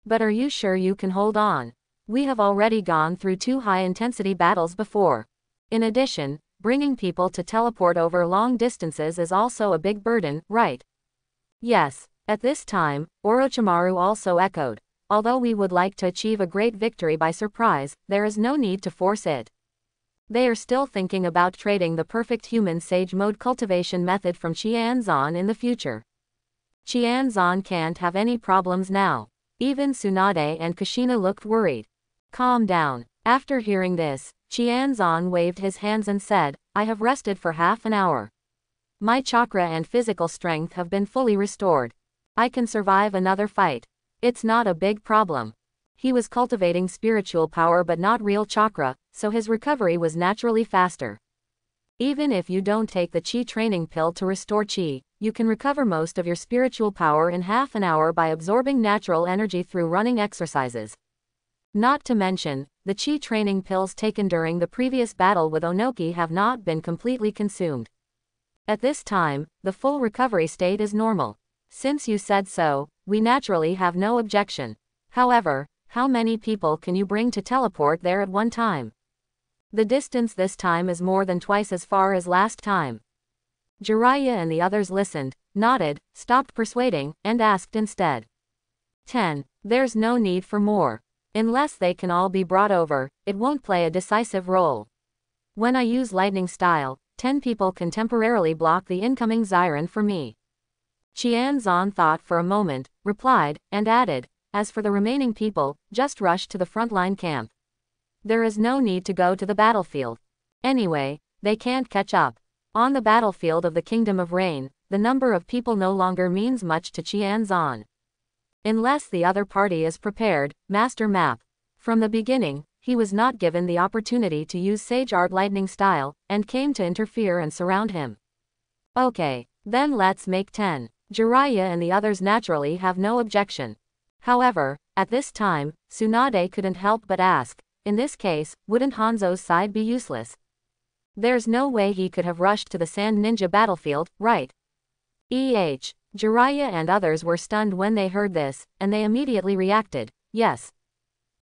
But are you sure you can hold on? We have already gone through 2 high-intensity battles before. In addition, bringing people to teleport over long distances is also a big burden, right? Yes, At this time, Orochimaru also echoed, although we would like to achieve a great victory by surprise, there is no need to force it. They are still thinking about trading the perfect human sage mode cultivation method from Qianzan in the future. Qianzan can't have any problems now. Even Tsunade and Kushina looked worried. Calm down. After hearing this, Qianzan waved his hands and said, I have rested for half an hour. My chakra and physical strength have been fully restored. I can survive another fight. It's not a big problem. He was cultivating spiritual power but not real chakra, so his recovery was naturally faster. Even if you don't take the Qi training pill to restore Qi, you can recover most of your spiritual power in half an hour by absorbing natural energy through running exercises. Not to mention, the Qi training pills taken during the previous battle with Onoki have not been completely consumed. At this time, the full recovery state is normal. Since you said so, we naturally have no objection. However, how many people can you bring to teleport there at one time? The distance this time is more than twice as far as last time. Jiraiya and the others listened, nodded, stopped persuading, and asked instead. 10. There's no need for more. Unless they can all be brought over, it won't play a decisive role. When I use lightning style, 10 people can temporarily block the incoming Xiren for me. Qianzan thought for a moment, replied, and added, as for the remaining people, just rush to the frontline camp. There is no need to go to the battlefield. Anyway, they can't catch up. On the battlefield of the Kingdom of Rain, the number of people no longer means much to Qianzan. Unless the other party is prepared, Master Map. From the beginning, he was not given the opportunity to use Sage Art Lightning style, and came to interfere and surround him. Okay, then let's make 10. Jiraiya and the others naturally have no objection. However, at this time, Tsunade couldn't help but ask, in this case, wouldn't Hanzo's side be useless? There's no way he could have rushed to the Sand Ninja battlefield, right? Jiraiya and others were stunned when they heard this, and they immediately reacted, yes.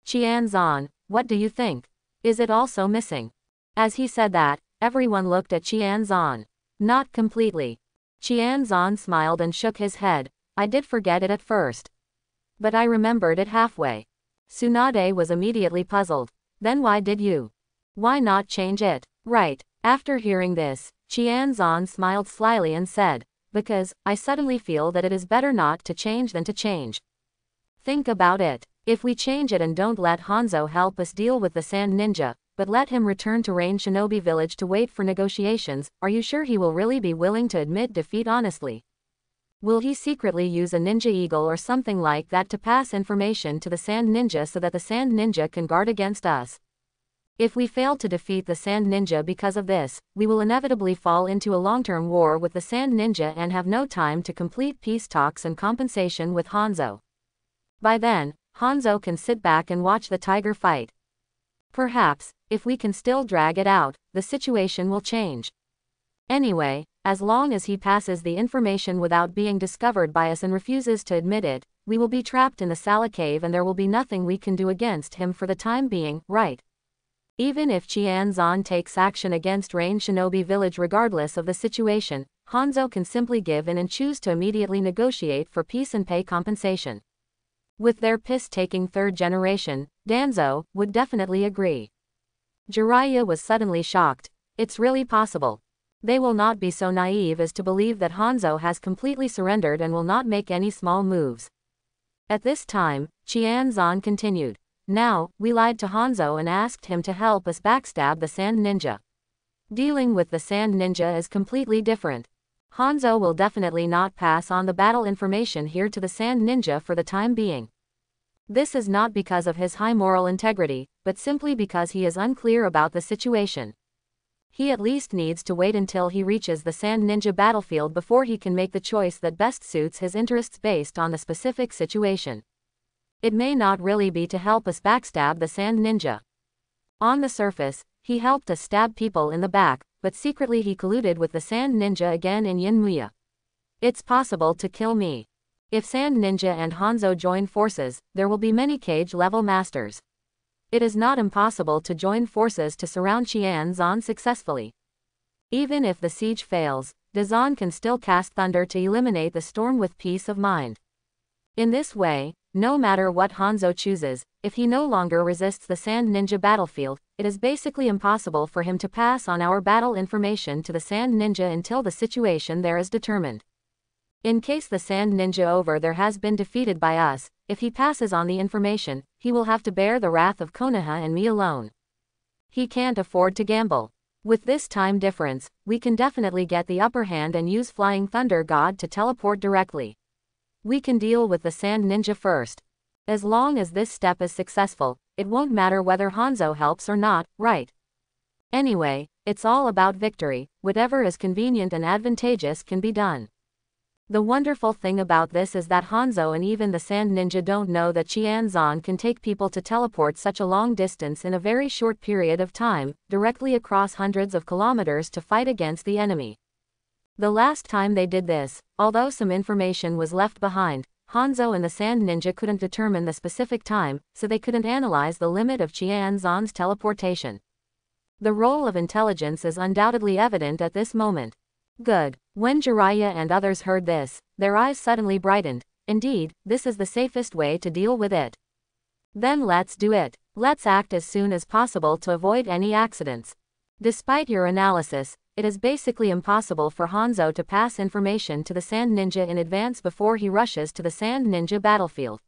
Qianzan, what do you think? Is it also missing? As he said that, everyone looked at Qianzan. Not completely. Qianzan smiled and shook his head, I did forget it at first. But I remembered it halfway. Tsunade was immediately puzzled. Then why did you? Why not change it? Right. After hearing this, Qianzan smiled slyly and said, because, I suddenly feel that it is better not to change than to change. Think about it. If we change it and don't let Hanzo help us deal with the Sand Ninja, but let him return to Rain Shinobi Village to wait for negotiations, are you sure he will really be willing to admit defeat honestly? Will he secretly use a ninja eagle or something like that to pass information to the Sand Ninja so that the Sand Ninja can guard against us? If we fail to defeat the Sand Ninja because of this, we will inevitably fall into a long-term war with the Sand Ninja and have no time to complete peace talks and compensation with Hanzo. By then, Hanzo can sit back and watch the tiger fight. Perhaps, if we can still drag it out, the situation will change. Anyway, as long as he passes the information without being discovered by us and refuses to admit it, we will be trapped in the Sala Cave and there will be nothing we can do against him for the time being, right? Even if Qianzan takes action against Rain Shinobi Village regardless of the situation, Hanzo can simply give in and choose to immediately negotiate for peace and pay compensation. With their piss-taking third generation, Danzo would definitely agree. Jiraiya was suddenly shocked. It's really possible. They will not be so naive as to believe that Hanzo has completely surrendered and will not make any small moves. At this time, Qianzan continued. Now, we lied to Hanzo and asked him to help us backstab the Sand Ninja. Dealing with the Sand Ninja is completely different. Hanzo will definitely not pass on the battle information here to the Sand Ninja for the time being. This is not because of his high moral integrity, but simply because he is unclear about the situation. He at least needs to wait until he reaches the Sand Ninja battlefield before he can make the choice that best suits his interests based on the specific situation. It may not really be to help us backstab the Sand Ninja. On the surface, he helped us stab people in the back, but secretly he colluded with the Sand Ninja again in Yinmuya. It's possible to kill me. If Sand Ninja and Hanzo join forces, there will be many cage-level masters. It is not impossible to join forces to surround Qianzan successfully. Even if the siege fails, Dazan can still cast thunder to eliminate the storm with peace of mind. In this way, no matter what Hanzo chooses, if he no longer resists the Sand Ninja battlefield, it is basically impossible for him to pass on our battle information to the Sand Ninja until the situation there is determined. In case the Sand Ninja over there has been defeated by us, if he passes on the information, he will have to bear the wrath of Konoha and me alone. He can't afford to gamble. With this time difference, we can definitely get the upper hand and use Flying Thunder God to teleport directly. We can deal with the Sand Ninja first. As long as this step is successful, it won't matter whether Hanzo helps or not, right? Anyway, it's all about victory. Whatever is convenient and advantageous can be done. The wonderful thing about this is that Hanzo and even the Sand Ninja don't know that Qianzan can take people to teleport such a long distance in a very short period of time, directly across hundreds of kilometers to fight against the enemy. The last time they did this, although some information was left behind, Hanzo and the Sand Ninja couldn't determine the specific time, so they couldn't analyze the limit of Qianzan's teleportation. The role of intelligence is undoubtedly evident at this moment. Good. When Jiraiya and others heard this, their eyes suddenly brightened. Indeed, this is the safest way to deal with it. Then let's do it. Let's act as soon as possible to avoid any accidents. Despite your analysis, it is basically impossible for Hanzo to pass information to the Sand Ninja in advance before he rushes to the Sand Ninja battlefield.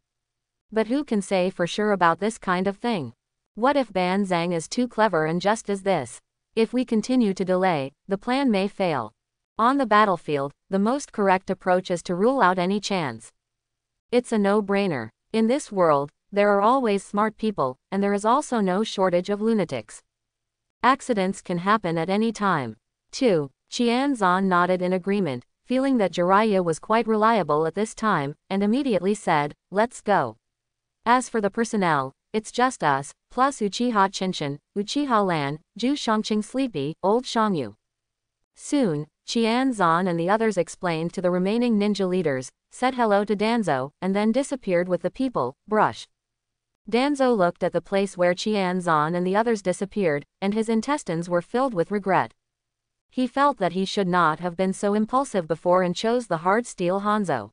But who can say for sure about this kind of thing? What if Ban Zhang is too clever and just as this? If we continue to delay, the plan may fail. On the battlefield, the most correct approach is to rule out any chance. It's a no-brainer. In this world, there are always smart people, and there is also no shortage of lunatics. Accidents can happen at any time. 2. Qianzan nodded in agreement, feeling that Jiraiya was quite reliable at this time, and immediately said, "Let's go." As for the personnel, it's just us, plus Uchiha Chinchin, Uchiha Lan, Ju Shangqing Sleepy, Old Shangyu. Soon, Qianzan and the others explained to the remaining ninja leaders, said hello to Danzo, and then disappeared with the people. Brush. Danzo looked at the place where Qianzan and the others disappeared, and his intestines were filled with regret. He felt that he should not have been so impulsive before and chose the hard steel Hanzo.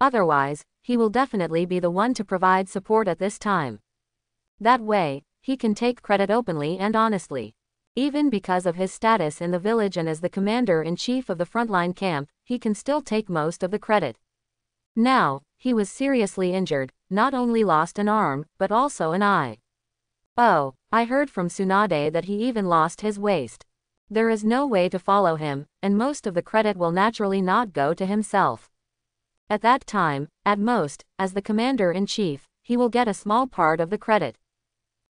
Otherwise, he will definitely be the one to provide support at this time. That way, he can take credit openly and honestly. Even because of his status in the village and as the commander-in-chief of the frontline camp, he can still take most of the credit. Now, he was seriously injured, not only lost an arm, but also an eye. Oh, I heard from Tsunade that he even lost his waist. There is no way to follow him, and most of the credit will naturally not go to himself. At that time, at most, as the commander-in-chief, he will get a small part of the credit.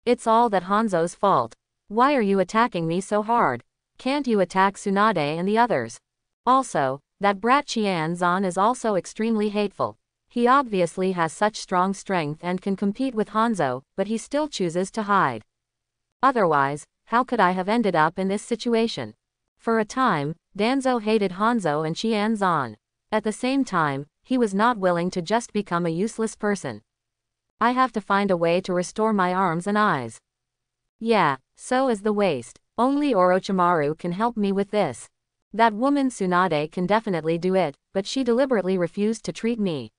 It's all that Hanzo's fault. Why are you attacking me so hard? Can't you attack Tsunade and the others? Also, that brat Qianzan is also extremely hateful. He obviously has such strong strength and can compete with Hanzo, but he still chooses to hide. Otherwise, how could I have ended up in this situation? For a time, Danzo hated Hanzo and Qianzan. At the same time, he was not willing to just become a useless person. I have to find a way to restore my arms and eyes. Yeah, so is the waist. Only Orochimaru can help me with this. That woman Tsunade can definitely do it, but she deliberately refused to treat me.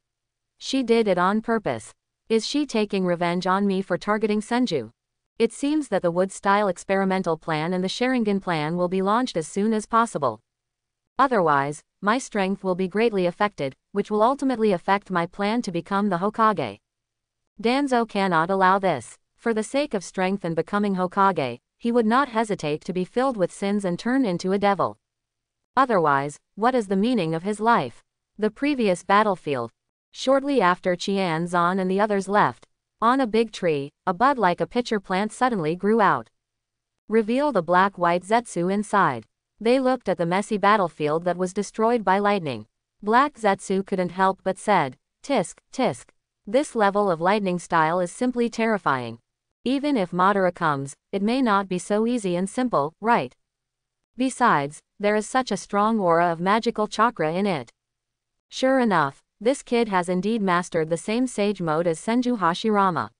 She did it on purpose. Is she taking revenge on me for targeting Senju? It seems that the wood-style experimental plan and the Sharingan plan will be launched as soon as possible. Otherwise, my strength will be greatly affected, which will ultimately affect my plan to become the Hokage. Danzo cannot allow this. For the sake of strength and becoming Hokage, he would not hesitate to be filled with sins and turn into a devil. Otherwise, what is the meaning of his life? The previous battlefield. Shortly after Qianzan and the others left, on a big tree, a bud like a pitcher plant suddenly grew out. Revealed a black-white Zetsu inside. They looked at the messy battlefield that was destroyed by lightning. Black Zetsu couldn't help but said, "Tisk, tisk. This level of lightning style is simply terrifying. Even if Madara comes, it may not be so easy and simple, right? Besides, there is such a strong aura of magical chakra in it." Sure enough, this kid has indeed mastered the same sage mode as Senju Hashirama.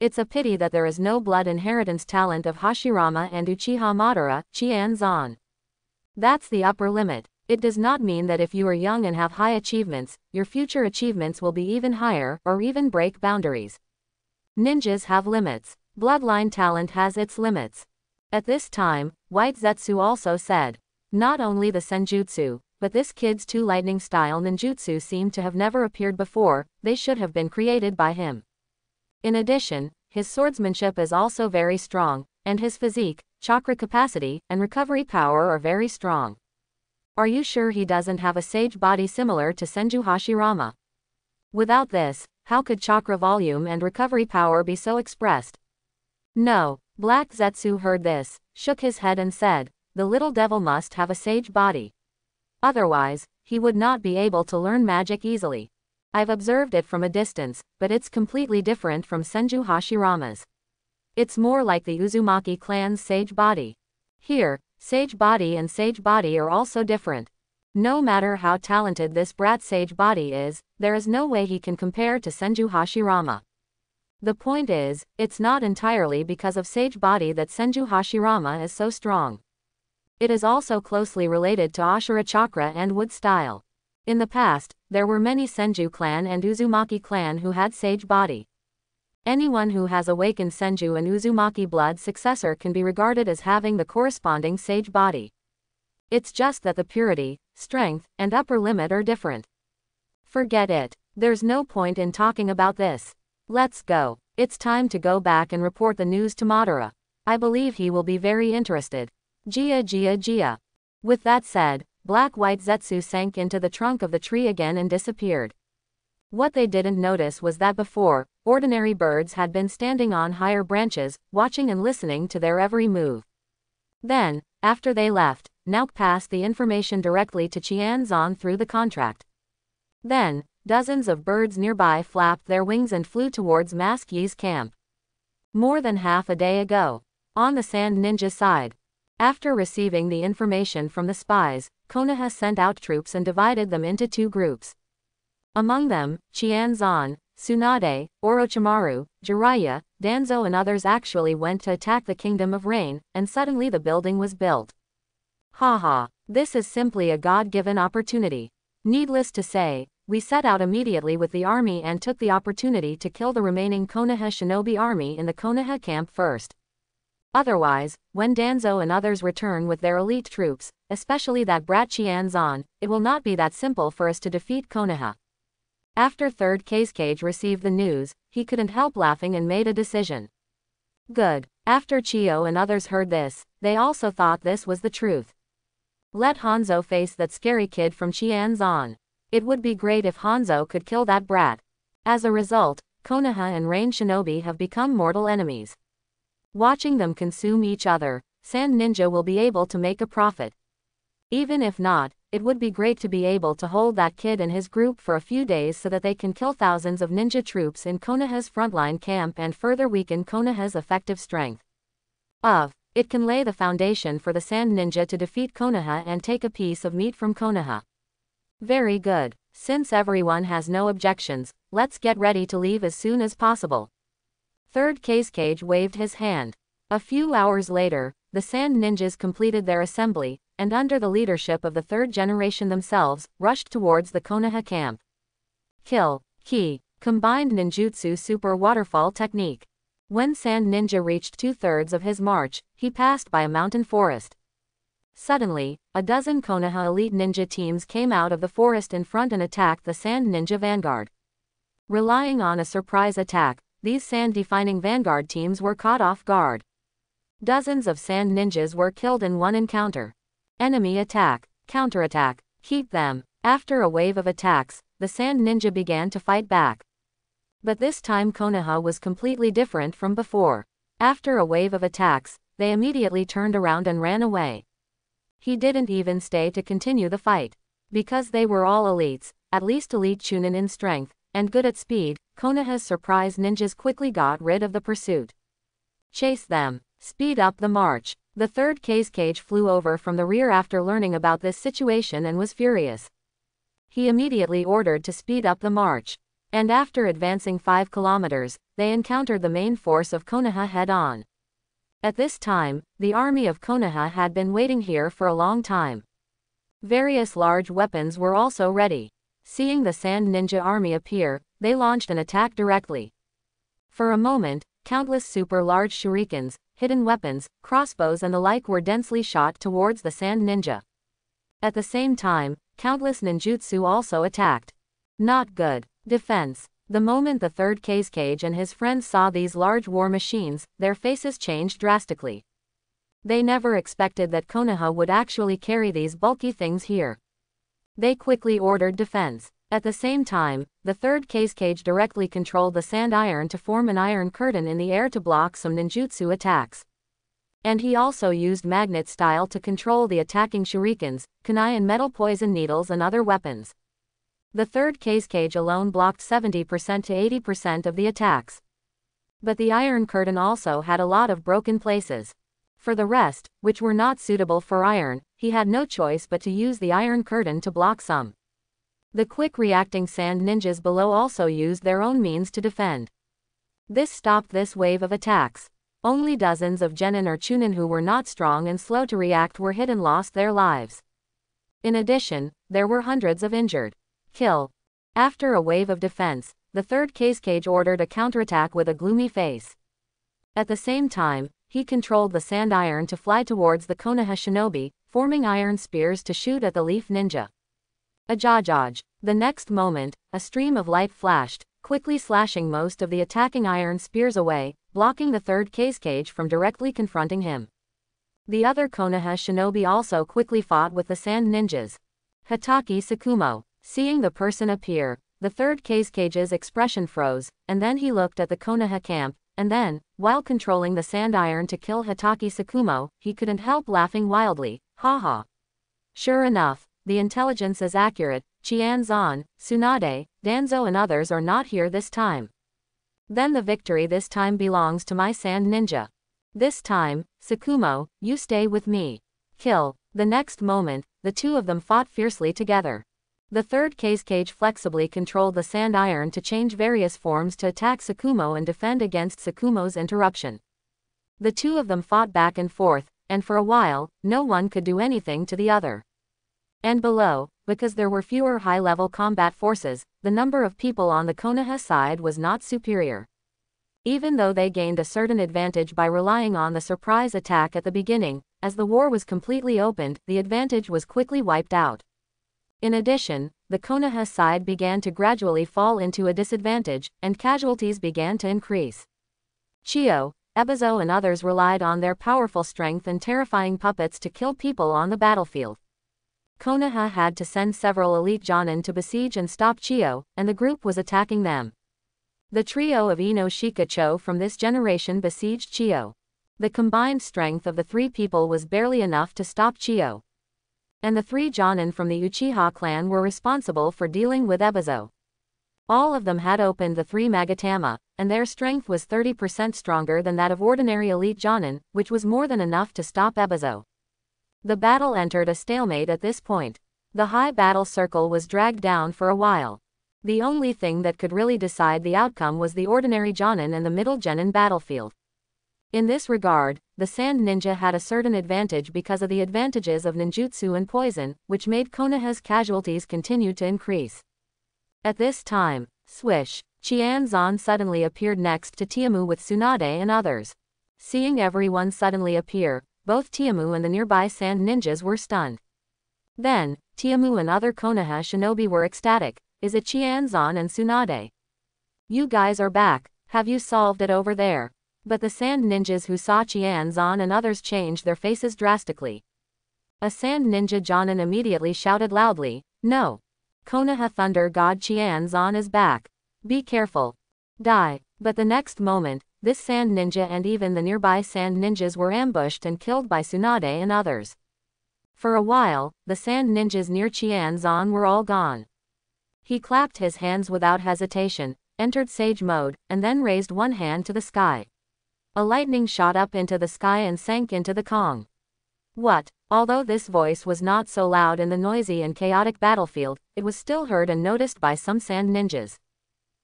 It's a pity that there is no blood inheritance talent of Hashirama and Uchiha Madara, Qianzan. That's the upper limit. It does not mean that if you are young and have high achievements, your future achievements will be even higher, or even break boundaries. Ninjas have limits. Bloodline talent has its limits. At this time, White Zetsu also said, not only the senjutsu, but this kid's two lightning style ninjutsu seem to have never appeared before, they should have been created by him. In addition, his swordsmanship is also very strong, and his physique, chakra capacity, and recovery power are very strong. Are you sure he doesn't have a sage body similar to Senju Hashirama? Without this, how could chakra volume and recovery power be so expressed? No. Black Zetsu heard this, shook his head and said, the little devil must have a sage body. Otherwise, he would not be able to learn magic easily. I've observed it from a distance, but it's completely different from Senju Hashirama's. It's more like the Uzumaki clan's sage body. Here, sage body and sage body are also different. No matter how talented this brat's sage body is, there is no way he can compare to Senju Hashirama. The point is, it's not entirely because of sage body that Senju Hashirama is so strong. It is also closely related to Ashura chakra and wood style. In the past, there were many Senju clan and Uzumaki clan who had sage body. Anyone who has awakened Senju and Uzumaki blood successor can be regarded as having the corresponding sage body. It's just that the purity, strength, and upper limit are different. Forget it. There's no point in talking about this. Let's go. It's time to go back and report the news to Madara. I believe he will be very interested. Gia. With that said, Black-White Zetsu sank into the trunk of the tree again and disappeared. What they didn't notice was that before, ordinary birds had been standing on higher branches, watching and listening to their every move. Then, after they left, Nauk passed the information directly to Qianzan through the contract. Then, dozens of birds nearby flapped their wings and flew towards Mask Yi's camp. More than half a day ago. On the Sand Ninja side. After receiving the information from the spies, Konoha sent out troops and divided them into two groups. Among them, Qianzan, Tsunade, Orochimaru, Jiraiya, Danzo and others actually went to attack the Kingdom of Rain, and suddenly the building was built. Haha, this is simply a God-given opportunity. Needless to say, we set out immediately with the army and took the opportunity to kill the remaining Konoha shinobi army in the Konoha camp first. Otherwise, when Danzo and others return with their elite troops, especially that brat Qianzan, it will not be that simple for us to defeat Konoha. After Third Kazekage received the news, he couldn't help laughing and made a decision. Good. After Chio and others heard this, they also thought this was the truth. Let Hanzo face that scary kid from Qianzan. It would be great if Hanzo could kill that brat. As a result, Konoha and Rain Shinobi have become mortal enemies. Watching them consume each other, Sand Ninja will be able to make a profit. Even if not, it would be great to be able to hold that kid and his group for a few days so that they can kill thousands of ninja troops in Konoha's frontline camp and further weaken Konoha's effective strength. It can lay the foundation for the Sand Ninja to defeat Konoha and take a piece of meat from Konoha. Very good. Since everyone has no objections, let's get ready to leave as soon as possible. Third Kazekage waved his hand. A few hours later, the Sand Ninjas completed their assembly, and under the leadership of the third generation themselves, rushed towards the Konoha camp. Kill, Ki, combined ninjutsu super waterfall technique. When Sand Ninja reached 2/3 of his march, he passed by a mountain forest. Suddenly, a dozen Konoha elite ninja teams came out of the forest in front and attacked the Sand Ninja vanguard. Relying on a surprise attack, these sand-defining vanguard teams were caught off guard. Dozens of Sand Ninjas were killed in one encounter. Enemy attack, counterattack, keep them. After a wave of attacks, the Sand Ninja began to fight back. But this time Konoha was completely different from before. After a wave of attacks, they immediately turned around and ran away. He didn't even stay to continue the fight. Because they were all elites, at least elite Chunin in strength, and good at speed, Konoha's surprise ninjas quickly got rid of the pursuit. Chase them. Speed up the march. The third Kazekage flew over from the rear after learning about this situation and was furious. He immediately ordered to speed up the march. And after advancing 5 kilometers, they encountered the main force of Konoha head-on. At this time, the army of Konoha had been waiting here for a long time. Various large weapons were also ready. Seeing the Sand Ninja army appear, they launched an attack directly. For a moment, countless super large shurikens, hidden weapons, crossbows and the like were densely shot towards the Sand Ninja. At the same time, countless ninjutsu also attacked. Not good. Defense. The moment the third Cage and his friends saw these large war machines, their faces changed drastically. They never expected that Konoha would actually carry these bulky things here. They quickly ordered defense. At the same time, the third Cage directly controlled the sand iron to form an iron curtain in the air to block some ninjutsu attacks. And he also used magnet style to control the attacking shurikens, kunai and metal poison needles and other weapons. The third Cage alone blocked 70% to 80% of the attacks. But the iron curtain also had a lot of broken places. For the rest, which were not suitable for iron, he had no choice but to use the iron curtain to block some. The quick-reacting sand ninjas below also used their own means to defend. This stopped this wave of attacks. Only dozens of genin or chunin who were not strong and slow to react were hit and lost their lives. In addition, there were hundreds of injured. Kill. After a wave of defense, the third Cage ordered a counterattack with a gloomy face. At the same time, he controlled the sand iron to fly towards the Konoha shinobi, forming iron spears to shoot at the leaf ninja. Ajajaj. The next moment, a stream of light flashed, quickly slashing most of the attacking iron spears away, blocking the third Cage from directly confronting him. The other Konoha shinobi also quickly fought with the sand ninjas. Hatake Tsukumo. Seeing the person appear, the third Cage's expression froze, and then he looked at the Konoha camp, and then, while controlling the sand iron to kill Hatake Tsukumo, he couldn't help laughing wildly. Haha. Sure enough, the intelligence is accurate. Qianzan, Tsunade, Danzo and others are not here this time. Then the victory this time belongs to my sand ninja. This time, Tsukumo, you stay with me. Kill. The next moment, the two of them fought fiercely together. The third Cage flexibly controlled the sand iron to change various forms to attack Tsukumo and defend against Tsukumo's interruption. The two of them fought back and forth, and for a while, no one could do anything to the other. And below, because there were fewer high-level combat forces, the number of people on the Konoha side was not superior. Even though they gained a certain advantage by relying on the surprise attack at the beginning, as the war was completely opened, the advantage was quickly wiped out. In addition, the Konoha side began to gradually fall into a disadvantage, and casualties began to increase. Chiyo, Ebizo and others relied on their powerful strength and terrifying puppets to kill people on the battlefield. Konoha had to send several elite jonin to besiege and stop Chiyo, and the group was attacking them. The trio of Ino Shikacho from this generation besieged Chiyo. The combined strength of the three people was barely enough to stop Chiyo. And the three jonin from the Uchiha clan were responsible for dealing with Ebizo. All of them had opened the three Magatama, and their strength was 30% stronger than that of ordinary elite jonin, which was more than enough to stop Ebizo. The battle entered a stalemate at this point. The high battle circle was dragged down for a while. The only thing that could really decide the outcome was the ordinary jonin and the middle genin battlefield. In this regard, the sand ninja had a certain advantage because of the advantages of ninjutsu and poison, which made Konoha's casualties continue to increase. At this time, swish, Qianzan suddenly appeared next to Tiamu with Tsunade and others. Seeing everyone suddenly appear, both Tiamu and the nearby sand ninjas were stunned. Then, Tiamu and other Konoha shinobi were ecstatic. Is it Qianzan and Tsunade? You guys are back. Have you solved it over there? But the sand ninjas who saw Qianzan and others changed their faces drastically. A sand ninja jonin immediately shouted loudly, no. Konoha Thunder God Qianzan is back. Be careful. Die. But the next moment, this sand ninja and even the nearby sand ninjas were ambushed and killed by Tsunade and others. For a while, the sand ninjas near Qianzan were all gone. He clapped his hands without hesitation, entered sage mode, and then raised one hand to the sky. A lightning shot up into the sky and sank into the Kong. What? Although this voice was not so loud in the noisy and chaotic battlefield, it was still heard and noticed by some sand ninjas.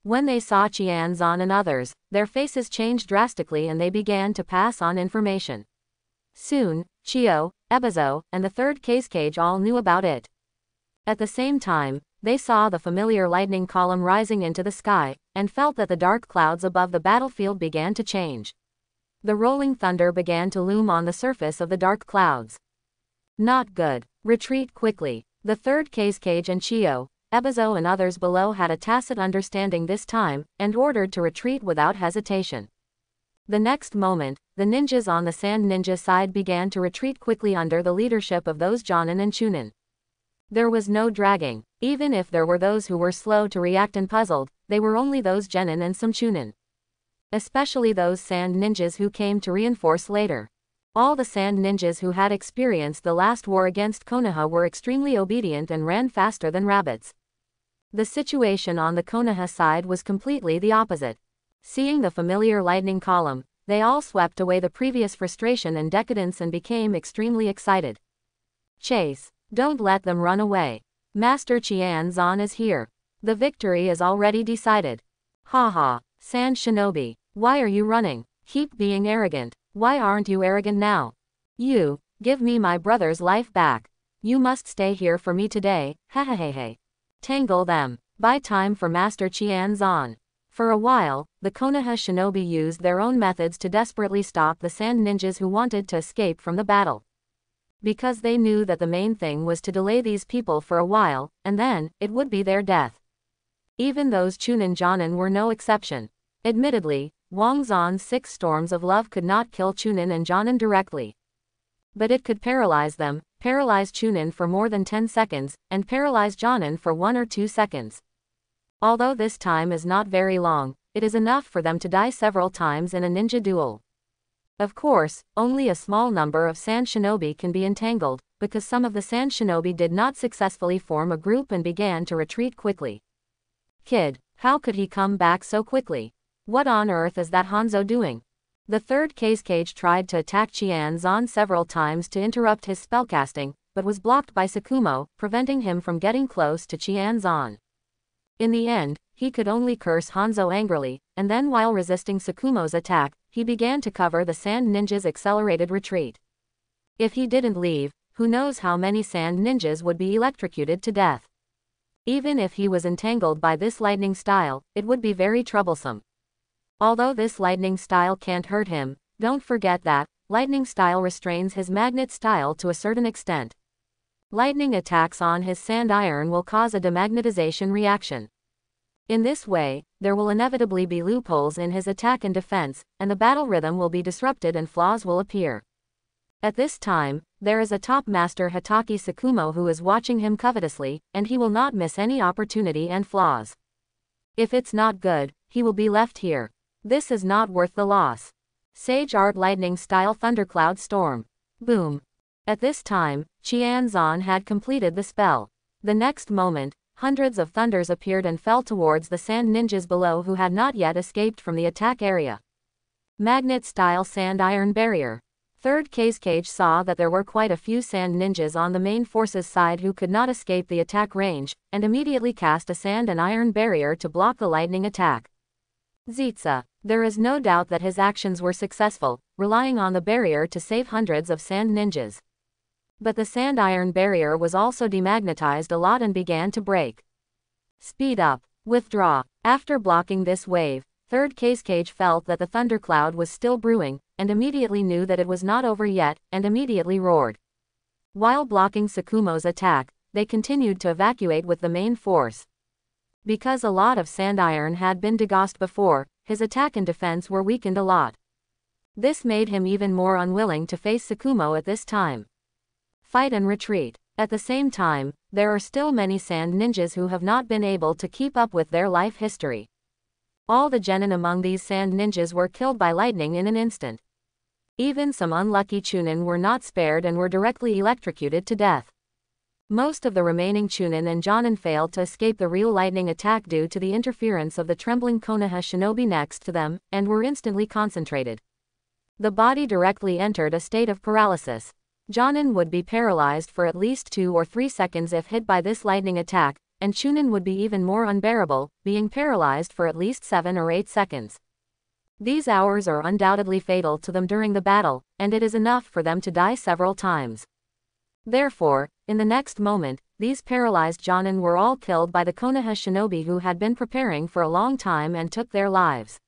When they saw Qianzan and others, their faces changed drastically and they began to pass on information. Soon, Chio, Ebizo, and the third cage all knew about it. At the same time, they saw the familiar lightning column rising into the sky, and felt that the dark clouds above the battlefield began to change. The rolling thunder began to loom on the surface of the dark clouds. Not good. Retreat quickly. The third cage and Chio, Ebizo and others below had a tacit understanding this time, and ordered to retreat without hesitation. The next moment, the ninjas on the Sand Ninja side began to retreat quickly under the leadership of those Jonin and Chunin. There was no dragging. Even if there were those who were slow to react and puzzled, they were only those Genin and some Chunin. Especially those Sand Ninjas who came to reinforce later. All the Sand Ninjas who had experienced the last war against Konoha were extremely obedient and ran faster than rabbits. The situation on the Konoha side was completely the opposite. Seeing the familiar lightning column, they all swept away the previous frustration and decadence and became extremely excited. Chase. Don't let them run away. Master Qianzan is here. The victory is already decided. Haha, Sand Shinobi, why are you running? Keep being arrogant. Why aren't you arrogant now? You, give me my brother's life back. You must stay here for me today, hehehehe. Tangle them. Buy time for Master Qianzan. For a while, the Konoha shinobi used their own methods to desperately stop the Sand Ninjas who wanted to escape from the battle. Because they knew that the main thing was to delay these people for a while, and then, it would be their death. Even those Chunin Jonin were no exception. Admittedly, Wang Zan's 6 storms of love could not kill Chunin and Jonin directly. But it could paralyze them, paralyze Chunin for more than 10 seconds, and paralyze Jonin for 1 or 2 seconds. Although this time is not very long, it is enough for them to die several times in a ninja duel. Of course, only a small number of Sand Shinobi can be entangled, because some of the Sand Shinobi did not successfully form a group and began to retreat quickly. Kid, how could he come back so quickly? What on earth is that Hanzo doing? The third cage tried to attack Qianzan several times to interrupt his spellcasting, but was blocked by Sakumo, preventing him from getting close to Qianzan. In the end, he could only curse Hanzo angrily, and then while resisting Sakumo's attack, he began to cover the Sand Ninja's accelerated retreat. If he didn't leave, who knows how many Sand Ninjas would be electrocuted to death. Even if he was entangled by this lightning style, it would be very troublesome. Although this lightning style can't hurt him, don't forget that, lightning style restrains his magnet style to a certain extent. Lightning attacks on his sand iron will cause a demagnetization reaction. In this way, there will inevitably be loopholes in his attack and defense, and the battle rhythm will be disrupted and flaws will appear. At this time, there is a top master Hatake Sakumo who is watching him covetously, and he will not miss any opportunity and flaws. If it's not good, he will be left here. This is not worth the loss. Sage Art Lightning Style Thundercloud Storm. Boom. At this time, Qianzan had completed the spell. The next moment, hundreds of thunders appeared and fell towards the Sand Ninjas below who had not yet escaped from the attack area. Magnet-style Sand Iron Barrier. Third cage saw that there were quite a few Sand Ninjas on the main force's side who could not escape the attack range, and immediately cast a Sand and Iron Barrier to block the lightning attack. Zitsa. There is no doubt that his actions were successful, relying on the barrier to save hundreds of Sand Ninjas. But the Sand Iron Barrier was also demagnetized a lot and began to break. Speed up. Withdraw. After blocking this wave, third cage felt that the thundercloud was still brewing, and immediately knew that it was not over yet, and immediately roared. While blocking Sakumo's attack, they continued to evacuate with the main force. Because a lot of sand iron had been degaussed before, his attack and defense were weakened a lot. This made him even more unwilling to face Sakumo at this time. Fight and retreat. At the same time, there are still many Sand Ninjas who have not been able to keep up with their life history. All the genin among these Sand Ninjas were killed by lightning in an instant. Even some unlucky Chunin were not spared and were directly electrocuted to death. Most of the remaining Chunin and Jonin failed to escape the real lightning attack due to the interference of the trembling Konoha shinobi next to them, and were instantly concentrated. The body directly entered a state of paralysis. Jonin would be paralyzed for at least 2 or 3 seconds if hit by this lightning attack, and Chunin would be even more unbearable, being paralyzed for at least 7 or 8 seconds. These hours are undoubtedly fatal to them during the battle, and it is enough for them to die several times. Therefore, in the next moment, these paralyzed Jonin were all killed by the Konoha shinobi who had been preparing for a long time and took their lives.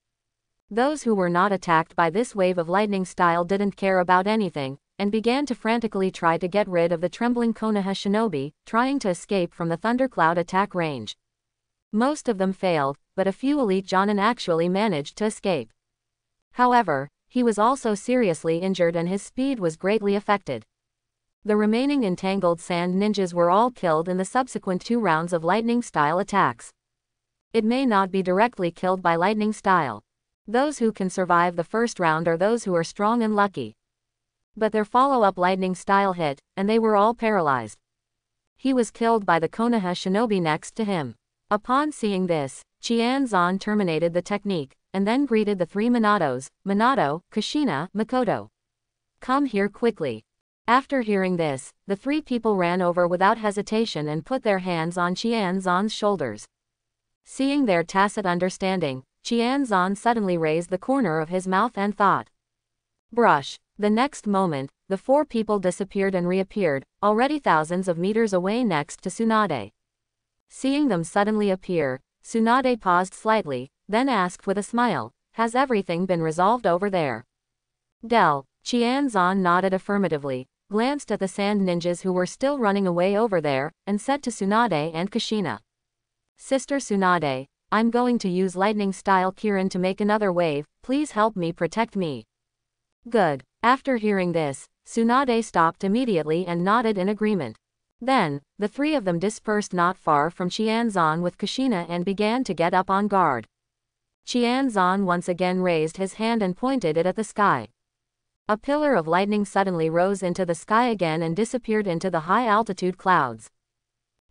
Those who were not attacked by this wave of lightning style didn't care about anything, and began to frantically try to get rid of the trembling Konoha shinobi, trying to escape from the thundercloud attack range. Most of them failed, but a few elite Jonin actually managed to escape. However, he was also seriously injured and his speed was greatly affected. The remaining entangled sand ninjas were all killed in the subsequent 2 rounds of lightning-style attacks. It may not be directly killed by lightning style. Those who can survive the first round are those who are strong and lucky. But their follow-up lightning style hit, and they were all paralyzed. He was killed by the Konoha shinobi next to him. Upon seeing this, Qianzan terminated the technique, and then greeted the 3 Minatos, Minato, Kushina, Makoto. Come here quickly. After hearing this, the 3 people ran over without hesitation and put their hands on Qianzan's shoulders. Seeing their tacit understanding, Qianzan suddenly raised the corner of his mouth and thought. Brush. The next moment, the 4 people disappeared and reappeared, already thousands of meters away next to Tsunade. Seeing them suddenly appear, Tsunade paused slightly, then asked with a smile, "Has everything been resolved over there?" Qianzan nodded affirmatively, glanced at the sand ninjas who were still running away over there, and said to Tsunade and Kushina. "Sister Tsunade, I'm going to use lightning-style Kirin to make another wave, please help me protect me." Good. After hearing this, Tsunade stopped immediately and nodded in agreement. Then, the 3 of them dispersed not far from Qianzan with Kushina and began to get up on guard. Qianzan once again raised his hand and pointed it at the sky. A pillar of lightning suddenly rose into the sky again and disappeared into the high-altitude clouds.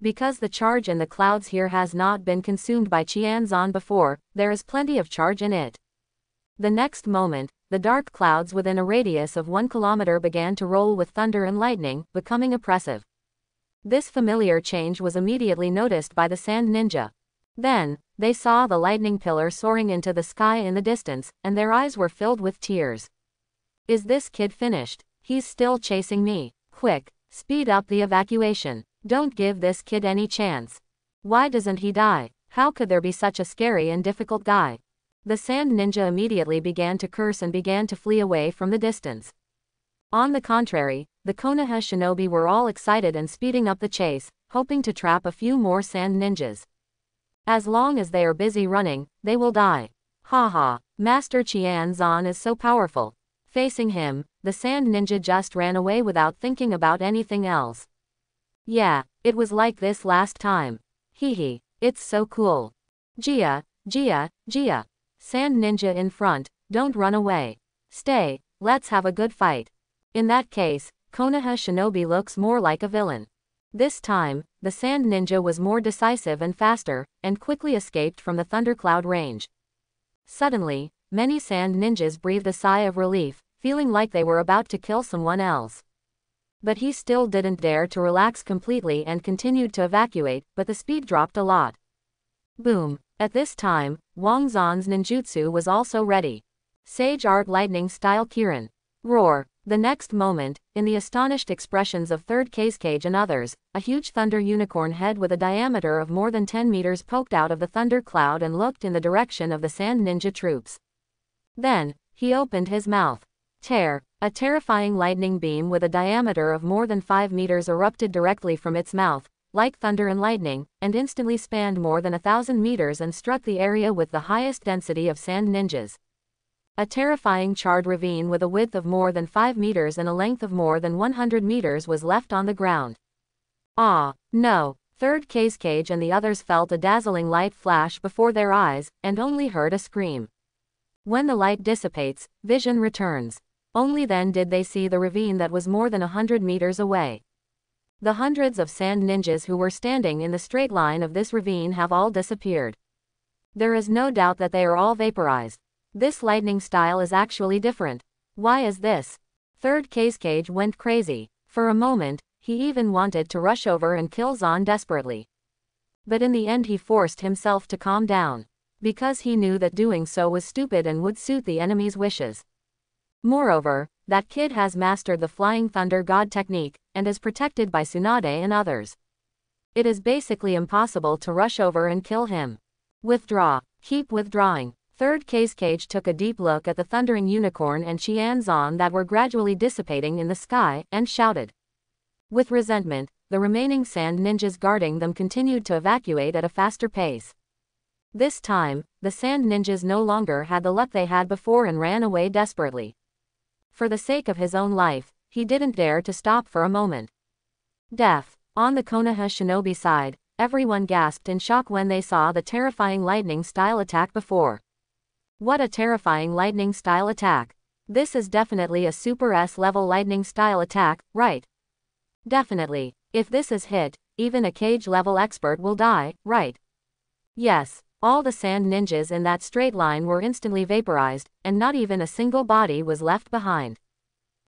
Because the charge in the clouds here has not been consumed by Qianzan before, there is plenty of charge in it. The next moment, the dark clouds within a radius of 1 kilometer began to roll with thunder and lightning, becoming oppressive. This familiar change was immediately noticed by the sand ninja. Then, they saw the lightning pillar soaring into the sky in the distance, and their eyes were filled with tears. Is this kid finished? He's still chasing me. Quick, speed up the evacuation. Don't give this kid any chance. Why doesn't he die? How could there be such a scary and difficult guy? The sand ninja immediately began to curse and began to flee away from the distance. On the contrary, the Konoha shinobi were all excited and speeding up the chase, hoping to trap a few more sand ninjas. As long as they are busy running, they will die. Haha, Master Qianzan is so powerful. Facing him, the sand ninja just ran away without thinking about anything else. Yeah, it was like this last time. Hehe, it's so cool. Gia, Gia, Gia. Sand ninja in front, don't run away. Stay, let's have a good fight. In that case, Konoha shinobi looks more like a villain. This time, the sand ninja was more decisive and faster, and quickly escaped from the thundercloud range. Suddenly, many sand ninjas breathed a sigh of relief, feeling like they were about to kill someone else. But he still didn't dare to relax completely and continued to evacuate, but the speed dropped a lot. Boom. At this time, Wang Zan's ninjutsu was also ready. Sage Art Lightning Style Kirin. Roar. The next moment, in the astonished expressions of Third Cage and others, a huge thunder unicorn head with a diameter of more than 10 meters poked out of the thunder cloud and looked in the direction of the sand ninja troops. Then, he opened his mouth. Tear. A terrifying lightning beam with a diameter of more than 5 meters erupted directly from its mouth, like thunder and lightning, and instantly spanned more than 1,000 meters and struck the area with the highest density of sand ninjas. A terrifying charred ravine with a width of more than 5 meters and a length of more than 100 meters was left on the ground. Ah, no. Third Cage and the others felt a dazzling light flash before their eyes, and only heard a scream. When the light dissipates, vision returns. Only then did they see the ravine that was more than 100 meters away. The hundreds of sand ninjas who were standing in the straight line of this ravine have all disappeared. There is no doubt that they are all vaporized. This lightning style is actually different. Why is this? Third Cage went crazy. For a moment, he even wanted to rush over and kill Zan desperately. But in the end he forced himself to calm down. because he knew that doing so was stupid and would suit the enemy's wishes. Moreover, that kid has mastered the Flying Thunder God technique, and is protected by Tsunade and others. It is basically impossible to rush over and kill him. Withdraw. Keep withdrawing. Third Cage took a deep look at the thundering unicorn and Qianzan that were gradually dissipating in the sky, and shouted. With resentment, the remaining sand ninjas guarding them continued to evacuate at a faster pace. This time, the sand ninjas no longer had the luck they had before and ran away desperately. For the sake of his own life, he didn't dare to stop for a moment. Death. On the Konoha shinobi side, everyone gasped in shock when they saw the terrifying lightning-style attack before. What a terrifying lightning-style attack. This is definitely a Super S-level lightning-style attack, right? Definitely. If this is hit, even a Cage-level expert will die, right? Yes. All the sand ninjas in that straight line were instantly vaporized, and not even a single body was left behind.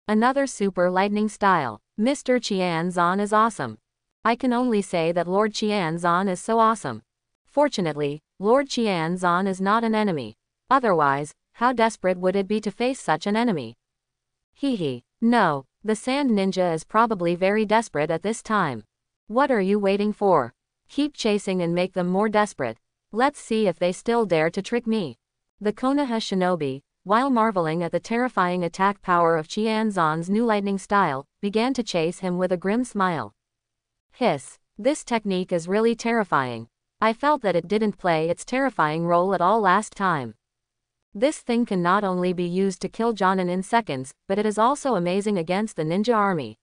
Another super lightning style. Mr. Qianzan is awesome. I can only say that Lord Qianzan is so awesome. Fortunately, Lord Qianzan is not an enemy. Otherwise, how desperate would it be to face such an enemy? Hehe. No, the sand ninja is probably very desperate at this time. What are you waiting for? Keep chasing and make them more desperate. Let's see if they still dare to trick me. The Konoha shinobi, while marveling at the terrifying attack power of Qianzan's new lightning style, began to chase him with a grim smile. Hiss. This technique is really terrifying. I felt that it didn't play its terrifying role at all last time. This thing can not only be used to kill Jonin in seconds, but it is also amazing against the ninja army.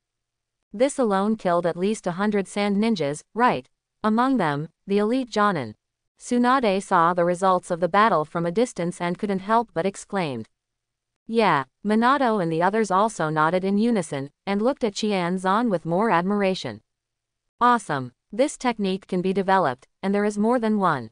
This alone killed at least 100 sand ninjas, right? Among them, the elite Jonin. Tsunade saw the results of the battle from a distance and couldn't help but exclaimed. Yeah, Minato and the others also nodded in unison, and looked at Qianzan with more admiration. Awesome. This technique can be developed, and there is more than one.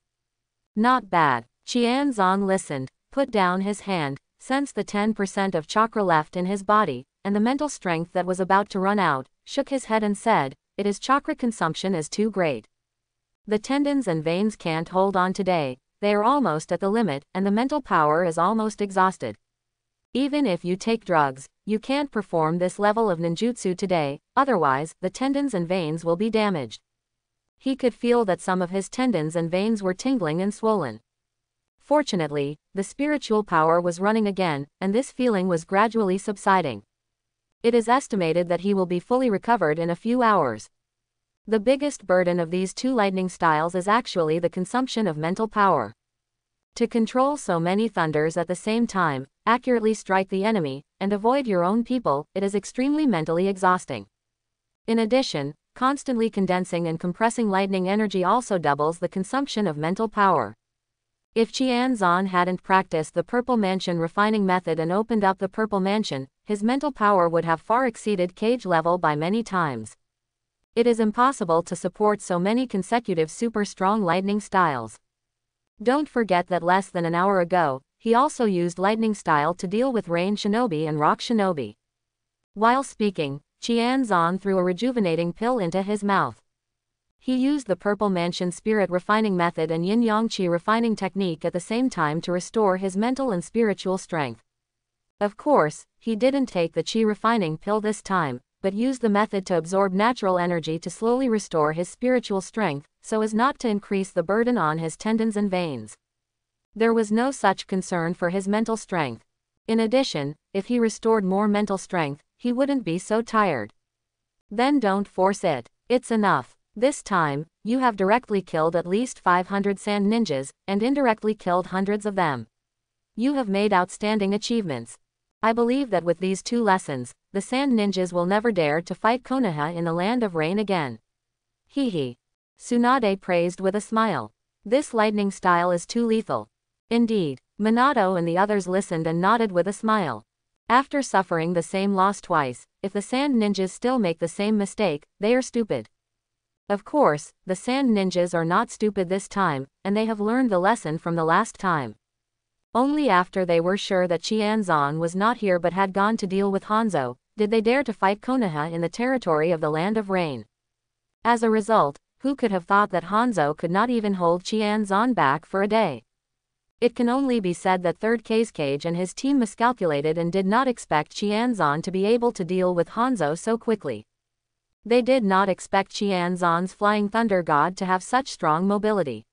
Not bad. Qianzan listened, put down his hand, sensed the 10% of chakra left in his body, and the mental strength that was about to run out, shook his head and said, "It is chakra consumption is too great. The tendons and veins can't hold on today, they are almost at the limit, and the mental power is almost exhausted. Even if you take drugs, you can't perform this level of ninjutsu today, otherwise, the tendons and veins will be damaged." He could feel that some of his tendons and veins were tingling and swollen. Fortunately, the spiritual power was running again, and this feeling was gradually subsiding. It is estimated that he will be fully recovered in a few hours. The biggest burden of these two lightning styles is actually the consumption of mental power. To control so many thunders at the same time, accurately strike the enemy, and avoid your own people, it is extremely mentally exhausting. In addition, constantly condensing and compressing lightning energy also doubles the consumption of mental power. If Qianzan hadn't practiced the Purple Mansion refining method and opened up the Purple Mansion, his mental power would have far exceeded Cage level by many times. It is impossible to support so many consecutive super strong lightning styles. Don't forget that less than an hour ago, he also used lightning style to deal with Rain Shinobi and Rock Shinobi. While speaking, Qianzan threw a rejuvenating pill into his mouth. He used the Purple Mansion Spirit Refining Method and Yin Yang Qi Refining Technique at the same time to restore his mental and spiritual strength. Of course, he didn't take the Qi Refining Pill this time, but used the method to absorb natural energy to slowly restore his spiritual strength, so as not to increase the burden on his tendons and veins. There was no such concern for his mental strength. In addition, if he restored more mental strength, he wouldn't be so tired. Then don't force it. It's enough. This time, you have directly killed at least 500 sand ninjas, and indirectly killed hundreds of them. You have made outstanding achievements. I believe that with these two lessons, the sand ninjas will never dare to fight Konoha in the Land of Rain again. Hehe. Tsunade praised with a smile. This lightning style is too lethal. Indeed. Minato and the others listened and nodded with a smile. After suffering the same loss twice, if the sand ninjas still make the same mistake, they are stupid. Of course, the sand ninjas are not stupid this time, and they have learned the lesson from the last time. Only after they were sure that Qianzan was not here but had gone to deal with Hanzo, did they dare to fight Konoha in the territory of the Land of Rain. As a result, who could have thought that Hanzo could not even hold Qianzan back for a day? It can only be said that 3rd Kazekage and his team miscalculated and did not expect Qianzan to be able to deal with Hanzo so quickly. They did not expect Qianzan's flying thunder god to have such strong mobility.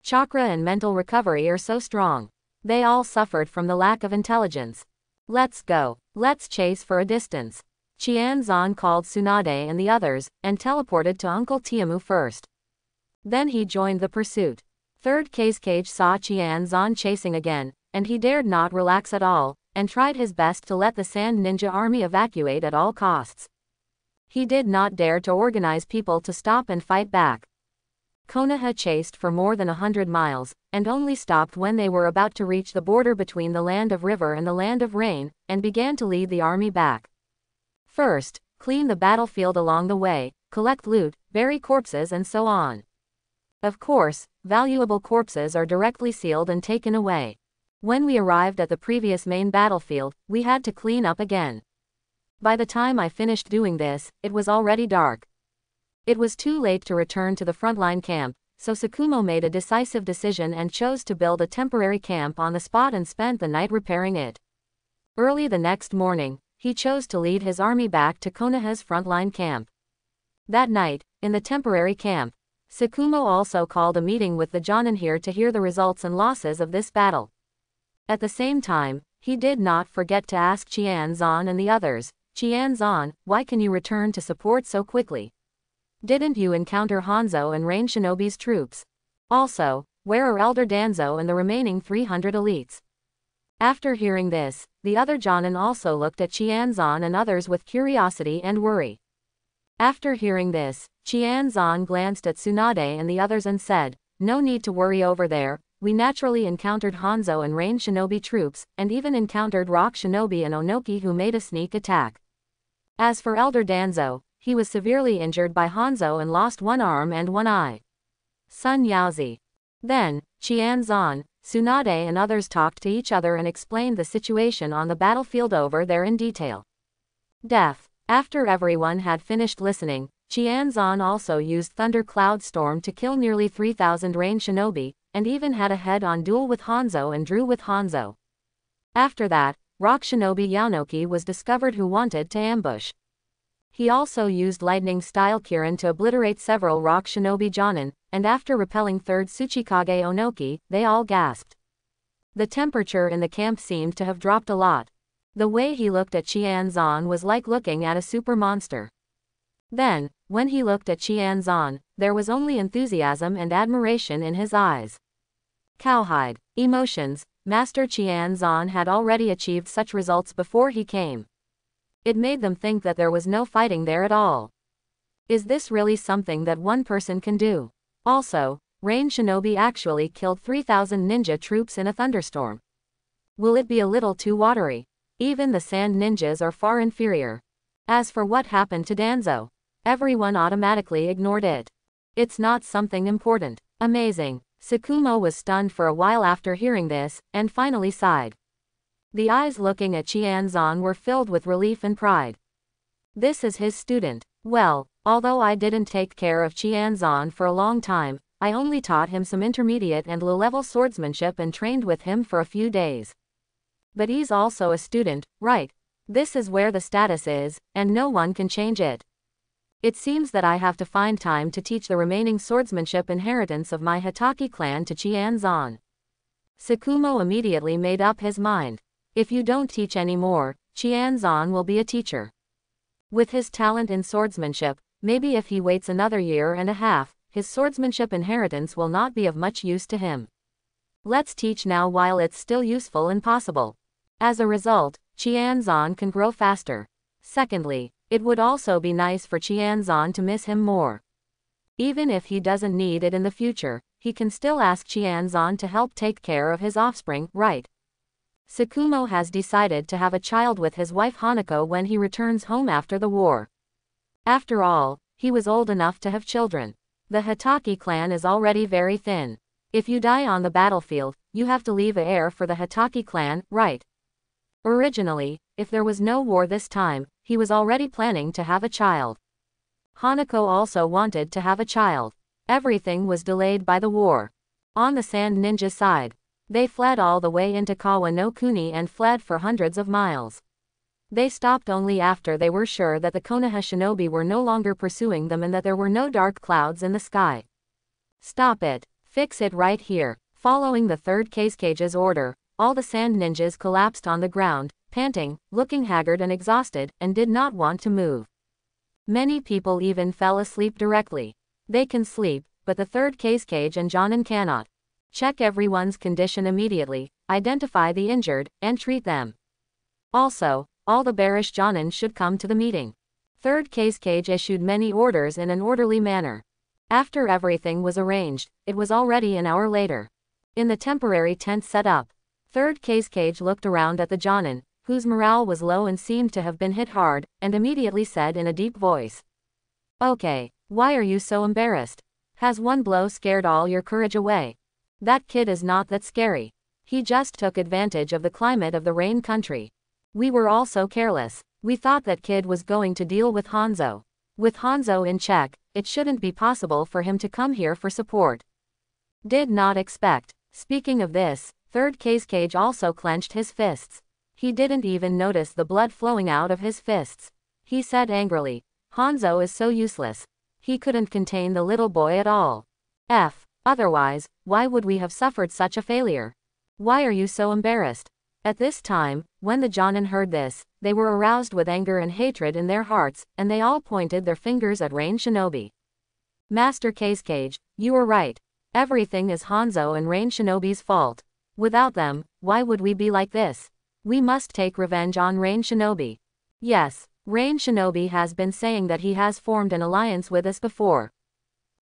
Chakra and mental recovery are so strong. They all suffered from the lack of intelligence. Let's go. Let's chase for a distance. Qianzan called Tsunade and the others, and teleported to Uncle Tiamu first. Then he joined the pursuit. 3rd Kazekage saw Qianzan chasing again, and he dared not relax at all, and tried his best to let the Sand Ninja army evacuate at all costs. He did not dare to organize people to stop and fight back. Konoha chased for more than 100 miles, and only stopped when they were about to reach the border between the land of river and the land of rain, and began to lead the army back. First, clean the battlefield along the way, collect loot, bury corpses and so on. Of course, valuable corpses are directly sealed and taken away. When we arrived at the previous main battlefield, we had to clean up again. By the time I finished doing this, it was already dark. It was too late to return to the frontline camp, so Tsukumo made a decisive decision and chose to build a temporary camp on the spot and spent the night repairing it. Early the next morning, he chose to lead his army back to Konoha's frontline camp. That night, in the temporary camp, Tsukumo also called a meeting with the Jonin here to hear the results and losses of this battle. At the same time, he did not forget to ask Qianzan and the others, "Qianzan, why can you return to support so quickly? Didn't you encounter Hanzo and Rain Shinobi's troops? Also, where are Elder Danzo and the remaining 300 elites?" After hearing this, the other Jonin also looked at Qianzan and others with curiosity and worry. After hearing this, Qianzan glanced at Tsunade and the others and said, "No need to worry over there, we naturally encountered Hanzo and Rain Shinobi troops, and even encountered Rock Shinobi and Onoki who made a sneak attack. As for Elder Danzo, he was severely injured by Hanzo and lost one arm and one eye." Sun Yaozi. Then, Qianzan, Tsunade and others talked to each other and explained the situation on the battlefield over there in detail. Death. After everyone had finished listening, Qianzan also used Thunder Cloud Storm to kill nearly 3,000 Rain Shinobi, and even had a head-on duel with Hanzo and drew with Hanzo. After that, Rock Shinobi Yaonoki was discovered who wanted to ambush. He also used Lightning-style Kirin to obliterate several Rock Shinobi Jonin, and after repelling 3rd Tsuchikage Onoki, they all gasped. The temperature in the camp seemed to have dropped a lot. The way he looked at Qianzan was like looking at a super monster. Then, when he looked at Qianzan, there was only enthusiasm and admiration in his eyes. Cowhide. Emotions. Master Qianzan had already achieved such results before he came. It made them think that there was no fighting there at all. Is this really something that one person can do? Also, Rain Shinobi actually killed 3,000 ninja troops in a thunderstorm. Will it be a little too watery? Even the sand ninjas are far inferior. As for what happened to Danzo, everyone automatically ignored it. It's not something important. Amazing. Tsukumo was stunned for a while after hearing this, and finally sighed. The eyes looking at Qianzan were filled with relief and pride. This is his student. Well, although I didn't take care of Qianzan for a long time, I only taught him some intermediate and low-level swordsmanship and trained with him for a few days. But he's also a student, right? This is where the status is, and no one can change it. It seems that I have to find time to teach the remaining swordsmanship inheritance of my Hitaki clan to Qianzan. Tsukumo immediately made up his mind. If you don't teach anymore, Qianzan will be a teacher. With his talent in swordsmanship, maybe if he waits another year and a half, his swordsmanship inheritance will not be of much use to him. Let's teach now while it's still useful and possible. As a result, Qianzan can grow faster. Secondly, it would also be nice for Qianzan to miss him more. Even if he doesn't need it in the future, he can still ask Qianzan to help take care of his offspring, right? Tsukumo has decided to have a child with his wife Hanako when he returns home after the war. After all, he was old enough to have children. The Hitaki clan is already very thin. If you die on the battlefield, you have to leave an heir for the Hitaki clan, right? Originally, if there was no war this time, he was already planning to have a child. Hanako also wanted to have a child. Everything was delayed by the war. On the Sand Ninja side, They fled all the way into Kawa no Kuni and fled for hundreds of miles. They stopped only after they were sure that the Konoha shinobi were no longer pursuing them and that there were no dark clouds in the sky. Stop it. Fix it right here. Following the third Cage's order, all the sand ninjas collapsed on the ground, panting, looking haggard and exhausted, and did not want to move. Many people even fell asleep directly. They can sleep, but the third Cage and Jonin cannot. Check everyone's condition immediately, identify the injured, and treat them. Also, all the bearish Jonin should come to the meeting. Third Cage issued many orders in an orderly manner. After everything was arranged, it was already an hour later. In the temporary tent set up, Third Cage looked around at the Jonin, whose morale was low and seemed to have been hit hard, and immediately said in a deep voice. Okay, why are you so embarrassed? Has one blow scared all your courage away? That kid is not that scary. He just took advantage of the climate of the rain country. We were all so careless. We thought that kid was going to deal with Hanzo. With Hanzo in check, it shouldn't be possible for him to come here for support. Did not expect. Speaking of this, Third Cage also clenched his fists. He didn't even notice the blood flowing out of his fists. He said angrily, Hanzo is so useless. He couldn't contain the little boy at all. Otherwise, why would we have suffered such a failure? Why are you so embarrassed? At this time, when the Jonin heard this, they were aroused with anger and hatred in their hearts, and they all pointed their fingers at Rain Shinobi. Master Cage, you were right. Everything is Hanzo and Rain Shinobi's fault. Without them, why would we be like this? We must take revenge on Rain Shinobi. Yes, Rain Shinobi has been saying that he has formed an alliance with us before.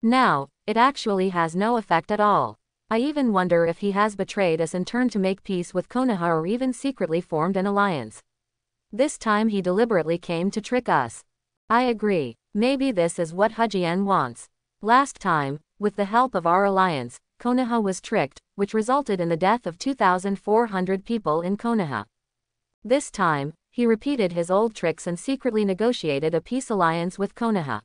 Now, it actually has no effect at all. I even wonder if he has betrayed us and turned to make peace with Konoha or even secretly formed an alliance. This time he deliberately came to trick us. I agree, maybe this is what Hajien wants. Last time, with the help of our alliance, Konoha was tricked, which resulted in the death of 2,400 people in Konoha. This time, he repeated his old tricks and secretly negotiated a peace alliance with Konoha.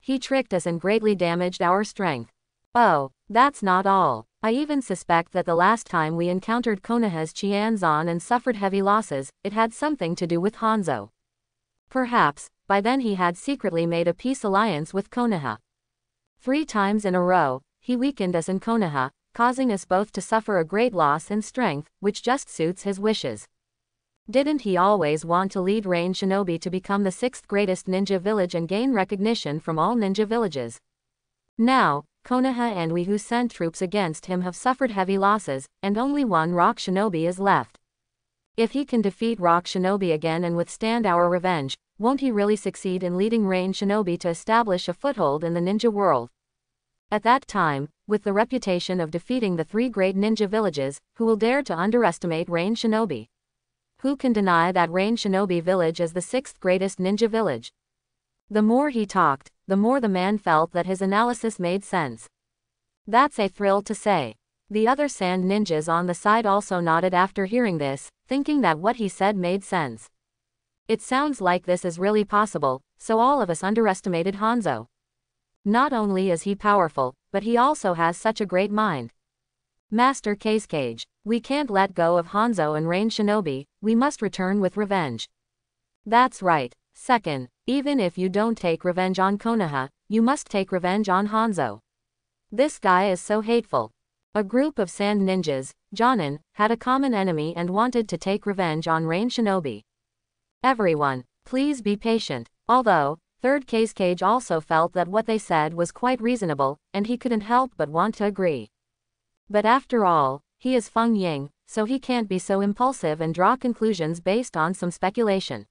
He tricked us and greatly damaged our strength. Oh, that's not all. I even suspect that the last time we encountered Konoha's Qianzan and suffered heavy losses, it had something to do with Hanzo. Perhaps, by then he had secretly made a peace alliance with Konoha. 3 times in a row, he weakened us in Konoha, causing us both to suffer a great loss in strength, which just suits his wishes. Didn't he always want to lead Rain Shinobi to become the 6th greatest ninja village and gain recognition from all ninja villages? Now, Konoha and we who sent troops against him have suffered heavy losses, and only one Rock Shinobi is left. If he can defeat Rock Shinobi again and withstand our revenge, won't he really succeed in leading Rain Shinobi to establish a foothold in the ninja world? At that time, with the reputation of defeating the 3 great ninja villages, who will dare to underestimate Rain Shinobi? Who can deny that Rain Shinobi village is the 6th greatest ninja village? The more he talked, the more the man felt that his analysis made sense. That's a thrill to say. The other sand ninjas on the side also nodded after hearing this, thinking that what he said made sense. It sounds like this is really possible, so all of us underestimated Hanzo. Not only is he powerful, but he also has such a great mind. Master Cage, we can't let go of Hanzo and Rain Shinobi, we must return with revenge. That's right. Second, even if you don't take revenge on Konoha, you must take revenge on Hanzo. This guy is so hateful. A group of sand ninjas, Jonin, had a common enemy and wanted to take revenge on Rain Shinobi. Everyone, please be patient. Although, Third Cage also felt that what they said was quite reasonable, and he couldn't help but want to agree. But after all, he is Feng Ying, so he can't be so impulsive and draw conclusions based on some speculation.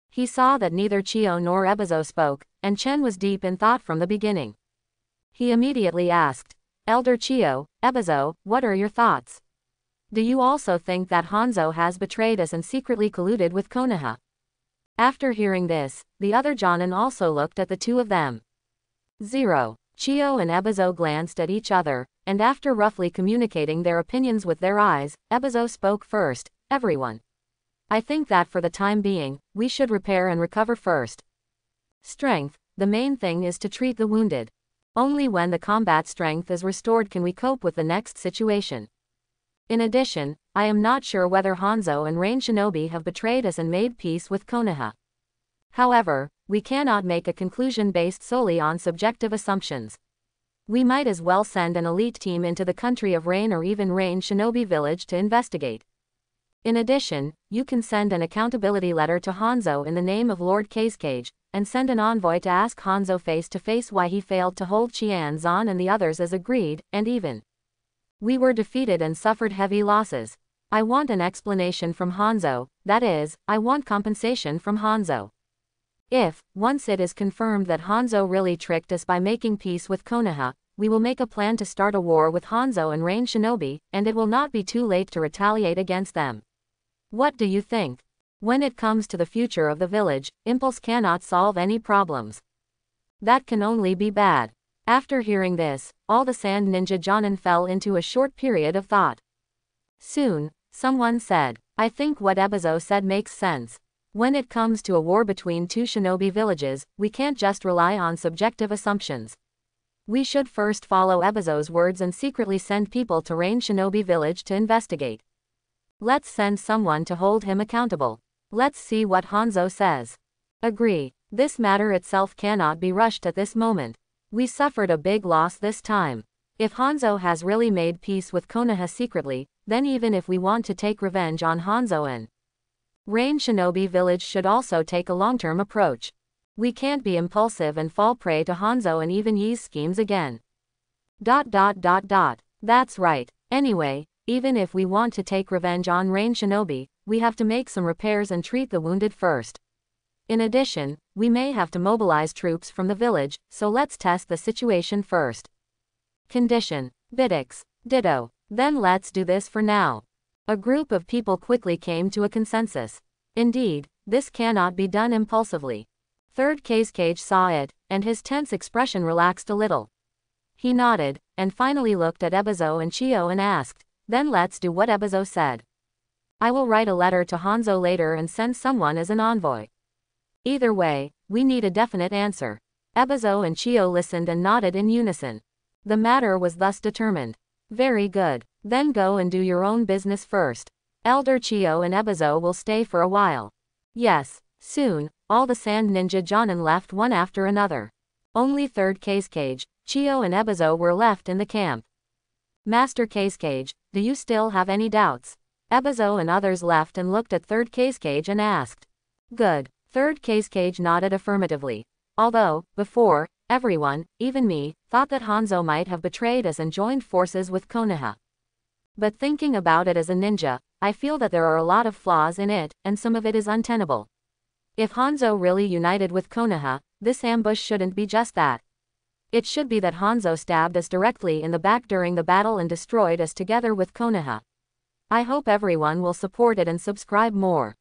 He saw that neither Chio nor Ebizo spoke, and Chen was deep in thought from the beginning. He immediately asked, Elder Chio, Ebizo, what are your thoughts? Do you also think that Hanzo has betrayed us and secretly colluded with Konoha? After hearing this, the other Jonin also looked at the two of them. 0. Chio and Ebizo glanced at each other, and after roughly communicating their opinions with their eyes, Ebizo spoke first, everyone. I think that for the time being, we should repair and recover first. Strength, the main thing is to treat the wounded. Only when the combat strength is restored can we cope with the next situation. In addition, I am not sure whether Hanzo and Rain Shinobi have betrayed us and made peace with Konoha. However, we cannot make a conclusion based solely on subjective assumptions. We might as well send an elite team into the country of Rain or even Rain Shinobi village to investigate. In addition, you can send an accountability letter to Hanzo in the name of Lord Casecage, and send an envoy to ask Hanzo face to face why he failed to hold Qianzan and the others as agreed, and even. We were defeated and suffered heavy losses. I want an explanation from Hanzo, that is, I want compensation from Hanzo. If, once it is confirmed that Hanzo really tricked us by making peace with Konoha, we will make a plan to start a war with Hanzo and Rain Shinobi, and it will not be too late to retaliate against them. What do you think? When it comes to the future of the village, impulse cannot solve any problems. That can only be bad. After hearing this, all the Sand Ninja Jonin fell into a short period of thought. Soon, someone said, I think what Ebizo said makes sense. When it comes to a war between two shinobi villages, we can't just rely on subjective assumptions. We should first follow Ebizo's words and secretly send people to Rain Shinobi village to investigate. Let's send someone to hold him accountable. Let's see what Hanzo says. Agree. This matter itself cannot be rushed at this moment. We suffered a big loss this time. If Hanzo has really made peace with Konoha secretly, then even if we want to take revenge on Hanzo and Rain Shinobi village should also take a long-term approach. We can't be impulsive and fall prey to Hanzo and even Yi's schemes again. That's right. Anyway, even if we want to take revenge on Rain Shinobi, we have to make some repairs and treat the wounded first. In addition, we may have to mobilize troops from the village, so let's test the situation first. Condition. Bidix. Ditto. Then let's do this for now. A group of people quickly came to a consensus. Indeed, this cannot be done impulsively. Third Casecage saw it, and his tense expression relaxed a little. He nodded, and finally looked at Ebizo and Chio and asked, then let's do what Ebizo said. I will write a letter to Hanzo later and send someone as an envoy. Either way, we need a definite answer. Ebizo and Chio listened and nodded in unison. The matter was thus determined. Very good. Then go and do your own business first. Elder Chio and Ebizo will stay for a while. Yes. Soon, all the Sand Ninja Jonin left one after another. Only Third Casecage, Chio and Ebizo were left in the camp. Master Casecage, do you still have any doubts? Ebizo and others left and looked at Third Casecage and asked. Good. Third Casecage nodded affirmatively. Although, before, everyone, even me, thought that Hanzo might have betrayed us and joined forces with Konoha. But thinking about it as a ninja, I feel that there are a lot of flaws in it, and some of it is untenable. If Hanzo really united with Konoha, this ambush shouldn't be just that. It should be that Hanzo stabbed us directly in the back during the battle and destroyed us together with Konoha. I hope everyone will support it and subscribe more.